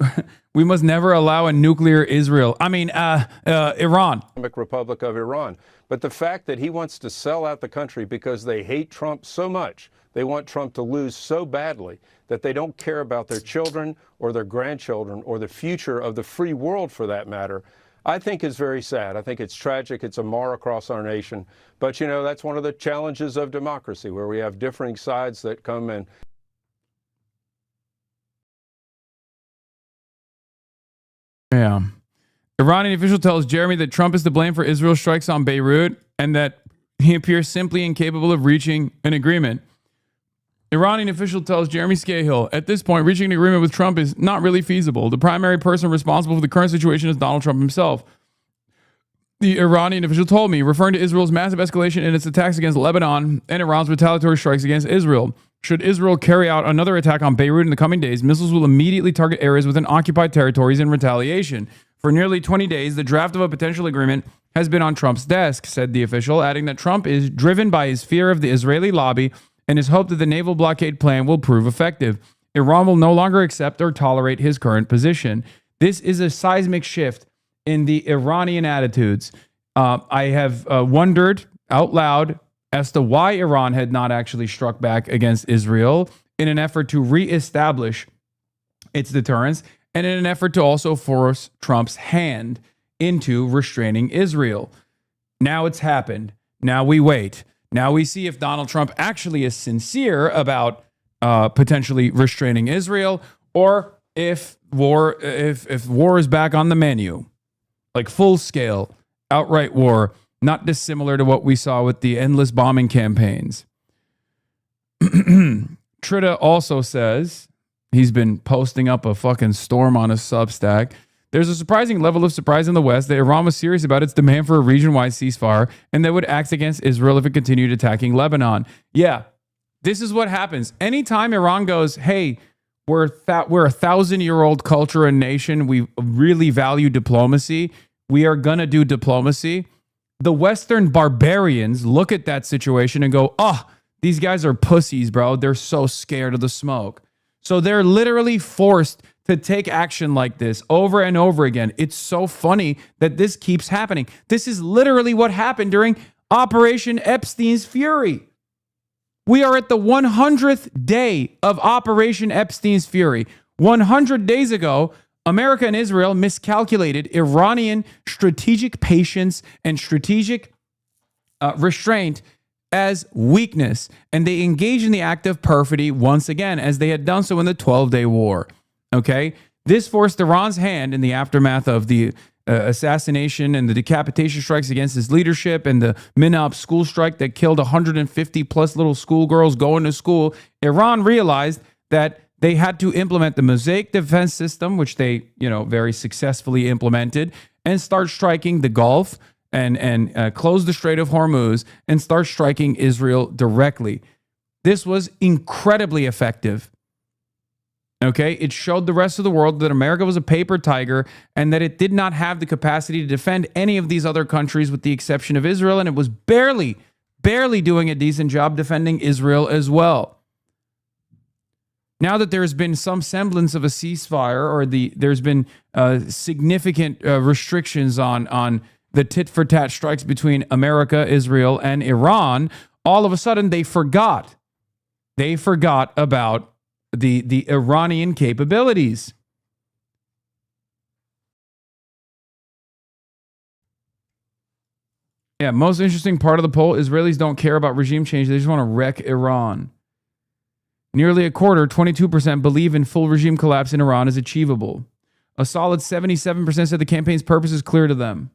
never allow a nuclear Israel. Iran. Islamic Republic of Iran. But the fact that he wants to sell out the country because they hate Trump so much, they want Trump to lose so badly that they don't care about their children or their grandchildren or the future of the free world for that matter, I think is very sad. I think it's tragic. It's a mar across our nation. But, that's one of the challenges of democracy, where we have differing sides that come in. Yeah. Iranian official tells Jeremy that Trump is to blame for Israel's strikes on Beirut and that he appears simply incapable of reaching an agreement. Iranian official tells Jeremy Scahill, at this point, reaching an agreement with Trump is not really feasible. The primary person responsible for the current situation is Donald Trump himself. The Iranian official told me, referring to Israel's massive escalation in its attacks against Lebanon and Iran's retaliatory strikes against Israel. Should Israel carry out another attack on Beirut in the coming days, missiles will immediately target areas within occupied territories in retaliation. For nearly 20 days, the draft of a potential agreement has been on Trump's desk, said the official, adding that Trump is driven by his fear of the Israeli lobby and his hope that the naval blockade plan will prove effective. Iran will no longer accept or tolerate his current position. This is a seismic shift in the Iranian attitudes. I have wondered out loud as to why Iran had not actually struck back against Israel in an effort to reestablish its deterrence and in an effort to also force Trump's hand into restraining Israel. Now it's happened. Now we wait. Now we see if Donald Trump actually is sincere about potentially restraining Israel, or if war is back on the menu, like full scale, outright war, not dissimilar to what we saw with the endless bombing campaigns. Trita also says he's been posting up a fucking storm on his Substack. There's a surprising level of surprise in the West that Iran was serious about its demand for a region-wide ceasefire and that would act against Israel if it continued attacking Lebanon. Yeah, this is what happens. Anytime Iran goes, hey, we're a 1,000-year-old culture and nation, we really value diplomacy, we are going to do diplomacy, the Western barbarians look at that situation and go, oh, these guys are pussies, bro. They're so scared of the smoke. So they're literally forced to take action like this over and over again. It's so funny that this keeps happening. This is literally what happened during Operation Epstein's Fury. We are at the 100th day of Operation Epstein's Fury. 100 days ago, America and Israel miscalculated Iranian strategic patience and strategic restraint as weakness, and they engaged in the act of perfidy once again, as they had done so in the 12-day war. Okay? This forced Iran's hand in the aftermath of the assassination and the decapitation strikes against his leadership and the Minab school strike that killed 150 plus little schoolgirls going to school. Iran realized that they had to implement the Mosaic defense system, which they, very successfully implemented, and start striking the Gulf and close the Strait of Hormuz and start striking Israel directly. This was incredibly effective. Okay, it showed the rest of the world that America was a paper tiger and that it did not have the capacity to defend any of these other countries with the exception of Israel, and it was barely doing a decent job defending Israel as well. Now that there has been some semblance of a ceasefire, or there's been significant restrictions on the tit-for-tat strikes between America, Israel, and Iran, all of a sudden they forgot. They forgot about the Iranian capabilities. Yeah, most interesting part of the poll, Israelis don't care about regime change. They just want to wreck Iran. Nearly a quarter, 22%, believe in full regime collapse in Iran is achievable. A solid 77% said the campaign's purpose is clear to them.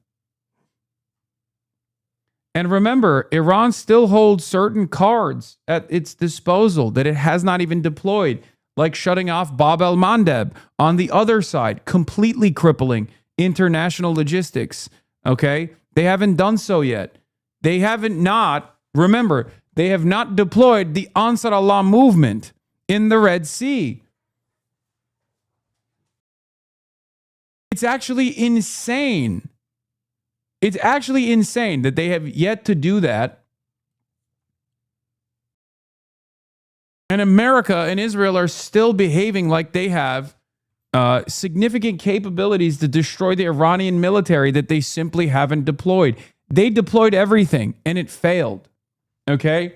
And remember, Iran still holds certain cards at its disposal that it has not even deployed, like shutting off Bab el-Mandeb on the other side, completely crippling international logistics. Okay? They haven't done so yet. They have not deployed the Ansar Allah movement in the Red Sea. It's actually insane. It's actually insane that they have yet to do that. And America and Israel are still behaving like they have significant capabilities to destroy the Iranian military that they simply haven't deployed. They deployed everything and it failed. Okay?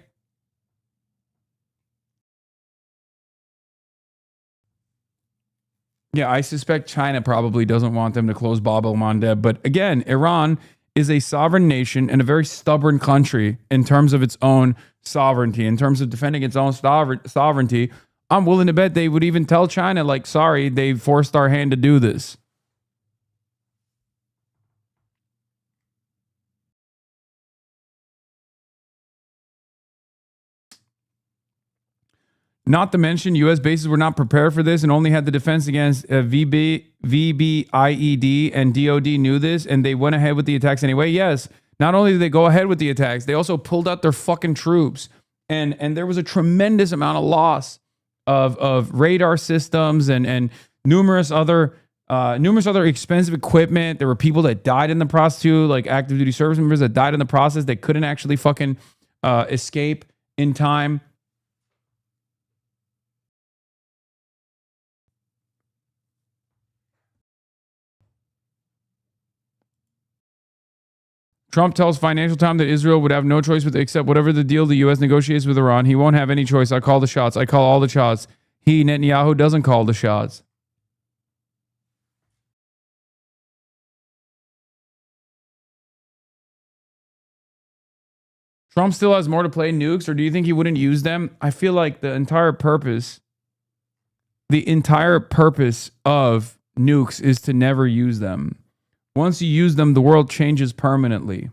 Yeah, I suspect China probably doesn't want them to close Bab el-Mandeb. But again, Iran is a sovereign nation and a very stubborn country in terms of its own sovereignty, in terms of defending its own sovereignty. I'm willing to bet they would even tell China, like, sorry, they forced our hand to do this. Not to mention, U.S. bases were not prepared for this and only had the defense against VBIED, and DOD knew this, and they went ahead with the attacks anyway. Yes, not only did they go ahead with the attacks, they also pulled out their fucking troops. And there was a tremendous amount of loss of radar systems and numerous other expensive equipment. There were people that died in the process too, like active duty service members that died in the process. They couldn't actually fucking escape in time. Trump tells Financial Times that Israel would have no choice but to accept whatever the deal the U.S. negotiates with Iran. He won't have any choice. I call the shots. I call all the shots. He, Netanyahu, doesn't call the shots. Trump still has more to play nukes, or do you think he wouldn't use them? I feel like the entire purpose of nukes is to never use them. Once you use them, the world changes permanently.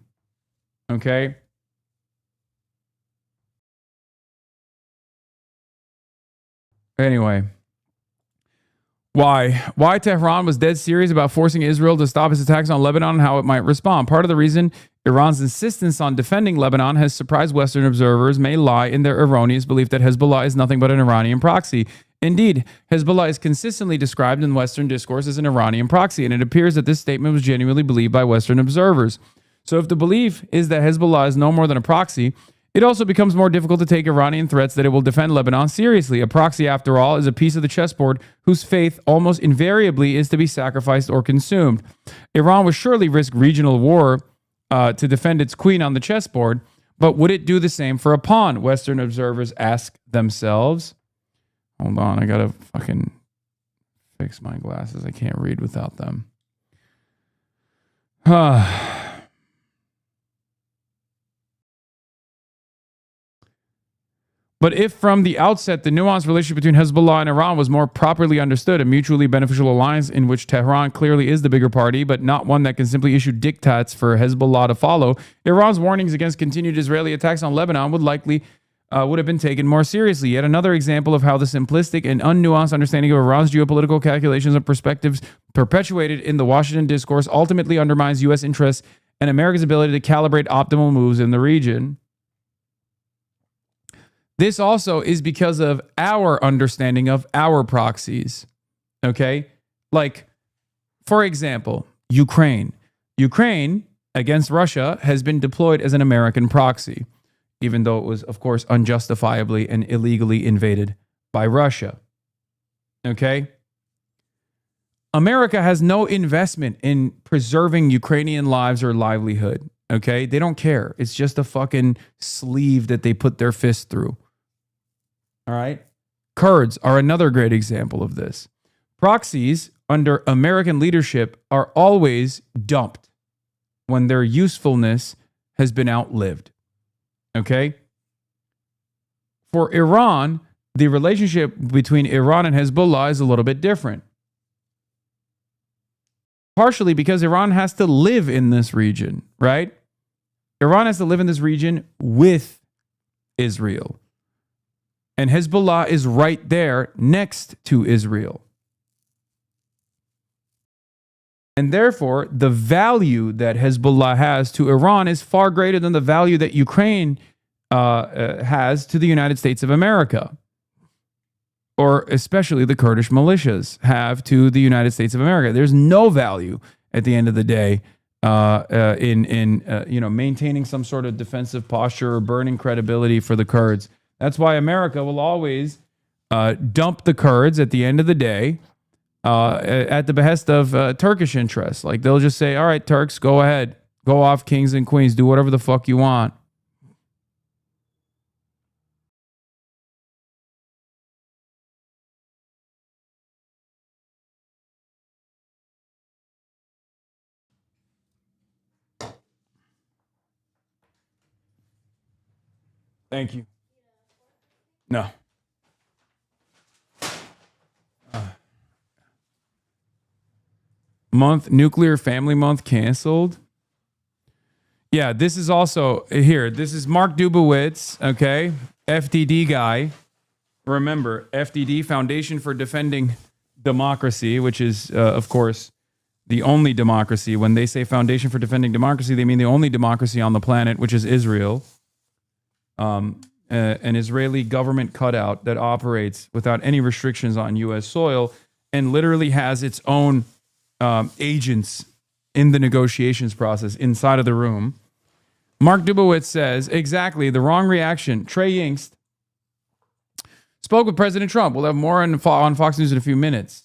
Okay? Anyway. Why Tehran was dead serious about forcing Israel to stop its attacks on Lebanon and how it might respond. Part of the reason Iran's insistence on defending Lebanon has surprised Western observers may lie in their erroneous belief that Hezbollah is nothing but an Iranian proxy. Indeed, Hezbollah is consistently described in Western discourse as an Iranian proxy, and it appears that this statement was genuinely believed by Western observers. So if the belief is that Hezbollah is no more than a proxy, It also becomes more difficult to take Iranian threats that it will defend Lebanon seriously. A proxy, after all, is a piece of the chessboard whose faith almost invariably is to be sacrificed or consumed. Iran would surely risk regional war to defend its queen on the chessboard, but would it do the same for a pawn? Western observers ask themselves. Hold on, I gotta fucking fix my glasses. I can't read without them. But if from the outset the nuanced relationship between Hezbollah and Iran was more properly understood, a mutually beneficial alliance in which Tehran clearly is the bigger party, but not one that can simply issue diktats for Hezbollah to follow, Iran's warnings against continued Israeli attacks on Lebanon would have been taken more seriously. Yet another example of how the simplistic and unnuanced understanding of Iran's geopolitical calculations and perspectives perpetuated in the Washington discourse ultimately undermines U.S. interests and America's ability to calibrate optimal moves in the region. This also is because of our understanding of our proxies, okay? Like, for example, Ukraine. Ukraine against Russia has been deployed as an American proxy, even though it was, of course, unjustifiably and illegally invaded by Russia, okay? America has no investment in preserving Ukrainian lives or livelihood, okay? They don't care. It's just a fucking sleeve that they put their fist through. All right. Kurds are another great example of this. Proxies under American leadership are always dumped when their usefulness has been outlived. Okay. For Iran, the relationship between Iran and Hezbollah is a little bit different. Partially because Iran has to live in this region, right? Iran has to live in this region with Israel. And Hezbollah is right there next to Israel. And therefore, the value that Hezbollah has to Iran is far greater than the value that Ukraine has to the United States of America. Or especially the Kurdish militias have to the United States of America. There's no value at the end of the day in maintaining some sort of defensive posture or burning credibility for the Kurds. That's why America will always dump the Kurds at the end of the day at the behest of Turkish interests. Like, they'll just say, all right, Turks, go ahead. Go off, kings and queens. Do whatever the fuck you want. Thank you. No. Nuclear family month canceled. Yeah, this is also here. This is Mark Dubowitz, okay? FDD guy. Remember, FDD, Foundation for Defending Democracy, which is, of course, the only democracy. When they say Foundation for Defending Democracy, they mean the only democracy on the planet, which is Israel. An Israeli government cutout that operates without any restrictions on U.S. soil and literally has its own agents in the negotiations process inside of the room. Mark Dubowitz says, exactly, the wrong reaction. Trey Yingst spoke with President Trump. We'll have more on Fox News in a few minutes.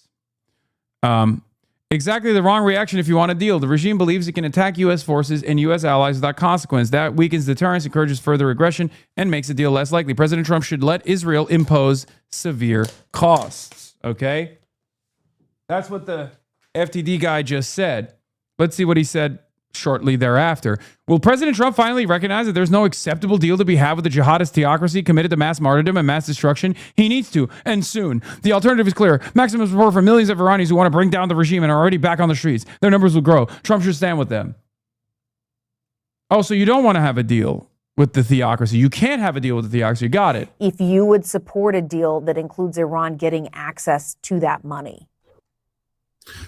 Exactly the wrong reaction if you want a deal. The regime believes it can attack U.S. forces and U.S. allies without consequence. That weakens deterrence, encourages further aggression, and makes the deal less likely. President Trump should let Israel impose severe costs. Okay? That's what the FTD guy just said. Let's see what he said shortly thereafter. Will President Trump finally recognize that there's no acceptable deal to be had with the jihadist theocracy committed to mass martyrdom and mass destruction? He needs to, and soon. The alternative is clear. Maximum support for millions of Iranians who want to bring down the regime and are already back on the streets. Their numbers will grow. Trump should stand with them. Oh, so you don't want to have a deal with the theocracy. You can't have a deal with the theocracy. Got it. If you would support a deal that includes Iran getting access to that money.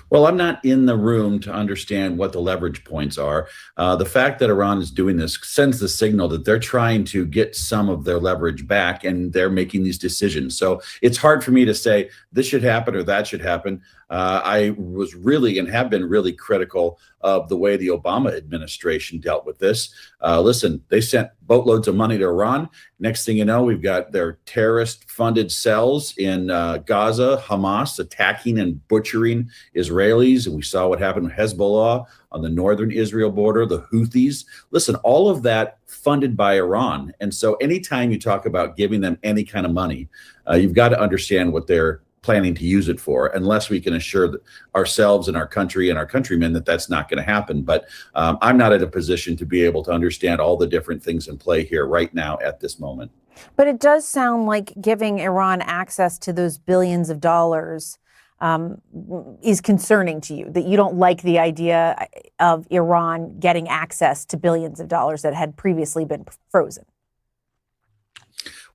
Well, I'm not in the room to understand what the leverage points are. The fact that Iran is doing this sends the signal that they're trying to get some of their leverage back, and they're making these decisions. So it's hard for me to say this should happen or that should happen. I was really and have been really critical of the way the Obama administration dealt with this. Listen, they sent boatloads of money to Iran. Next thing you know, we've got their terrorist-funded cells in Gaza, Hamas attacking and butchering Israelis. And we saw what happened with Hezbollah on the northern Israel border, the Houthis. Listen, all of that funded by Iran. And so anytime you talk about giving them any kind of money, you've got to understand what they're planning to use it for, unless we can assure that ourselves and our country and our countrymen that that's not going to happen. But I'm not in a position to be able to understand all the different things in play here right now at this moment. But it does sound like giving Iran access to those billions of dollars is concerning to you, that you don't like the idea of Iran getting access to billions of dollars that had previously been frozen.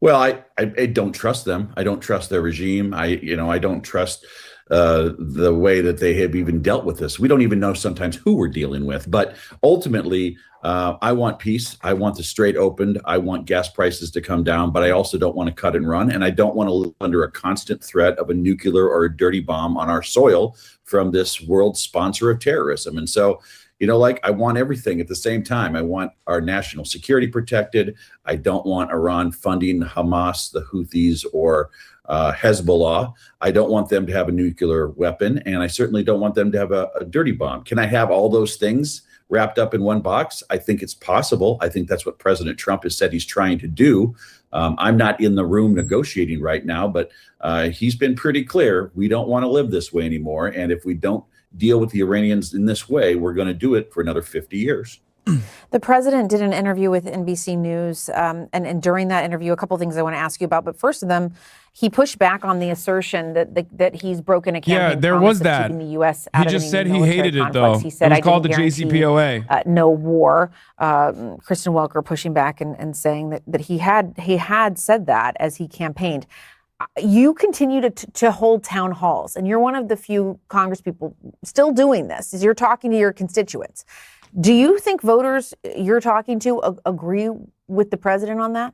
Well, I don't trust them. I don't trust their regime. I don't trust the way that they have even dealt with this. We don't even know sometimes who we're dealing with. But ultimately, I want peace. I want the Strait opened. I want gas prices to come down. But I also don't want to cut and run. And I don't want to live under a constant threat of a nuclear or a dirty bomb on our soil from this world sponsor of terrorism. And so, I want everything at the same time. I want our national security protected. I don't want Iran funding Hamas, the Houthis, or Hezbollah. I don't want them to have a nuclear weapon, and I certainly don't want them to have a dirty bomb. Can I have all those things wrapped up in one box? I think it's possible. I think that's what President Trump has said he's trying to do. I'm not in the room negotiating right now, but he's been pretty clear. We don't want to live this way anymore, and if we don't deal with the Iranians in this way, we're going to do it for another 50 years. The president did an interview with NBC News, and during that interview, a couple of things I want to ask you about. But first of them, he pushed back on the assertion that he's broken a campaign there promise was of that. keeping the U.S. out He of just any said he military hated it, conflicts. though. He said, It was "I called didn't the guarantee, JCPOA. no war." Kristen Welker pushing back and saying that he had said that as he campaigned. You continue to hold town halls, and you're one of the few congresspeople still doing this, as you're talking to your constituents. Do you think voters you're talking to agree with the president on that?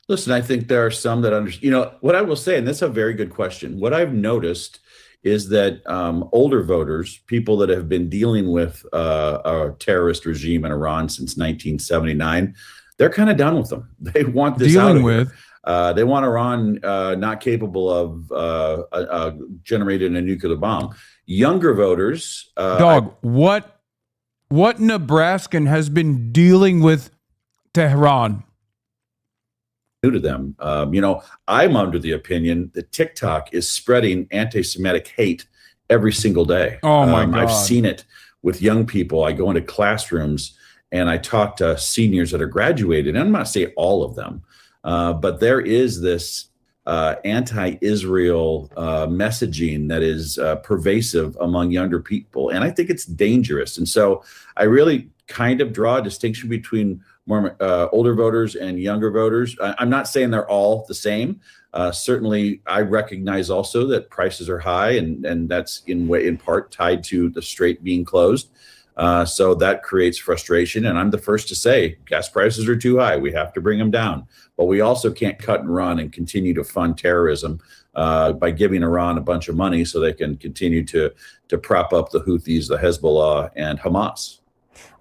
Listen, I think there are some that understand. What I will say, and that's a very good question. What I've noticed is that older voters, people that have been dealing with a terrorist regime in Iran since 1979, they're kind of done with them. They want this out of here. They want Iran not capable of generating a nuclear bomb. Younger voters, what Nebraskan has been dealing with Tehran? New to them. I'm under the opinion that TikTok is spreading anti-Semitic hate every single day. Oh my God. I've seen it with young people. I go into classrooms and I talk to seniors that are graduated. And I'm not saying all of them, but there is this anti-Israel messaging that is pervasive among younger people. And I think it's dangerous. And so I really kind of draw a distinction between more older voters and younger voters. I'm not saying they're all the same. Certainly, I recognize also that prices are high, and that's in part tied to the Strait being closed. So that creates frustration. And I'm the first to say gas prices are too high. We have to bring them down. But we also can't cut and run and continue to fund terrorism by giving Iran a bunch of money so they can continue to prop up the Houthis, the Hezbollah, and Hamas.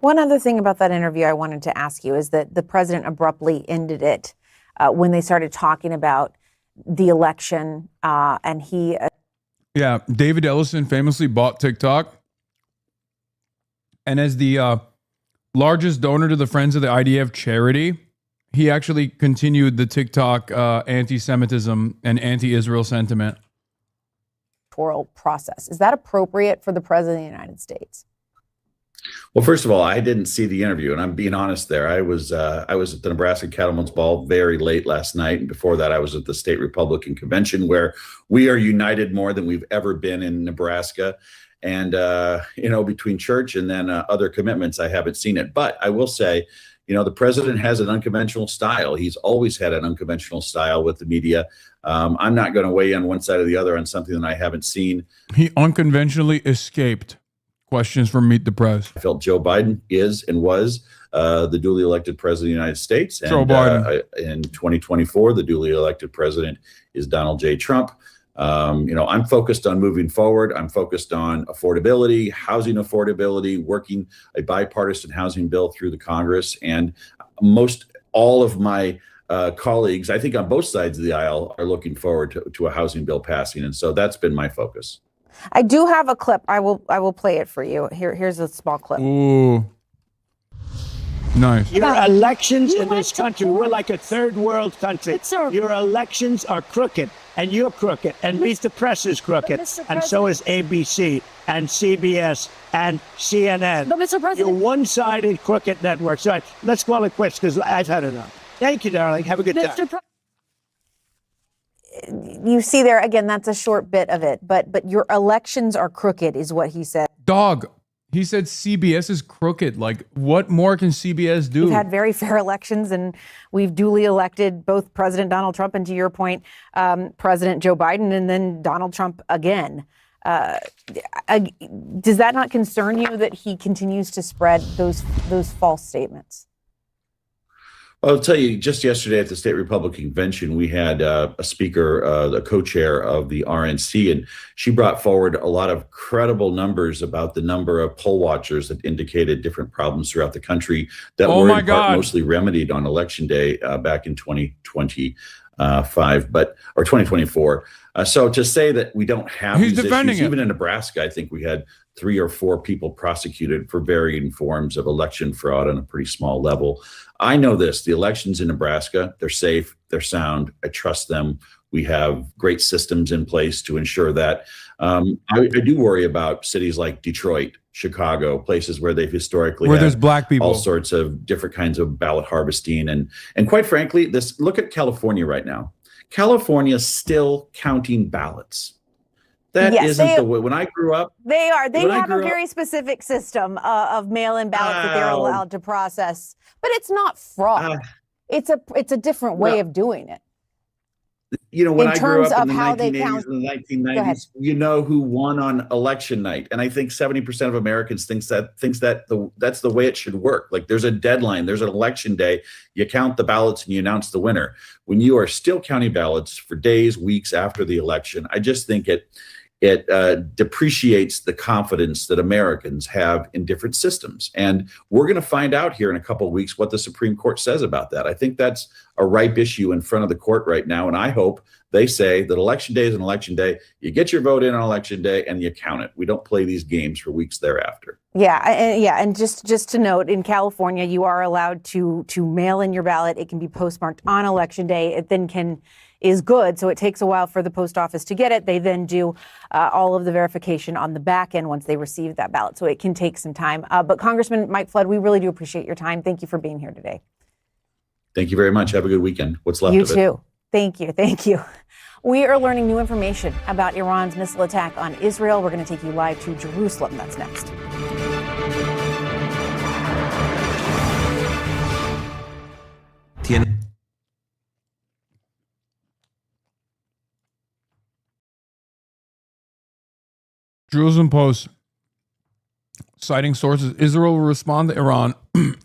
One other thing about that interview I wanted to ask you is that the president abruptly ended it when they started talking about the election, and he... Yeah, David Ellison famously bought TikTok. And as the largest donor to the Friends of the IDF charity, he actually continued the TikTok anti-Semitism and anti-Israel sentiment. Process. Is that appropriate for the president of the United States? Well, first of all, I didn't see the interview, and I'm being honest there. I was at the Nebraska Cattlemen's Ball very late last night, and before that, I was at the State Republican Convention, where we are united more than we've ever been in Nebraska. And, between church and then other commitments, I haven't seen it. But I will say, the president has an unconventional style. He's always had an unconventional style with the media. I'm not going to weigh on one side or the other on something that I haven't seen. He unconventionally escaped questions from Meet the Press. I felt Joe Biden is and was the duly elected president of the United States. And Joe Biden. In 2024, the duly elected president is Donald J. Trump. I'm focused on moving forward. I'm focused on affordability, housing affordability, working a bipartisan housing bill through the Congress. And most all of my colleagues, I think on both sides of the aisle, are looking forward to a housing bill passing. And so that's been my focus. I do have a clip. I will play it for you. Here's a small clip. Ooh. Nice. Your elections in this country, we're like a third world country. Your elections are crooked, and you're crooked, and the press is crooked, and so is ABC and CBS and CNN. But Mr. President, you're one-sided crooked networks. All right, let's call it quits because I've had enough. Thank you, darling. Have a good day. You see there again. That's a short bit of it, but your elections are crooked, is what he said. Dog. He said CBS is crooked. Like, what more can CBS do? We've had very fair elections, and we've duly elected both President Donald Trump and, to your point, President Joe Biden, and then Donald Trump again. Does that not concern you that he continues to spread those false statements? I'll tell you, just yesterday at the State Republican Convention, we had a speaker, the co-chair of the RNC, and she brought forward a lot of credible numbers about the number of poll watchers that indicated different problems throughout the country that were in part mostly remedied on Election Day back in 2025, or 2024. So to say that we don't have these issues, even in Nebraska, I think we had 3 or 4 people prosecuted for varying forms of election fraud on a pretty small level. I know this, the elections in Nebraska, they're safe, they're sound, I trust them. We have great systems in place to ensure that. I do worry about cities like Detroit, Chicago, places where they've historically where had there's black people, all sorts of different kinds of ballot harvesting. And quite frankly, look at California right now. California is still counting ballots. That isn't the way. When I grew up, they have a very specific system of mail-in ballots that they're allowed to process, but it's not fraud. It's a different way of doing it. When I grew up in the 1980s and the 1990s, you know who won on election night, and I think 70% of Americans thinks that's the way it should work. Like, there's a deadline, there's an election day, you count the ballots and you announce the winner. When you are still counting ballots for days, weeks after the election, I just think it depreciates the confidence that Americans have in different systems. And we're going to find out here in a couple of weeks what the Supreme Court says about that. I think that's a ripe issue in front of the court right now. And I hope they say that election day is an election day. You get your vote in on election day and you count it. We don't play these games for weeks thereafter. And just to note, in California, you are allowed to mail in your ballot. It can be postmarked on election day. It then is good. So it takes a while for the post office to get it. They then do all of the verification on the back end once they receive that ballot. So it can take some time. But Congressman Mike Flood, we really do appreciate your time. Thank you for being here today. Thank you very much. Have a good weekend. What's left of it? You too. Thank you. Thank you. We are learning new information about Iran's missile attack on Israel. We're going to take you live to Jerusalem. That's next. Jerusalem Post, citing sources, Israel will respond to Iran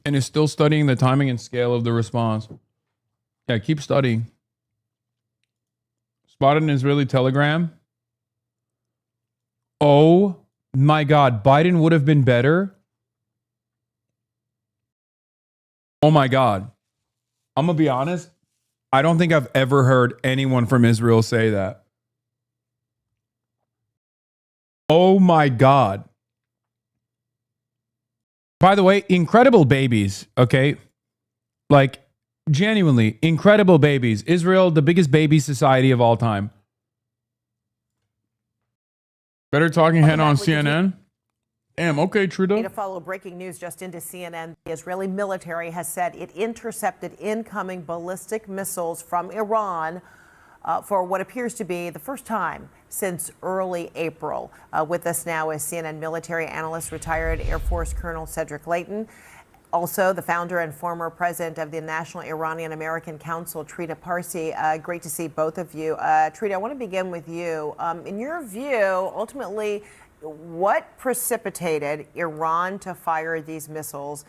and is still studying the timing and scale of the response. Yeah, keep studying. Spotted an Israeli telegram. Oh my God, Biden would have been better. Oh my God. I'm going to be honest. I don't think I've ever heard anyone from Israel say that. Oh my God. By the way, incredible babies, okay? Like, genuinely, incredible babies. Israel, the biggest baby society of all time. Better talking head on CNN. Damn, okay, Trudeau. To follow breaking news just into CNN, the Israeli military has said it intercepted incoming ballistic missiles from Iran for what appears to be the first time since early April. With us now is CNN military analyst, retired Air Force Colonel Cedric Leighton. Also, the founder and former president of the National Iranian American Council, Trita Parsi. Great to see both of you. Trita, I want to begin with you. In your view, ultimately, what precipitated Iran to fire these missiles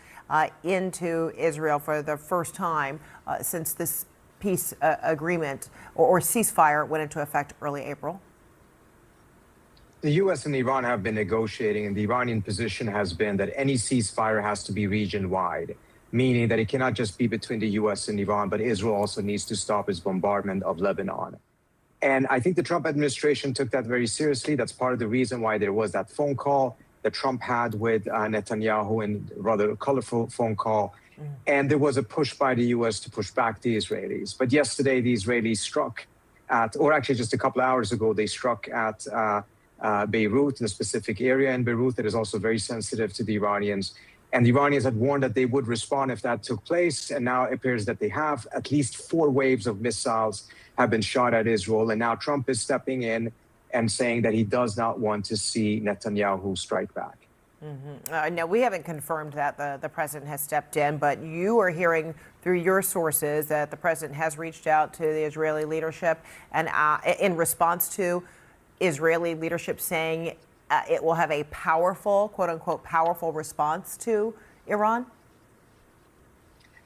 into Israel for the first time since this peace agreement or ceasefire went into effect early April? The U.S. and Iran have been negotiating, and the Iranian position has been that any ceasefire has to be region-wide, meaning that it cannot just be between the U.S. and Iran, but Israel also needs to stop its bombardment of Lebanon. And I think the Trump administration took that very seriously. That's part of the reason why there was that phone call that Trump had with Netanyahu, and rather a colorful phone call. And there was a push by the U.S. to push back the Israelis. But yesterday, the Israelis struck at, or actually just a couple of hours ago, they struck at Beirut, in a specific area in Beirut that is also very sensitive to the Iranians. And the Iranians had warned that they would respond if that took place. And now it appears that they have. At least 4 waves of missiles have been shot at Israel. And now Trump is stepping in and saying that he does not want to see Netanyahu strike back. No, we haven't confirmed that the president has stepped in, but you are hearing through your sources that the president has reached out to the Israeli leadership and in response to Israeli leadership saying it will have a powerful, quote unquote, powerful response to Iran?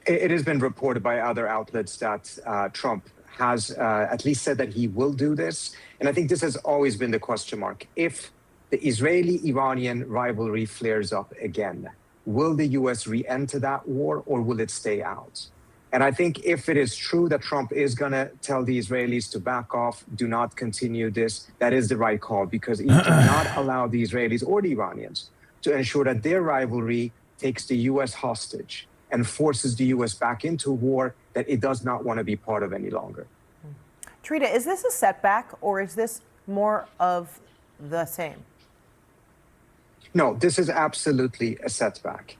It has been reported by other outlets that Trump has at least said that he will do this. And I think this has always been the question mark. If the Israeli-Iranian rivalry flares up again, will the U.S. re-enter that war, or will it stay out? And I think if it is true that Trump is going to tell the Israelis to back off, do not continue this, that is the right call, because he cannot allow the Israelis or the Iranians to ensure that their rivalry takes the U.S. hostage and forces the U.S. back into a war that it does not want to be part of any longer. Trita, is this a setback, or is this more of the same? No, this is absolutely a setback.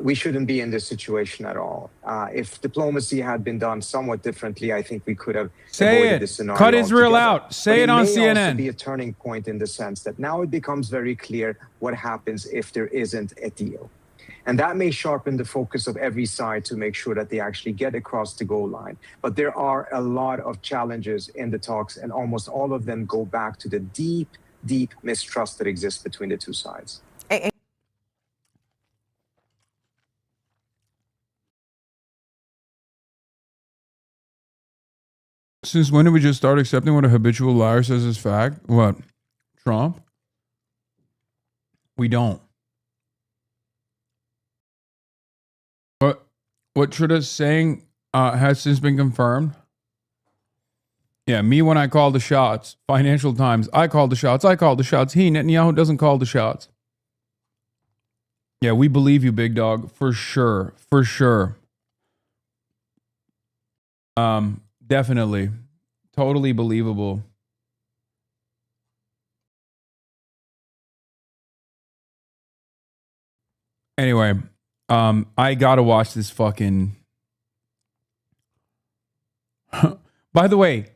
We shouldn't be in this situation at all. If diplomacy had been done somewhat differently, I think we could have avoided this scenario. Cut Israel altogether. out. Say it on CNN. It may also be a turning point in the sense that now it becomes very clear what happens if there isn't a deal. And that may sharpen the focus of every side to make sure that they actually get across the goal line. But there are a lot of challenges in the talks, and almost all of them go back to the deep, deep mistrust that exists between the two sides. Since when did we just start accepting what a habitual liar says is fact? What? Trump? We don't. What Trita's saying has since been confirmed. Yeah, me when I call the shots. Financial Times, I call the shots. I call the shots. He, Netanyahu, doesn't call the shots. Yeah, we believe you, big dog. For sure. For sure. Definitely. Totally believable. Anyway, I gotta watch this fucking... By the way,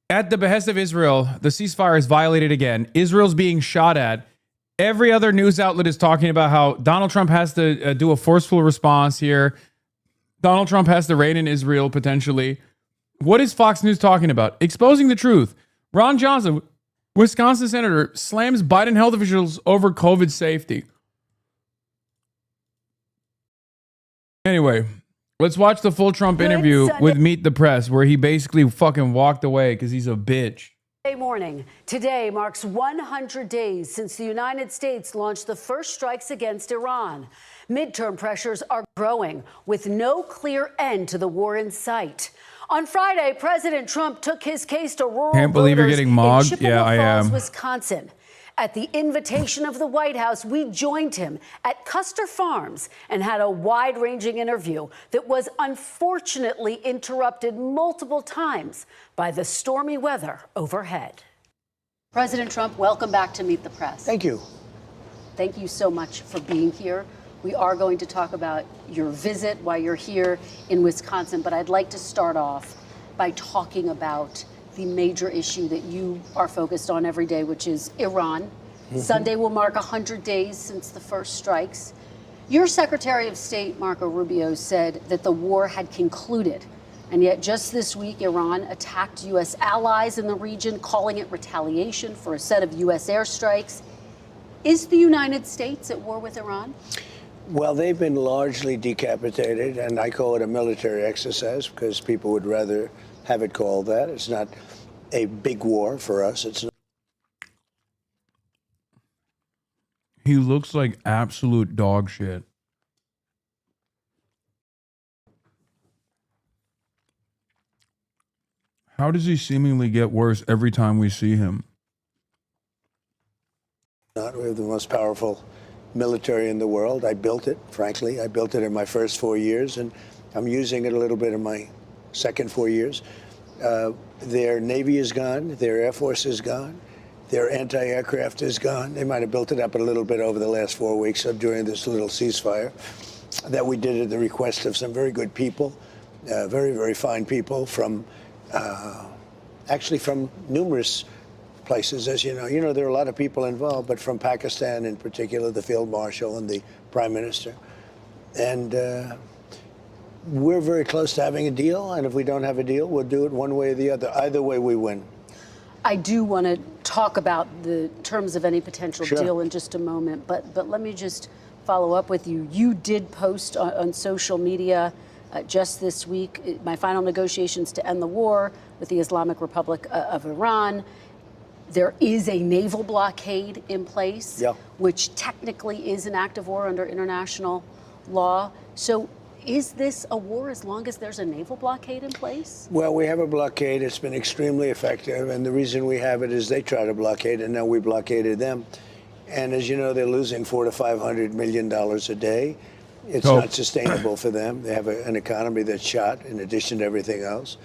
at the behest of Israel, the ceasefire is violated again. Israel's being shot at. Every other news outlet is talking about how Donald Trump has to do a forceful response here. Donald Trump has to reign in Israel, potentially. What is Fox News talking about? Exposing the truth. Ron Johnson, Wisconsin senator, slams Biden health officials over COVID safety. Anyway, let's watch the full Trump interview with Meet the Press, where he basically fucking walked away because he's a bitch. Morning. Today marks 100 days since the United States launched the first strikes against Iran. Midterm pressures are growing, with no clear end to the war in sight. On Friday, President Trump took his case to rural Can't believe you're getting mogged. Yeah, I am. Wisconsin. At the invitation of the White House, we joined him at Custer Farms and had a wide-ranging interview that was unfortunately interrupted multiple times by the stormy weather overhead. President Trump, welcome back to Meet the Press. Thank you. Thank you so much for being here. We are going to talk about your visit while you're here in Wisconsin, but I'd like to start off by talking about the major issue that you are focused on every day, which is Iran. Sunday will mark 100 days since the first strikes. Your Secretary of State, Marco Rubio, said that the war had concluded. And yet just this week, Iran attacked U.S. allies in the region, calling it retaliation for a set of U.S. airstrikes. Is the United States at war with Iran? Well, they've been largely decapitated, and I call it a military exercise because people would rather have it called that. It's not a big war for us. It's not. He looks like absolute dog shit. How does he seemingly get worse every time we see him? We have the most powerful military in the world. I built it, frankly. I built it in my first 4 years, and I'm using it a little bit in my second 4 years. Their Navy is gone. Their Air Force is gone. Their anti-aircraft is gone. They might have built it up a little bit over the last 4 weeks during this little ceasefire that we did at the request of some very good people, very, very fine people from, actually from numerous places, as you know. You know, there are a lot of people involved, but from Pakistan in particular, the Field Marshal and the Prime Minister. And we're very close to having a deal, and if we don't have a deal, we'll do it one way or the other. Either way, we win. I do want to talk about the terms of any potential deal in just a moment, but let me just follow up with you. You did post on social media just this week, my final negotiations to end the war with the Islamic Republic of Iran. There is a naval blockade in place, which technically is an act of war under international law. So is this a war as long as there's a naval blockade in place? Well, we have a blockade. It's been extremely effective. And the reason we have it is they try to blockade, and now we blockaded them. And as you know, they're losing $400 to $500 million a day. It's not sustainable for them. They have an economy that's shot in addition to everything else.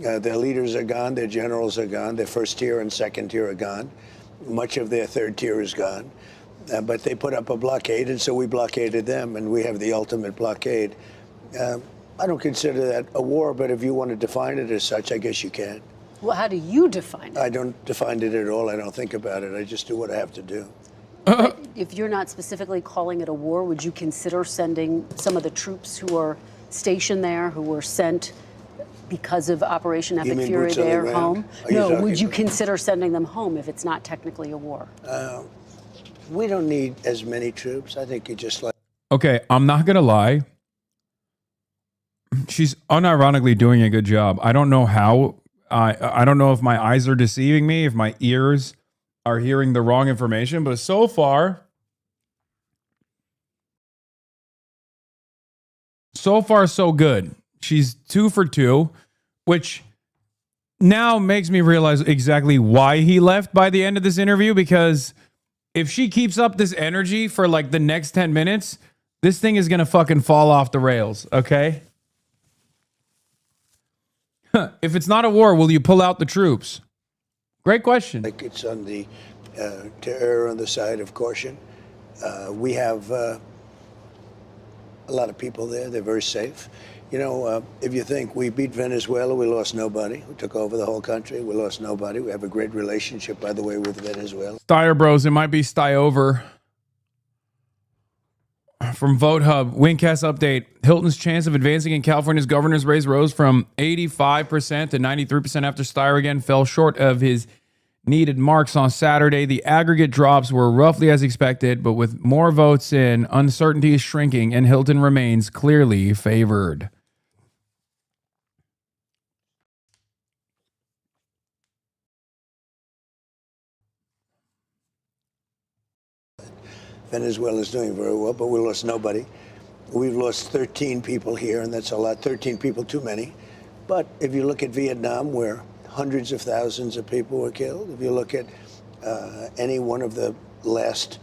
Their leaders are gone. Their generals are gone. Their first tier and second tier are gone. Much of their third tier is gone. But they put up a blockade, and so we blockaded them, and we have the ultimate blockade. I don't consider that a war, but if you want to define it as such, I guess you can. Well, how do you define it? I don't define it at all. I don't think about it. I just do what I have to do. But if you're not specifically calling it a war, would you consider sending some of the troops who are stationed there, who were sent because of Operation Epic Fury there home? No, would you consider sending them home if it's not technically a war? We don't need as many troops. I think you just like. Okay, I'm not going to lie. She's unironically doing a good job. I don't know how. I don't know if my eyes are deceiving me, if my ears are hearing the wrong information, but so far, so good. She's 2 for 2, which now makes me realize exactly why he left by the end of this interview, because if she keeps up this energy for like the next 10 minutes, this thing is going to fucking fall off the rails, okay? If it's not a war, will you pull out the troops? Great question. Like it's on the to err on the side of caution. We have a lot of people there. They're very safe. You know, if you think we beat Venezuela, we lost nobody. We took over the whole country. We lost nobody. We have a great relationship, by the way, with Venezuela. Steyer Bros, it might be Styover. From Vote Hub, Wingcast update. Hilton's chance of advancing in California's governor's race rose from 85% to 93% after Steyer again fell short of his needed marks on Saturday. The aggregate drops were roughly as expected, but with more votes in, uncertainty is shrinking, and Hilton remains clearly favored. Venezuela is doing very well, but we lost nobody. We've lost 13 people here, and that's a lot. 13 people too many. But if you look at Vietnam, where hundreds of thousands of people were killed, if you look at any one of the last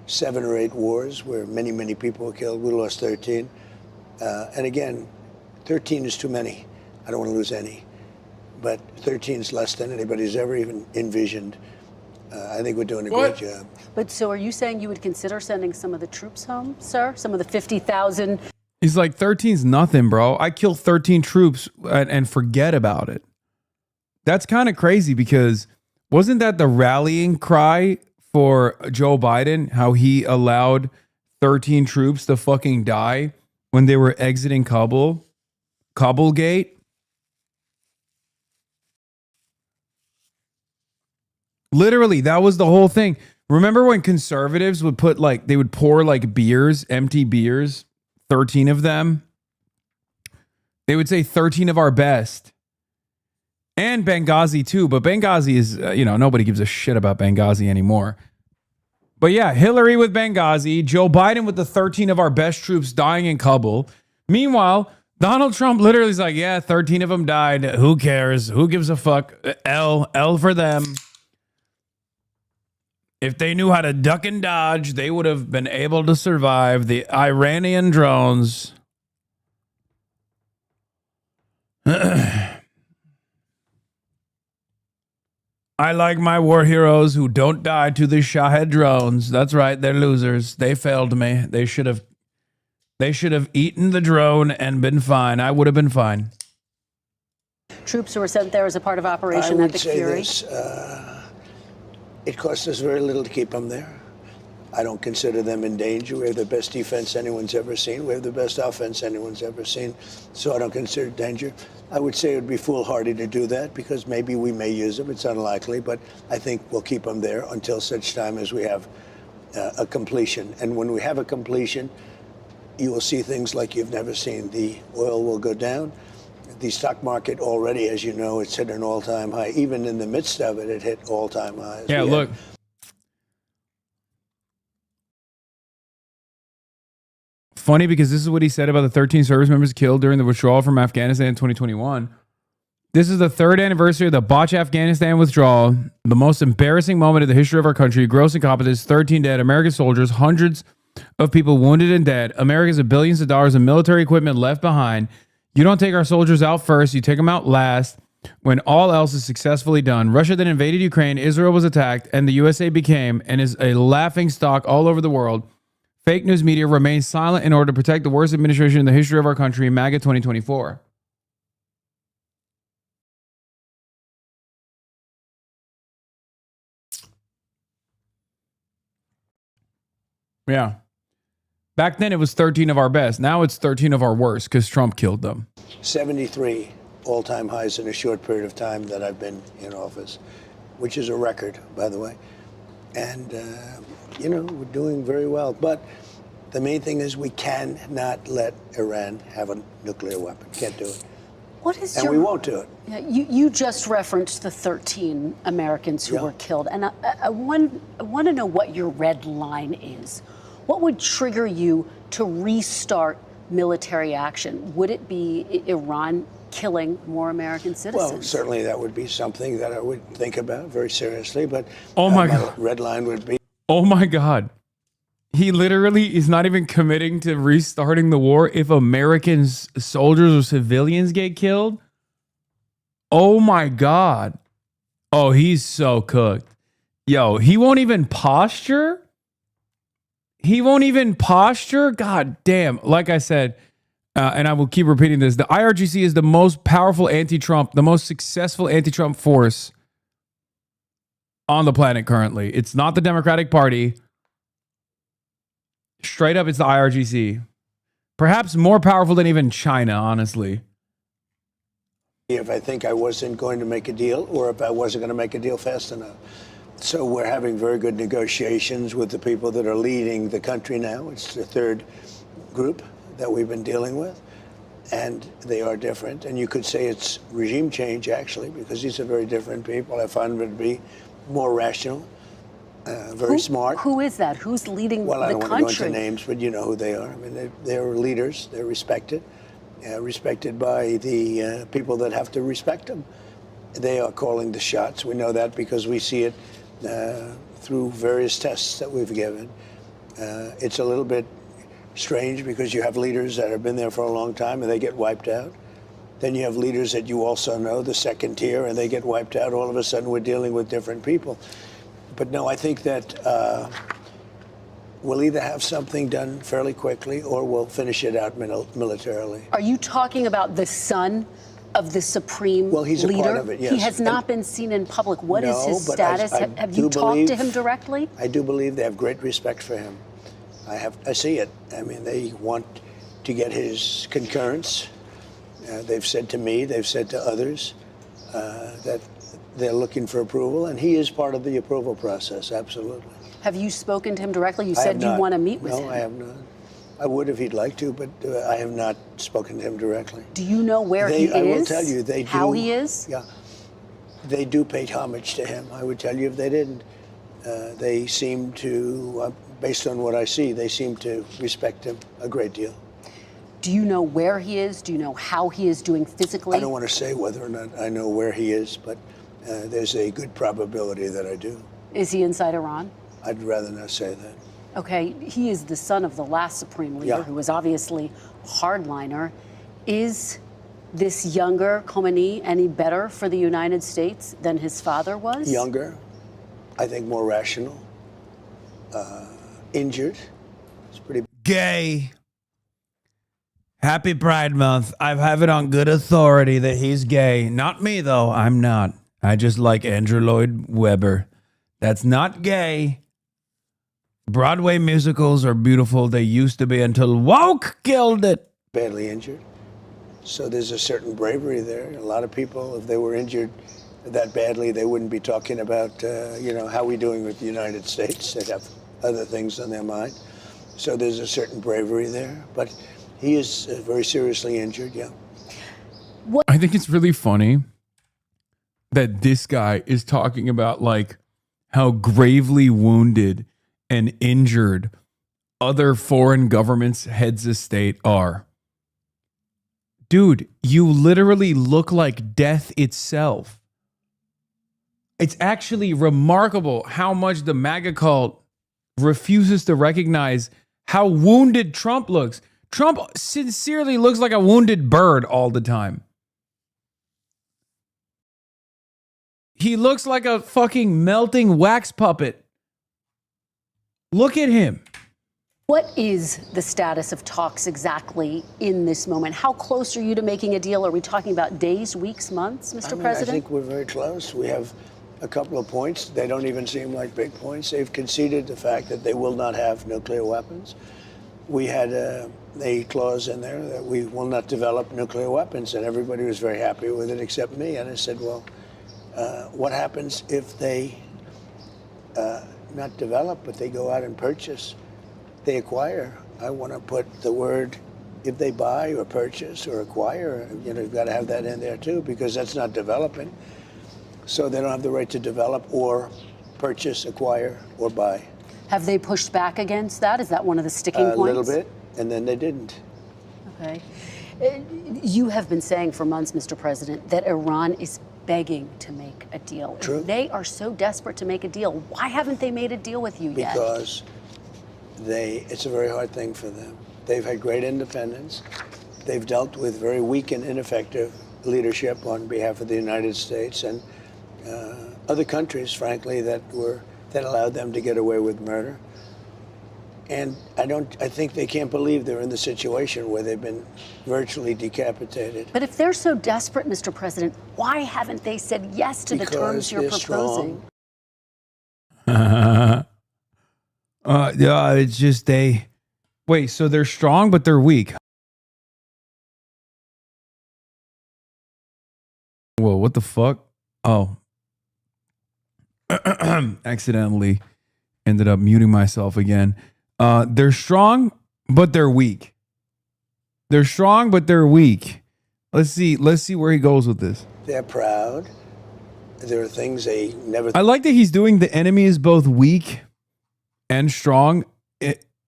7 or 8 wars where many, many people were killed, we lost 13. And again, 13 is too many. I don't want to lose any. But 13 is less than anybody's ever even envisioned. I think we're doing a great job. But so are you saying you would consider sending some of the troops home, sir? Some of the 50,000? He's like, 13's nothing, bro. I kill 13 troops and forget about it. That's kind of crazy, because wasn't that the rallying cry for Joe Biden? How he allowed 13 troops to fucking die when they were exiting Kabul? Kabul Gate? Literally, that was the whole thing. Remember when conservatives would put like, they would pour like beers, empty beers, 13 of them? They would say 13 of our best. And Benghazi too, but Benghazi is, nobody gives a shit about Benghazi anymore. But yeah, Hillary with Benghazi, Joe Biden with the 13 of our best troops dying in Kabul. Meanwhile, Donald Trump literally is like, yeah, 13 of them died. Who cares? Who gives a fuck? L for them. If they knew how to duck and dodge, they would have been able to survive the Iranian drones. I like my war heroes who don't die to the Shahed drones. That's right, they're losers. They failed me. They should have eaten the drone and been fine. I would have been fine. Troops who were sent there as a part of Operation Epic Fury. It cost us very little to keep them there. I don't consider them in danger. We have the best defense anyone's ever seen. We have the best offense anyone's ever seen. So I don't consider it danger. I would say it would be foolhardy to do that because maybe we may use them. It's unlikely, but I think we'll keep them there until such time as we have a completion. And when we have a completion, you will see things like you've never seen. The oil will go down. The stock market already, as you know, it's hit an all-time high. Even in the midst of it, it hit all-time highs. Yeah, look. Funny because this is what he said about the 13 service members killed during the withdrawal from Afghanistan in 2021. This is the third anniversary of the botched Afghanistan withdrawal, the most embarrassing moment in the history of our country. Gross incompetence, 13 dead American soldiers, hundreds of people wounded and dead. Americans have billions of dollars of military equipment left behind. You don't take our soldiers out first, you take them out last when all else is successfully done. Russia then invaded Ukraine, Israel was attacked, and the USA became and is a laughing stock all over the world. Fake news media remains silent in order to protect the worst administration in the history of our country, MAGA 2024. Yeah. Back then it was 13 of our best. Now it's 13 of our worst because Trump killed them. 73 all-time highs in a short period of time that I've been in office, which is a record, by the way. And, you know, we're doing very well. But the main thing is we cannot let Iran have a nuclear weapon. Can't do it. What is and we won't do it. Yeah, you just referenced the 13 Americans who were killed. And I want to know what your red line is. What would trigger you to restart military action? Would it be Iran killing more American citizens? Well, certainly that would be something that I would think about very seriously. But oh my my God. red line would be. Oh my God. He literally is not even committing to restarting the war if American soldiers or civilians get killed. Oh my God. Oh, he's so cooked. Yo, he won't even posture. He won't even posture. God damn. Like I said, and I will keep repeating this, the IRGC is the most powerful anti-Trump, the most successful anti-Trump force on the planet currently. It's not the Democratic Party. Straight up, it's the IRGC. Perhaps more powerful than even China, honestly. If I think I wasn't going to make a deal or if I wasn't going to make a deal fast enough. So we're having very good negotiations with the people that are leading the country now. It's the third group that we've been dealing with, and they are different. And you could say it's regime change, actually, because these are very different people. I find them to be more rational, very smart. Who is that? Who's leading the country? Well, I don't want to go into names, but you know who they are. I mean, they're leaders. They're respected, respected by the people that have to respect them. They are calling the shots. We know that because we see it through various tests that we've given. It's a little bit strange because you have leaders that have been there for a long time and they get wiped out. Then you have leaders that you also know, the second tier, and they get wiped out. All of a sudden, we're dealing with different people. But no, I think that we'll either have something done fairly quickly or we'll finish it out militarily. Are you talking about the son of the supreme Well, he's leader? a part of it, yes. He has not been seen in public. What is his but status? I Have do you talked believe- to him directly? I do believe they have great respect for him. I see it. I mean, they want to get his concurrence. They've said to me, they've said to others that they're looking for approval, and he is part of the approval process, absolutely. Have you spoken to him directly? You I said have you not. want to meet with him. No, I have not. I would if he'd like to, but I have not spoken to him directly. Do you know where he is? I will tell you, they do. How he is? Yeah. They do pay homage to him. I would tell you if they didn't. they seem to, based on what I see, they seem to respect him a great deal. Do you know where he is? Do you know how he is doing physically? I don't want to say whether or not I know where he is, but there's a good probability that I do. Is he inside Iran? I'd rather not say that. Okay, he is the son of the last supreme leader, who was obviously a hardliner. Is this younger Khomeini any better for the United States than his father was? Younger, I think more rational, injured. It's pretty Gay. Happy Pride Month. I have it on good authority that he's gay. Not me, though. I'm not. I just like Andrew Lloyd Webber. That's not gay. Broadway musicals are beautiful. They used to be until woke killed it. badly injured. So there's a certain bravery there. A lot of people, if they were injured that badly, they wouldn't be talking about, how we doing with the United States. They'd have other things on their mind. So there's a certain bravery there. But he is very seriously injured, yeah. I think it's really funny that this guy is talking about like how gravely wounded and injured other foreign governments' heads of state are. Dude, you literally look like death itself. It's actually remarkable how much the MAGA cult refuses to recognize how wounded Trump looks. Trump sincerely looks like a wounded bird all the time. He looks like a fucking melting wax puppet. Look at him. What is the status of talks exactly in this moment? How close are you to making a deal? Are we talking about days, weeks, months, Mr. President? I think we're very close. We have a couple of points. They don't even seem like big points. They've conceded the fact that they will not have nuclear weapons. We had a clause in there that we will not develop nuclear weapons, and everybody was very happy with it except me. And I said, well, what happens if they not develop, but they go out and purchase? They acquire. I want to put the word, if they buy or purchase or acquire, you've got to have that in there too, because that's not developing. So they don't have the right to develop or purchase, acquire, or buy. Have they pushed back against that? Is that one of the sticking points? A little bit, and then they didn't. Okay. You have been saying for months, Mr. President, that Iran is begging to make a deal. True. If they are so desperate to make a deal, why haven't they made a deal with you yet? Because it's a very hard thing for them. They've had great independence. They've dealt with very weak and ineffective leadership on behalf of the United States and other countries, frankly, that allowed them to get away with murder. And I think they can't believe they're in the situation where they've been virtually decapitated. But if they're so desperate, Mr. President, why haven't they said yes to the terms you're proposing? Yeah, it's just wait, so they're strong, but they're weak. Whoa, what the fuck? Oh. Accidentally ended up muting myself again. They're strong, but they're weak. They're strong, but they're weak. Let's see where he goes with this. They're proud. There are things they never... I like that he's doing the enemy is both weak and strong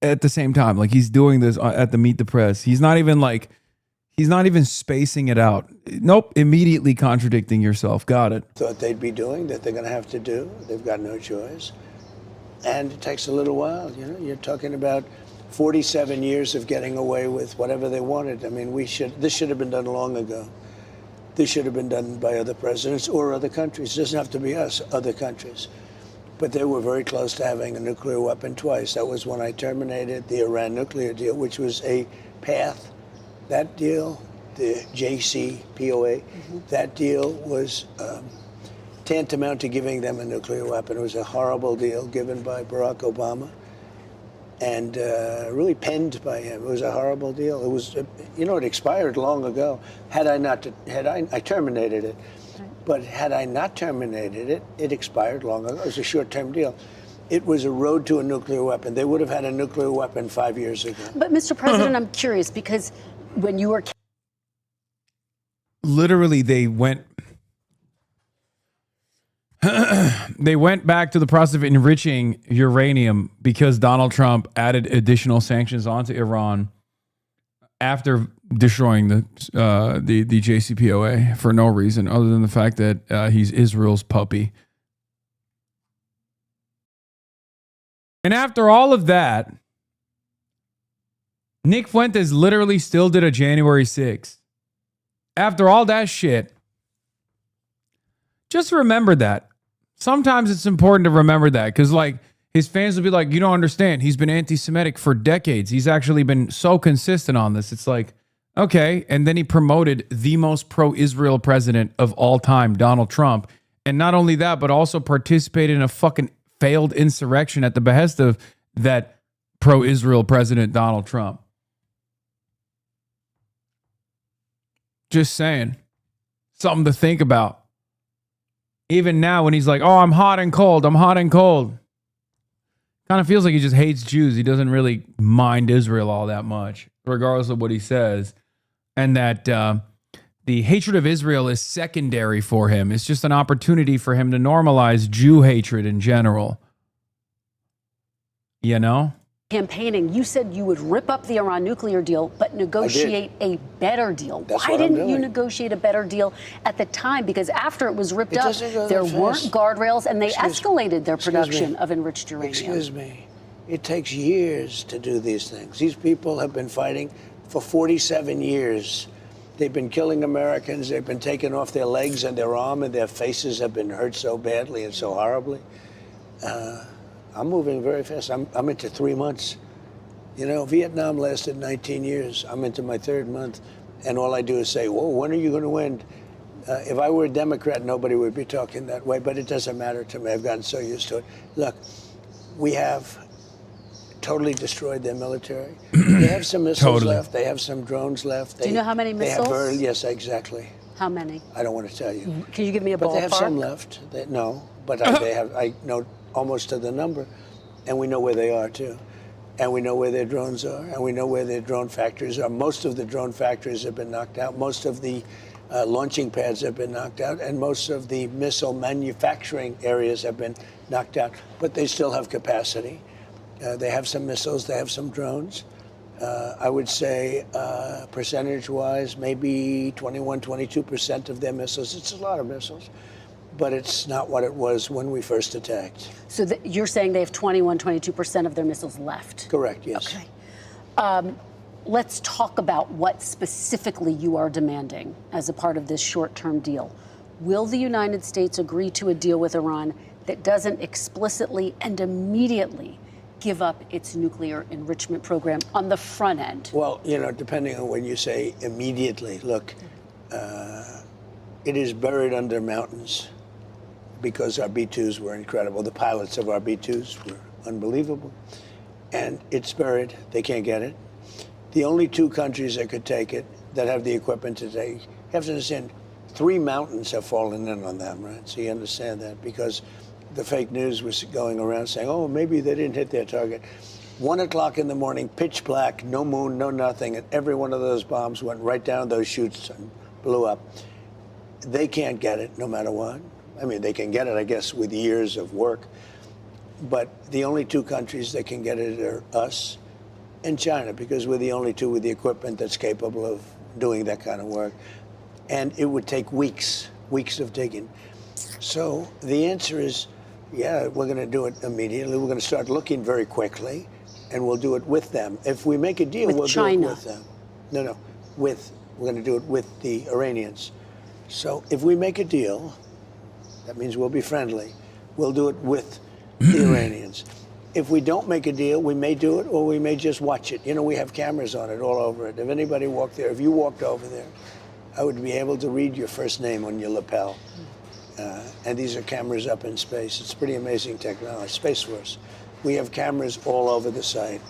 at the same time. Like he's doing this at the Meet the Press. He's not even spacing it out. Nope, immediately contradicting yourself. Got it. Thought they'd be doing, that they're going to have to do. They've got no choice. And it takes a little while. You're talking about 47 years of getting away with whatever they wanted. I mean, this should have been done long ago. This should have been done by other presidents or other countries. It doesn't have to be us, other countries. But they were very close to having a nuclear weapon twice. That was when I terminated the Iran nuclear deal, which was a path. That deal, the JCPOA, that deal was tantamount to giving them a nuclear weapon. It was a horrible deal given by Barack Obama and really penned by him. It was a horrible deal. It was, it expired long ago. I terminated it. But had I not terminated it, it expired long ago. It was a short-term deal. It was a road to a nuclear weapon. They would have had a nuclear weapon 5 years ago. But, Mr. President, I'm curious because when you were... Literally, they went... They went back to the process of enriching uranium because Donald Trump added additional sanctions onto Iran after destroying the JCPOA for no reason other than the fact that he's Israel's puppy. And after all of that, Nick Fuentes literally still did a January 6th. After all that shit, just remember that. Sometimes it's important to remember that because, like, his fans will be like, you don't understand. He's been anti-Semitic for decades. He's actually been so consistent on this. It's like, okay. And then he promoted the most pro-Israel president of all time, Donald Trump. And not only that, but also participated in a fucking failed insurrection at the behest of that pro-Israel president, Donald Trump. Just saying. Something to think about. Even now when he's like, oh, I'm hot and cold. I'm hot and cold. Kind of feels like he just hates Jews. He doesn't really mind Israel all that much, regardless of what he says. And that the hatred of Israel is secondary for him. It's just an opportunity for him to normalize Jew hatred in general. You know? Campaigning, you said you would rip up the Iran nuclear deal, but negotiate a better deal. Why didn't you negotiate a better deal at the time? Because after it was ripped up, there weren't guardrails, and they escalated their production of enriched uranium. Excuse me. It takes years to do these things. These people have been fighting for 47 years. They've been killing Americans. They've been taking off their legs and their arm, and their faces have been hurt so badly and so horribly. I'm moving very fast. I'm into 3 months. You know, Vietnam lasted 19 years. I'm into my 3rd month. And all I do is say, whoa, when are you going to win? If I were a Democrat, nobody would be talking that way. But it doesn't matter to me. I've gotten so used to it. Look, we have totally destroyed their military. They have some missiles left. They have some drones left. Do you know how many missiles? Yes, exactly. How many? I don't want to tell you. Can you give me a ballpark? But they have some left. No, but I know almost to the number, and we know where they are too, and we know where their drones are, and we know where their drone factories are. Most of the drone factories have been knocked out. Most of the launching pads have been knocked out, and most of the missile manufacturing areas have been knocked out. But they still have capacity. They have some missiles. They have some drones. I would say percentage-wise, maybe 21, 22% of their missiles. It's a lot of missiles. But it's not what it was when we first attacked. So you're saying they have 21, 22% of their missiles left? Correct, yes. Okay. Let's talk about what specifically you are demanding as a part of this short-term deal. Will the United States agree to a deal with Iran that doesn't explicitly and immediately give up its nuclear enrichment program on the front end? Well, you know, depending on when you say immediately, look, it is buried under mountains. Because our B-2s were incredible. The pilots of our B-2s were unbelievable. And it's buried. They can't get it. The only 2 countries that could take it, that have the equipment to take, you have to understand, 3 mountains have fallen in on them, right? So you understand that because the fake news was going around saying, oh, maybe they didn't hit their target. 1 o'clock in the morning, pitch black, no moon, no nothing, and every one of those bombs went right down those chutes and blew up. They can't get it no matter what. I mean, they can get it, I guess, with years of work. But the only 2 countries that can get it are us and China, because we're the only 2 with the equipment that's capable of doing that kind of work. And it would take weeks of digging. So the answer is, yeah, we're going to do it immediately. We're going to start looking very quickly, and we'll do it with them. If we make a deal, we'll do it with them. No, we're going to do it with the Iranians. So if we make a deal, that means we'll be friendly. We'll do it with the Iranians. If we don't make a deal, we may do it or we may just watch it. You know, we have cameras on it all over it. If anybody walked there, if you walked over there, I would be able to read your first name on your lapel. And these are cameras up in space. It's pretty amazing technology. Space Force. We have cameras all over the site.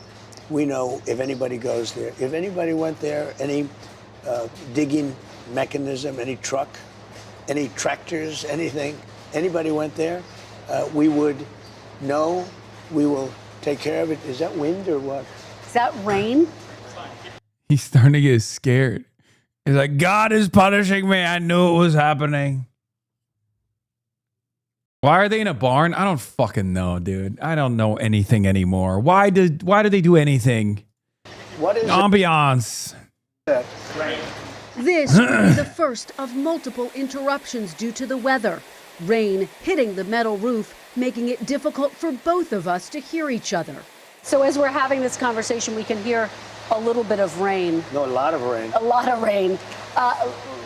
We know if anybody goes there. If anybody went there, any digging mechanism, any truck, any tractors, anything, anybody went there, we would know. We will take care of it. Is that wind or what? Is that rain? He's starting to get scared. He's like, God is punishing me. I knew it was happening. Why are they in a barn? I don't fucking know, dude. I don't know anything anymore. Why do they do anything? What is Ambiance. This will be the first of multiple interruptions due to the weather. Rain hitting the metal roof, making it difficult for both of us to hear each other. So as we're having this conversation, we can hear a little bit of rain. No, a lot of rain. A lot of rain.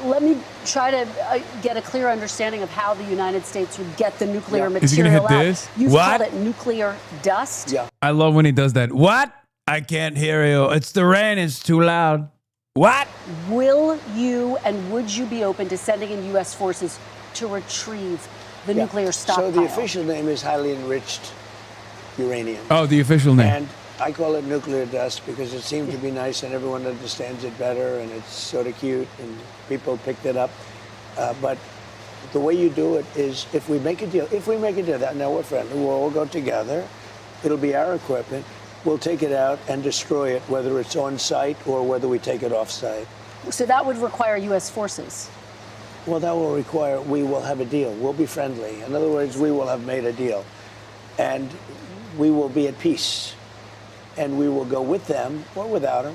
Let me try to get a clear understanding of how the United States would get the nuclear material Is he gonna hit out. this? You've What? called it nuclear dust. Yeah. I love when he does that. What? I can't hear you. It's the rain. It's too loud. What? Will you and would you be open to sending in U.S. forces to retrieve the nuclear stockpile? So the official name is highly enriched uranium. Oh, the official name. And I call it nuclear dust because it seemed to be nice and everyone understands it better and it's sort of cute and people picked it up. But the way you do it is if we make a deal, now we're friendly, we'll all go together, it'll be our equipment, we'll take it out and destroy it, whether it's on site or whether we take it off site. So that would require U.S. forces. Well, that will require, we will have a deal. We'll be friendly. In other words, we will have made a deal. And we will be at peace. And we will go with them or without them.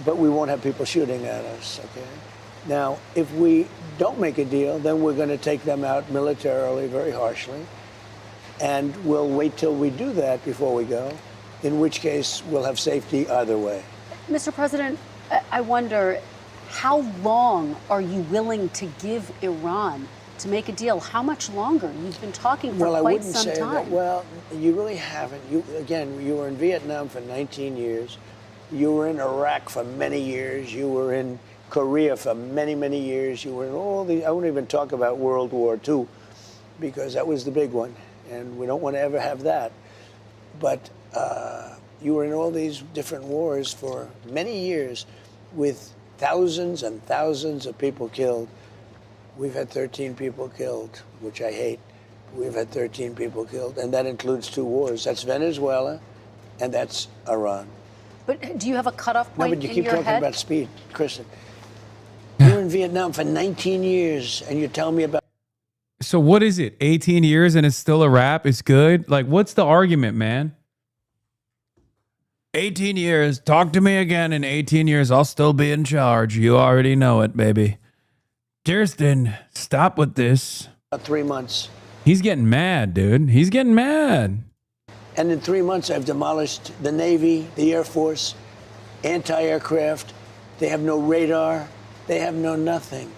But we won't have people shooting at us, okay? Now, if we don't make a deal, then we're going to take them out militarily, very harshly. And we'll wait till we do that before we go, in which case we'll have safety either way. Mr. President, I wonder, how long are you willing to give Iran to make a deal? How much longer? You've been talking for quite some time. That. Well, you really haven't. You were in Vietnam for 19 years. You were in Iraq for many years. You were in Korea for many, many years. You were in all the, I won't even talk about World War II because that was the big one. And we don't want to ever have that. But you were in all these different wars for many years with thousands and thousands of people killed. We've had 13 people killed, which I hate. We've had 13 people killed, and that includes 2 wars. That's Venezuela, and that's Iran. But do you have a cutoff point in your head? No, but you keep talking about speed, Kristen. You were in Vietnam for 19 years, and you tell me about... So what is it? 18 years and it's still a wrap? It's good? Like, what's the argument, man? 18 years. Talk to me again in 18 years. I'll still be in charge. You already know it, baby. Kirsten, stop with this. About 3 months. He's getting mad, dude. He's getting mad. And in 3 months, I've demolished the Navy, the Air Force, anti-aircraft. They have no radar. They have no nothing.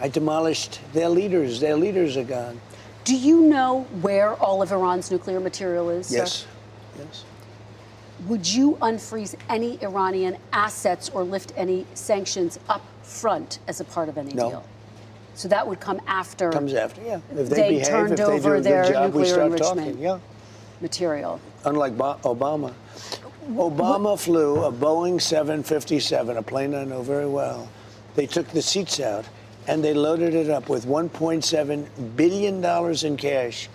I demolished their leaders. Their leaders are gone. Do you know where all of Iran's nuclear material is, sir? Yes. Yes. Would you unfreeze any Iranian assets or lift any sanctions up front as a part of any deal? So that would come after. Comes after, yeah. If they behave, turned if they over do a their good job, we nuclear start enrichment talking, yeah. material. Unlike Obama. Obama flew a Boeing 757, a plane I know very well. They took the seats out and they loaded it up with $1.7 billion in cash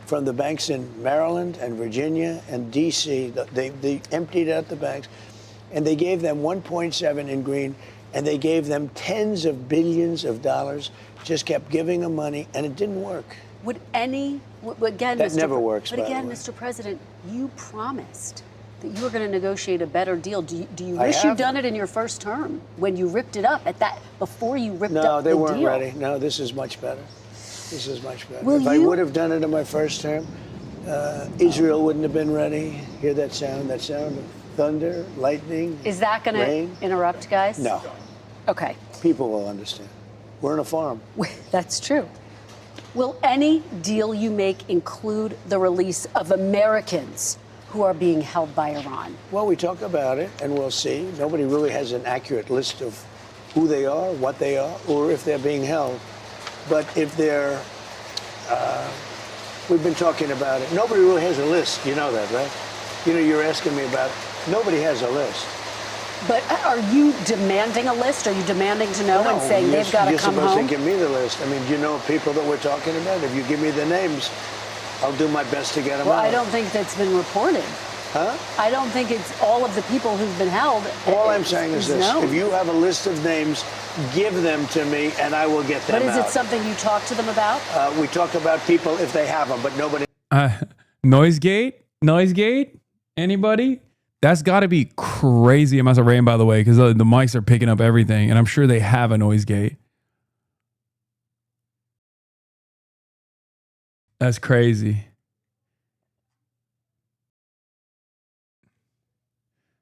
from the banks in Maryland and Virginia and D.C. They emptied out the banks and they gave them 1.7 in green and they gave them tens of billions of dollars, just kept giving them money and it didn't work. Would any, again, that never works, but again, Mr. President, you promised that you were going to negotiate a better deal. Do you wish you'd done it in your first term when you ripped it up at that, before you ripped up the deal? No, they weren't ready. No, this is much better. This is much better. Will if I would have done it in my first term, Israel wouldn't have been ready. Hear that sound of thunder, lightning, Is that going to interrupt, guys? No. Okay. People will understand. We're on a farm. That's true. Will any deal you make include the release of Americans who are being held by Iran? Well, we talk about it and we'll see. Nobody really has an accurate list of who they are, what they are, or if they're being held. But if they're, we've been talking about it. Nobody really has a list. You know that, right? You know, you're asking me about, nobody has a list. But are you demanding a list? Are you demanding to know and saying they've got to come home? You're supposed to give me the list. I mean, do you know people that we're talking about? If you give me the names, I'll do my best to get them out. Well, I don't think that's been reported. Huh? I don't think it's all of the people who've been held. All I'm saying is this. known. If you have a list of names, give them to me and I will get them But is out. it something you talk to them about? We talk about people if they have them, but nobody. Noisegate? Anybody? That's got to be crazy amounts of rain, by the way, because the mics are picking up everything, and I'm sure they have a noise gate. That's crazy.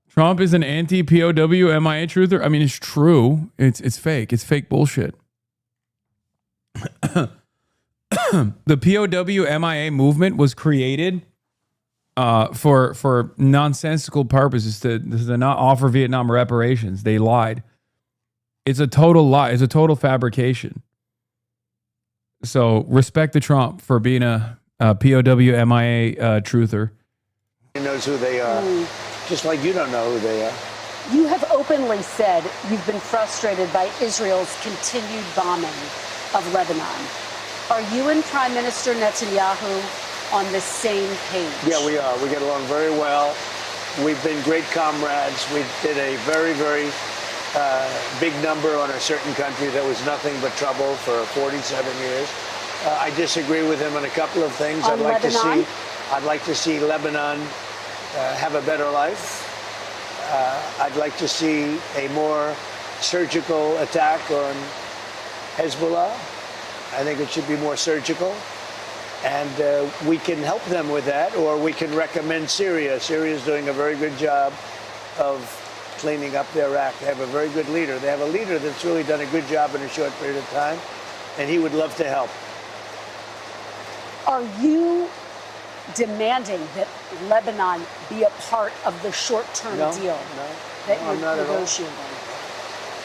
Trump is an anti-POW MIA truther. I mean, it's true. It's fake. It's fake bullshit. The POW MIA movement was created for nonsensical purposes to not offer Vietnam reparations. They lied. It's a total lie. It's a total fabrication. So respect the Trump for being a POW MIA truther. Knows who they are, just like you don't know who they are. You have openly said you've been frustrated by Israel's continued bombing of Lebanon. Are you and Prime Minister Netanyahu on the same page? Yeah, we are. We get along very well. We've been great comrades. We did a very, very big number on a certain country that was nothing but trouble for 47 years. I disagree with him on a couple of things. On Lebanon? I'd like to see Lebanon have a better life. I'd like to see a more surgical attack on Hezbollah. I think it should be more surgical. And we can help them with that, or we can recommend Syria. Syria is doing a very good job of cleaning up their act. They have a very good leader. They have a leader that's really done a good job in a short period of time, and he would love to help. Are you demanding that Lebanon be a part of the short-term deal that I'm you're not at all. negotiating?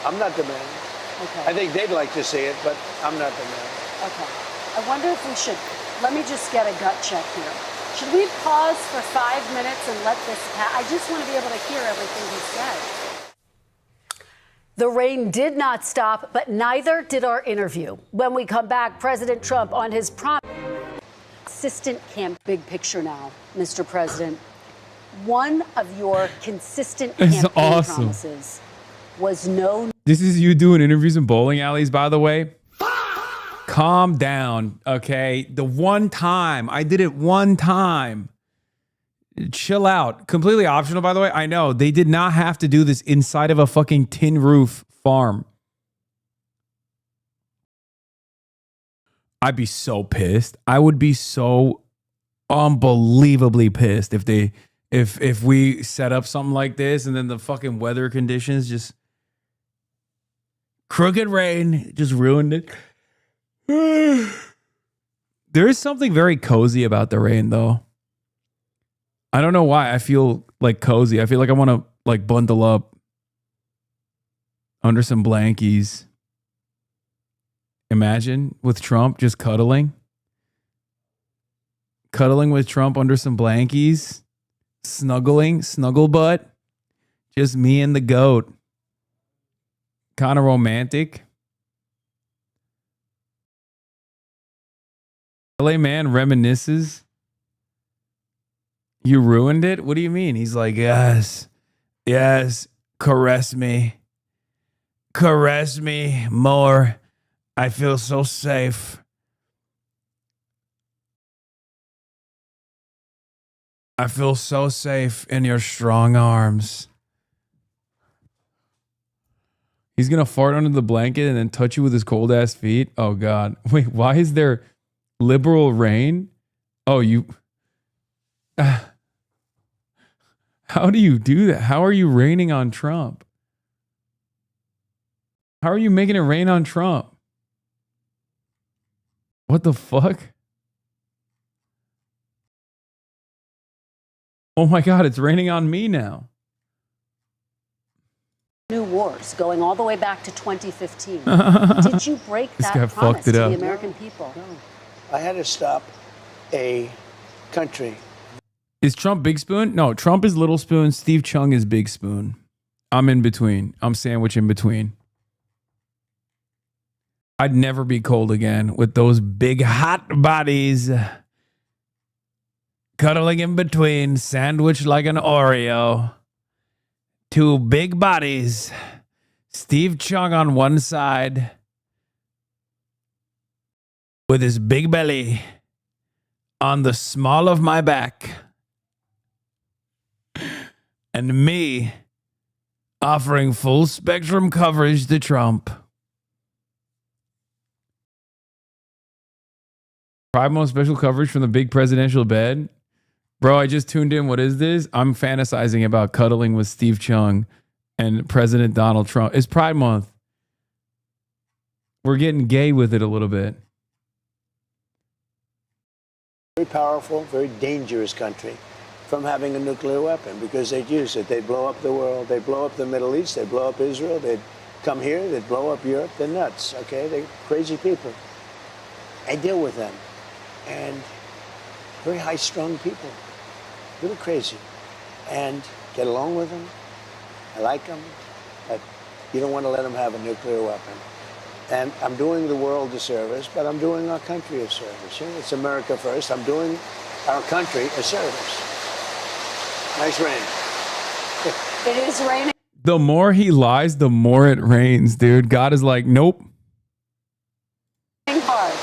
I'm not demanding. Okay. I think they'd like to see it, but I'm not demanding. Okay. I wonder if we should, let me just get a gut check here. Should we pause for 5 minutes and let this pass? I just want to be able to hear everything he said. The rain did not stop, but neither did our interview. When we come back, President Trump on his consistent big picture now, Mr. President. One of your consistent campaign promises was no. This is you doing interviews in bowling alleys, by the way. Calm down, okay? The one time, I did it one time. Chill out. Completely optional, by the way. I know, they did not have to do this inside of a fucking tin roof farm. I'd be so pissed. I would be so unbelievably pissed if we set up something like this and then the fucking weather conditions just crooked rain just ruined it. There is something very cozy about the rain, though. I don't know why. I feel like cozy. I feel like I want to like bundle up under some blankies. Imagine with Trump just cuddling with Trump under some blankies, snuggle butt, just me and the goat. Kind of romantic. LA man reminisces. You ruined it? What do you mean? He's like, yes, caress me more. I feel so safe. I feel so safe in your strong arms. He's going to fart under the blanket and then touch you with his cold ass feet. Oh God. Wait, why is there liberal rain? Oh, you... how do you do that? How are you raining on Trump? How are you making it rain on Trump? What the fuck? Oh my God, it's raining on me now. New wars going all the way back to 2015. Did you break This that guy promise fucked it to up. the American people? I had to stop a country. Is Trump Big Spoon? No, Trump is Little Spoon. Steve Chung is Big Spoon. I'm in between. I'm sandwich in between. I'd never be cold again with those big hot bodies cuddling in between, sandwiched like an Oreo. Two big bodies. Steve Chung on one side with his big belly on the small of my back. And me offering full spectrum coverage to Trump. Pride Month special coverage from the big presidential bed. Bro, I just tuned in. What is this? I'm fantasizing about cuddling with Steve Chung and President Donald Trump. It's Pride Month. We're getting gay with it a little bit. Very powerful, very dangerous country from having a nuclear weapon because they'd use it. They'd blow up the world. They'd blow up the Middle East. They'd blow up Israel. They'd come here. They'd blow up Europe. They're nuts, okay? They're crazy people. I deal with them. And very high-strung people, a little crazy, and get along with them. I like them, but you don't want to let them have a nuclear weapon. And I'm doing the world a service, but I'm doing our country a service. You know, it's America first. I'm doing our country a service. Nice rain. It is raining. The more he lies, the more it rains, dude. God is like, nope. Hard.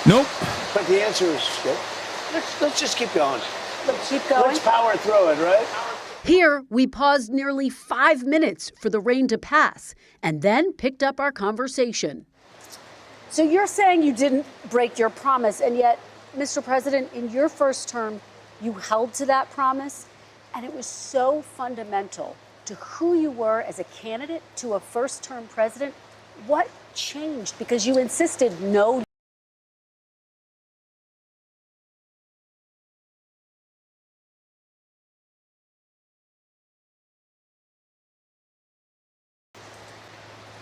Nope. But the answer is good. Let's just keep going. Let's keep going. Let's power through it, right? Here, we paused nearly 5 minutes for the rain to pass and then picked up our conversation. So you're saying you didn't break your promise, and yet, Mr. President, in your first term, you held to that promise, and it was so fundamental to who you were as a candidate to a first-term president. What changed? Because you insisted no.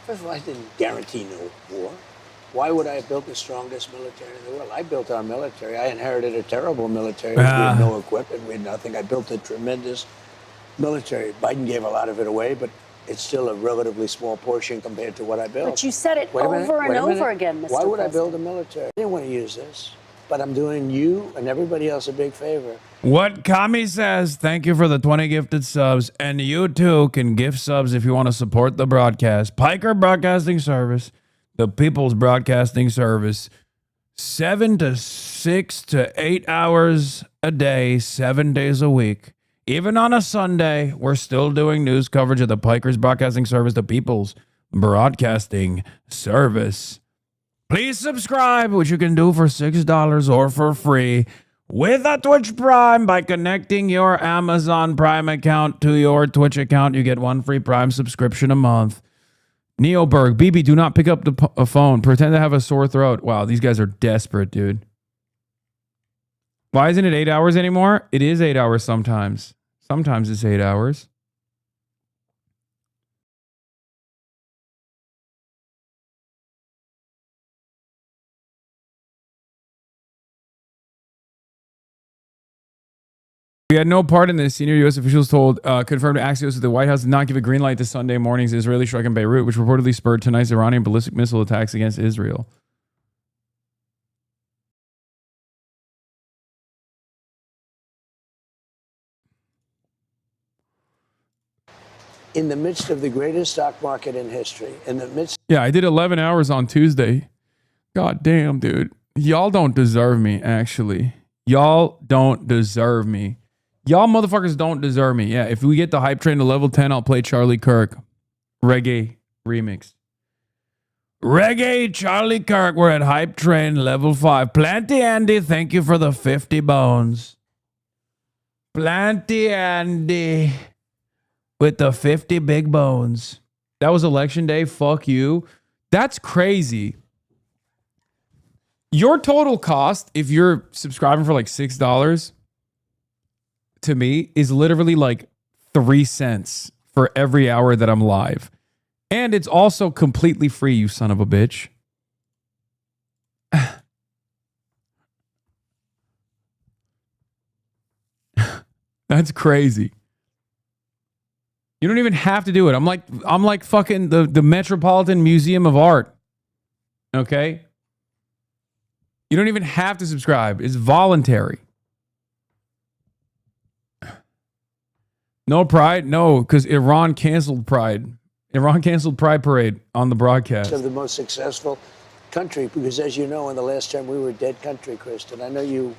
First of all, I didn't guarantee no war. Why would I have built the strongest military in the world? I built our military. I inherited a terrible military. We had no equipment. We had nothing. I built a tremendous military. Biden gave a lot of it away, but it's still a relatively small portion compared to what I built. But you said it over and over again, Mr. Why would I President? build a military? I didn't want to use this, but I'm doing you and everybody else a big favor. What Kami says, thank you for the 20 gifted subs. And you too can gift subs if you want to support the broadcast. Piker Broadcasting Service, the People's Broadcasting Service. 7 to 6 to 8 hours a day, 7 days a week. Even on a Sunday, we're still doing news coverage of the Pikers Broadcasting Service, the People's Broadcasting Service. Please subscribe, which you can do for $6 or for free with a Twitch Prime by connecting your Amazon Prime account to your Twitch account. You get 1 free Prime subscription a month. Neoberg, BB, do not pick up the phone. Pretend to have a sore throat. Wow, these guys are desperate, dude. Why isn't it 8 hours anymore? It is 8 hours sometimes. Sometimes it's 8 hours. We had no part in this. Senior U.S. officials confirmed to Axios that the White House did not give a green light to Sunday morning's Israeli strike in Beirut, which reportedly spurred tonight's Iranian ballistic missile attacks against Israel. In the midst of the greatest stock market in history, in the midst. Yeah, I did 11 hours on Tuesday. God damn, dude. Y'all don't deserve me, actually. Y'all don't deserve me. Y'all motherfuckers don't deserve me. Yeah, if we get the hype train to level 10, I'll play Charlie Kirk. Reggae remix. Reggae Charlie Kirk. We're at hype train level 5. Planty Andy, thank you for the 50 bones. Planty Andy with the 50 big bones. That was election day. Fuck you. That's crazy. Your total cost, if you're subscribing for like $6 to me, is literally like 3 cents for every hour that I'm live. And it's also completely free, you son of a bitch. That's crazy. You don't even have to do it. I'm like fucking the Metropolitan Museum of Art. Okay? You don't even have to subscribe. It's voluntary. No Pride? No, because Iran canceled Pride. Iran canceled Pride Parade on the broadcast. Of the most successful country, because as you know, in the last term, we were a dead country, Kristen. I know you're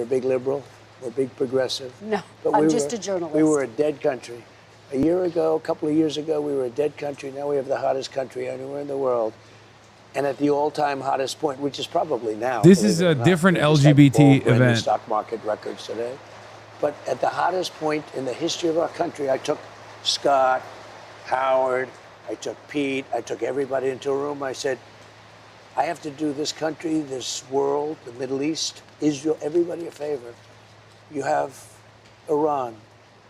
a big liberal, we're a big progressive. No, but I'm just a journalist. We were a dead country. A year ago, a couple of years ago, we were a dead country. Now we have the hottest country anywhere in the world. And at the all-time hottest point, which is probably now. This is a different LGBT event. Stock market records today. But at the hottest point in the history of our country, I took Scott, Howard, I took Pete, I took everybody into a room. I said, I have to do this country, this world, the Middle East, Israel, everybody a favor. You have Iran.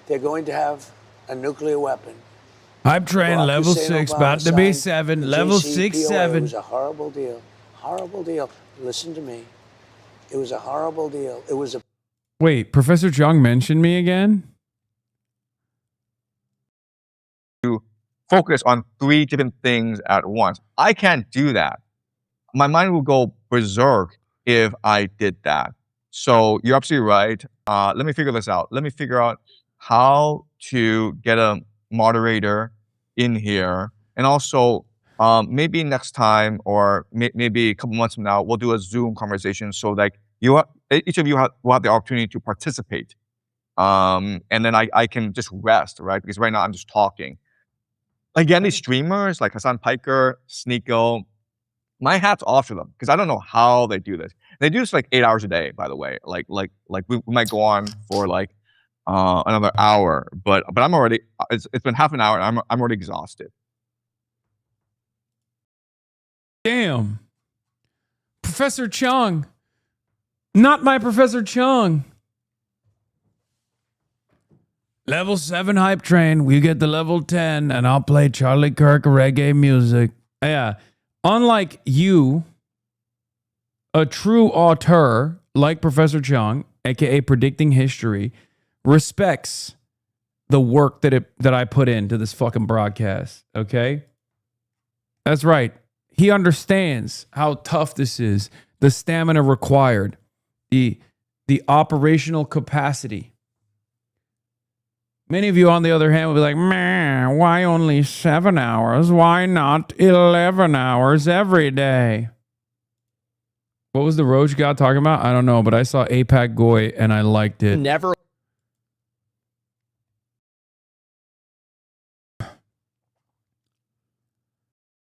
They're going to have a nuclear weapon. Hype train Barack level Hussein 6, Obama about to be signed 7, the level JCPOA. 6, 7. It was a horrible deal. Horrible deal. Listen to me. It was a horrible deal. It was a... Wait, Professor Chung mentioned me again? To focus on 3 different things at once. I can't do that. My mind will go berserk if I did that. So you're absolutely right. Let me figure this out. Let me figure out how to get a moderator in here. And also, maybe next time or maybe a couple months from now, we'll do a Zoom conversation so that each of you will have the opportunity to participate. And then I can just rest, right? Because right now I'm just talking. Again, these streamers like Hasan Piker, Sneeko, my hat's off to them because I don't know how they do this. They do this like 8 hours a day, by the way. Like we might go on for like another hour, but I'm already. It's been half an hour, and I'm already exhausted. Damn, Professor Chung, not my Professor Chung. Level 7 hype train. We get the level 10, and I'll play Charlie Kirk reggae music. Yeah. Unlike you, a true auteur like Professor Chung, aka Predicting History, respects the work that I put into this fucking broadcast. Okay? That's right. He understands how tough this is, the stamina required, the operational capacity. Many of you, on the other hand, will be like, man, why only 7 hours? Why not 11 hours every day? What was the Roach God talking about? I don't know, but I saw APAC Goy and I liked it. Never.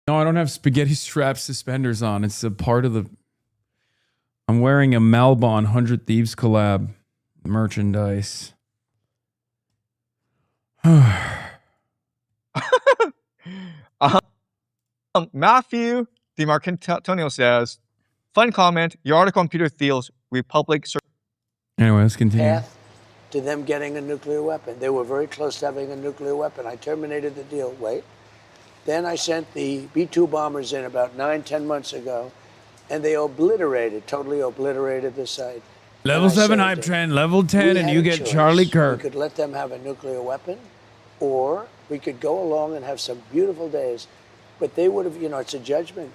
No, I don't have spaghetti strap suspenders on. It's a part of the... I'm wearing a Malbon 100 Thieves collab merchandise. Matthew DiMarcantonio says, fun comment, your article on Peter Thiel's Republic... Anyway, let's continue. Path to them getting a nuclear weapon. They were very close to having a nuclear weapon. I terminated the deal. Wait. Then I sent the B-2 bombers in about 9-10 months ago, and they totally obliterated the site. Level 7 hype train, level 10, and you get Charlie Kirk. We could let them have a nuclear weapon, or we could go along and have some beautiful days. But they would have, it's a judgment.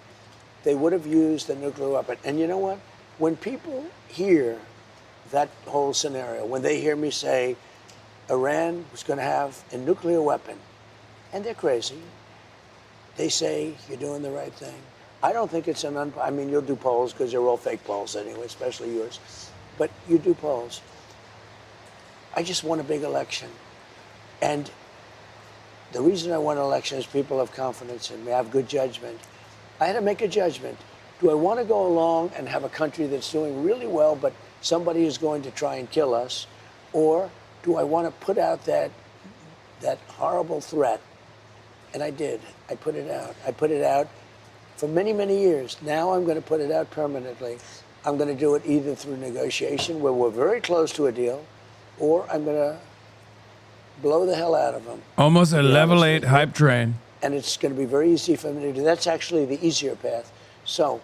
They would have used the nuclear weapon. And you know what? When people hear that whole scenario, when they hear me say Iran was going to have a nuclear weapon, and they're crazy, they say you're doing the right thing. I don't think it's I mean, you'll do polls because they're all fake polls anyway, especially yours. But you do polls. I just won a big election. And the reason I won an election is people have confidence in me. I have good judgment. I had to make a judgment. Do I want to go along and have a country that's doing really well, but somebody is going to try and kill us? Or do I want to put out that horrible threat? And I did. I put it out. I put it out for many, many years. Now I'm going to put it out permanently. I'm going to do it either through negotiation, where we're very close to a deal, or I'm going to blow the hell out of them. Almost a level 8 hype train. And it's going to be very easy for me to do. That's actually the easier path. So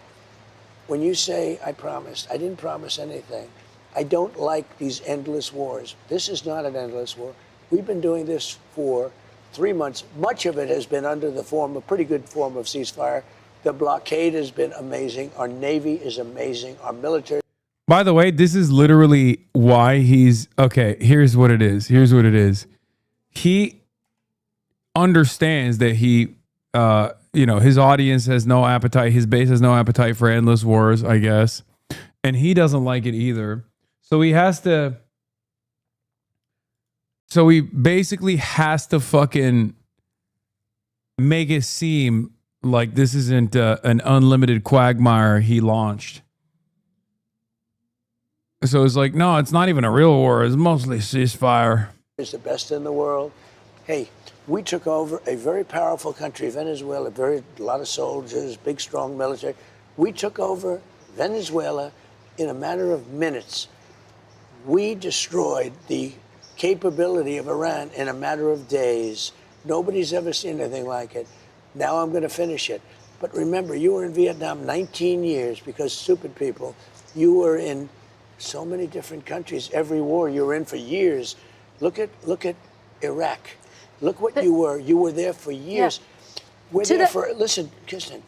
when you say I promised, I didn't promise anything. I don't like these endless wars. This is not an endless war. We've been doing this for 3 months. Much of it has been under the form, a pretty good form of ceasefire. The blockade has been amazing. Our Navy is amazing. Our military. By the way, this is literally why he's... Okay, here's what it is. Here's what it is. he understands that he, his audience has no appetite. His base has no appetite for endless wars, I guess. And he doesn't like it either. So he basically has to fucking make it seem like this isn't an unlimited quagmire he launched. So it's like, no, it's not even a real war. It's mostly ceasefire. Is the best in the world. Hey, we took over a very powerful country, Venezuela, a lot of soldiers, big, strong military. We took over Venezuela in a matter of minutes. We destroyed the capability of Iran in a matter of days. Nobody's ever seen anything like it. Now I'm going to finish it. But remember, you were in Vietnam 19 years because stupid people. You were in so many different countries. Every war you were in for years. Look at Iraq. Look what you were. You were there for years. Yeah. We're there for, listen, Kirsten,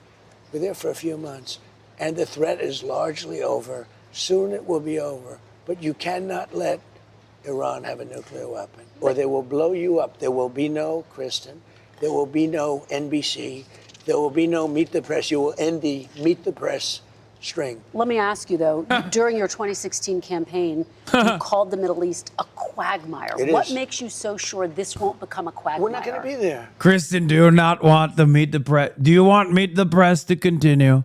we're there for a few months. And the threat is largely over. Soon it will be over. But you cannot let Iran have a nuclear weapon, or they will blow you up. There will be no, Kristen, there will be no NBC, there will be no Meet the Press. You will end the Meet the Press string. Let me ask you, though, during your 2016 campaign, you called the Middle East a quagmire. What makes you so sure this won't become a quagmire? We're not going to be there. Kristen, do you not want the Meet the Press? Do you want Meet the Press to continue?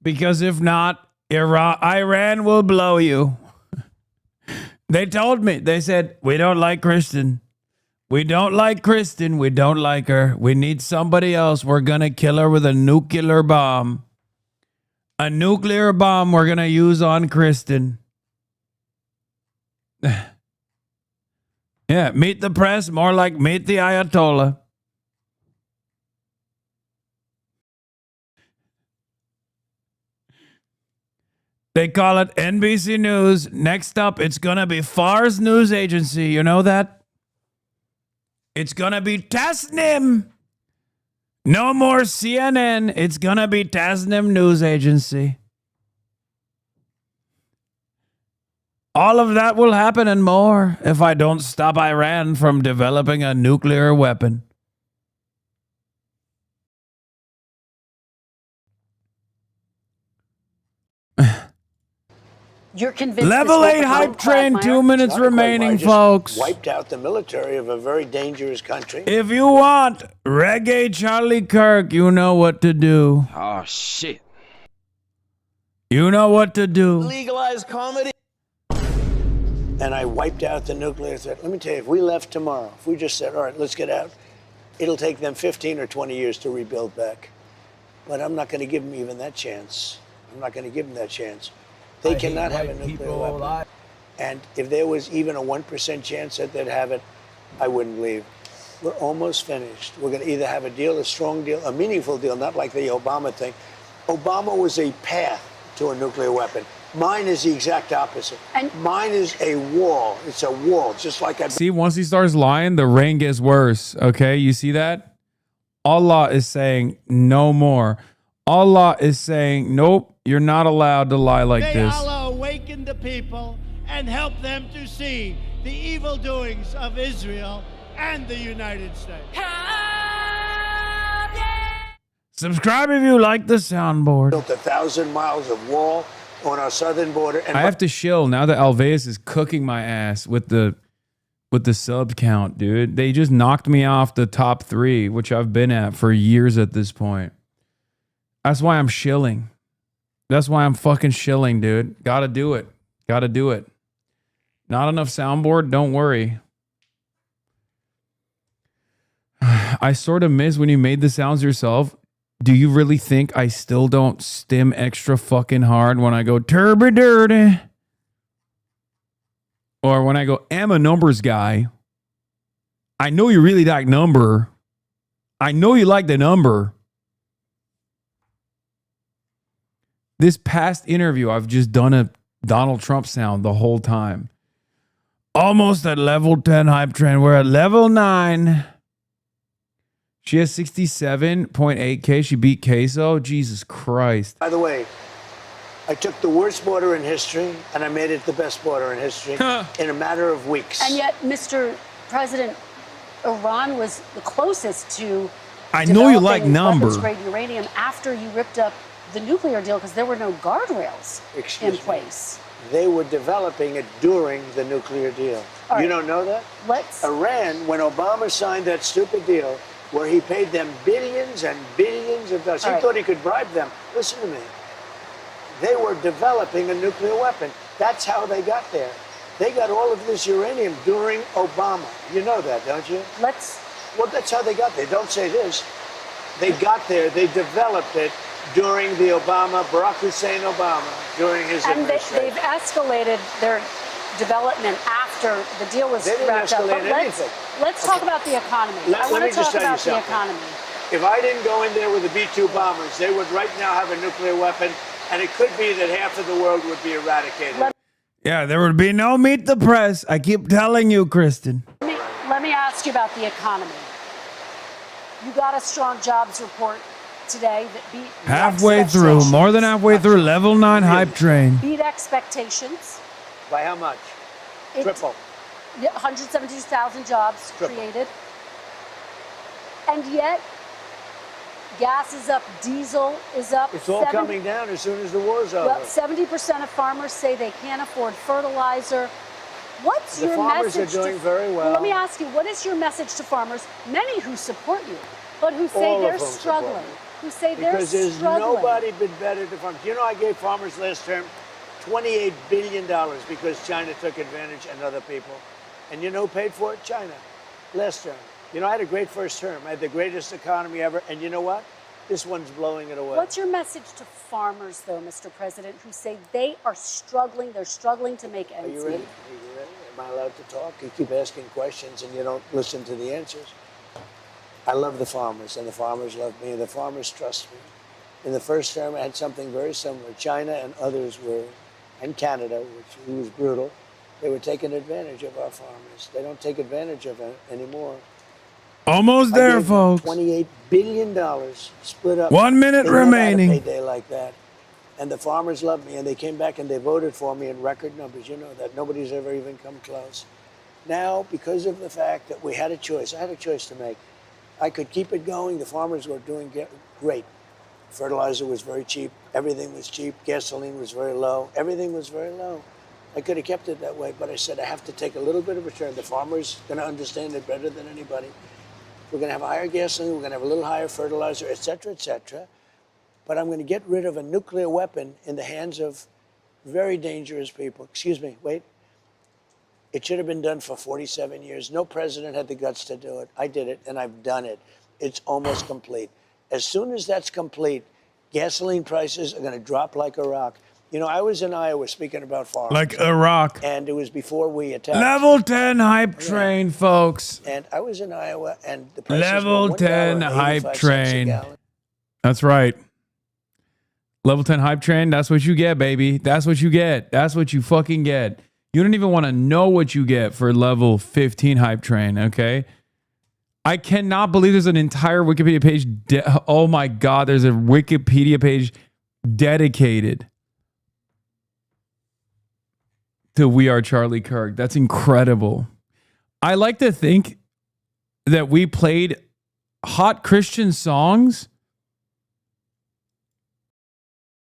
Because if not, Iran will blow you. They told me, they said, we don't like Kristen. We don't like Kristen. We don't like her. We need somebody else. We're going to kill her with a nuclear bomb. A nuclear bomb we're going to use on Kristen. Yeah, Meet the Press, more like Meet the Ayatollah. They call it NBC News. Next up, it's going to be Fars News Agency. You know that? It's going to be Tasnim. No more CNN. It's going to be Tasnim News Agency. All of that will happen and more if I don't stop Iran from developing a nuclear weapon. You're convinced Level 8 hype train, 2 minutes remaining, folks. Wiped out the military of a very dangerous country. If you want reggae Charlie Kirk, you know what to do. Oh, shit. You know what to do. Legalized comedy. And I wiped out the nuclear threat. Let me tell you, if we left tomorrow, if we just said, all right, let's get out, it'll take them 15 or 20 years to rebuild back. But I'm not going to give them even that chance. I'm not going to give them that chance. They cannot have a nuclear weapon. And if there was even a 1% chance that they'd have it, I wouldn't leave. We're almost finished. We're going to either have a deal, a strong deal, a meaningful deal, not like the Obama thing. Obama was a path to a nuclear weapon. Mine is the exact opposite. And mine is a wall. It's a wall, just like I... See, once he starts lying, the rain gets worse, okay? You see that? Allah is saying no more. Allah is saying, nope, you're not allowed to lie like May this. Allah awaken the people and help them to see the evil doings of Israel and the United States. Subscribe if you like the soundboard. Built 1,000 miles of wall on our southern border. And I have to shill now that Alveus is cooking my ass with the sub count, dude. They just knocked me off the top 3, which I've been at for years at this point. That's why I'm shilling. That's why I'm fucking shilling, dude. Gotta do it. Gotta do it. Not enough soundboard? Don't worry. I sort of miss when you made the sounds yourself. Do you really think I still don't stim extra fucking hard when I go turbo dirty? Or when I go, am a numbers guy. I know you really like number. I know you like the number. This past interview, I've just done a Donald Trump sound the whole time. Almost at level 10 hype train. We're at level 9. She has 67.8K. She beat Queso. Jesus Christ. By the way, I took the worst border in history and I made it the best border in history in a matter of weeks. And yet, Mr. President, Iran was the closest to I know you like developing number. weapons-grade uranium after you ripped up the nuclear deal because there were no guardrails in place. They were developing it during the nuclear deal. All You right. don't know that? Let's. Iran, when Obama signed that stupid deal where he paid them billions and billions of dollars, he All right. thought he could bribe them. Listen to me. They were developing a nuclear weapon. That's how they got there. They got all of this uranium during Obama. You know that, don't you? Well, that's how they got there. Don't say this. They got there. They developed it during the Barack Hussein Obama, during his And administration. they've escalated their development after the deal was They didn't wrapped up. escalate But anything. let's talk about the economy. I Let want me to just talk tell you about the something. economy. If I didn't go in there with the B-2 bombers, they would right now have a nuclear weapon, and it could be that half of the world would be eradicated. Yeah, there would be no meet the press. I keep telling you, Kristen. Let me ask you about the economy. You got a strong jobs report today that beat Halfway through, more than halfway through, level 9 hype train. beat expectations. By how much? Triple. 172,000 jobs Triple. created. And yet, gas is up, diesel is up. It's all coming down as soon as the war's over. Well, 70% of farmers say they can't afford fertilizer. What's The your farmers message are doing to, very well. Let me ask you, what is your message to farmers, many who support you, but who say All of they're them support struggling? me. Who say Because they're there's struggling? nobody been better to farmers. You know, I gave farmers last term $28 billion because China took advantage and other people. And you know who paid for it? China. Last term. You know, I had a great first term. I had the greatest economy ever. And you know what? This one's blowing it away. What's your message to farmers, though, Mr. President, who say they are struggling, they're struggling to make Are ends you ready? meet? Are you ready? Am I allowed to talk? You keep asking questions and you don't listen to the answers. I love the farmers, and the farmers love me, and the farmers trust me. In the first term, I had something very similar. China and others were, and Canada, which was brutal, they were taking advantage of our farmers. They don't take advantage of it anymore. Almost I there, gave folks. $28 billion split up. 1 minute They never remaining. had a payday like that. And the farmers loved me, and they came back and they voted for me in record numbers. You know that. Nobody's ever even come close. Now, because of the fact that we had a choice, I had a choice to make. I could keep it going. The farmers were doing great. Fertilizer was very cheap. Everything was cheap. Gasoline was very low. Everything was very low. I could have kept it that way, but I said I have to take a little bit of a turn. The farmer's going to understand it better than anybody. We're going to have higher gasoline. We're going to have a little higher fertilizer, et cetera, et cetera. But I'm going to get rid of a nuclear weapon in the hands of very dangerous people. Excuse me, wait. It should have been done for 47 years. No president had the guts to do it. I did it, and I've done it. It's almost complete. As soon as that's complete, gasoline prices are going to drop like a rock. You know, I was in Iowa speaking about farmers. Like Iraq. And it was before we attacked. Level 10 hype train, folks. And I was in Iowa, and the prices Level were 10 $1.85 hype a train. gallon. That's right. Level 10 hype train, that's what you get, baby. That's what you get. That's what you fucking get. You don't even want to know what you get for level 15 hype train, okay? I cannot believe there's an entire Wikipedia page. Oh my God, there's a Wikipedia page dedicated to We Are Charlie Kirk. That's incredible. I like to think that we played hot Christian songs.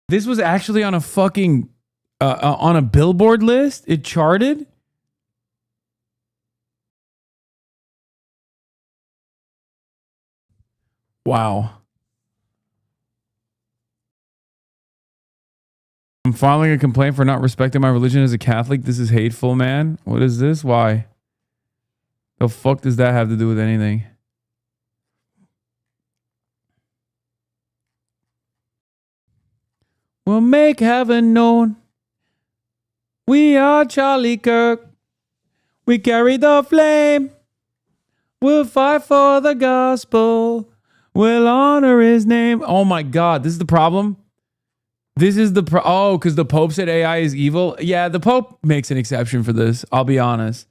This was actually on a fucking on a Billboard list. It charted. Wow. I'm filing a complaint for not respecting my religion as a Catholic. This is hateful, man. What is this? Why? The fuck does that have to do with anything? We'll make heaven known. We are Charlie Kirk. We carry the flame. We'll fight for the gospel. We'll honor his name. Oh my God, this is the problem. This is the because the Pope said AI is evil. Yeah, the Pope makes an exception for this. I'll be honest.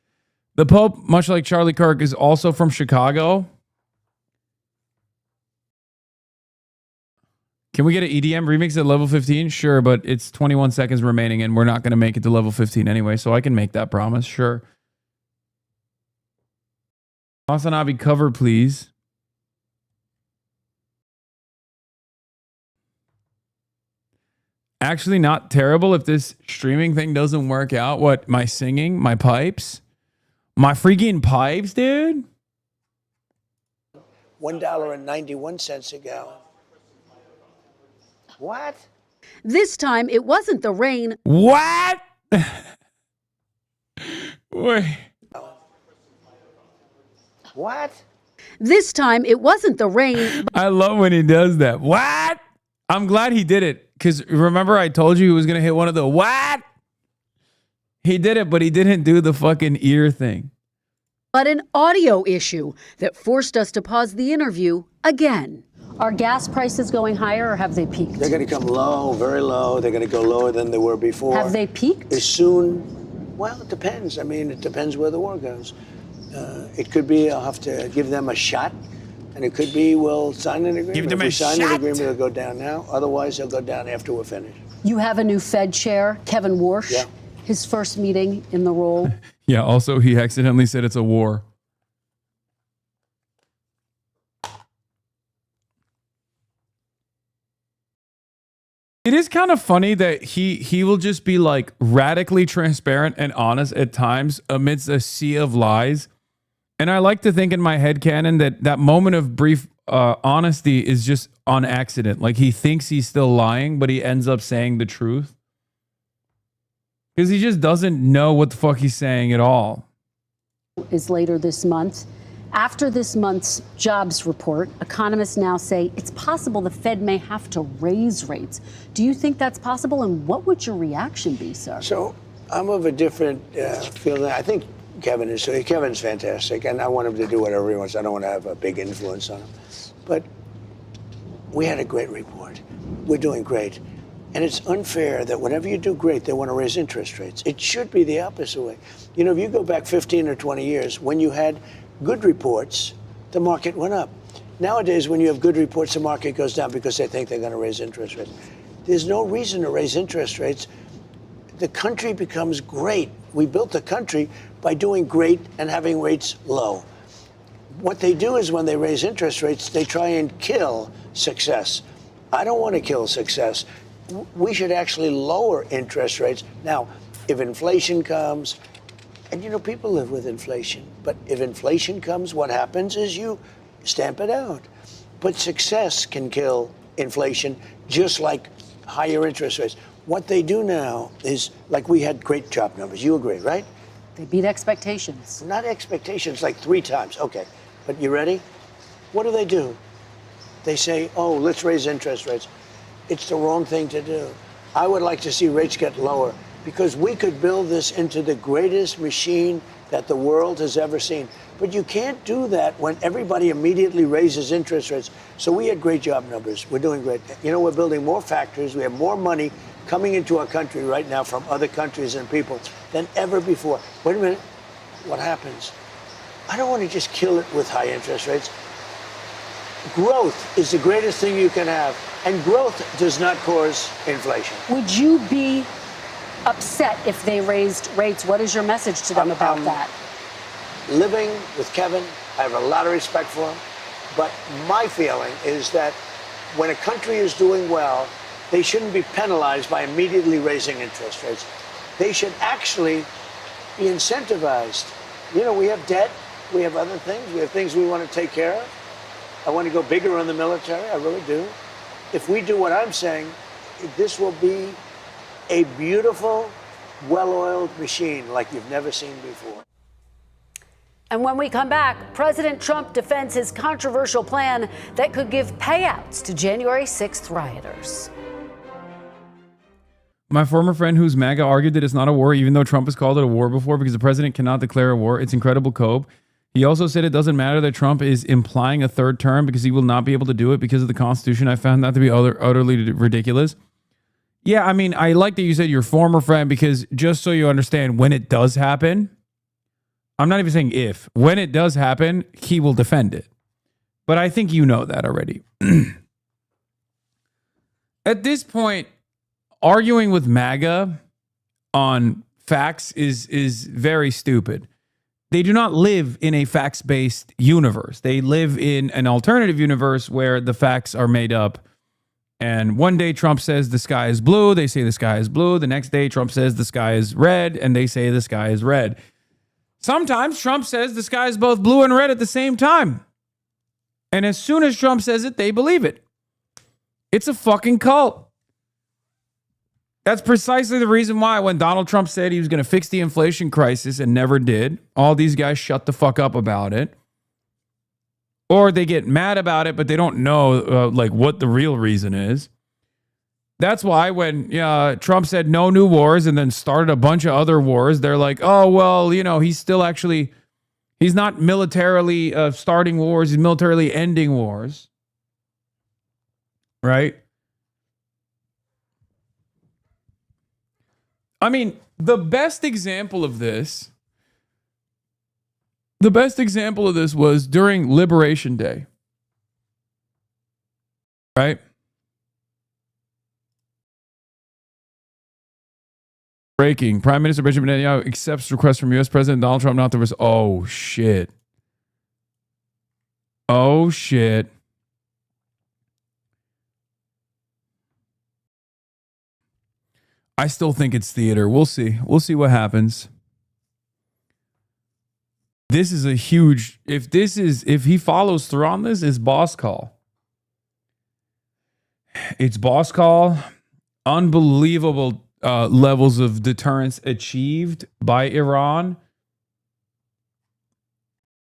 The Pope, much like Charlie Kirk, is also from Chicago. Can we get an EDM remix at level 15? Sure, but it's 21 seconds remaining and we're not going to make it to level 15 anyway, so I can make that promise, sure. Hasanabi cover, please. Actually, not terrible if this streaming thing doesn't work out. What, my singing, my pipes? My freaking pipes, dude? $1.91 a gallon. What? This time, it wasn't the rain. What? Wait. What? This time, it wasn't the rain. I love when he does that. What? I'm glad he did it. Because remember I told you he was going to hit one of the what? He did it, but he didn't do the fucking ear thing. But an audio issue that forced us to pause the interview again. Are gas prices going higher or have they peaked? They're going to come low, very low. They're going to go lower than they were before. Have they peaked? As soon, well, it depends. I mean, it depends where the war goes. It could be I'll have to give them a shot. And it could be we'll sign an agreement. Give them if we a sign shot. an agreement, it'll go down now. Otherwise, it'll go down after we're finished. You have a new Fed chair, Kevin Warsh. Yeah. His first meeting in the role. Yeah, also he accidentally said it's a war. It is kind of funny that he will just be like radically transparent and honest at times amidst a sea of lies. And I like to think in my headcanon that that moment of brief honesty is just on accident. Like he thinks he's still lying, but he ends up saying the truth. Because he just doesn't know what the fuck he's saying at all. Is later this month. After this month's jobs report, economists now say it's possible the Fed may have to raise rates. Do you think that's possible? And what would your reaction be, sir? So I'm of a different feeling. I think Kevin's fantastic, and I want him to do whatever he wants. I don't want to have a big influence on him. But we had a great report. We're doing great. And it's unfair that whenever you do great, they want to raise interest rates. It should be the opposite way. You know, if you go back 15 or 20 years, when you had good reports, the market went up. Nowadays, when you have good reports, the market goes down because they think they're going to raise interest rates. There's no reason to raise interest rates. The country becomes great. We built the country by doing great and having rates low. What they do is when they raise interest rates, they try and kill success. I don't want to kill success. We should actually lower interest rates. Now, if inflation comes, and you know, people live with inflation, but if inflation comes, what happens is you stamp it out. But success can kill inflation just like higher interest rates. What they do now is, like, we had great job numbers. You agree, right? They beat expectations. Not expectations, like 3 times. Okay, but you ready? What do? They say, oh, let's raise interest rates. It's the wrong thing to do. I would like to see rates get lower because we could build this into the greatest machine that the world has ever seen. But you can't do that when everybody immediately raises interest rates. So we had great job numbers. We're doing great. You know, we're building more factories. We have more money coming into our country right now from other countries and people than ever before. Wait a minute. What happens? I don't want to just kill it with high interest rates. Growth is the greatest thing you can have, and growth does not cause inflation. Would you be upset if they raised rates? What is your message to them about that? Living with Kevin, I have a lot of respect for him, but my feeling is that when a country is doing well, they shouldn't be penalized by immediately raising interest rates. They should actually be incentivized. You know, we have debt, we have other things, we have things we want to take care of. I want to go bigger on the military, I really do. If we do what I'm saying, this will be a beautiful, well-oiled machine like you've never seen before. And when we come back, President Trump defends his controversial plan that could give payouts to January 6th rioters. My former friend who's MAGA argued that it's not a war, even though Trump has called it a war before, because the president cannot declare a war. It's incredible cope. He also said it doesn't matter that Trump is implying a third term because he will not be able to do it because of the Constitution. I found that to be utterly ridiculous. Yeah, I mean, I like that you said your former friend because just so you understand, when it does happen, I'm not even saying if. When it does happen, he will defend it. But I think you know that already. At this point, arguing with MAGA on facts is very stupid. They do not live in a facts-based universe. They live in an alternative universe where the facts are made up. And one day Trump says the sky is blue. They say the sky is blue. The next day Trump says the sky is red, and they say the sky is red. Sometimes Trump says the sky is both blue and red at the same time. And as soon as Trump says it, they believe it. It's a fucking cult. That's precisely the reason why when Donald Trump said he was going to fix the inflation crisis and never did, all these guys shut the fuck up about it. Or they get mad about it, but they don't know like what the real reason is. That's why when Trump said no new wars and then started a bunch of other wars, they're like, oh, well, he's still actually, he's not militarily starting wars, he's militarily ending wars. Right? I mean, the best example of this was during Liberation Day. Right? Breaking. Prime Minister Benjamin Netanyahu accepts request from U.S. President Donald Trump not to risk. Oh, shit. Oh, shit. I still think it's theater. We'll see. We'll see what happens. This is a huge, if he follows through on this, it's boss call. It's boss call. Unbelievable levels of deterrence achieved by Iran.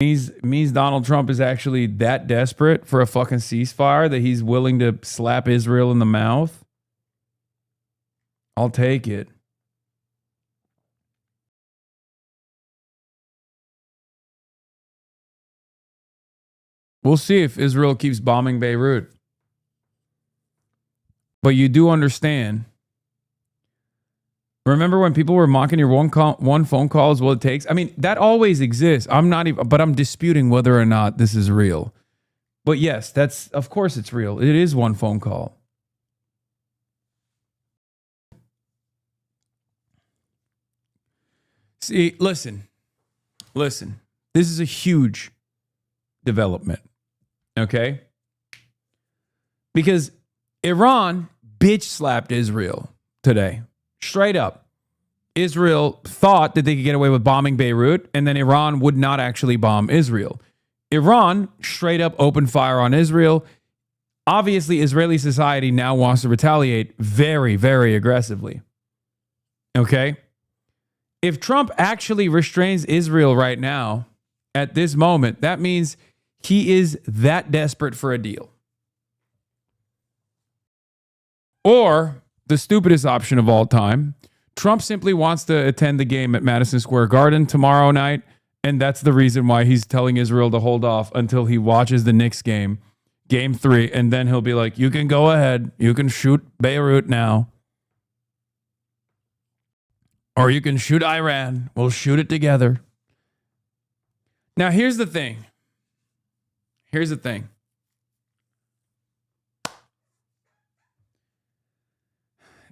Means Donald Trump is actually that desperate for a fucking ceasefire that he's willing to slap Israel in the mouth. I'll take it. We'll see if Israel keeps bombing Beirut. But you do understand. Remember when people were mocking your one phone call is what it takes? I mean, that always exists. But I'm disputing whether or not this is real. But yes, of course it's real. It is one phone call. See, listen. This is a huge development. Okay? Because Iran bitch slapped Israel today. Straight up. Israel thought that they could get away with bombing Beirut, and then Iran would not actually bomb Israel. Iran straight up opened fire on Israel. Obviously, Israeli society now wants to retaliate very, very aggressively. Okay? If Trump actually restrains Israel right now, at this moment, that means he is that desperate for a deal. Or, the stupidest option of all time, Trump simply wants to attend the game at Madison Square Garden tomorrow night, and that's the reason why he's telling Israel to hold off until he watches the Knicks game, Game 3, and then he'll be like, you can go ahead, you can shoot Beirut now. Or you can shoot Iran. We'll shoot it together. Now, here's the thing.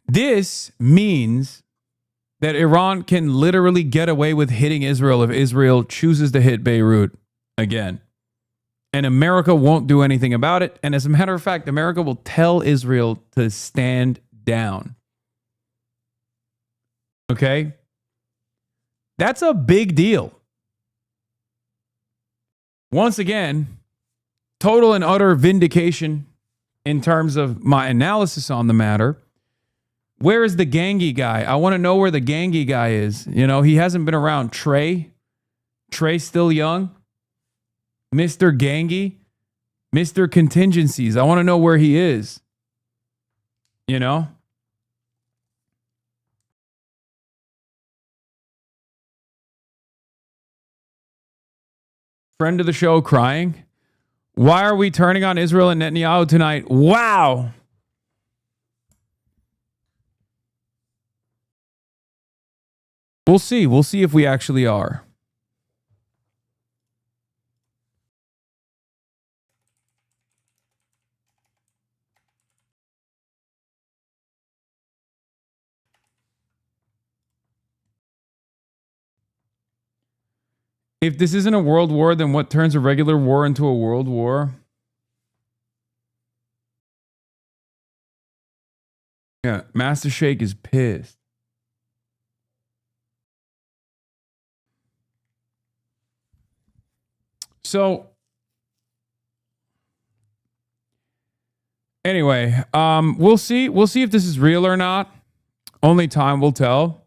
This means that Iran can literally get away with hitting Israel if Israel chooses to hit Beirut again. And America won't do anything about it. And as a matter of fact, America will tell Israel to stand down. Okay? That's a big deal. Once again, total and utter vindication in terms of my analysis on the matter. Where is the Gangi guy? I want to know where the Gangi guy is. He hasn't been around. Trey still young. Mr. Gangi. Mr. Contingencies. I want to know where he is. Friend of the show crying. Why are we turning on Israel and Netanyahu tonight? Wow. We'll see. We'll see if we actually are. If this isn't a world war, then what turns a regular war into a world war? Yeah, Master Shake is pissed. So anyway, we'll see. We'll see if this is real or not. Only time will tell.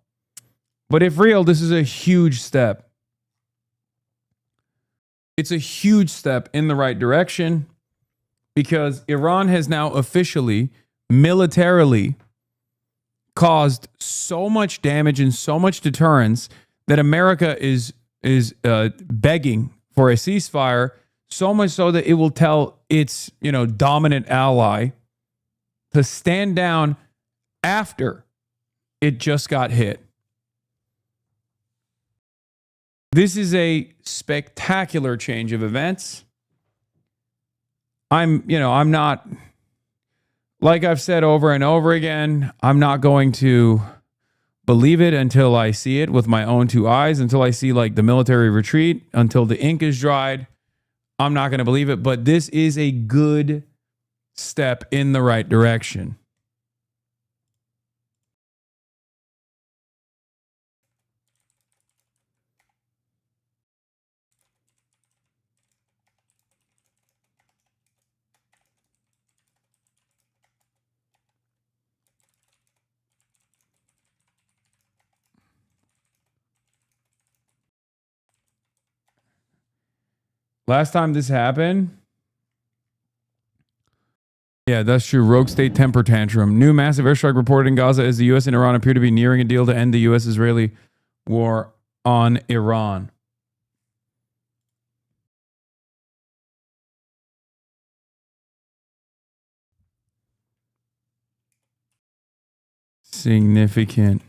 But if real, this is a huge step. It's a huge step in the right direction because Iran has now officially, militarily caused so much damage and so much deterrence that America is begging for a ceasefire, so much so that it will tell its, dominant ally to stand down after it just got hit. This is a spectacular change of events. I'm not, like I've said over and over again, I'm not going to believe it until I see it with my own two eyes, until I see like the military retreat, until the ink is dried. I'm not going to believe it, but this is a good step in the right direction. Last time this happened, yeah, that's true. Rogue state temper tantrum. New massive airstrike reported in Gaza as the U.S. and Iran appear to be nearing a deal to end the U.S.-Israeli war on Iran. Significant.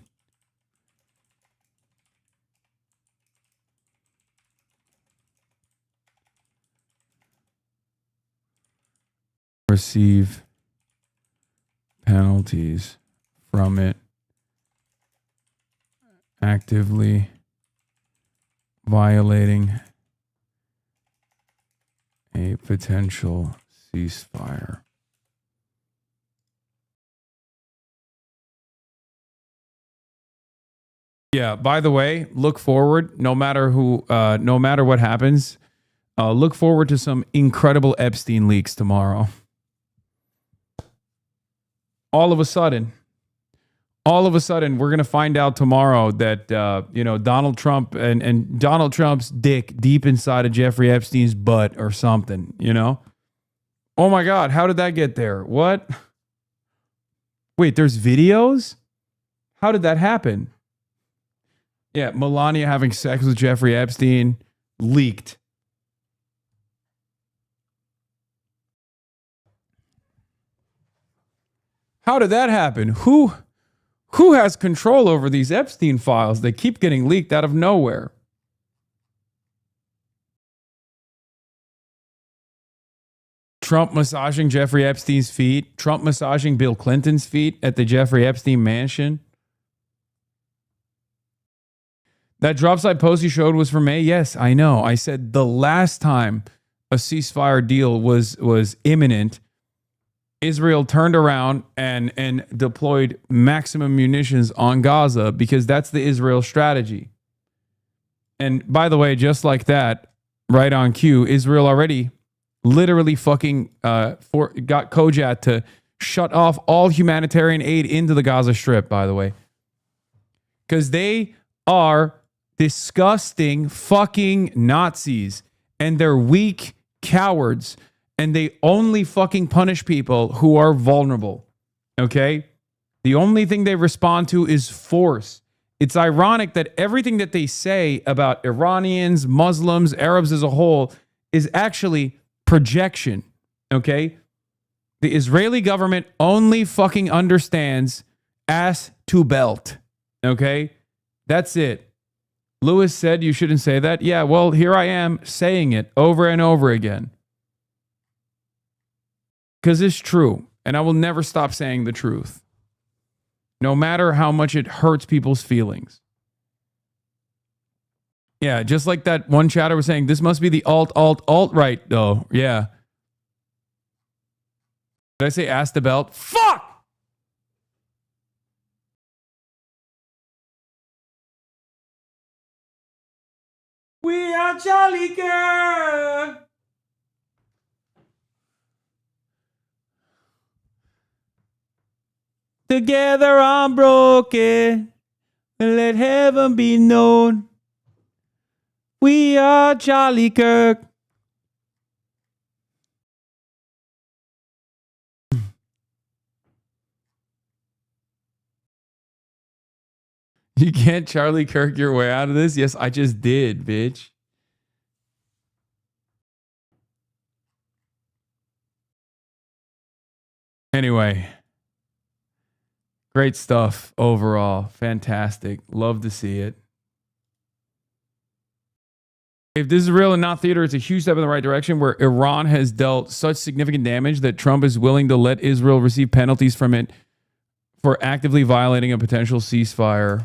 Receive penalties from it. Actively violating a potential ceasefire. Yeah, by the way, look forward, no matter what happens, look forward to some incredible Epstein leaks tomorrow. All of a sudden, we're going to find out tomorrow that, Donald Trump and Donald Trump's dick deep inside of Jeffrey Epstein's butt or something, Oh my God, how did that get there? What? Wait, there's videos? How did that happen? Yeah, Melania having sex with Jeffrey Epstein leaked. How did that happen? Who has control over these Epstein files? They keep getting leaked out of nowhere. Trump massaging Jeffrey Epstein's feet. Trump massaging Bill Clinton's feet at the Jeffrey Epstein mansion. That drop side post you showed was from May. Yes, I know. I said the last time a ceasefire deal was imminent, Israel turned around and deployed maximum munitions on Gaza because that's the Israel strategy. And by the way, just like that, right on cue, Israel already literally fucking got Kojat to shut off all humanitarian aid into the Gaza Strip, by the way. Because they are disgusting fucking Nazis and they're weak cowards. And they only fucking punish people who are vulnerable. Okay? The only thing they respond to is force. It's ironic that everything that they say about Iranians, Muslims, Arabs as a whole is actually projection. Okay? The Israeli government only fucking understands ass to belt. Okay? That's it. Lewis said you shouldn't say that. Yeah, well, here I am saying it over and over again. Because it's true, and I will never stop saying the truth, no matter how much it hurts people's feelings. Yeah, just like that one chatter was saying, this must be the alt-right, though. Yeah. Did I say ass the belt? Fuck! We are Charlie Kirk. Together unbroken. Let heaven be known. We are Charlie Kirk. You can't Charlie Kirk your way out of this? Yes, I just did, bitch. Anyway. Great stuff overall. Fantastic. Love to see it. If this is real and not theater, it's a huge step in the right direction where Iran has dealt such significant damage that Trump is willing to let Israel receive penalties from it for actively violating a potential ceasefire.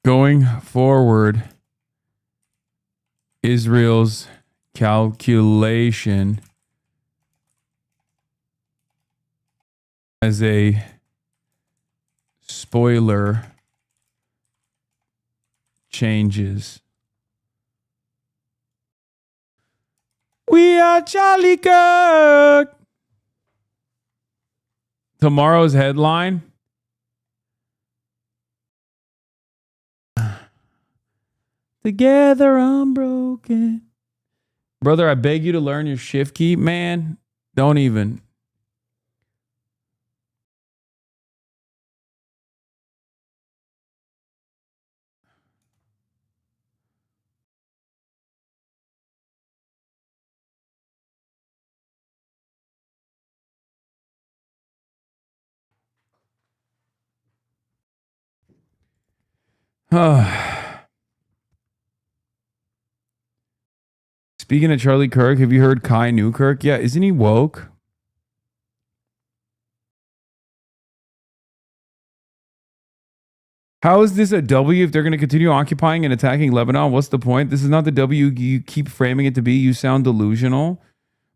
Going forward, Israel's calculation as a spoiler changes. We are Charlie Kirk. Tomorrow's headline. Together unbroken. Brother, I beg you to learn your shift key, man. Don't even. Speaking of Charlie Kirk, have you heard Kai Newkirk? Yeah, isn't he woke? How is this a W if they're going to continue occupying and attacking Lebanon? What's the point? This is not the W you keep framing it to be. You sound delusional.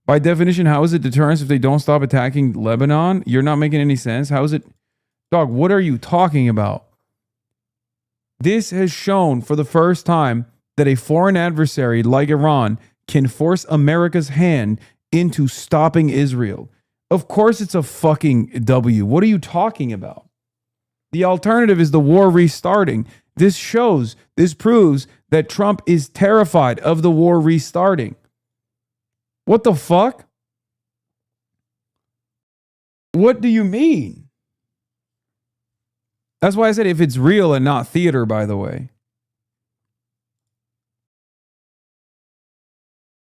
By definition, how is it deterrence if they don't stop attacking Lebanon? You're not making any sense. How is it? Dog, what are you talking about? This has shown for the first time that a foreign adversary like Iran can force America's hand into stopping Israel. Of course it's a fucking W. What are you talking about? The alternative is the war restarting. This proves that Trump is terrified of the war restarting. What the fuck? What do you mean? That's why I said if it's real and not theater, by the way.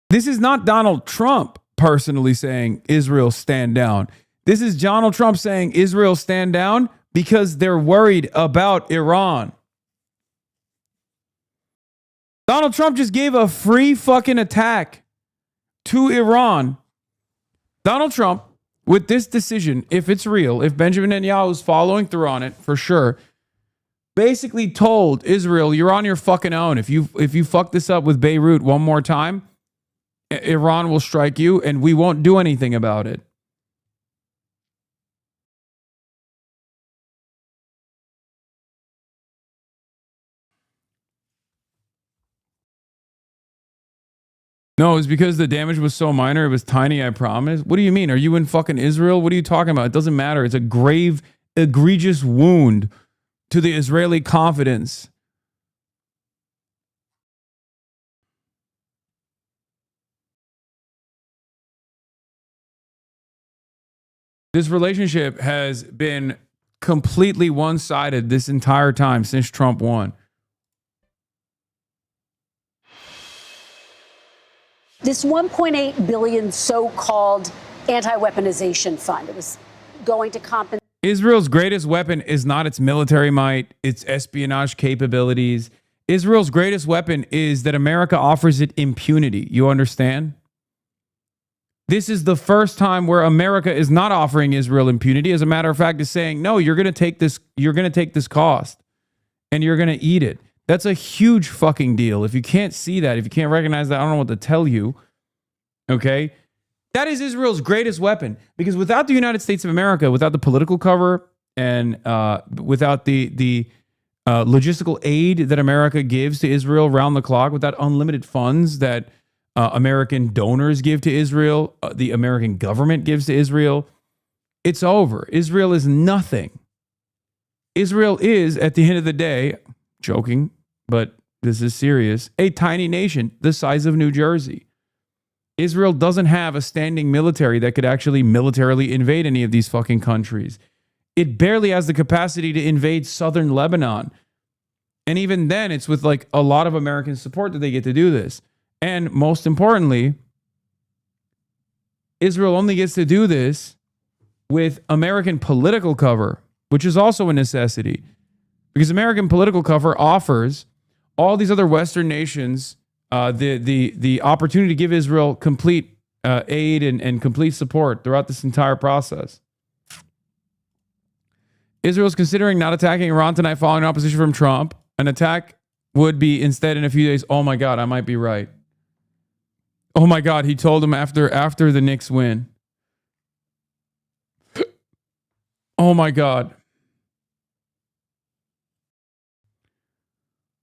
This is not Donald Trump personally saying, Israel stand down. This is Donald Trump saying, Israel stand down because they're worried about Iran. Donald Trump just gave a free fucking attack to Iran. Donald Trump, with this decision, if it's real, if Benjamin Netanyahu is following through on it, for sure, basically told Israel, you're on your fucking own. If you fuck this up with Beirut one more time, Iran will strike you and we won't do anything about it. No, it's because the damage was so minor. It was tiny, I promise. What do you mean? Are you in fucking Israel? What are you talking about? It doesn't matter. It's a grave, egregious wound to the Israeli confidence. This relationship has been completely one-sided this entire time since Trump won. This $1.8 billion so-called anti-weaponization fund, it was going to compensate. Israel's greatest weapon is not its military might, its espionage capabilities. Israel's greatest weapon is that America offers it impunity. You understand? This is the first time where America is not offering Israel impunity. As a matter of fact, is saying, no, you're going to take this cost and you're going to eat it. That's a huge fucking deal. If you can't see that, if you can't recognize that, I don't know what to tell you. Okay? That is Israel's greatest weapon, because without the United States of America, without the political cover and without the logistical aid that America gives to Israel round the clock, without unlimited funds that American donors give to Israel, the American government gives to Israel, it's over. Israel is nothing. Israel is, at the end of the day, joking, but this is serious, a tiny nation the size of New Jersey. Israel doesn't have a standing military that could actually militarily invade any of these fucking countries. It barely has the capacity to invade southern Lebanon. And even then, it's with like a lot of American support that they get to do this. And most importantly, Israel only gets to do this with American political cover, which is also a necessity. Because American political cover offers all these other Western nations the opportunity to give Israel complete aid and complete support throughout this entire process. Israel is considering not attacking Iran tonight following opposition from Trump. An attack would be instead in a few days. Oh my God, I might be right. Oh my God, he told him after the Knicks win. Oh my God.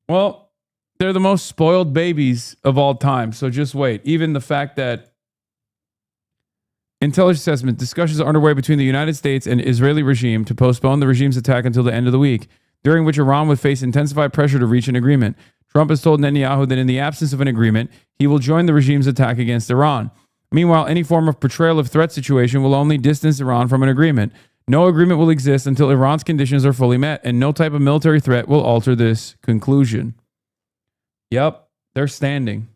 Well, they're the most spoiled babies of all time. So just wait. Even the fact that intelligence assessment discussions are underway between the United States and Israeli regime to postpone the regime's attack until the end of the week, during which Iran would face intensified pressure to reach an agreement. Trump has told Netanyahu that in the absence of an agreement, he will join the regime's attack against Iran. Meanwhile, any form of portrayal of threat situation will only distance Iran from an agreement. No agreement will exist until Iran's conditions are fully met, and no type of military threat will alter this conclusion. Yep, they're standing.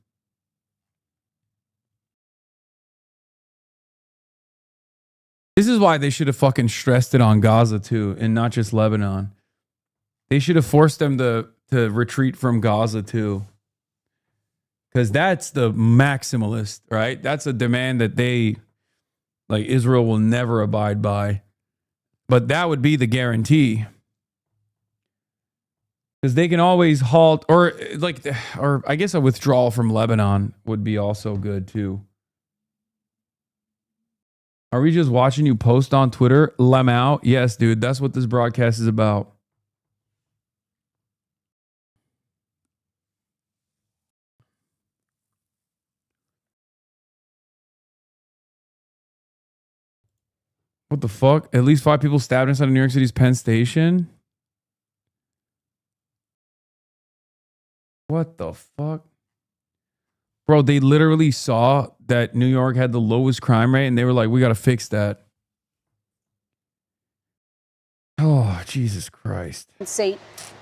This is why they should have fucking stressed it on Gaza too, and not just Lebanon. They should have forced them to retreat from Gaza too. Because that's the maximalist, right? That's a demand that Israel will never abide by. But that would be the guarantee. Because they can always halt, or I guess a withdrawal from Lebanon would be also good too. Are we just watching you post on Twitter? Lamau? Yes, dude. That's what this broadcast is about. What the fuck? At least 5 people stabbed inside of New York City's Penn Station? What the fuck? Bro, they literally saw that New York had the lowest crime rate and they were like, we got to fix that. Oh, Jesus Christ. Say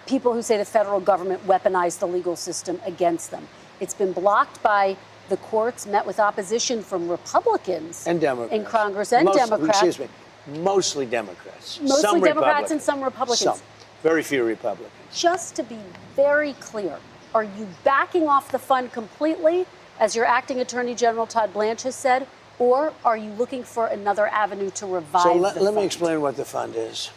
people who say the federal government weaponized the legal system against them. It's been blocked by the courts, met with opposition from Republicans and Democrats in Congress and Democrats. Excuse me, mostly Democrats. Mostly some Democrats and some Republicans. Some. Very few Republicans. Just to be very clear, are you backing off the fund completely, as your acting Attorney General Todd Blanche has said, or are you looking for another avenue to revive the fund? Let me explain what the fund is.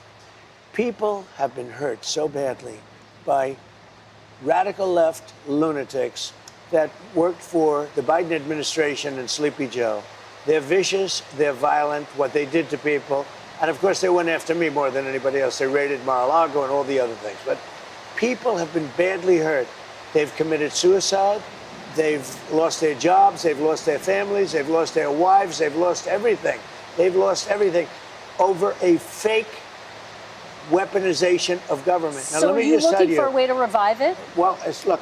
People have been hurt so badly by radical left lunatics that worked for the Biden administration and Sleepy Joe. They're vicious, they're violent, what they did to people. And of course, they went after me more than anybody else. They raided Mar-a-Lago and all the other things. But people have been badly hurt. They've committed suicide. They've lost their jobs. They've lost their families. They've lost their wives. They've lost everything. They've lost everything over a fake weaponization of government. Now, so let me are you just tell looking for a way to revive it? Well, look,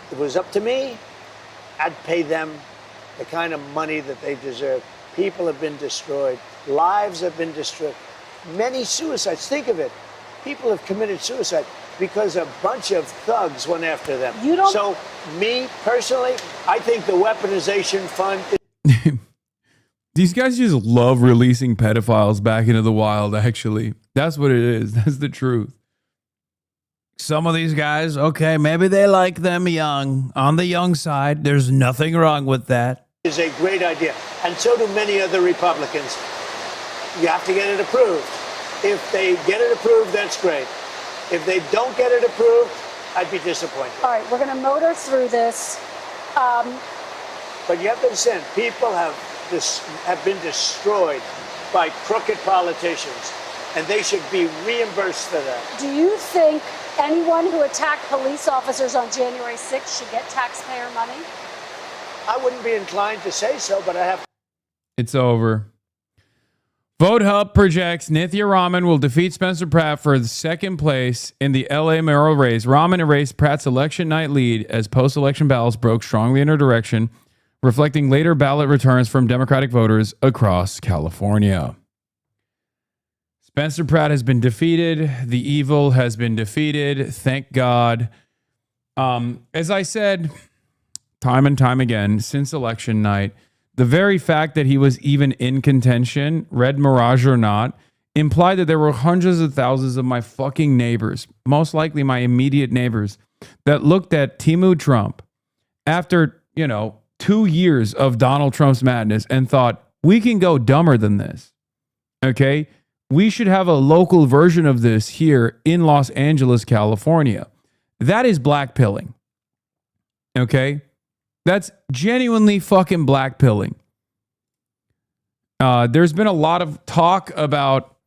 if it was up to me, I'd pay them the kind of money that they deserve. People have been destroyed. Lives have been destroyed. Many suicides. Think of it. People have committed suicide because a bunch of thugs went after them. So, me, personally, I think the weaponization fund is... These guys just love releasing pedophiles back into the wild, actually. That's what it is. That's the truth. Some of these guys, okay, maybe they like them young, on the young side. There's nothing wrong with that. is a great idea, and so do many other Republicans. You have to get it approved. If they get it approved, that's great. If they don't get it approved, I'd be disappointed. All right, we're going to motor through this. But you have to understand, people have been destroyed by crooked politicians, and they should be reimbursed for that. Do you think anyone who attacked police officers on January 6th should get taxpayer money? I wouldn't be inclined to say so, but I have. It's over. VoteHub projects Nithya Raman will defeat Spencer Pratt for the second place in the LA mayoral race. Raman erased Pratt's election night lead as post-election ballots broke strongly in her direction, reflecting later ballot returns from Democratic voters across California. Spencer Pratt has been defeated. The evil has been defeated. Thank God. As I said time and time again since election night, the very fact that he was even in contention, red mirage or not, implied that there were hundreds of thousands of my fucking neighbors, most likely my immediate neighbors, that looked at Timu Trump after, 2 years of Donald Trump's madness and thought, we can go dumber than this. Okay? We should have a local version of this here in Los Angeles, California. That is blackpilling. Okay? That's genuinely fucking blackpilling. There's been a lot of talk about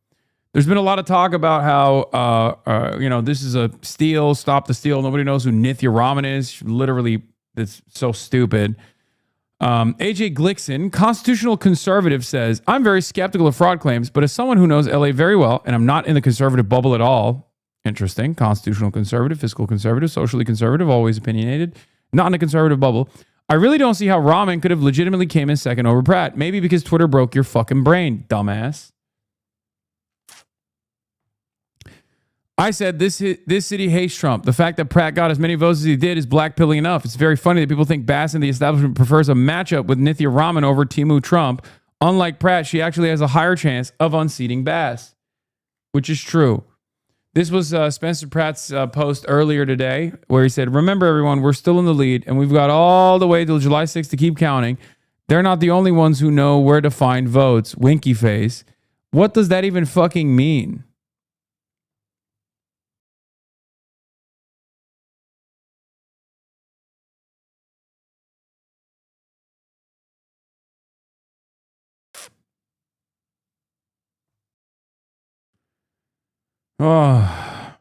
how this is a steal, stop the steal. Nobody knows who Nithya Raman is. Literally, it's so stupid. AJ Glickson, constitutional conservative, says, I'm very skeptical of fraud claims, but as someone who knows LA very well, and I'm not in the conservative bubble at all, interesting, constitutional conservative, fiscal conservative, socially conservative, always opinionated, not in a conservative bubble, I really don't see how Raman could have legitimately came in second over Pratt. Maybe because Twitter broke your fucking brain, dumbass. I said this city hates Trump. The fact that Pratt got as many votes as he did is blackpilling enough. It's very funny that people think Bass and the establishment prefers a matchup with Nithya Raman over Timu Trump. Unlike Pratt, she actually has a higher chance of unseating Bass, which is true. This was Spencer Pratt's post earlier today where he said, remember, everyone, we're still in the lead and we've got all the way till July 6th to keep counting. They're not the only ones who know where to find votes. Winky face. What does that even fucking mean? Oh.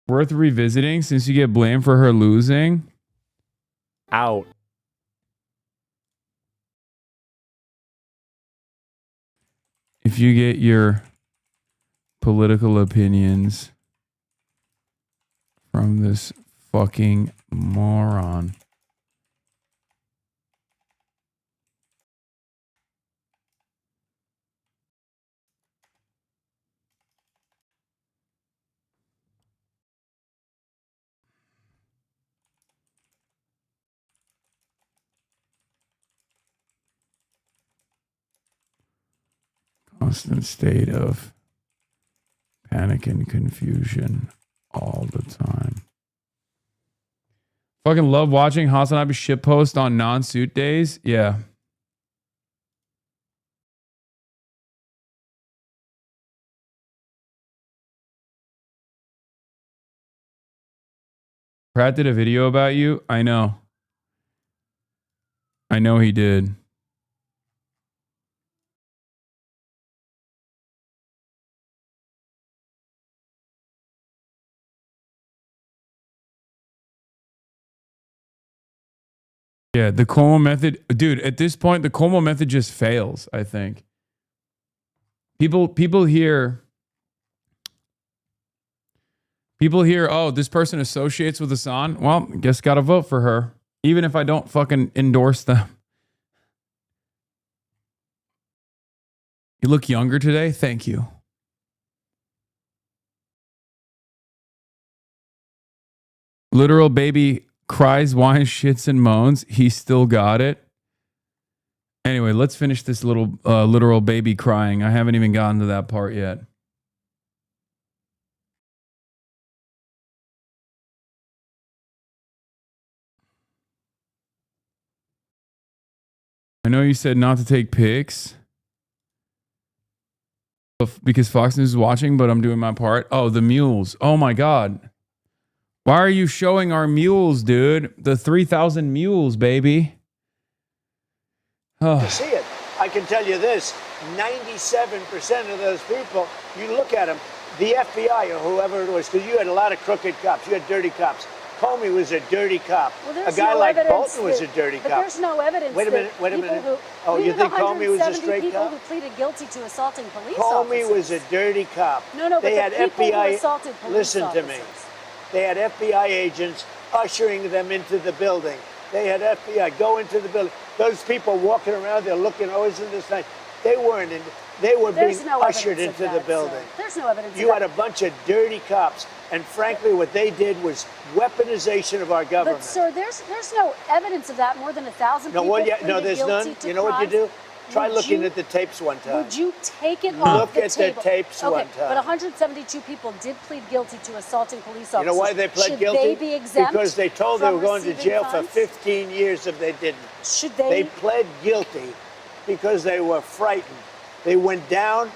Worth revisiting since you get blamed for her losing? Out. If you get your political opinions from this fucking moron. Constant state of panic and confusion all the time. Fucking love watching Hasanabi shitpost on non-suit days. Yeah. Pratt did a video about you. I know. I know he did. Yeah, the Cuomo method, dude, at this point, the Cuomo method just fails, I think. People hear, oh, this person associates with Hasan. Well, guess gotta vote for her. Even if I don't fucking endorse them. You look younger today? Thank you. Literal baby cries, whines, shits, and moans. He still got it. Anyway, let's finish this little literal baby crying. I haven't even gotten to that part yet. I know you said not to take pics because Fox News is watching, but I'm doing my part. Oh, the mules. Oh my God. Why are you showing our mules, dude? The 3,000 mules, baby. To see it. I can tell you this, 97% of those people, you look at them, the FBI or whoever it was, because you had a lot of crooked cops, you had dirty cops. Comey was a dirty cop. Well, a guy no like Bolton was a dirty but cop. There's no evidence. Wait a minute, wait a minute. Oh, you think Comey was a straight people cop? Who pleaded guilty to assaulting police Comey officers. was a dirty cop. No, they but had the people FBI. who assaulted police Listen officers. to me. They had FBI agents ushering them into the building. They had FBI go into the building. Those people walking around, they're looking, oh, isn't this nice? They weren't in. They were There's being no ushered evidence into of the that, building. sir. There's no evidence. You had a bunch of dirty cops, and frankly, what they did was weaponization of our government. But sir, there's no evidence of that. More than 1,000 people. No, pleaded there's guilty none. to You know what you crimes. do? Try Would looking you- at the tapes one time. Would you take it off Look the at table? the tapes okay, one time. but 172 people did plead guilty to assaulting police officers. You know why they pled Should guilty? they be exempt Because they told they from were going to receiving jail funds? for 15 years if they didn't. Should They pled guilty because they were frightened. They went down.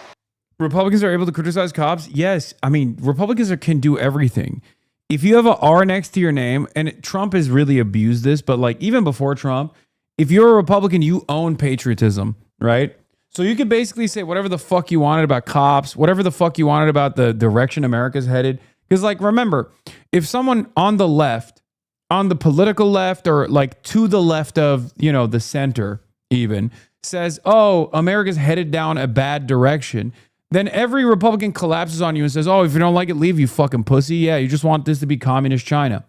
Republicans are able to criticize cops? Yes. I mean, Republicans can do everything. If you have an R next to your name, and Trump has really abused this, but like even before Trump, if you're a Republican, you own patriotism, right? So you could basically say whatever the fuck you wanted about cops, whatever the fuck you wanted about the direction America's headed. Because like, remember, if someone on the left, on the political left, or like to the left of, you know, the center even, says, oh, America's headed down a bad direction, then every Republican collapses on you and says, oh, if you don't like it, leave, you fucking pussy. Yeah, you just want this to be communist China.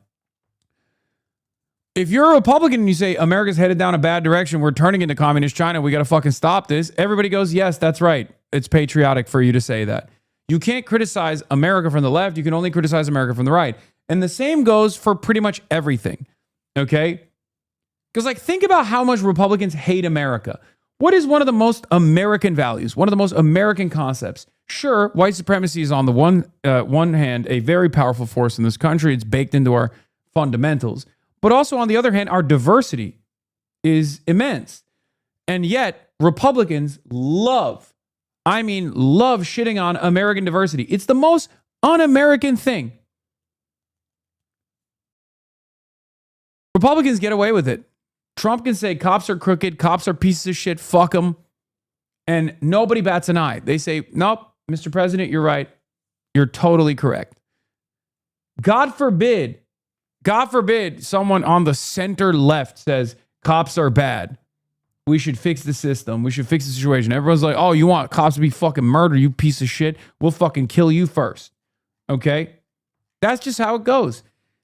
If you're a Republican and you say America's headed down a bad direction, we're turning into communist China, we got to fucking stop this, everybody goes, yes, that's right. It's patriotic for you to say that. You can't criticize America from the left. You can only criticize America from the right. And the same goes for pretty much everything. Okay? Because like, think about how much Republicans hate America. What is one of the most American values? One of the most American concepts? Sure, white supremacy is on the one hand a very powerful force in this country. It's baked into our fundamentals. But also on the other hand, our diversity is immense. And yet Republicans love shitting on American diversity. It's the most un-American thing. Republicans get away with it. Trump can say cops are crooked, cops are pieces of shit, fuck them. And nobody bats an eye. They say, nope, Mr. President, you're right. You're totally correct. God forbid someone on the center left says cops are bad. We should fix the system. We should fix the situation. Everyone's like, oh, you want cops to be fucking murdered, you piece of shit? We'll fucking kill you first. Okay? That's just how it goes.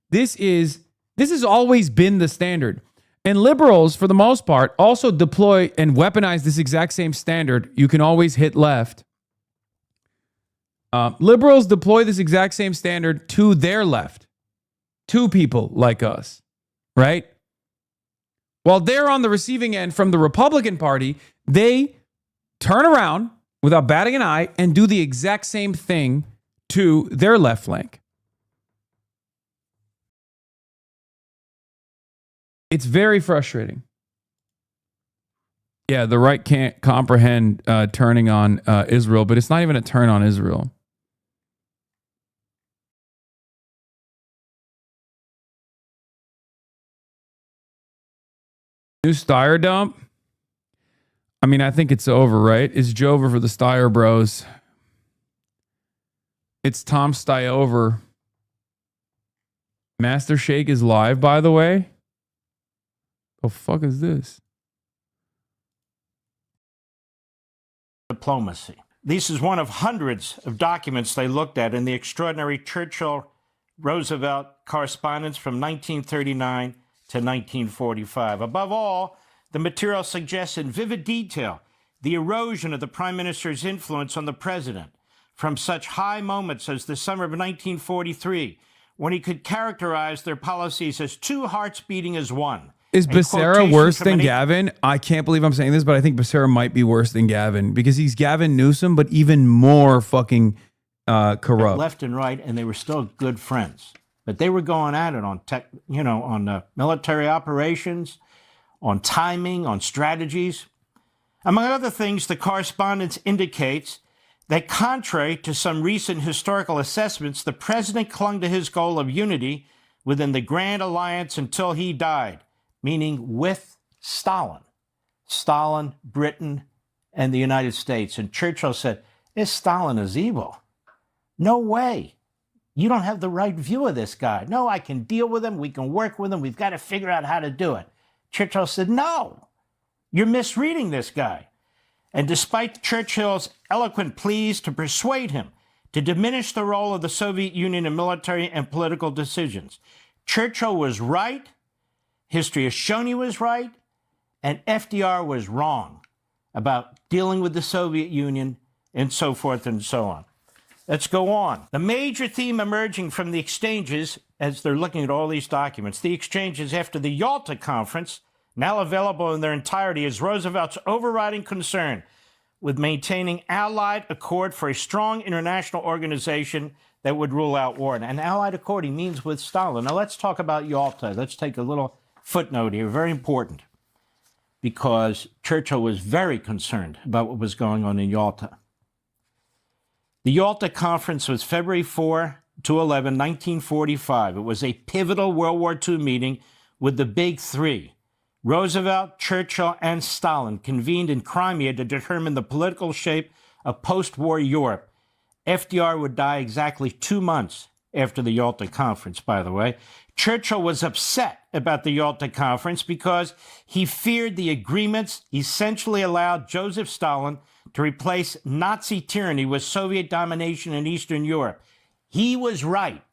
This has always been the standard. And liberals, for the most part, also deploy and weaponize this exact same standard. You can always hit left. Liberals deploy this exact same standard to their left, to people like us, right? While they're on the receiving end from the Republican Party, they turn around without batting an eye and do the exact same thing to their left flank. It's very frustrating. Yeah, the right can't comprehend turning on Israel, but it's not even a turn on Israel. New Steyer dump? I mean, I think it's over, right? It's Jover for the Steyer bros. It's Tom Steyover. Master Shake is live, by the way. The fuck is this? Diplomacy. This is one of hundreds of documents they looked at in the extraordinary Churchill-Roosevelt correspondence from 1939 to 1945. Above all, the material suggests in vivid detail the erosion of the prime minister's influence on the president from such high moments as the summer of 1943, when he could characterize their policies as two hearts beating as one. Is Becerra worse than Gavin? I can't believe I'm saying this, but I think Becerra might be worse than Gavin because he's Gavin Newsom, but even more fucking corrupt. Left and right, and they were still good friends. But they were going at it on military operations, on timing, on strategies. Among other things, the correspondence indicates that contrary to some recent historical assessments, the president clung to his goal of unity within the Grand Alliance until he died, meaning with Stalin. Stalin, Britain, and the United States. And Churchill said, this Stalin is evil. No way. You don't have the right view of this guy. No, I can deal with him. We can work with him. We've got to figure out how to do it. Churchill said, no, you're misreading this guy. And despite Churchill's eloquent pleas to persuade him to diminish the role of the Soviet Union in military and political decisions, Churchill was right, history has shown he was right, and FDR was wrong about dealing with the Soviet Union and so forth and so on. Let's go on. The major theme emerging from the exchanges, as they're looking at all these documents, the exchanges after the Yalta Conference, now available in their entirety, is Roosevelt's overriding concern with maintaining Allied accord for a strong international organization that would rule out war. And Allied accord, he means with Stalin. Now let's talk about Yalta. Let's take a little footnote here, very important, because Churchill was very concerned about what was going on in Yalta. The Yalta Conference was February 4 to 11, 1945. It was a pivotal World War II meeting with the big three. Roosevelt, Churchill, and Stalin convened in Crimea to determine the political shape of post-war Europe. FDR would die exactly 2 months after the Yalta Conference, by the way. Churchill was upset about the Yalta Conference because he feared the agreements essentially allowed Joseph Stalin to replace Nazi tyranny with Soviet domination in Eastern Europe. He was right.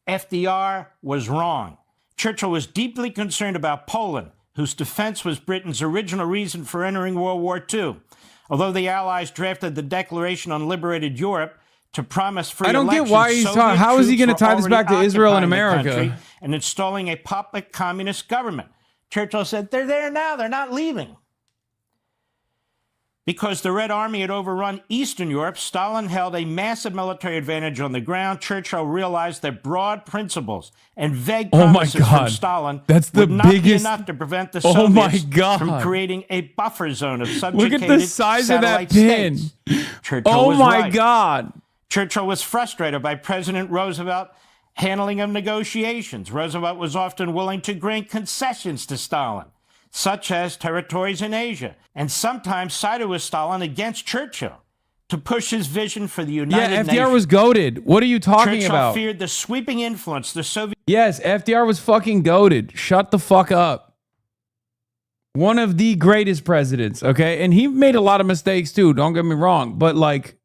FDR was wrong. Churchill was deeply concerned about Poland, whose defense was Britain's original reason for entering World War II. Although the Allies drafted the Declaration on Liberated Europe to promise free elections, I don't get why he's talking. How is he going to tie this back to Israel and America? And installing a puppet communist government. Churchill said, they're there now, they're not leaving. Because the Red Army had overrun Eastern Europe, Stalin held a massive military advantage on the ground. Churchill realized that broad principles and vague promises from Stalin would not be enough to prevent the Soviets from creating a buffer zone of subjugated Look at the size of that pin. Churchill was right. God. Churchill was frustrated by President Roosevelt's handling of negotiations. Roosevelt was often willing to grant concessions to Stalin, such as territories in Asia, and sometimes sided with Stalin against Churchill to push his vision for the United Nations. Yeah, FDR was goated. What are you talking about? Churchill feared the sweeping influence the Soviet... Yes, FDR was fucking goated. Shut the fuck up. One of the greatest presidents, okay? And he made a lot of mistakes too, don't get me wrong, but like...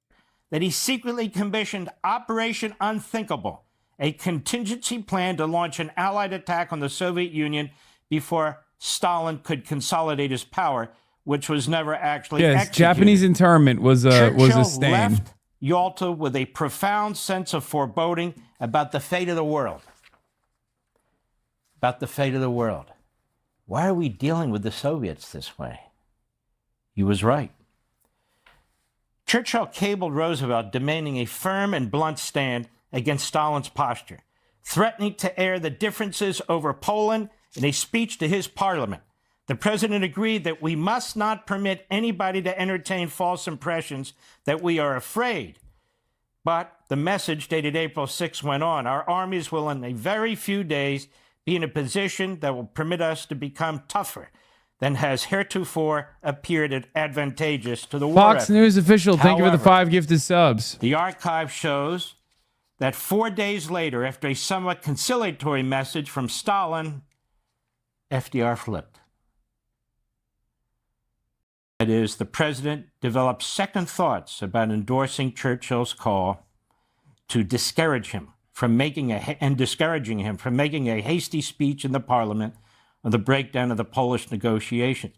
that he secretly commissioned Operation Unthinkable, a contingency plan to launch an Allied attack on the Soviet Union before Stalin could consolidate his power, which was never actually executed. Japanese internment was a stain. Left Yalta with a profound sense of foreboding about the fate of the world. About the fate of the world. Why are we dealing with the Soviets this way? He was right. Churchill cabled Roosevelt demanding a firm and blunt stand against Stalin's posture, threatening to air the differences over Poland in a speech to his parliament. The president agreed that we must not permit anybody to entertain false impressions that we are afraid. But the message dated April 6 went on. Our armies will in a very few days be in a position that will permit us to become tougher than has heretofore appeared advantageous to the war Fox effort. News official, thank you for the 5 gifted subs. The archive shows that 4 days later, after a somewhat conciliatory message from Stalin, FDR flipped. That is, the president developed second thoughts about endorsing Churchill's call to discourage him from making discouraging him from making a hasty speech in the parliament on the breakdown of the Polish negotiations.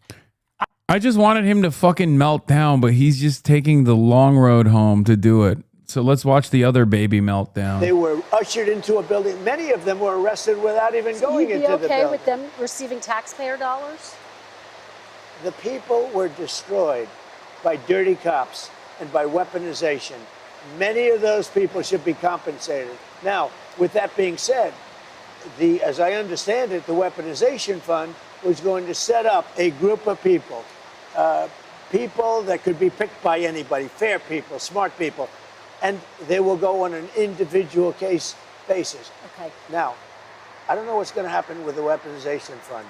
I just wanted him to fucking melt down, but he's just taking the long road home to do it. So let's watch the other baby meltdown. They were ushered into a building. Many of them were arrested without even going into the building. You'd be okay with them receiving taxpayer dollars? The people were destroyed by dirty cops and by weaponization. Many of those people should be compensated. Now, with that being said, as I understand it, the weaponization fund was going to set up a group of people, people that could be picked by anybody, fair people, smart people, and they will go on an individual case basis. Okay. Now, I don't know what's going to happen with the weaponization fund.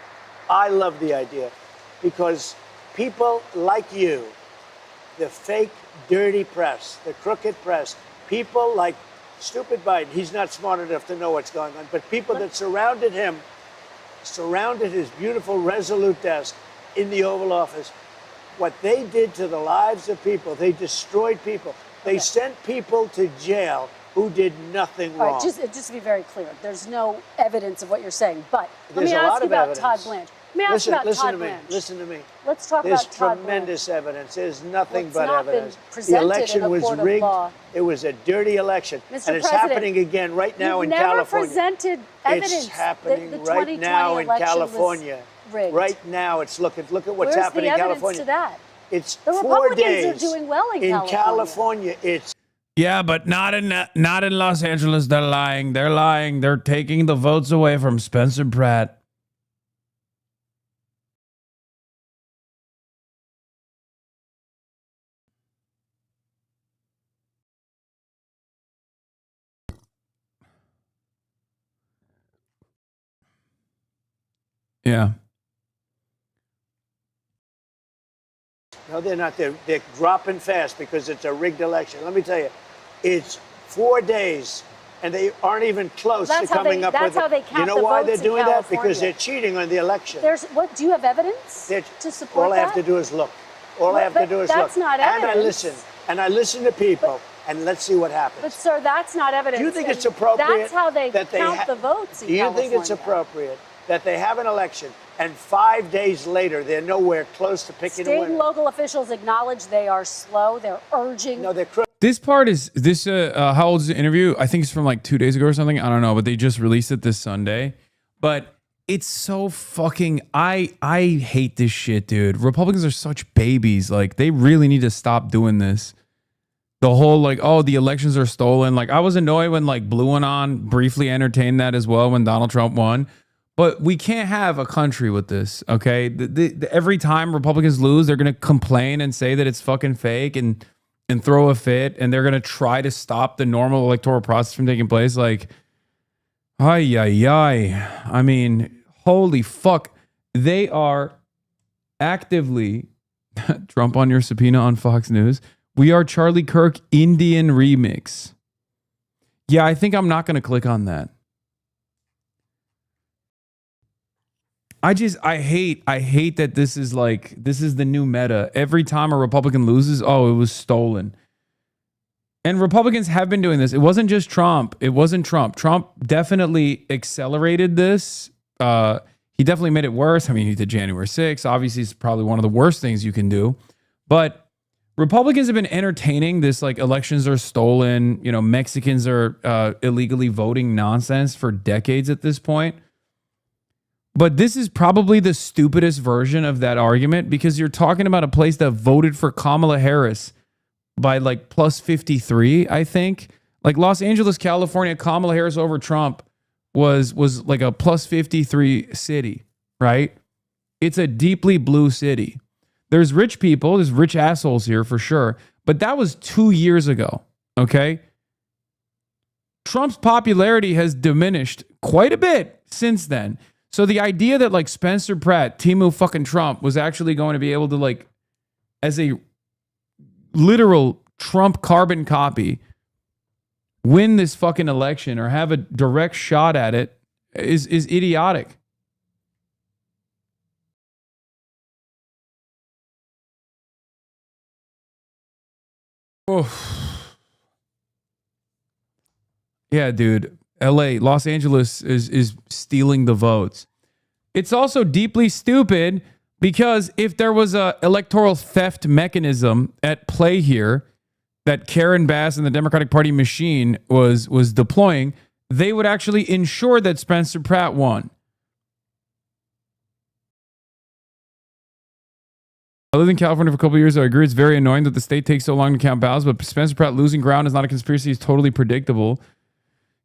I love the idea because people like you, the fake, dirty press, the crooked press, people like stupid Biden, he's not smart enough to know what's going on, but people that surrounded him, surrounded his beautiful, resolute desk in the Oval Office, what they did to the lives of people, they destroyed people. They sent people to jail who did nothing All wrong. right, just to be very clear, there's no evidence of what you're saying. But let There's me a ask lot you of about evidence. Todd Blanche. Let me ask you about Listen Todd to me. Blanche. Listen to me. Let's talk There's about Todd tremendous evidence. There's nothing Well, but not been evidence. The presented in election a was court of rigged. law. It was a dirty election. Mr. And it's President, happening again right now You've in never California. presented evidence It's happening that the right 2020 now in election California. was rigged. Right now, it's look at what's Where's happening the in evidence California. to that? It's The 4 Republicans days. are doing well in California. It's Yeah, but not in Los Angeles. They're lying. They're lying. They're taking the votes away from Spencer Pratt. Yeah. No, they're not. They're dropping fast because it's a rigged election. Let me tell you, it's 4 days, and they aren't even close to coming up with That's how they it. count You know the why votes they're doing in that? Because California. they're cheating on the election. Do you have evidence to support All I have to do is look. All I have to do is look. That's not evidence. And I listen to people, and let's see what happens. But sir, that's not evidence. Do you think and it's appropriate? That's how they that count the votes in Do you California. think it's appropriate that they have an election and 5 days later they're nowhere close to picking a State winner? and local officials acknowledge they are slow. They're urging. No, they're This part is this. How old is the interview? I think it's from like 2 days ago or something. I don't know, but they just released it this Sunday. But it's so fucking. I hate this shit, dude. Republicans are such babies. Like they really need to stop doing this. The whole like, oh, the elections are stolen. Like I was annoyed when like Blue One On briefly entertained that as well when Donald Trump won. But we can't have a country with this, okay? Every time Republicans lose, they're going to complain and say that it's fucking fake and throw a fit, and they're going to try to stop the normal electoral process from taking place. Like, ay, ay, ay. I mean, holy fuck. They are actively, Trump on your subpoena on Fox News, we are Charlie Kirk Indian remix. Yeah, I think I'm not going to click on that. I hate that this is the new meta. Every time a Republican loses, oh, it was stolen. And Republicans have been doing this. It wasn't just Trump. It wasn't Trump. Trump definitely accelerated this. He definitely made it worse. I mean, he did January 6th. Obviously, it's probably one of the worst things you can do. But Republicans have been entertaining this like elections are stolen, you know, Mexicans are illegally voting nonsense for decades at this point. But this is probably the stupidest version of that argument because you're talking about a place that voted for Kamala Harris by like plus 53, I think. Like Los Angeles, California, Kamala Harris over Trump was like a plus 53 city, right? It's a deeply blue city. There's rich people, there's rich assholes here for sure, but that was 2 years ago, okay? Trump's popularity has diminished quite a bit since then. So the idea that like Spencer Pratt, Timu fucking Trump was actually going to be able to like, as a literal Trump carbon copy, win this fucking election or have a direct shot at it is idiotic. Oh. Yeah, dude. LA, Los Angeles is stealing the votes. It's also deeply stupid because if there was a electoral theft mechanism at play here that Karen Bass and the Democratic Party machine was deploying, they would actually ensure that Spencer Pratt won. I lived in California for a couple of years. I agree it's very annoying that the state takes so long to count ballots, but Spencer Pratt losing ground is not a conspiracy. It's totally predictable.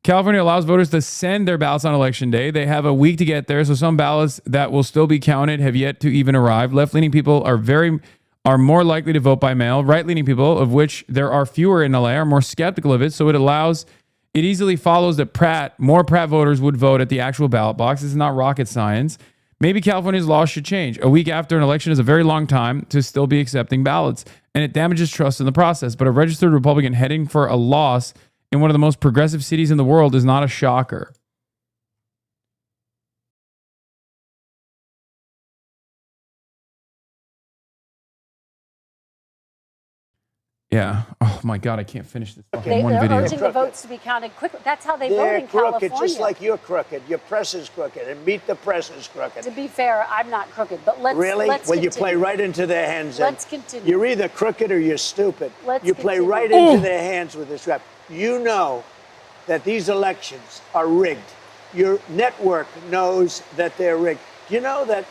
California allows voters to send their ballots on election day. They have a week to get there, so some ballots that will still be counted have yet to even arrive. Left-leaning people are more likely to vote by mail. Right-leaning people, of which there are fewer in LA, are more skeptical of it, so it easily follows that more Pratt voters would vote at the actual ballot box. This is not rocket science. Maybe California's laws should change. A week after an election is a very long time to still be accepting ballots, and it damages trust in the process. But a registered Republican heading for a loss in one of the most progressive cities in the world is not a shocker. Yeah. Oh my God, I can't finish this fucking one video. They're urging the votes to be counted quickly. That's how they vote They're in crooked, California. just like you're crooked. Your press is crooked, and meet the press is crooked. To be fair, I'm not crooked, but let's Really? let's Well, continue. you play right into their hands. Let's continue. You're either crooked or you're stupid. Let's you play continue. right into their hands with this rap. You know that these elections are rigged. Your network knows that they're rigged. You know that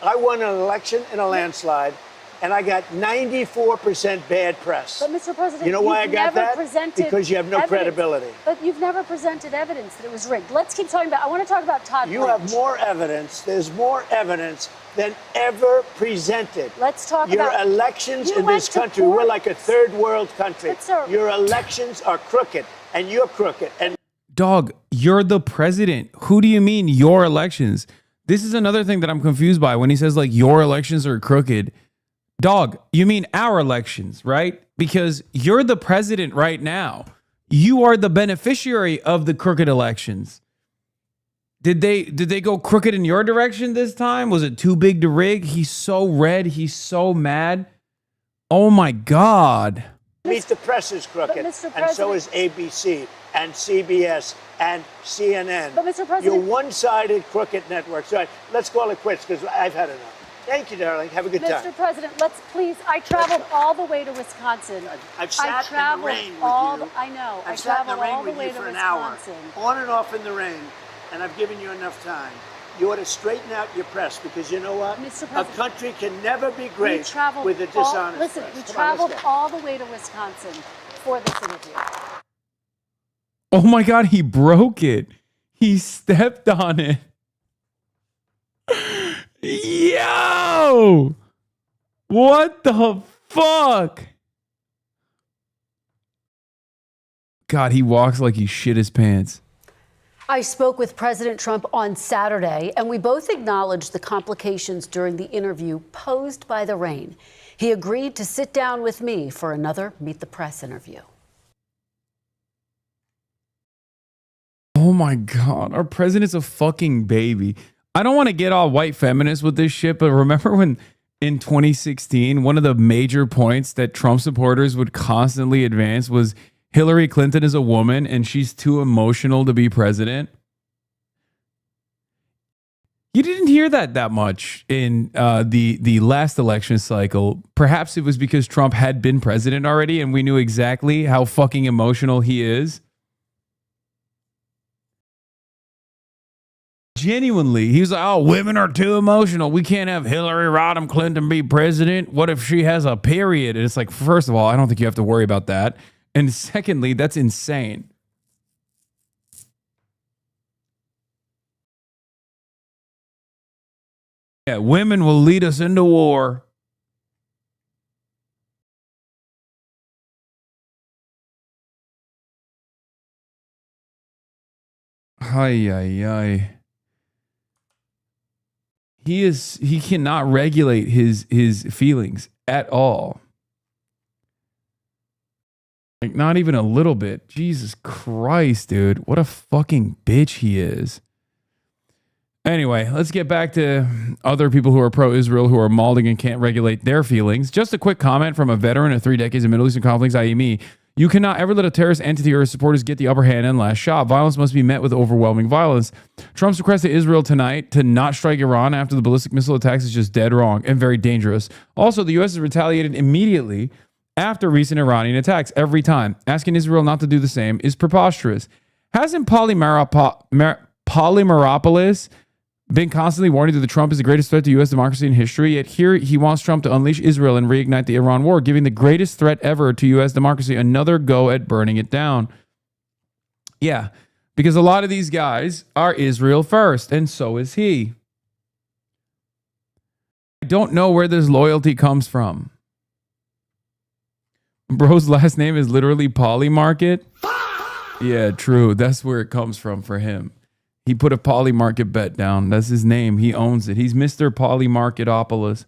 I won an election in a landslide, and I got 94% bad press. But Mr. President, you know why I you've got never that? presented Because you have no evidence. credibility. But you've never presented evidence that it was rigged. Let's keep talking about. I want to talk about Todd. You Blanche. have more evidence. There's more evidence than ever presented. Let's talk Your about elections you in went this to country. court. We're like a third world country. But, sir, your elections are crooked, and you're crooked. And Dog, you're the president. Who do you mean your elections? This is another thing that I'm confused by when he says like your elections are crooked. Dog, you mean our elections, right? Because you're the president right now. You are the beneficiary of the crooked elections. Did they go crooked in your direction this time? Was it too big to rig? He's so red. He's so mad. Oh my God. means the press is crooked, But, Mr. and so President- is ABC and CBS and CNN. But, Mr. President- You're one-sided crooked networks. All right, let's call it quits because I've had enough. Thank you, darling. Have a good time. Mr. President, let's please. I traveled all the way to Wisconsin. I've sat I traveled in the rain with all. you. I know. I I've sat in the traveled rain all the with way you to for an Wisconsin. hour, on and off in the rain, and I've given you enough time. You ought to straighten out your press because you know what? Mr. A President, country can never be We great traveled with a all- dishonest Listen, press. we Come on, traveled let's go. all the way to Wisconsin for this interview. Oh my God, he broke it. He stepped on it. Yo! What the fuck? God, he walks like he shit his pants. I spoke with President Trump on Saturday, and we both acknowledged the complications during the interview posed by the rain. He agreed to sit down with me for another Meet the Press interview. Oh my God, our president's a fucking baby. I don't want to get all white feminist with this shit, but remember when in 2016, one of the major points that Trump supporters would constantly advance was Hillary Clinton is a woman and she's too emotional to be president? You didn't hear that much in the last election cycle. Perhaps it was because Trump had been president already and we knew exactly how fucking emotional he is. Genuinely, he was like, oh, women are too emotional. We can't have Hillary Rodham Clinton be president. What if she has a period? And it's like, first of all, I don't think you have to worry about that. And secondly, that's insane. Yeah, women will lead us into war. Ay, ay, ay. He cannot regulate his feelings at all. Like, not even a little bit. Jesus Christ, dude. What a fucking bitch he is. Anyway, let's get back to other people who are pro-Israel who are malding and can't regulate their feelings. Just a quick comment from a veteran of 3 decades of Middle Eastern conflicts, i.e. me. You cannot ever let a terrorist entity or his supporters get the upper hand and last shot. Violence must be met with overwhelming violence. Trump's request to Israel tonight to not strike Iran after the ballistic missile attacks is just dead wrong and very dangerous. Also, the U.S. has retaliated immediately after recent Iranian attacks every time. Asking Israel not to do the same is preposterous. Hasn't Polymeropoulos been constantly warning that Trump is the greatest threat to U.S. democracy in history? Yet here he wants Trump to unleash Israel and reignite the Iran war, giving the greatest threat ever to U.S. democracy another go at burning it down. Yeah, Because a lot of these guys are Israel first, and so is he. I don't know where this loyalty comes from. Bro's last name is literally Polymarket. Yeah, true. That's where it comes from for him. He put a Polymarket bet down. That's his name. He owns it. He's Mr. Polymarketopolis.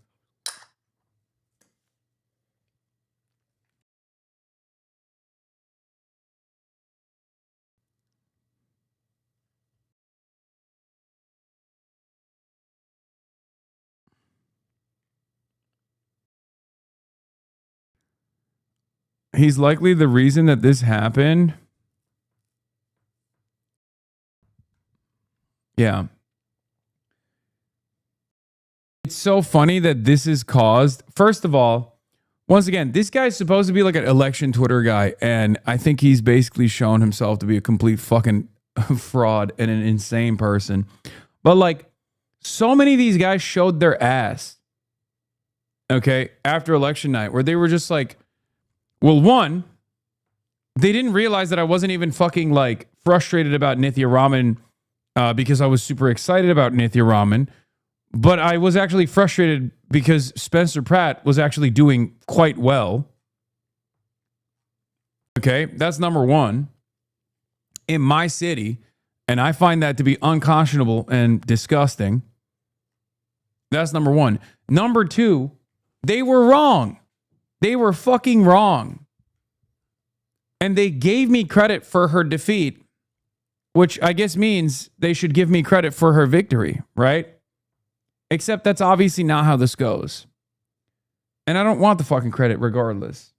He's likely the reason that this happened. Yeah. It's so funny that this is caused. First of all, once again, this guy's supposed to be like an election Twitter guy, and I think he's basically shown himself to be a complete fucking fraud and an insane person. But like, so many of these guys showed their ass, okay, after election night, where they were just like, well, one, they didn't realize that I wasn't even fucking like frustrated about Nithya Raman because I was super excited about Nithya Raman, but I was actually frustrated because Spencer Pratt was actually doing quite well. Okay, that's number one. In my city, and I find that to be unconscionable and disgusting. That's number one. Number two, they were wrong. They were fucking wrong. And they gave me credit for her defeat, which I guess means they should give me credit for her victory, right? Except that's obviously not how this goes. And I don't want the fucking credit regardless.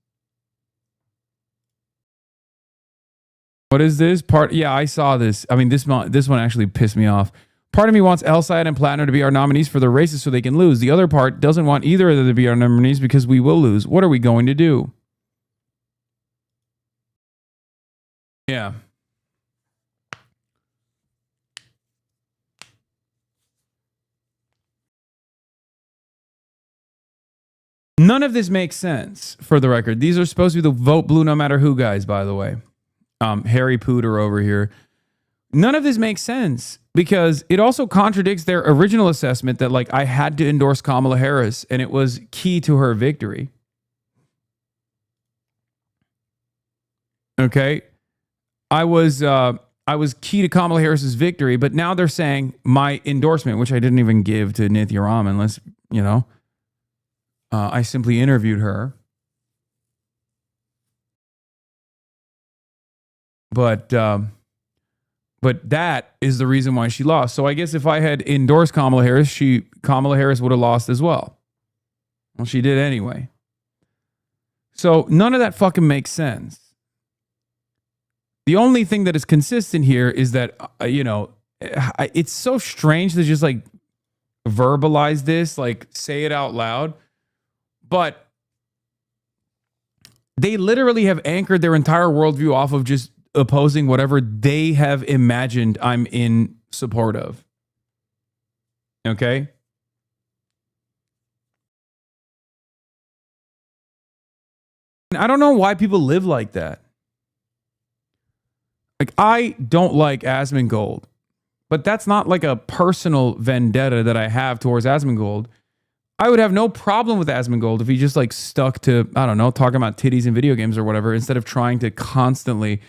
What is this? Yeah, I saw this. I mean, this one actually pissed me off. Part of me wants Elside and Plattner to be our nominees for the races so they can lose. The other part doesn't want either of them to be our nominees because we will lose. What are we going to do? Yeah. None of this makes sense, for the record. These are supposed to be the vote blue no matter who guys, by the way. Harry Pooter over here. None of this makes sense because it also contradicts their original assessment that like I had to endorse Kamala Harris and it was key to her victory. Okay. I was key to Kamala Harris's victory, but now they're saying my endorsement, which I didn't even give to Nithya Raman, unless, you know, I simply interviewed her. But that is the reason why she lost. So I guess if I had endorsed Kamala Harris, Kamala Harris would have lost as well. Well, she did anyway. So none of that fucking makes sense. The only thing that is consistent here is that, you know, it's so strange to just like verbalize this, like say it out loud. But they literally have anchored their entire worldview off of just opposing whatever they have imagined I'm in support of. Okay? And I don't know why people live like that. Like, I don't like Asmongold, but that's not like a personal vendetta that I have towards Asmongold. I would have no problem with Asmongold if he just like stuck to, I don't know, talking about titties and video games or whatever, instead of trying to constantly,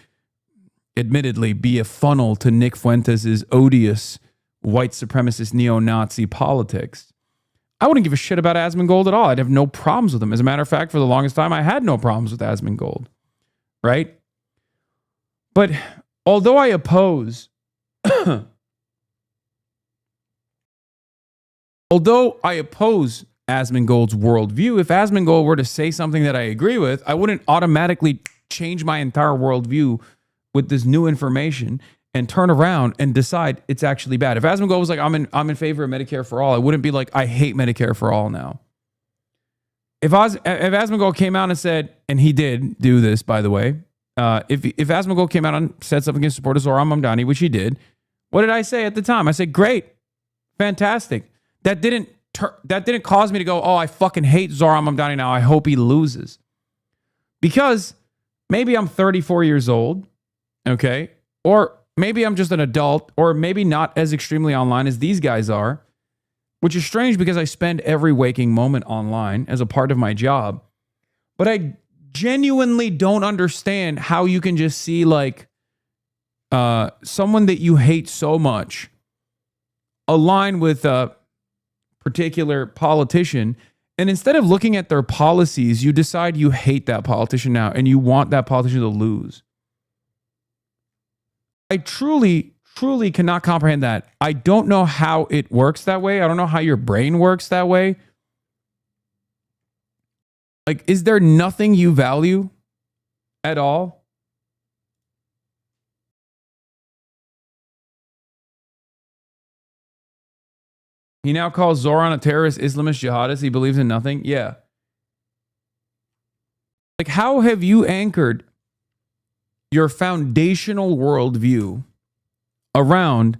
admittedly, be a funnel to Nick Fuentes' odious white supremacist neo-Nazi politics. I wouldn't give a shit about Asmongold at all. I'd have no problems with him. As a matter of fact, for the longest time, I had no problems with Asmongold. Right? But although I oppose Asmongold's worldview, if Asmongold were to say something that I agree with, I wouldn't automatically change my entire worldview with this new information and turn around and decide it's actually bad. If Asmongold was like, I'm in favor of Medicare for all, I wouldn't be like, I hate Medicare for all now. If Asmongold came out and said, and he did do this, by the way, if Asmongold came out and said something against supporters of Zohran Mamdani, which he did, what did I say at the time? I said, great, fantastic. That didn't cause me to go, oh, I fucking hate Zohran Mamdani now. I hope he loses. Because maybe I'm 34 years old, okay? Or Maybe I'm just an adult, or maybe not as extremely online as these guys are, which is strange because I spend every waking moment online as a part of my job. But I genuinely don't understand how you can just see like someone that you hate so much align with a particular politician, and instead of looking at their policies, you decide you hate that politician now and you want that politician to lose. I truly cannot comprehend that. I don't know how it works that way. I don't know how your brain works that way. Like, is there nothing you value at all? He now calls Zoran a terrorist Islamist jihadist. He believes in nothing. Yeah. Like, how have you anchored your foundational worldview around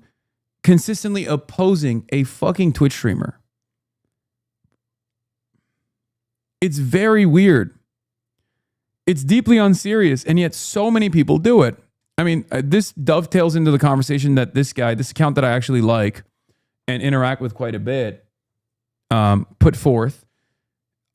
consistently opposing a fucking Twitch streamer? It's very weird. It's deeply unserious, and yet so many people do it. I mean, this dovetails into the conversation that this guy, this account that I actually like and interact with quite a bit, put forth.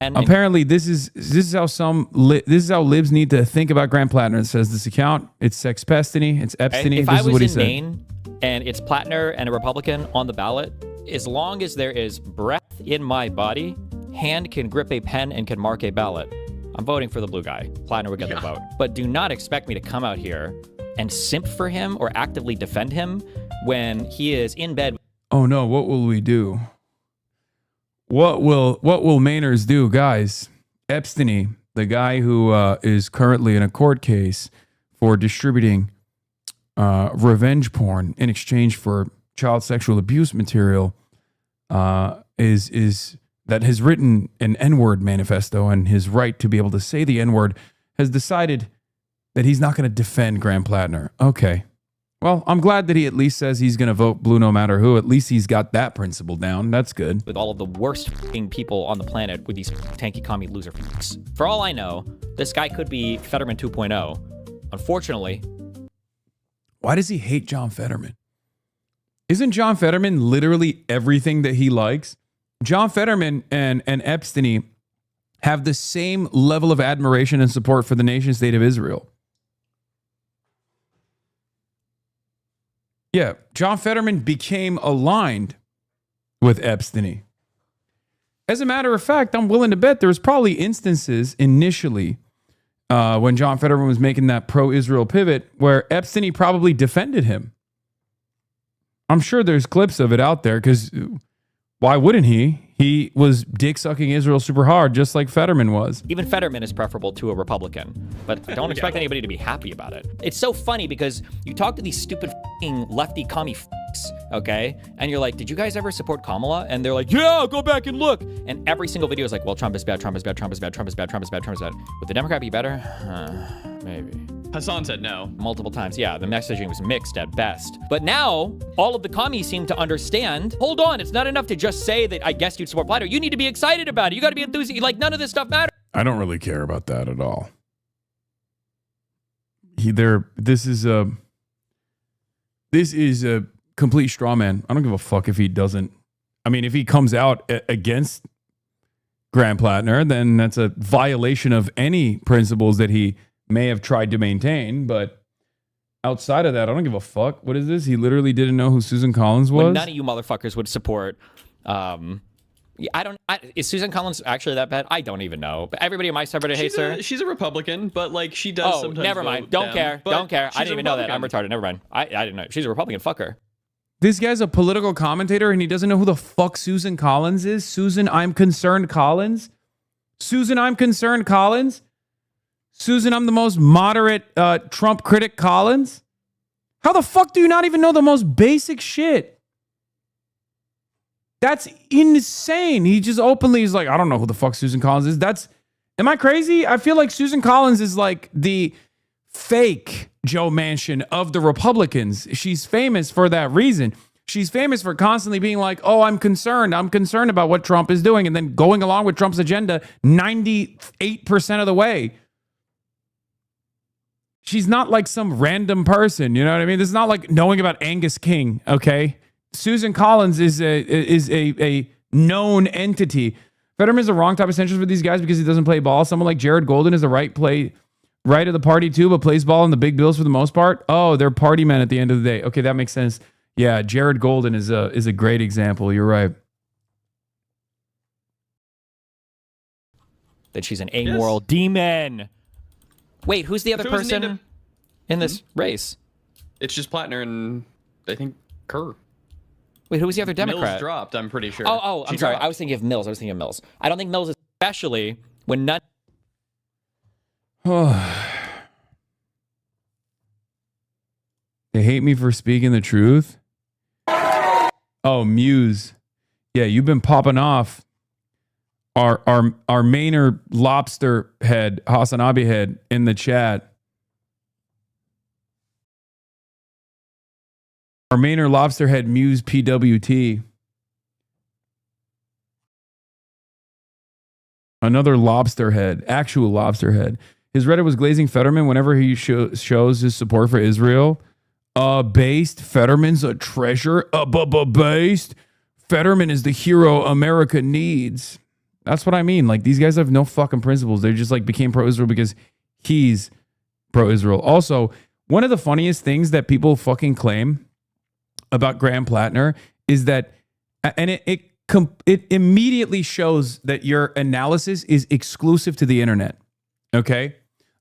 And apparently, this is how libs need to think about Grant Plattner. It says this account, it's sexpestiny, it's Epstein. If This I is what he was in said. Maine and it's Plattner and a Republican on the ballot, as long as there is breath in my body, hand can grip a pen and can mark a ballot, I'm voting for the blue guy. Plattner would get the vote. But do not expect me to come out here and simp for him or actively defend him when he is in bed. Oh no, what will we do? What will Mainers do, guys? Epstein, the guy who is currently in a court case for distributing revenge porn in exchange for child sexual abuse material, is that has written an N-word manifesto, and his right to be able to say the N-word, has decided that he's not going to defend Grant Plattner. Okay. Well, I'm glad that he at least says he's going to vote blue no matter who. At least he's got that principle down. That's good. With all of the worst f***ing people on the planet with these tanky commie loser f***s. For all I know, this guy could be Fetterman 2.0. Unfortunately. Why does he hate John Fetterman? Isn't John Fetterman literally everything that he likes? John Fetterman and Epstein have the same level of admiration and support for the nation state of Israel. Yeah, John Fetterman became aligned with Epstein. As a matter of fact, I'm willing to bet there was probably instances initially when John Fetterman was making that pro-Israel pivot where Epstein probably defended him. I'm sure there's clips of it out there because why wouldn't he? He was dick-sucking Israel super hard, just like Fetterman was. Even Fetterman is preferable to a Republican, but I don't expect anybody to be happy about it. It's so funny because you talk to these stupid f***ing lefty commie f***s, okay? And you're like, did you guys ever support Kamala? And they're like, yeah, go back and look. And every single video is like, well, Trump is bad, Trump is bad, Trump is bad, Trump is bad, Trump is bad, Trump is bad. Would the Democrat be better? Maybe. Hasan said no. Multiple times, yeah, the messaging was mixed at best. But now, all of the commies seem to understand, hold on, it's not enough to just say that I guess you'd support Platter. You need to be excited about it. You got to be enthusiastic. Like, none of this stuff matters. I don't really care about that at all. This is a complete straw man. I don't give a fuck if he doesn't. I mean, if he comes out against Grant Plattner, then that's a violation of any principles that he may have tried to maintain, but outside of that, I don't give a fuck. What is this? He literally didn't know who Susan Collins was? When none of you motherfuckers would support, is Susan Collins actually that bad? I don't even know. But everybody in my subreddit hates her. She's a Republican, but like she does sometimes never mind. vote Don't them, care. but Don't care. I she's didn't a even know that. I'm Republican. retarded. Never mind. I didn't know. She's a Republican. Fuck her. This guy's a political commentator and he doesn't know who the fuck Susan Collins is? Susan, I'm concerned Collins? Susan, I'm concerned Collins? Susan, I'm the most moderate Trump critic Collins? How the fuck do you not even know the most basic shit? That's insane. He just openly is like, I don't know who the fuck Susan Collins is. Am I crazy? I feel like Susan Collins is like the fake Joe Manchin of the Republicans. She's famous for that reason. She's famous for constantly being like, oh, I'm concerned about what Trump is doing, and then going along with Trump's agenda 98% of the way. she's not like some random person. You know what I mean? This is not like knowing about Angus King. Okay, Susan Collins is a known entity. Fetterman's the wrong type of centrist for these guys because he doesn't play ball. Someone like Jared Golden is the right of the party too, but plays ball in the big bills for the most part. Oh, they're party men at the end of the day. Okay, that makes sense. Yeah, Jared Golden is a great example. You're right. That she's an amoral demon. Wait, who's the other If it was person in this race? It's just Plattner and I think Kerr. Wait, who was the other Democrat? Mills dropped, I'm pretty sure. Oh, I'm sorry. I was thinking of Mills. I don't think Mills, especially when none. They hate me for speaking the truth. Oh, Muse. Yeah, you've been popping off. Our Mainer lobster head, Hasanabi head, in the chat. Our Mainer lobster head, Muse PWT. Another lobster head, actual lobster head. His Reddit was glazing Fetterman whenever he shows his support for Israel. Based. Fetterman's a treasure. Based. Fetterman is the hero America needs. That's what I mean. Like, these guys have no fucking principles. They just like became pro-Israel because he's pro-Israel. Also, one of the funniest things that people fucking claim about Graham Plattner is that, and it immediately shows that your analysis is exclusive to the internet. Okay?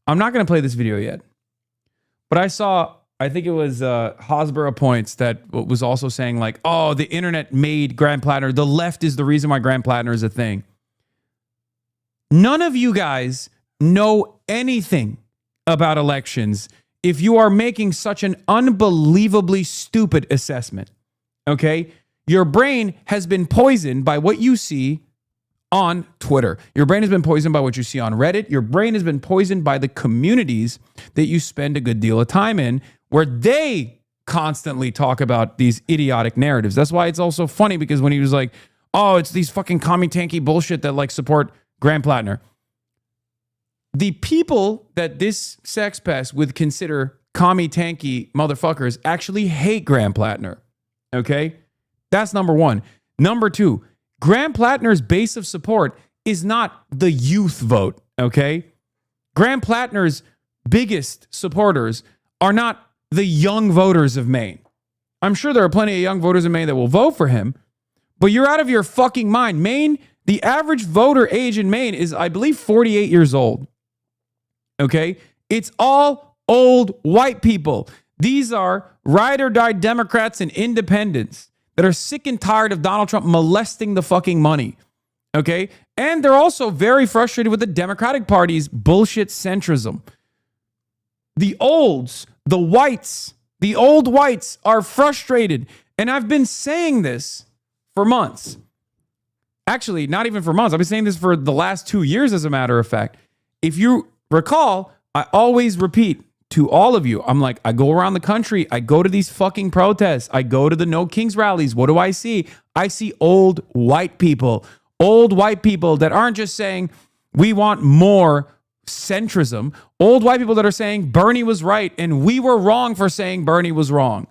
I'm not going to play this video yet. But I think it was Hosborough Points that was also saying like, oh, the internet made Graham Plattner. The left is the reason why Graham Plattner is a thing. None of you guys know anything about elections if you are making such an unbelievably stupid assessment. Okay? Your brain has been poisoned by what you see on Twitter. Your brain has been poisoned by what you see on Reddit. Your brain has been poisoned by the communities that you spend a good deal of time in, where they constantly talk about these idiotic narratives. That's why it's also funny, because when he was like, oh, it's these fucking commie tanky bullshit that like support Graham Plattner. The people that this sex pest would consider commie tanky motherfuckers actually hate Graham Plattner. Okay? That's number one. Number two, Graham Plattner's base of support is not the youth vote. Okay? Graham Plattner's biggest supporters are not the young voters of Maine. I'm sure there are plenty of young voters in Maine that will vote for him, but you're out of your fucking mind. Maine, the average voter age in Maine is, I believe, 48 years old. Okay? It's all old white people. These are ride or die Democrats and independents that are sick and tired of Donald Trump molesting the fucking money. Okay? And they're also very frustrated with the Democratic Party's bullshit centrism. The olds, the whites, the old whites are frustrated. And I've been saying this for months. Actually, not even for months. I've been saying this for the last 2 years, as a matter of fact. If you recall, I always repeat to all of you, I'm like, I go around the country. I go to these fucking protests. I go to the No Kings rallies. What do I see? I see old white people that aren't just saying, we want more centrism. Old white people that are saying Bernie was right and we were wrong for saying Bernie was wrong.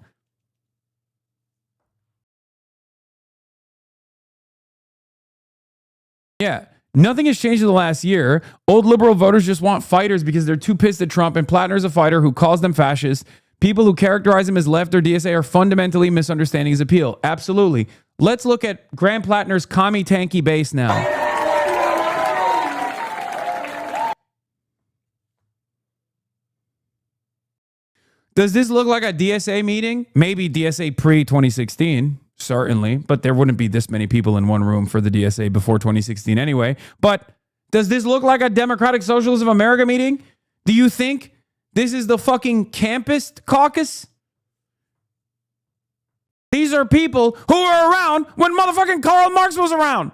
Yeah, nothing has changed in the last year. Old liberal voters just want fighters because they're too pissed at Trump, and Plattner's a fighter who calls them fascists. People who characterize him as left or DSA are fundamentally misunderstanding his appeal. Absolutely. Let's look at Graham Plattner's commie tanky base now. Does this look like a DSA meeting? Maybe DSA pre-2016. Certainly, but there wouldn't be this many people in one room for the DSA before 2016 anyway. But does this look like a Democratic Socialists of America meeting? Do you think this is the fucking campus caucus? These are people who were around when motherfucking Karl Marx was around.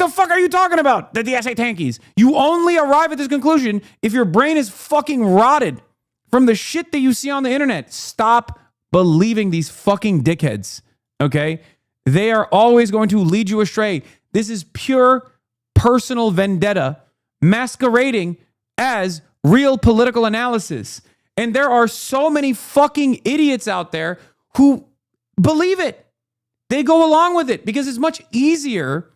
The fuck are you talking about? The DSA tankies. You only arrive at this conclusion if your brain is fucking rotted from the shit that you see on the internet. Stop believing these fucking dickheads. Okay? They are always going to lead you astray. This is pure personal vendetta masquerading as real political analysis. And there are so many fucking idiots out there who believe it. They go along with it because it's much easier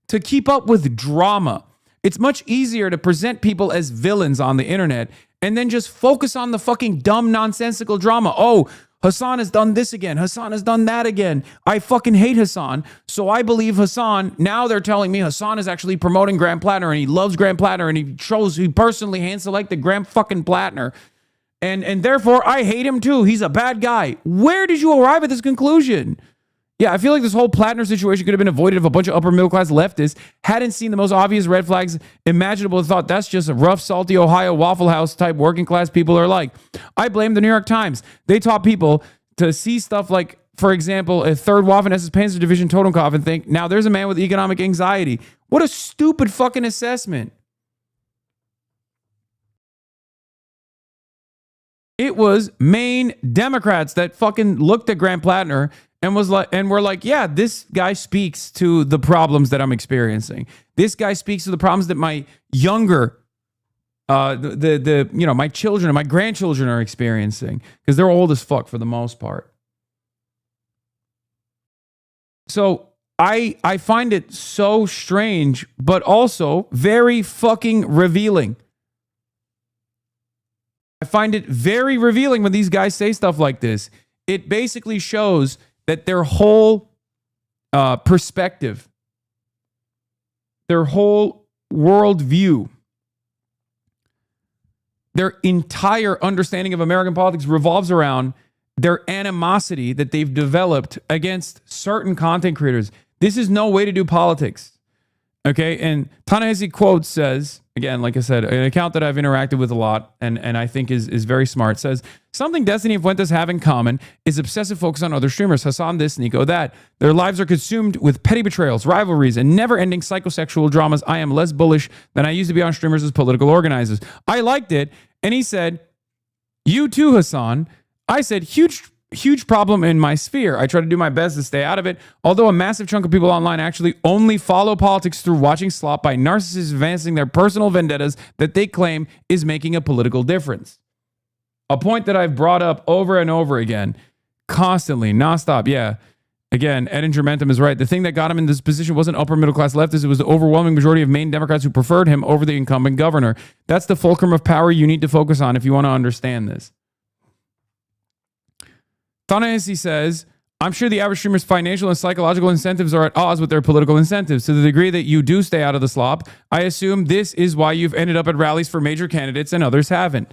to keep up with drama. It's much easier to present people as villains on the internet and then just focus on the fucking dumb, nonsensical drama. Oh, Hasan has done this again. Hasan has done that again. I fucking hate Hasan. So I believe Hasan. Now they're telling me Hasan is actually promoting Graham Plattner and he loves Graham Plattner and he personally hand selected Graham fucking Plattner. And therefore I hate him too. He's a bad guy. Where did you arrive at this conclusion? Yeah, I feel like this whole Plattner situation could have been avoided if a bunch of upper middle class leftists hadn't seen the most obvious red flags imaginable and thought that's just a rough, salty Ohio Waffle House type working class people are like. I blame the New York Times. They taught people to see stuff like, for example, a third Waffen-SS Panzer Division Totenkopf and think, now there's a man with economic anxiety. What a stupid fucking assessment. It was Maine Democrats that fucking looked at Graham Plattner and were like, yeah, this guy speaks to the problems that I'm experiencing. This guy speaks to the problems that my younger, my children and my grandchildren are experiencing because they're old as fuck for the most part. So I find it so strange, but also very fucking revealing. I find it very revealing when these guys say stuff like this. It basically shows that their whole perspective, their whole worldview, their entire understanding of American politics revolves around their animosity that they've developed against certain content creators. This is no way to do politics. Okay, and Ta-Nehisi Quotes says, again, like I said, an account that I've interacted with a lot and I think is very smart, says, something Destiny and Fuentes have in common is obsessive focus on other streamers, Hasan this, Nico that. Their lives are consumed with petty betrayals, rivalries, and never-ending psychosexual dramas. I am less bullish than I used to be on streamers as political organizers. I liked it, and he said, you too, Hasan. I said, huge problem in my sphere. I try to do my best to stay out of it, although a massive chunk of people online actually only follow politics through watching slop by narcissists advancing their personal vendettas that they claim is making a political difference. A point that I've brought up over and over again, constantly, nonstop. Yeah. Again, Ed Intermentum is right. The thing that got him in this position wasn't upper middle class leftists. It was the overwhelming majority of Maine Democrats who preferred him over the incumbent governor. That's the fulcrum of power you need to focus on if you want to understand this. Ta-Nehisi says, I'm sure the average streamer's financial and psychological incentives are at odds with their political incentives. To the degree that you do stay out of the slop, I assume this is why you've ended up at rallies for major candidates and others haven't.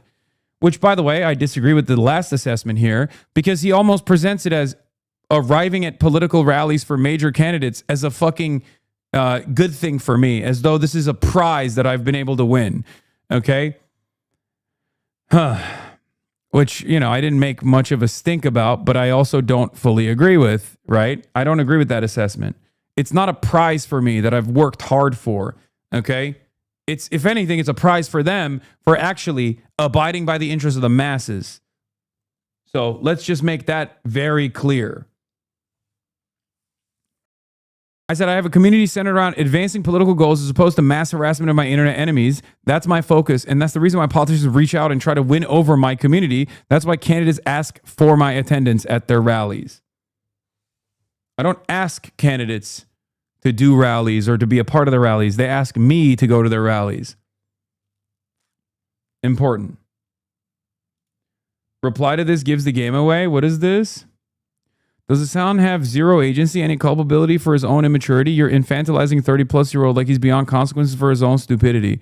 Which, by the way, I disagree with the last assessment here because he almost presents it as arriving at political rallies for major candidates as a fucking good thing for me, as though this is a prize that I've been able to win. Okay? Which, I didn't make much of a stink about, but I also don't fully agree with, right? I don't agree with that assessment. It's not a prize for me that I've worked hard for, okay? It's, if anything, it's a prize for them for actually abiding by the interests of the masses. So let's just make that very clear. I said I have a community centered around advancing political goals as opposed to mass harassment of my internet enemies. That's my focus, and that's the reason why politicians reach out and try to win over my community. That's why candidates ask for my attendance at their rallies. I don't ask candidates to do rallies or to be a part of the rallies. They ask me to go to their rallies. Important. Reply to this gives the game away. What is this? Does Hasan have zero agency, any culpability for his own immaturity? You're infantilizing 30-plus-year-old like he's beyond consequences for his own stupidity.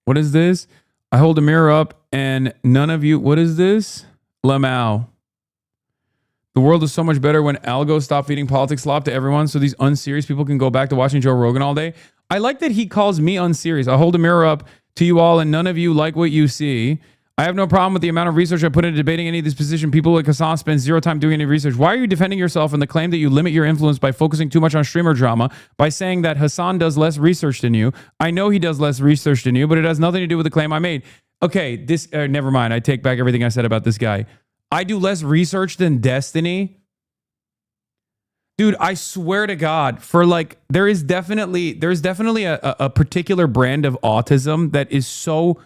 What is this? I hold a mirror up and none of you... What is this? Lamau. The world is so much better when algos stop feeding politics slop to everyone so these unserious people can go back to watching Joe Rogan all day. I like that he calls me unserious. I hold a mirror up to you all and none of you like what you see. I have no problem with the amount of research I put into debating any of this position. People like Hasan spend zero time doing any research. Why are you defending yourself in the claim that you limit your influence by focusing too much on streamer drama, by saying that Hasan does less research than you? I know he does less research than you, but it has nothing to do with the claim I made. Okay, this never mind. I take back everything I said about this guy. I do less research than Destiny. Dude, I swear to God, for like, there's definitely a particular brand of autism that is so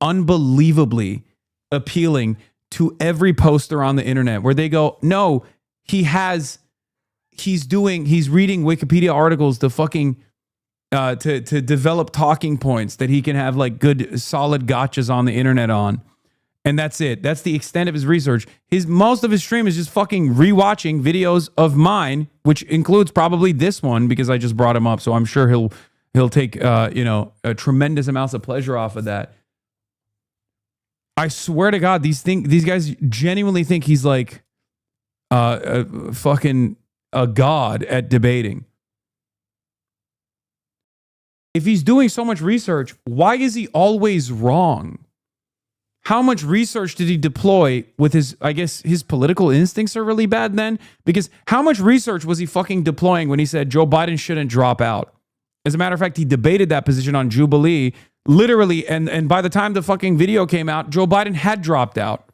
unbelievably appealing to every poster on the internet where they go, no, he's reading Wikipedia articles to fucking, to develop talking points that he can have like good, solid gotchas on the internet on. And that's it. That's the extent of his research. Most of his stream is just fucking rewatching videos of mine, which includes probably this one because I just brought him up. So I'm sure he'll take tremendous amounts of pleasure off of that. I swear to God, these guys genuinely think he's like fucking a god at debating. If he's doing so much research, why is he always wrong? How much research did he deploy with his, I guess his political instincts are really bad then? Because how much research was he fucking deploying when he said Joe Biden shouldn't drop out? As a matter of fact, he debated that position on Jubilee, literally, and by the time the fucking video came out, Joe Biden had dropped out.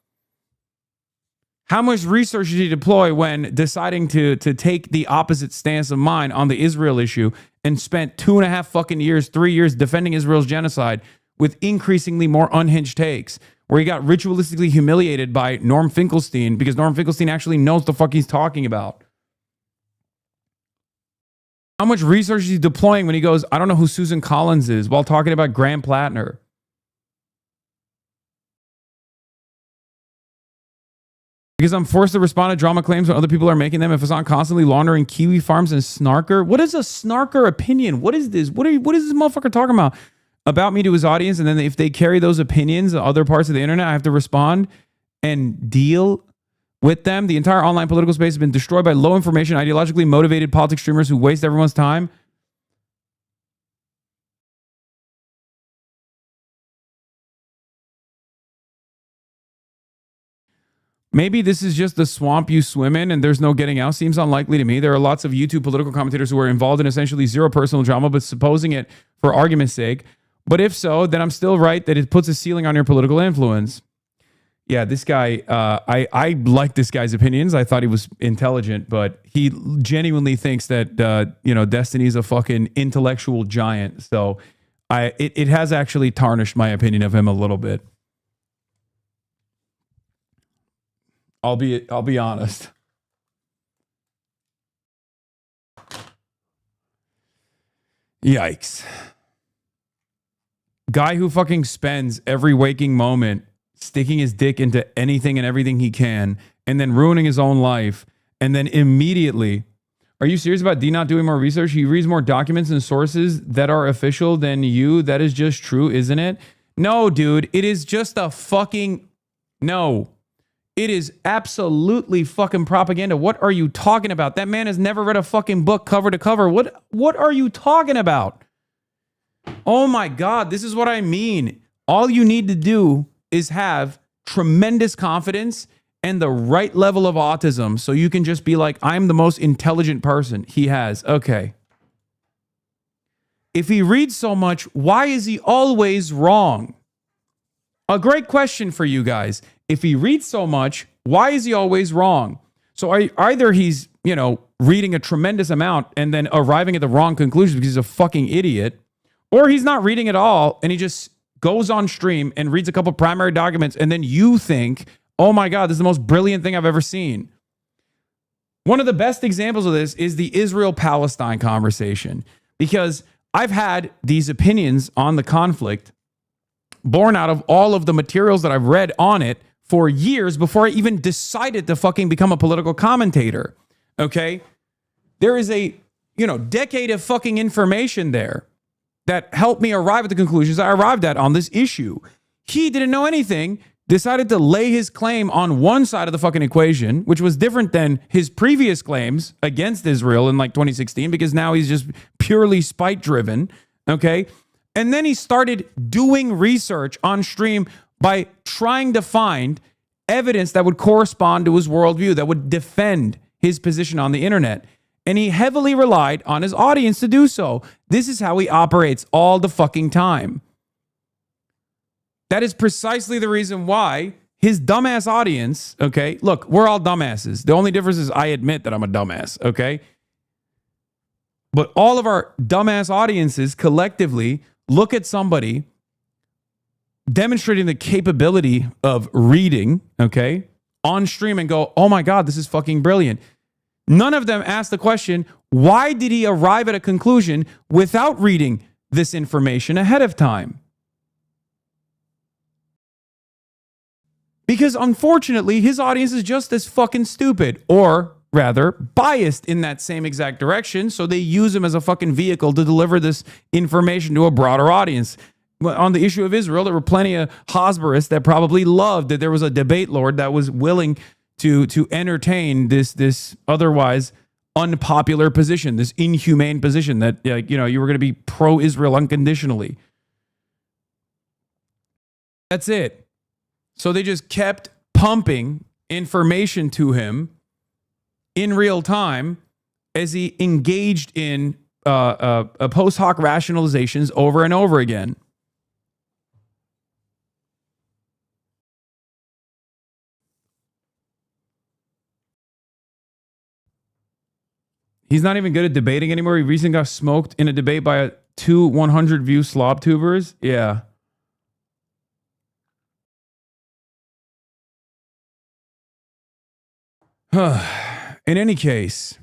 How much research did he deploy when deciding to take the opposite stance of mine on the Israel issue and spent 2.5 fucking years, 3 years defending Israel's genocide with increasingly more unhinged takes? Where he got ritualistically humiliated by Norm Finkelstein because Norm Finkelstein actually knows the fuck he's talking about. How much research is he deploying when he goes, I don't know who Susan Collins is, while talking about Graham Plattner? Because I'm forced to respond to drama claims when other people are making them if it's not constantly laundering Kiwi Farms and Snarker. What is a Snarker opinion? What is this? What is this motherfucker talking about me to his audience? And then if they carry those opinions to other parts of the internet, I have to respond and deal with them. The entire online political space has been destroyed by low information, ideologically motivated politics streamers who waste everyone's time. Maybe this is just the swamp you swim in and there's no getting out. Seems unlikely to me. There are lots of YouTube political commentators who are involved in essentially zero personal drama, but supposing it for argument's sake. But if so, then I'm still right that it puts a ceiling on your political influence. Yeah, this guy, I like this guy's opinions. I thought he was intelligent, but he genuinely thinks that, Destiny's a fucking intellectual giant. So it has actually tarnished my opinion of him a little bit. I'll be honest. Yikes. Guy who fucking spends every waking moment sticking his dick into anything and everything he can and then ruining his own life. And then immediately, are you serious about D not doing more research? He reads more documents and sources that are official than you. That is just true, isn't it? No, dude, it is just a fucking no. It is absolutely fucking propaganda. What are you talking about? That man has never read a fucking book cover to cover. What are you talking about? Oh my God, this is what I mean. All you need to do is have tremendous confidence and the right level of autism so you can just be like, I'm the most intelligent person. He has. Okay. If he reads so much, why is he always wrong? A great question for you guys. If he reads so much, why is he always wrong? So either he's, reading a tremendous amount and then arriving at the wrong conclusions because he's a fucking idiot, or he's not reading at all and he just goes on stream and reads a couple primary documents and then you think, oh my God, this is the most brilliant thing I've ever seen. One of the best examples of this is the Israel-Palestine conversation, because I've had these opinions on the conflict born out of all of the materials that I've read on it for years before I even decided to fucking become a political commentator. Okay? There is a, decade of fucking information there that helped me arrive at the conclusions I arrived at on this issue. He didn't know anything, decided to lay his claim on one side of the fucking equation, which was different than his previous claims against Israel in like 2016, because now he's just purely spite driven. Okay? And then he started doing research on stream by trying to find evidence that would correspond to his worldview, that would defend his position on the internet. And he heavily relied on his audience to do so. This is how he operates all the fucking time. That is precisely the reason why his dumbass audience, okay? Look, we're all dumbasses. The only difference is I admit that I'm a dumbass, okay? But all of our dumbass audiences collectively look at somebody demonstrating the capability of reading, okay, on stream and go, oh my God, this is fucking brilliant. None of them ask the question, why did he arrive at a conclusion without reading this information ahead of time? Because unfortunately, his audience is just as fucking stupid, or rather biased in that same exact direction. So they use him as a fucking vehicle to deliver this information to a broader audience. On the issue of Israel, there were plenty of Hosberists that probably loved that there was a debate lord that was willing to entertain this otherwise unpopular position, this inhumane position that you were going to be pro-Israel unconditionally. That's it. So they just kept pumping information to him in real time as he engaged in post hoc rationalizations over and over again. He's not even good at debating anymore. He recently got smoked in a debate by two 100-view slob tubers. Yeah. In any case,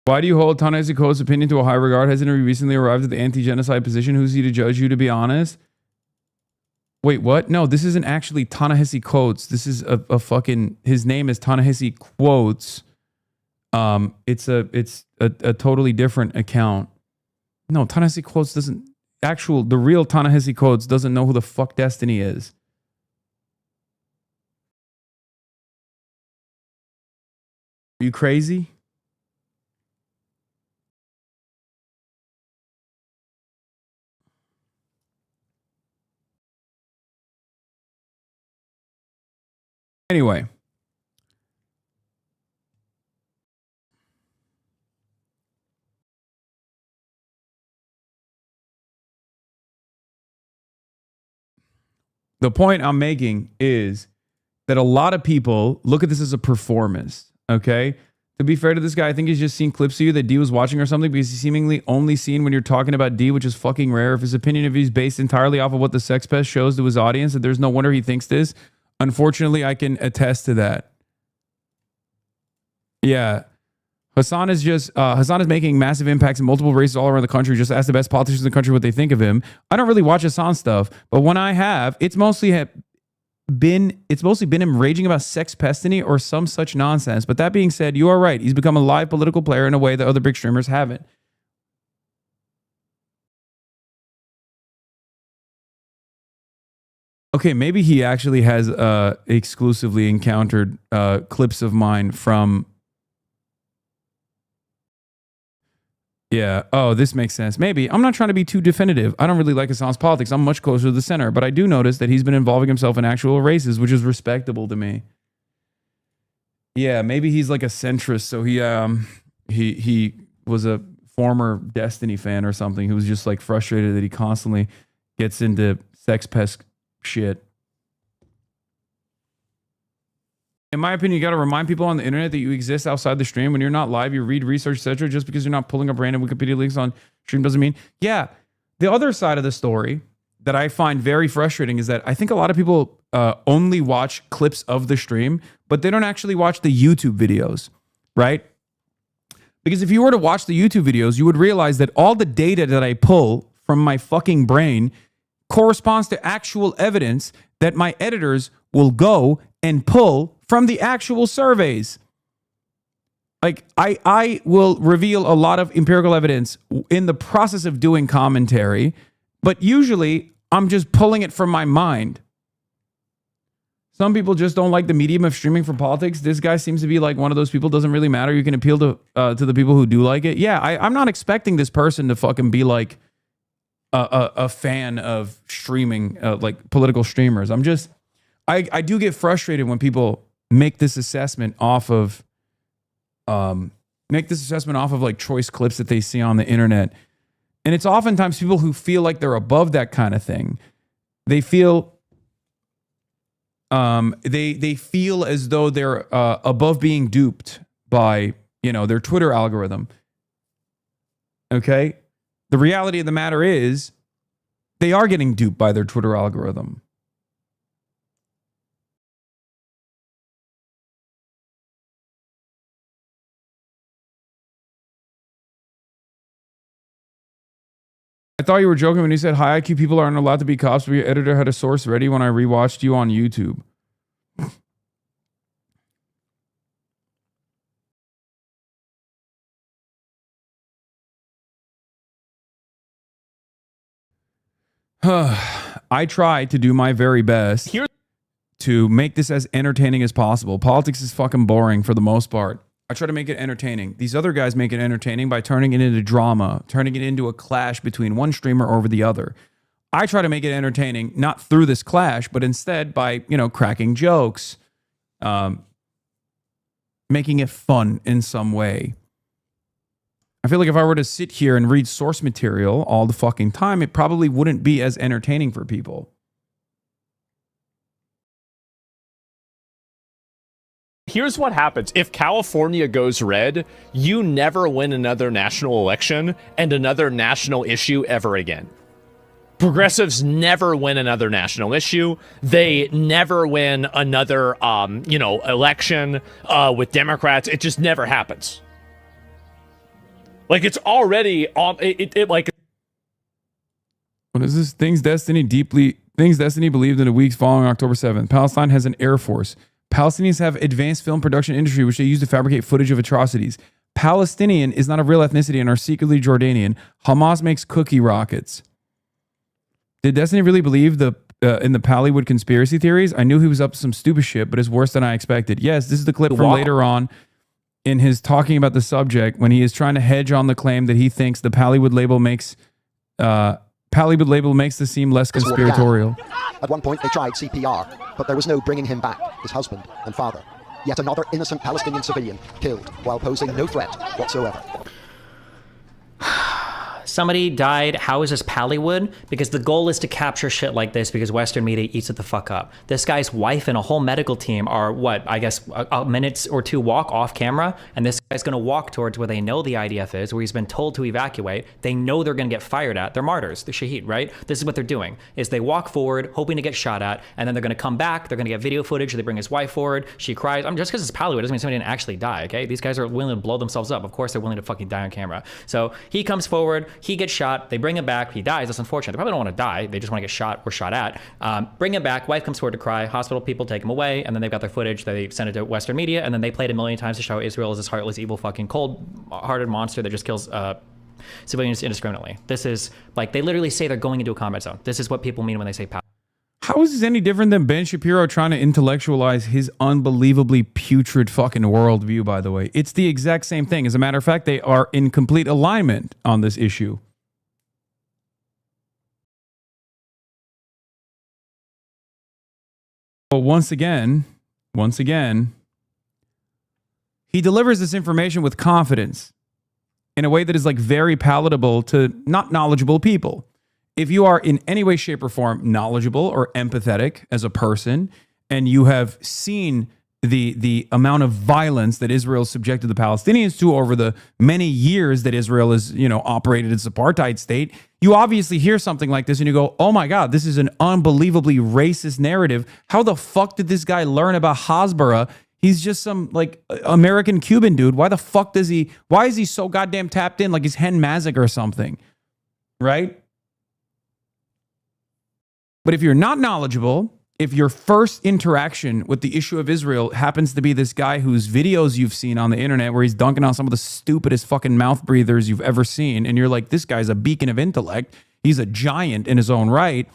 why do you hold Ta-Nehisi Coates' opinion to a high regard? Hasn't he recently arrived at the anti-genocide position? Who's he to judge you, to be honest? Wait, what? No, this isn't actually Ta-Nehisi Coates. This is a fucking, his name is Ta-Nehisi Quotes. It's a totally different account. No, Ta-Nehisi Quotes doesn't, the real Ta-Nehisi Coates doesn't know who the fuck Destiny is. Are you crazy? Anyway. The point I'm making is that a lot of people look at this as a performance, okay? To be fair to this guy, I think he's just seen clips of you that D was watching or something, because he's seemingly only seen when you're talking about D, which is fucking rare. If his opinion of you is based entirely off of what the sex pest shows to his audience, that there's no wonder he thinks this. Unfortunately, I can attest to that. Yeah. Hasan is making massive impacts in multiple races all around the country. Just ask the best politicians in the country what they think of him. I don't really watch Hasan stuff, but when I have, it's mostly been him raging about sex pestiny or some such nonsense. But that being said, you are right. He's become a live political player in a way that other big streamers haven't. Okay, maybe he actually has exclusively encountered clips of mine from... Yeah. Oh, this makes sense. Maybe. I'm not trying to be too definitive. I don't really like Hasan's politics. I'm much closer to the center, but I do notice that he's been involving himself in actual races, which is respectable to me. Yeah, maybe he's like a centrist, so he was a former Destiny fan or something who was just like frustrated that he constantly gets into sex pest shit. In my opinion, you got to remind people on the internet that you exist outside the stream. When you're not live, you read research, etc. Just because you're not pulling up random Wikipedia links on stream doesn't mean... Yeah, the other side of the story that I find very frustrating is that I think a lot of people only watch clips of the stream, but they don't actually watch the YouTube videos, right? Because if you were to watch the YouTube videos, you would realize that all the data that I pull from my fucking brain corresponds to actual evidence that my editors will go and pull from the actual surveys. Like, I will reveal a lot of empirical evidence in the process of doing commentary, but usually I'm just pulling it from my mind. Some people just don't like the medium of streaming for politics. This guy seems to be like one of those people. Doesn't really matter. You can appeal to the people who do like it. Yeah, I'm not expecting this person to fucking be like a fan of streaming, like political streamers. I do get frustrated when people make this assessment off of like choice clips that they see on the internet. And it's oftentimes people who feel like they're above that kind of thing. They feel they feel as though they're above being duped by, their Twitter algorithm. Okay? The reality of the matter is they are getting duped by their Twitter algorithm. I thought you were joking when you said high IQ people aren't allowed to be cops, but your editor had a source ready when I rewatched you on YouTube. I try to do my very best to make this as entertaining as possible. Politics is fucking boring for the most part. I try to make it entertaining. These other guys make it entertaining by turning it into drama, turning it into a clash between one streamer over the other. I try to make it entertaining, not through this clash, but instead by, cracking jokes, making it fun in some way. I feel like if I were to sit here and read source material all the fucking time, it probably wouldn't be as entertaining for people. Here's what happens. If California goes red, you never win another national election and another national issue ever again. Progressives never win another national issue. They never win another, election with Democrats. It just never happens. Like, it's already like. What is this? Things Destiny believed in the weeks following October 7th. Palestine has an air force. Palestinians have advanced film production industry, which they use to fabricate footage of atrocities. Palestinian is not a real ethnicity and are secretly Jordanian. Hamas makes cookie rockets. Did Destiny really believe in the Pallywood conspiracy theories? I knew he was up to some stupid shit, but it's worse than I expected. Yes, this is the clip from later on in his talking about the subject when he is trying to hedge on the claim that he thinks the Pallywood label makes this seem less conspiratorial. At one point, they tried CPR, but there was no bringing him back, his husband and father. Yet another innocent Palestinian civilian killed while posing no threat whatsoever. Somebody died. How is this Pallywood? Because the goal is to capture shit like this because Western media eats it the fuck up. This guy's wife and a whole medical team are, a minute or two walk off camera, and this guy's going to walk towards where they know the IDF is, where he's been told to evacuate. They know they're going to get fired at. They're martyrs. They're shaheed, right? This is what they're doing, is they walk forward, hoping to get shot at, and then they're going to come back. They're going to get video footage. They bring his wife forward. She cries. Just because it's Pallywood doesn't mean somebody didn't actually die, okay? These guys are willing to blow themselves up. Of course, they're willing to fucking die on camera. So he comes forward. He gets shot. They bring him back. He dies. That's unfortunate. They probably don't want to die. They just want to get shot or shot at. Bring him back. Wife comes forward to cry. Hospital people take him away, and then they've got their footage. They send it to Western media, and then they played it a million times to show Israel is this heartless, evil, fucking cold-hearted monster that just kills civilians indiscriminately. This is like, they literally say they're going into a combat zone. This is what people mean when they say power. How is this any different than Ben Shapiro trying to intellectualize his unbelievably putrid fucking worldview, by the way? It's the exact same thing. As a matter of fact, they are in complete alignment on this issue. But once again, he delivers this information with confidence in a way that is like very palatable to not knowledgeable people. If you are in any way, shape, or form knowledgeable or empathetic as a person, and you have seen the amount of violence that Israel subjected the Palestinians to over the many years that Israel has, operated its apartheid state, you obviously hear something like this and you go, oh my God, this is an unbelievably racist narrative. How the fuck did this guy learn about Hasbara? He's just some like American Cuban dude. Why is he so goddamn tapped in like he's Hen Mazik or something? Right? But if you're not knowledgeable, if your first interaction with the issue of Israel happens to be this guy whose videos you've seen on the internet where he's dunking on some of the stupidest fucking mouth breathers you've ever seen, and you're like, this guy's a beacon of intellect, he's a giant in his own right,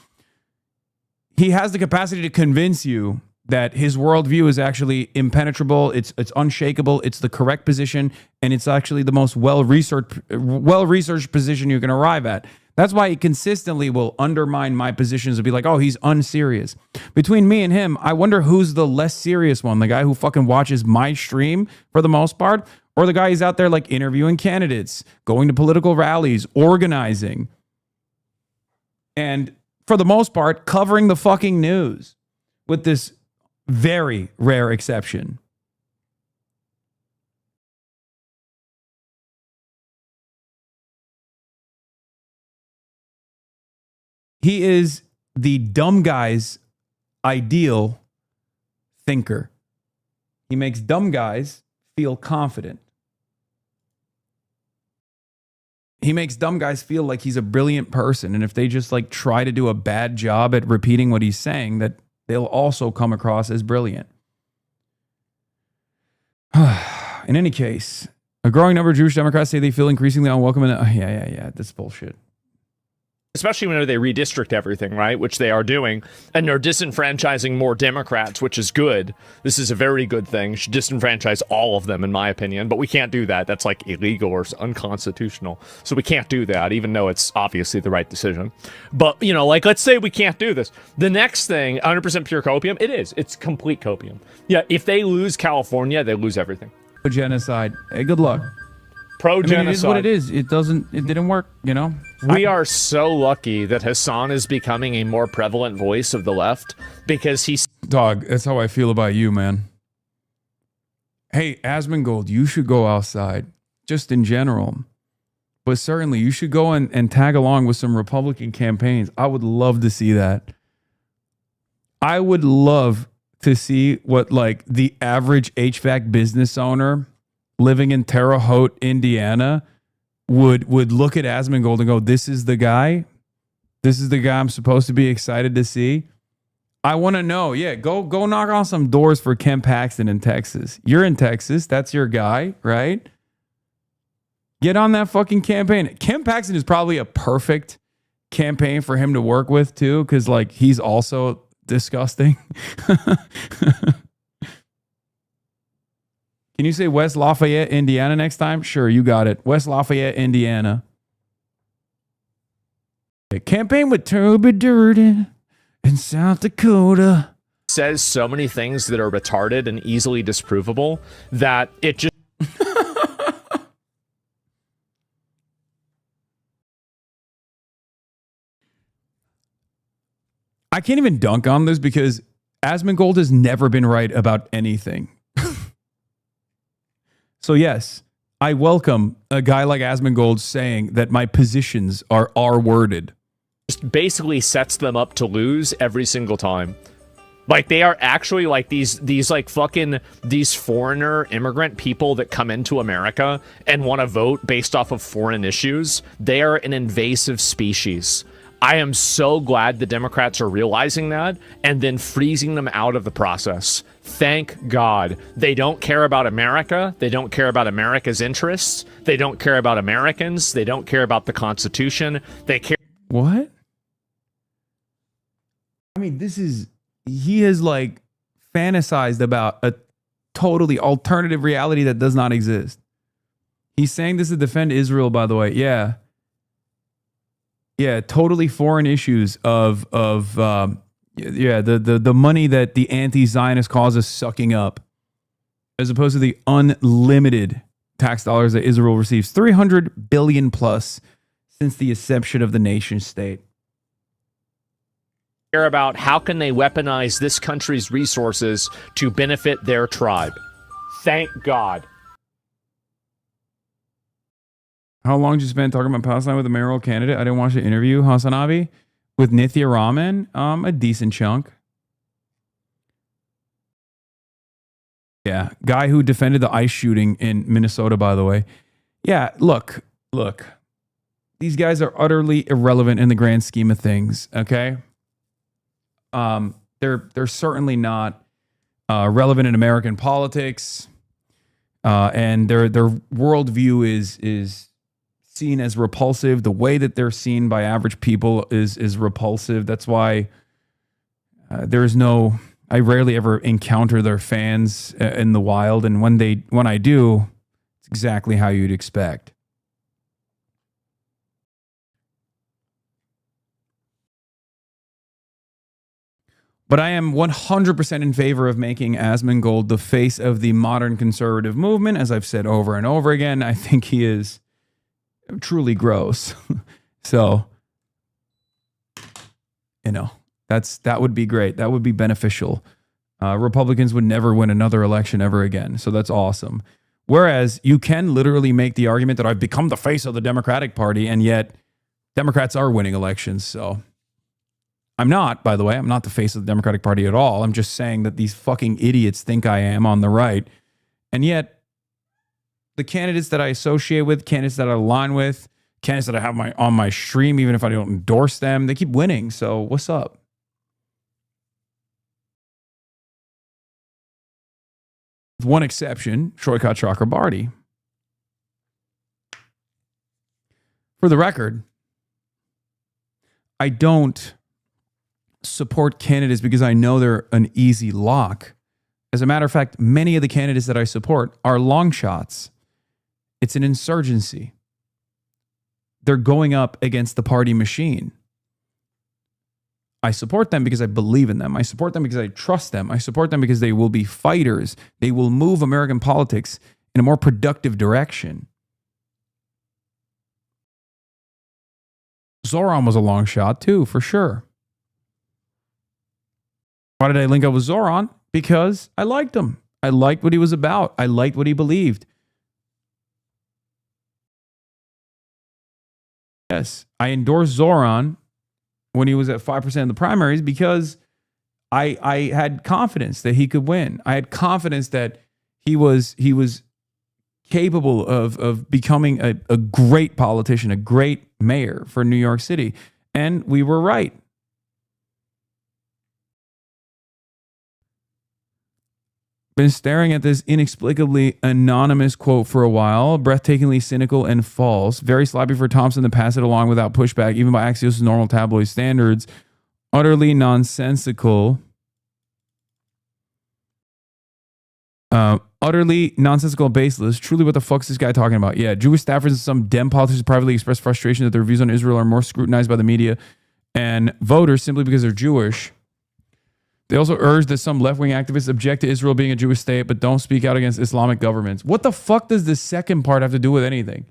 he has the capacity to convince you that his worldview is actually impenetrable, it's unshakable, it's the correct position, and it's actually the most well-researched position you can arrive at. That's why he consistently will undermine my positions and be like, oh, he's unserious. Between me and him, I wonder who's the less serious one, the guy who fucking watches my stream for the most part, Or the guy who's out there like interviewing candidates, going to political rallies, organizing, and for the most part, covering the fucking news, with this very rare exception. He is the dumb guy's ideal thinker. He makes dumb guys feel confident. He makes dumb guys feel like he's a brilliant person. And if they just like try to do a bad job at repeating what he's saying, that they'll also come across as brilliant. In any case, a growing number of Jewish Democrats say they feel increasingly unwelcome. Yeah. That's bullshit. Especially whenever they redistrict everything, right? Which they are doing. And they're disenfranchising more Democrats, which is good. This is a very good thing. Should disenfranchise all of them, in my opinion. But we can't do that. That's like illegal or unconstitutional. So we can't do that, even though it's obviously the right decision. But, you know, like, let's say we can't do this. The next thing, 100% pure copium, it is. It's complete copium. Yeah, if they lose California, they lose everything. Genocide. Hey, good luck. Pro-genocide. It is what it is. It didn't work, you know? We are so lucky that Hasan is becoming a more prevalent voice of the left because he's... Dog, that's how I feel about you, man. Hey, Asmongold, you should go outside, just in general. But certainly, you should go and tag along with some Republican campaigns. I would love to see that. I would love to see what, like, the average HVAC business owner living in Terre Haute, Indiana, would look at Asmongold and go, this is the guy? This is the guy I'm supposed to be excited to see? I want to know. Yeah, go knock on some doors for Ken Paxton in Texas. You're in Texas. That's your guy, right? Get on that fucking campaign. Ken Paxton is probably a perfect campaign for him to work with, too, because, like, he's also disgusting. Can you say West Lafayette, Indiana next time? Sure, you got it. West Lafayette, Indiana. A campaign with Toby Durden in South Dakota. Says so many things that are retarded and easily disprovable that it just... I can't even dunk on this because Asmongold has never been right about anything. So yes, I welcome a guy like Asmongold saying that my positions are R-worded. Just basically sets them up to lose every single time. Like, they are actually like these like fucking these foreigner immigrant people that come into America and want to vote based off of foreign issues. They are an invasive species. I am so glad the Democrats are realizing that and then freezing them out of the process. Thank God. They don't care about America. They don't care about America's interests. They don't care about Americans. They don't care about the Constitution. They care. What? I mean, he has like fantasized about a totally alternative reality that does not exist. He's saying this to defend Israel, by the way. Yeah. Yeah, totally foreign issues of the money that the anti-Zionist cause is sucking up, as opposed to the unlimited tax dollars that Israel receives, 300 billion plus since the inception of the nation state. Care about how can they weaponize this country's resources to benefit their tribe. Thank God. How long did you spend talking about Palestine with a mayoral candidate? I didn't watch the interview. Hasanabi with Nithya Raman. A decent chunk. Yeah. Guy who defended the ICE shooting in Minnesota, by the way. Yeah, look. These guys are utterly irrelevant in the grand scheme of things, okay? They're certainly not relevant in American politics. And their worldview is seen as repulsive. The way that they're seen by average people is repulsive. That's why I rarely ever encounter their fans in the wild. And when I do, it's exactly how you'd expect. But I am 100% in favor of making Asmongold the face of the modern conservative movement. As I've said over and over again, I think he is truly gross. So, you know, that would be great. That would be beneficial. Republicans would never win another election ever again. So that's awesome. Whereas you can literally make the argument that I've become the face of the Democratic Party, and yet Democrats are winning elections. So I'm not, by the way, I'm not the face of the Democratic Party at all. I'm just saying that these fucking idiots think I am on the right. And yet the candidates that I associate with, candidates that I align with, candidates that I have on my stream, even if I don't endorse them, they keep winning. So what's up? With one exception, Shoykat Chakrabarti. For the record, I don't support candidates because I know they're an easy lock. As a matter of fact, many of the candidates that I support are long shots. It's an insurgency. They're going up against the party machine. I support them because I believe in them. I support them because I trust them. I support them because they will be fighters. They will move American politics in a more productive direction. Zoran was a long shot too, for sure. Why did I link up with Zoran? Because I liked him. I liked what he was about. I liked what he believed. Yes, I endorsed Zoran when he was at 5% in the primaries because I had confidence that he could win. I had confidence that he was capable of becoming a great politician, a great mayor for New York City. And we were right. Been staring at this inexplicably anonymous quote for a while. Breathtakingly cynical and false. Very sloppy for Thompson to pass it along without pushback, even by Axios' normal tabloid standards. Utterly nonsensical. Utterly nonsensical, baseless. Truly, what the fuck's this guy talking about? Yeah, Jewish staffers and some Dem politicians privately expressed frustration that their views on Israel are more scrutinized by the media and voters simply because they're Jewish. They also urge that some left-wing activists object to Israel being a Jewish state, but don't speak out against Islamic governments. What the fuck does this second part have to do with anything?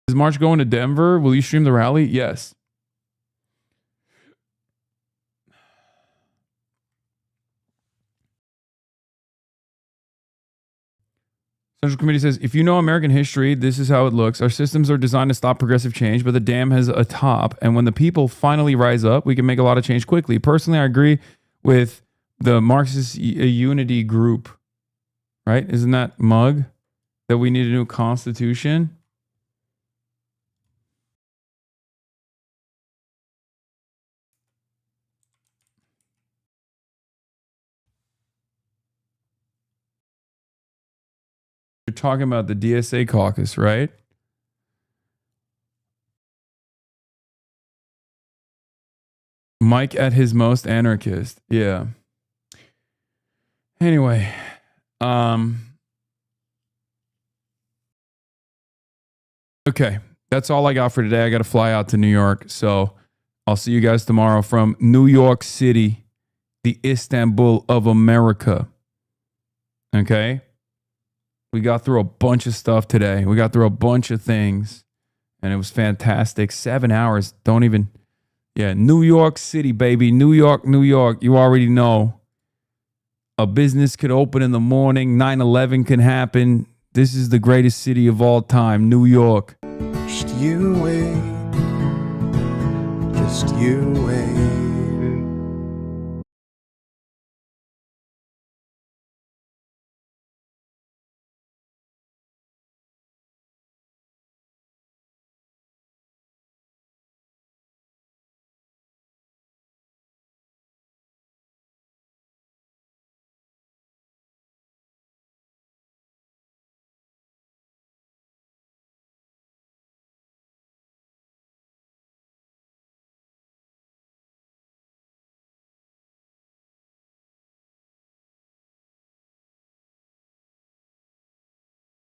Is March going to Denver? Will you stream the rally? Yes. Central Committee says, if you know American history, this is how it looks. Our systems are designed to stop progressive change, but the dam has a top. And when the people finally rise up, we can make a lot of change quickly. Personally, I agree with the Marxist unity group, right? Isn't that Mug? That we need a new constitution? You're talking about the DSA caucus, right? Mike at his most anarchist. Yeah. Anyway, okay. That's all I got for today. I got to fly out to New York. So I'll see you guys tomorrow from New York City, the Istanbul of America. Okay? We got through a bunch of stuff today. We got through a bunch of things. And it was fantastic. 7 hours. Don't even... Yeah, New York City, baby. New York, New York. You already know. A business could open in the morning. 9/11 can happen. This is the greatest city of all time. New York. Just you wait. Just you wait.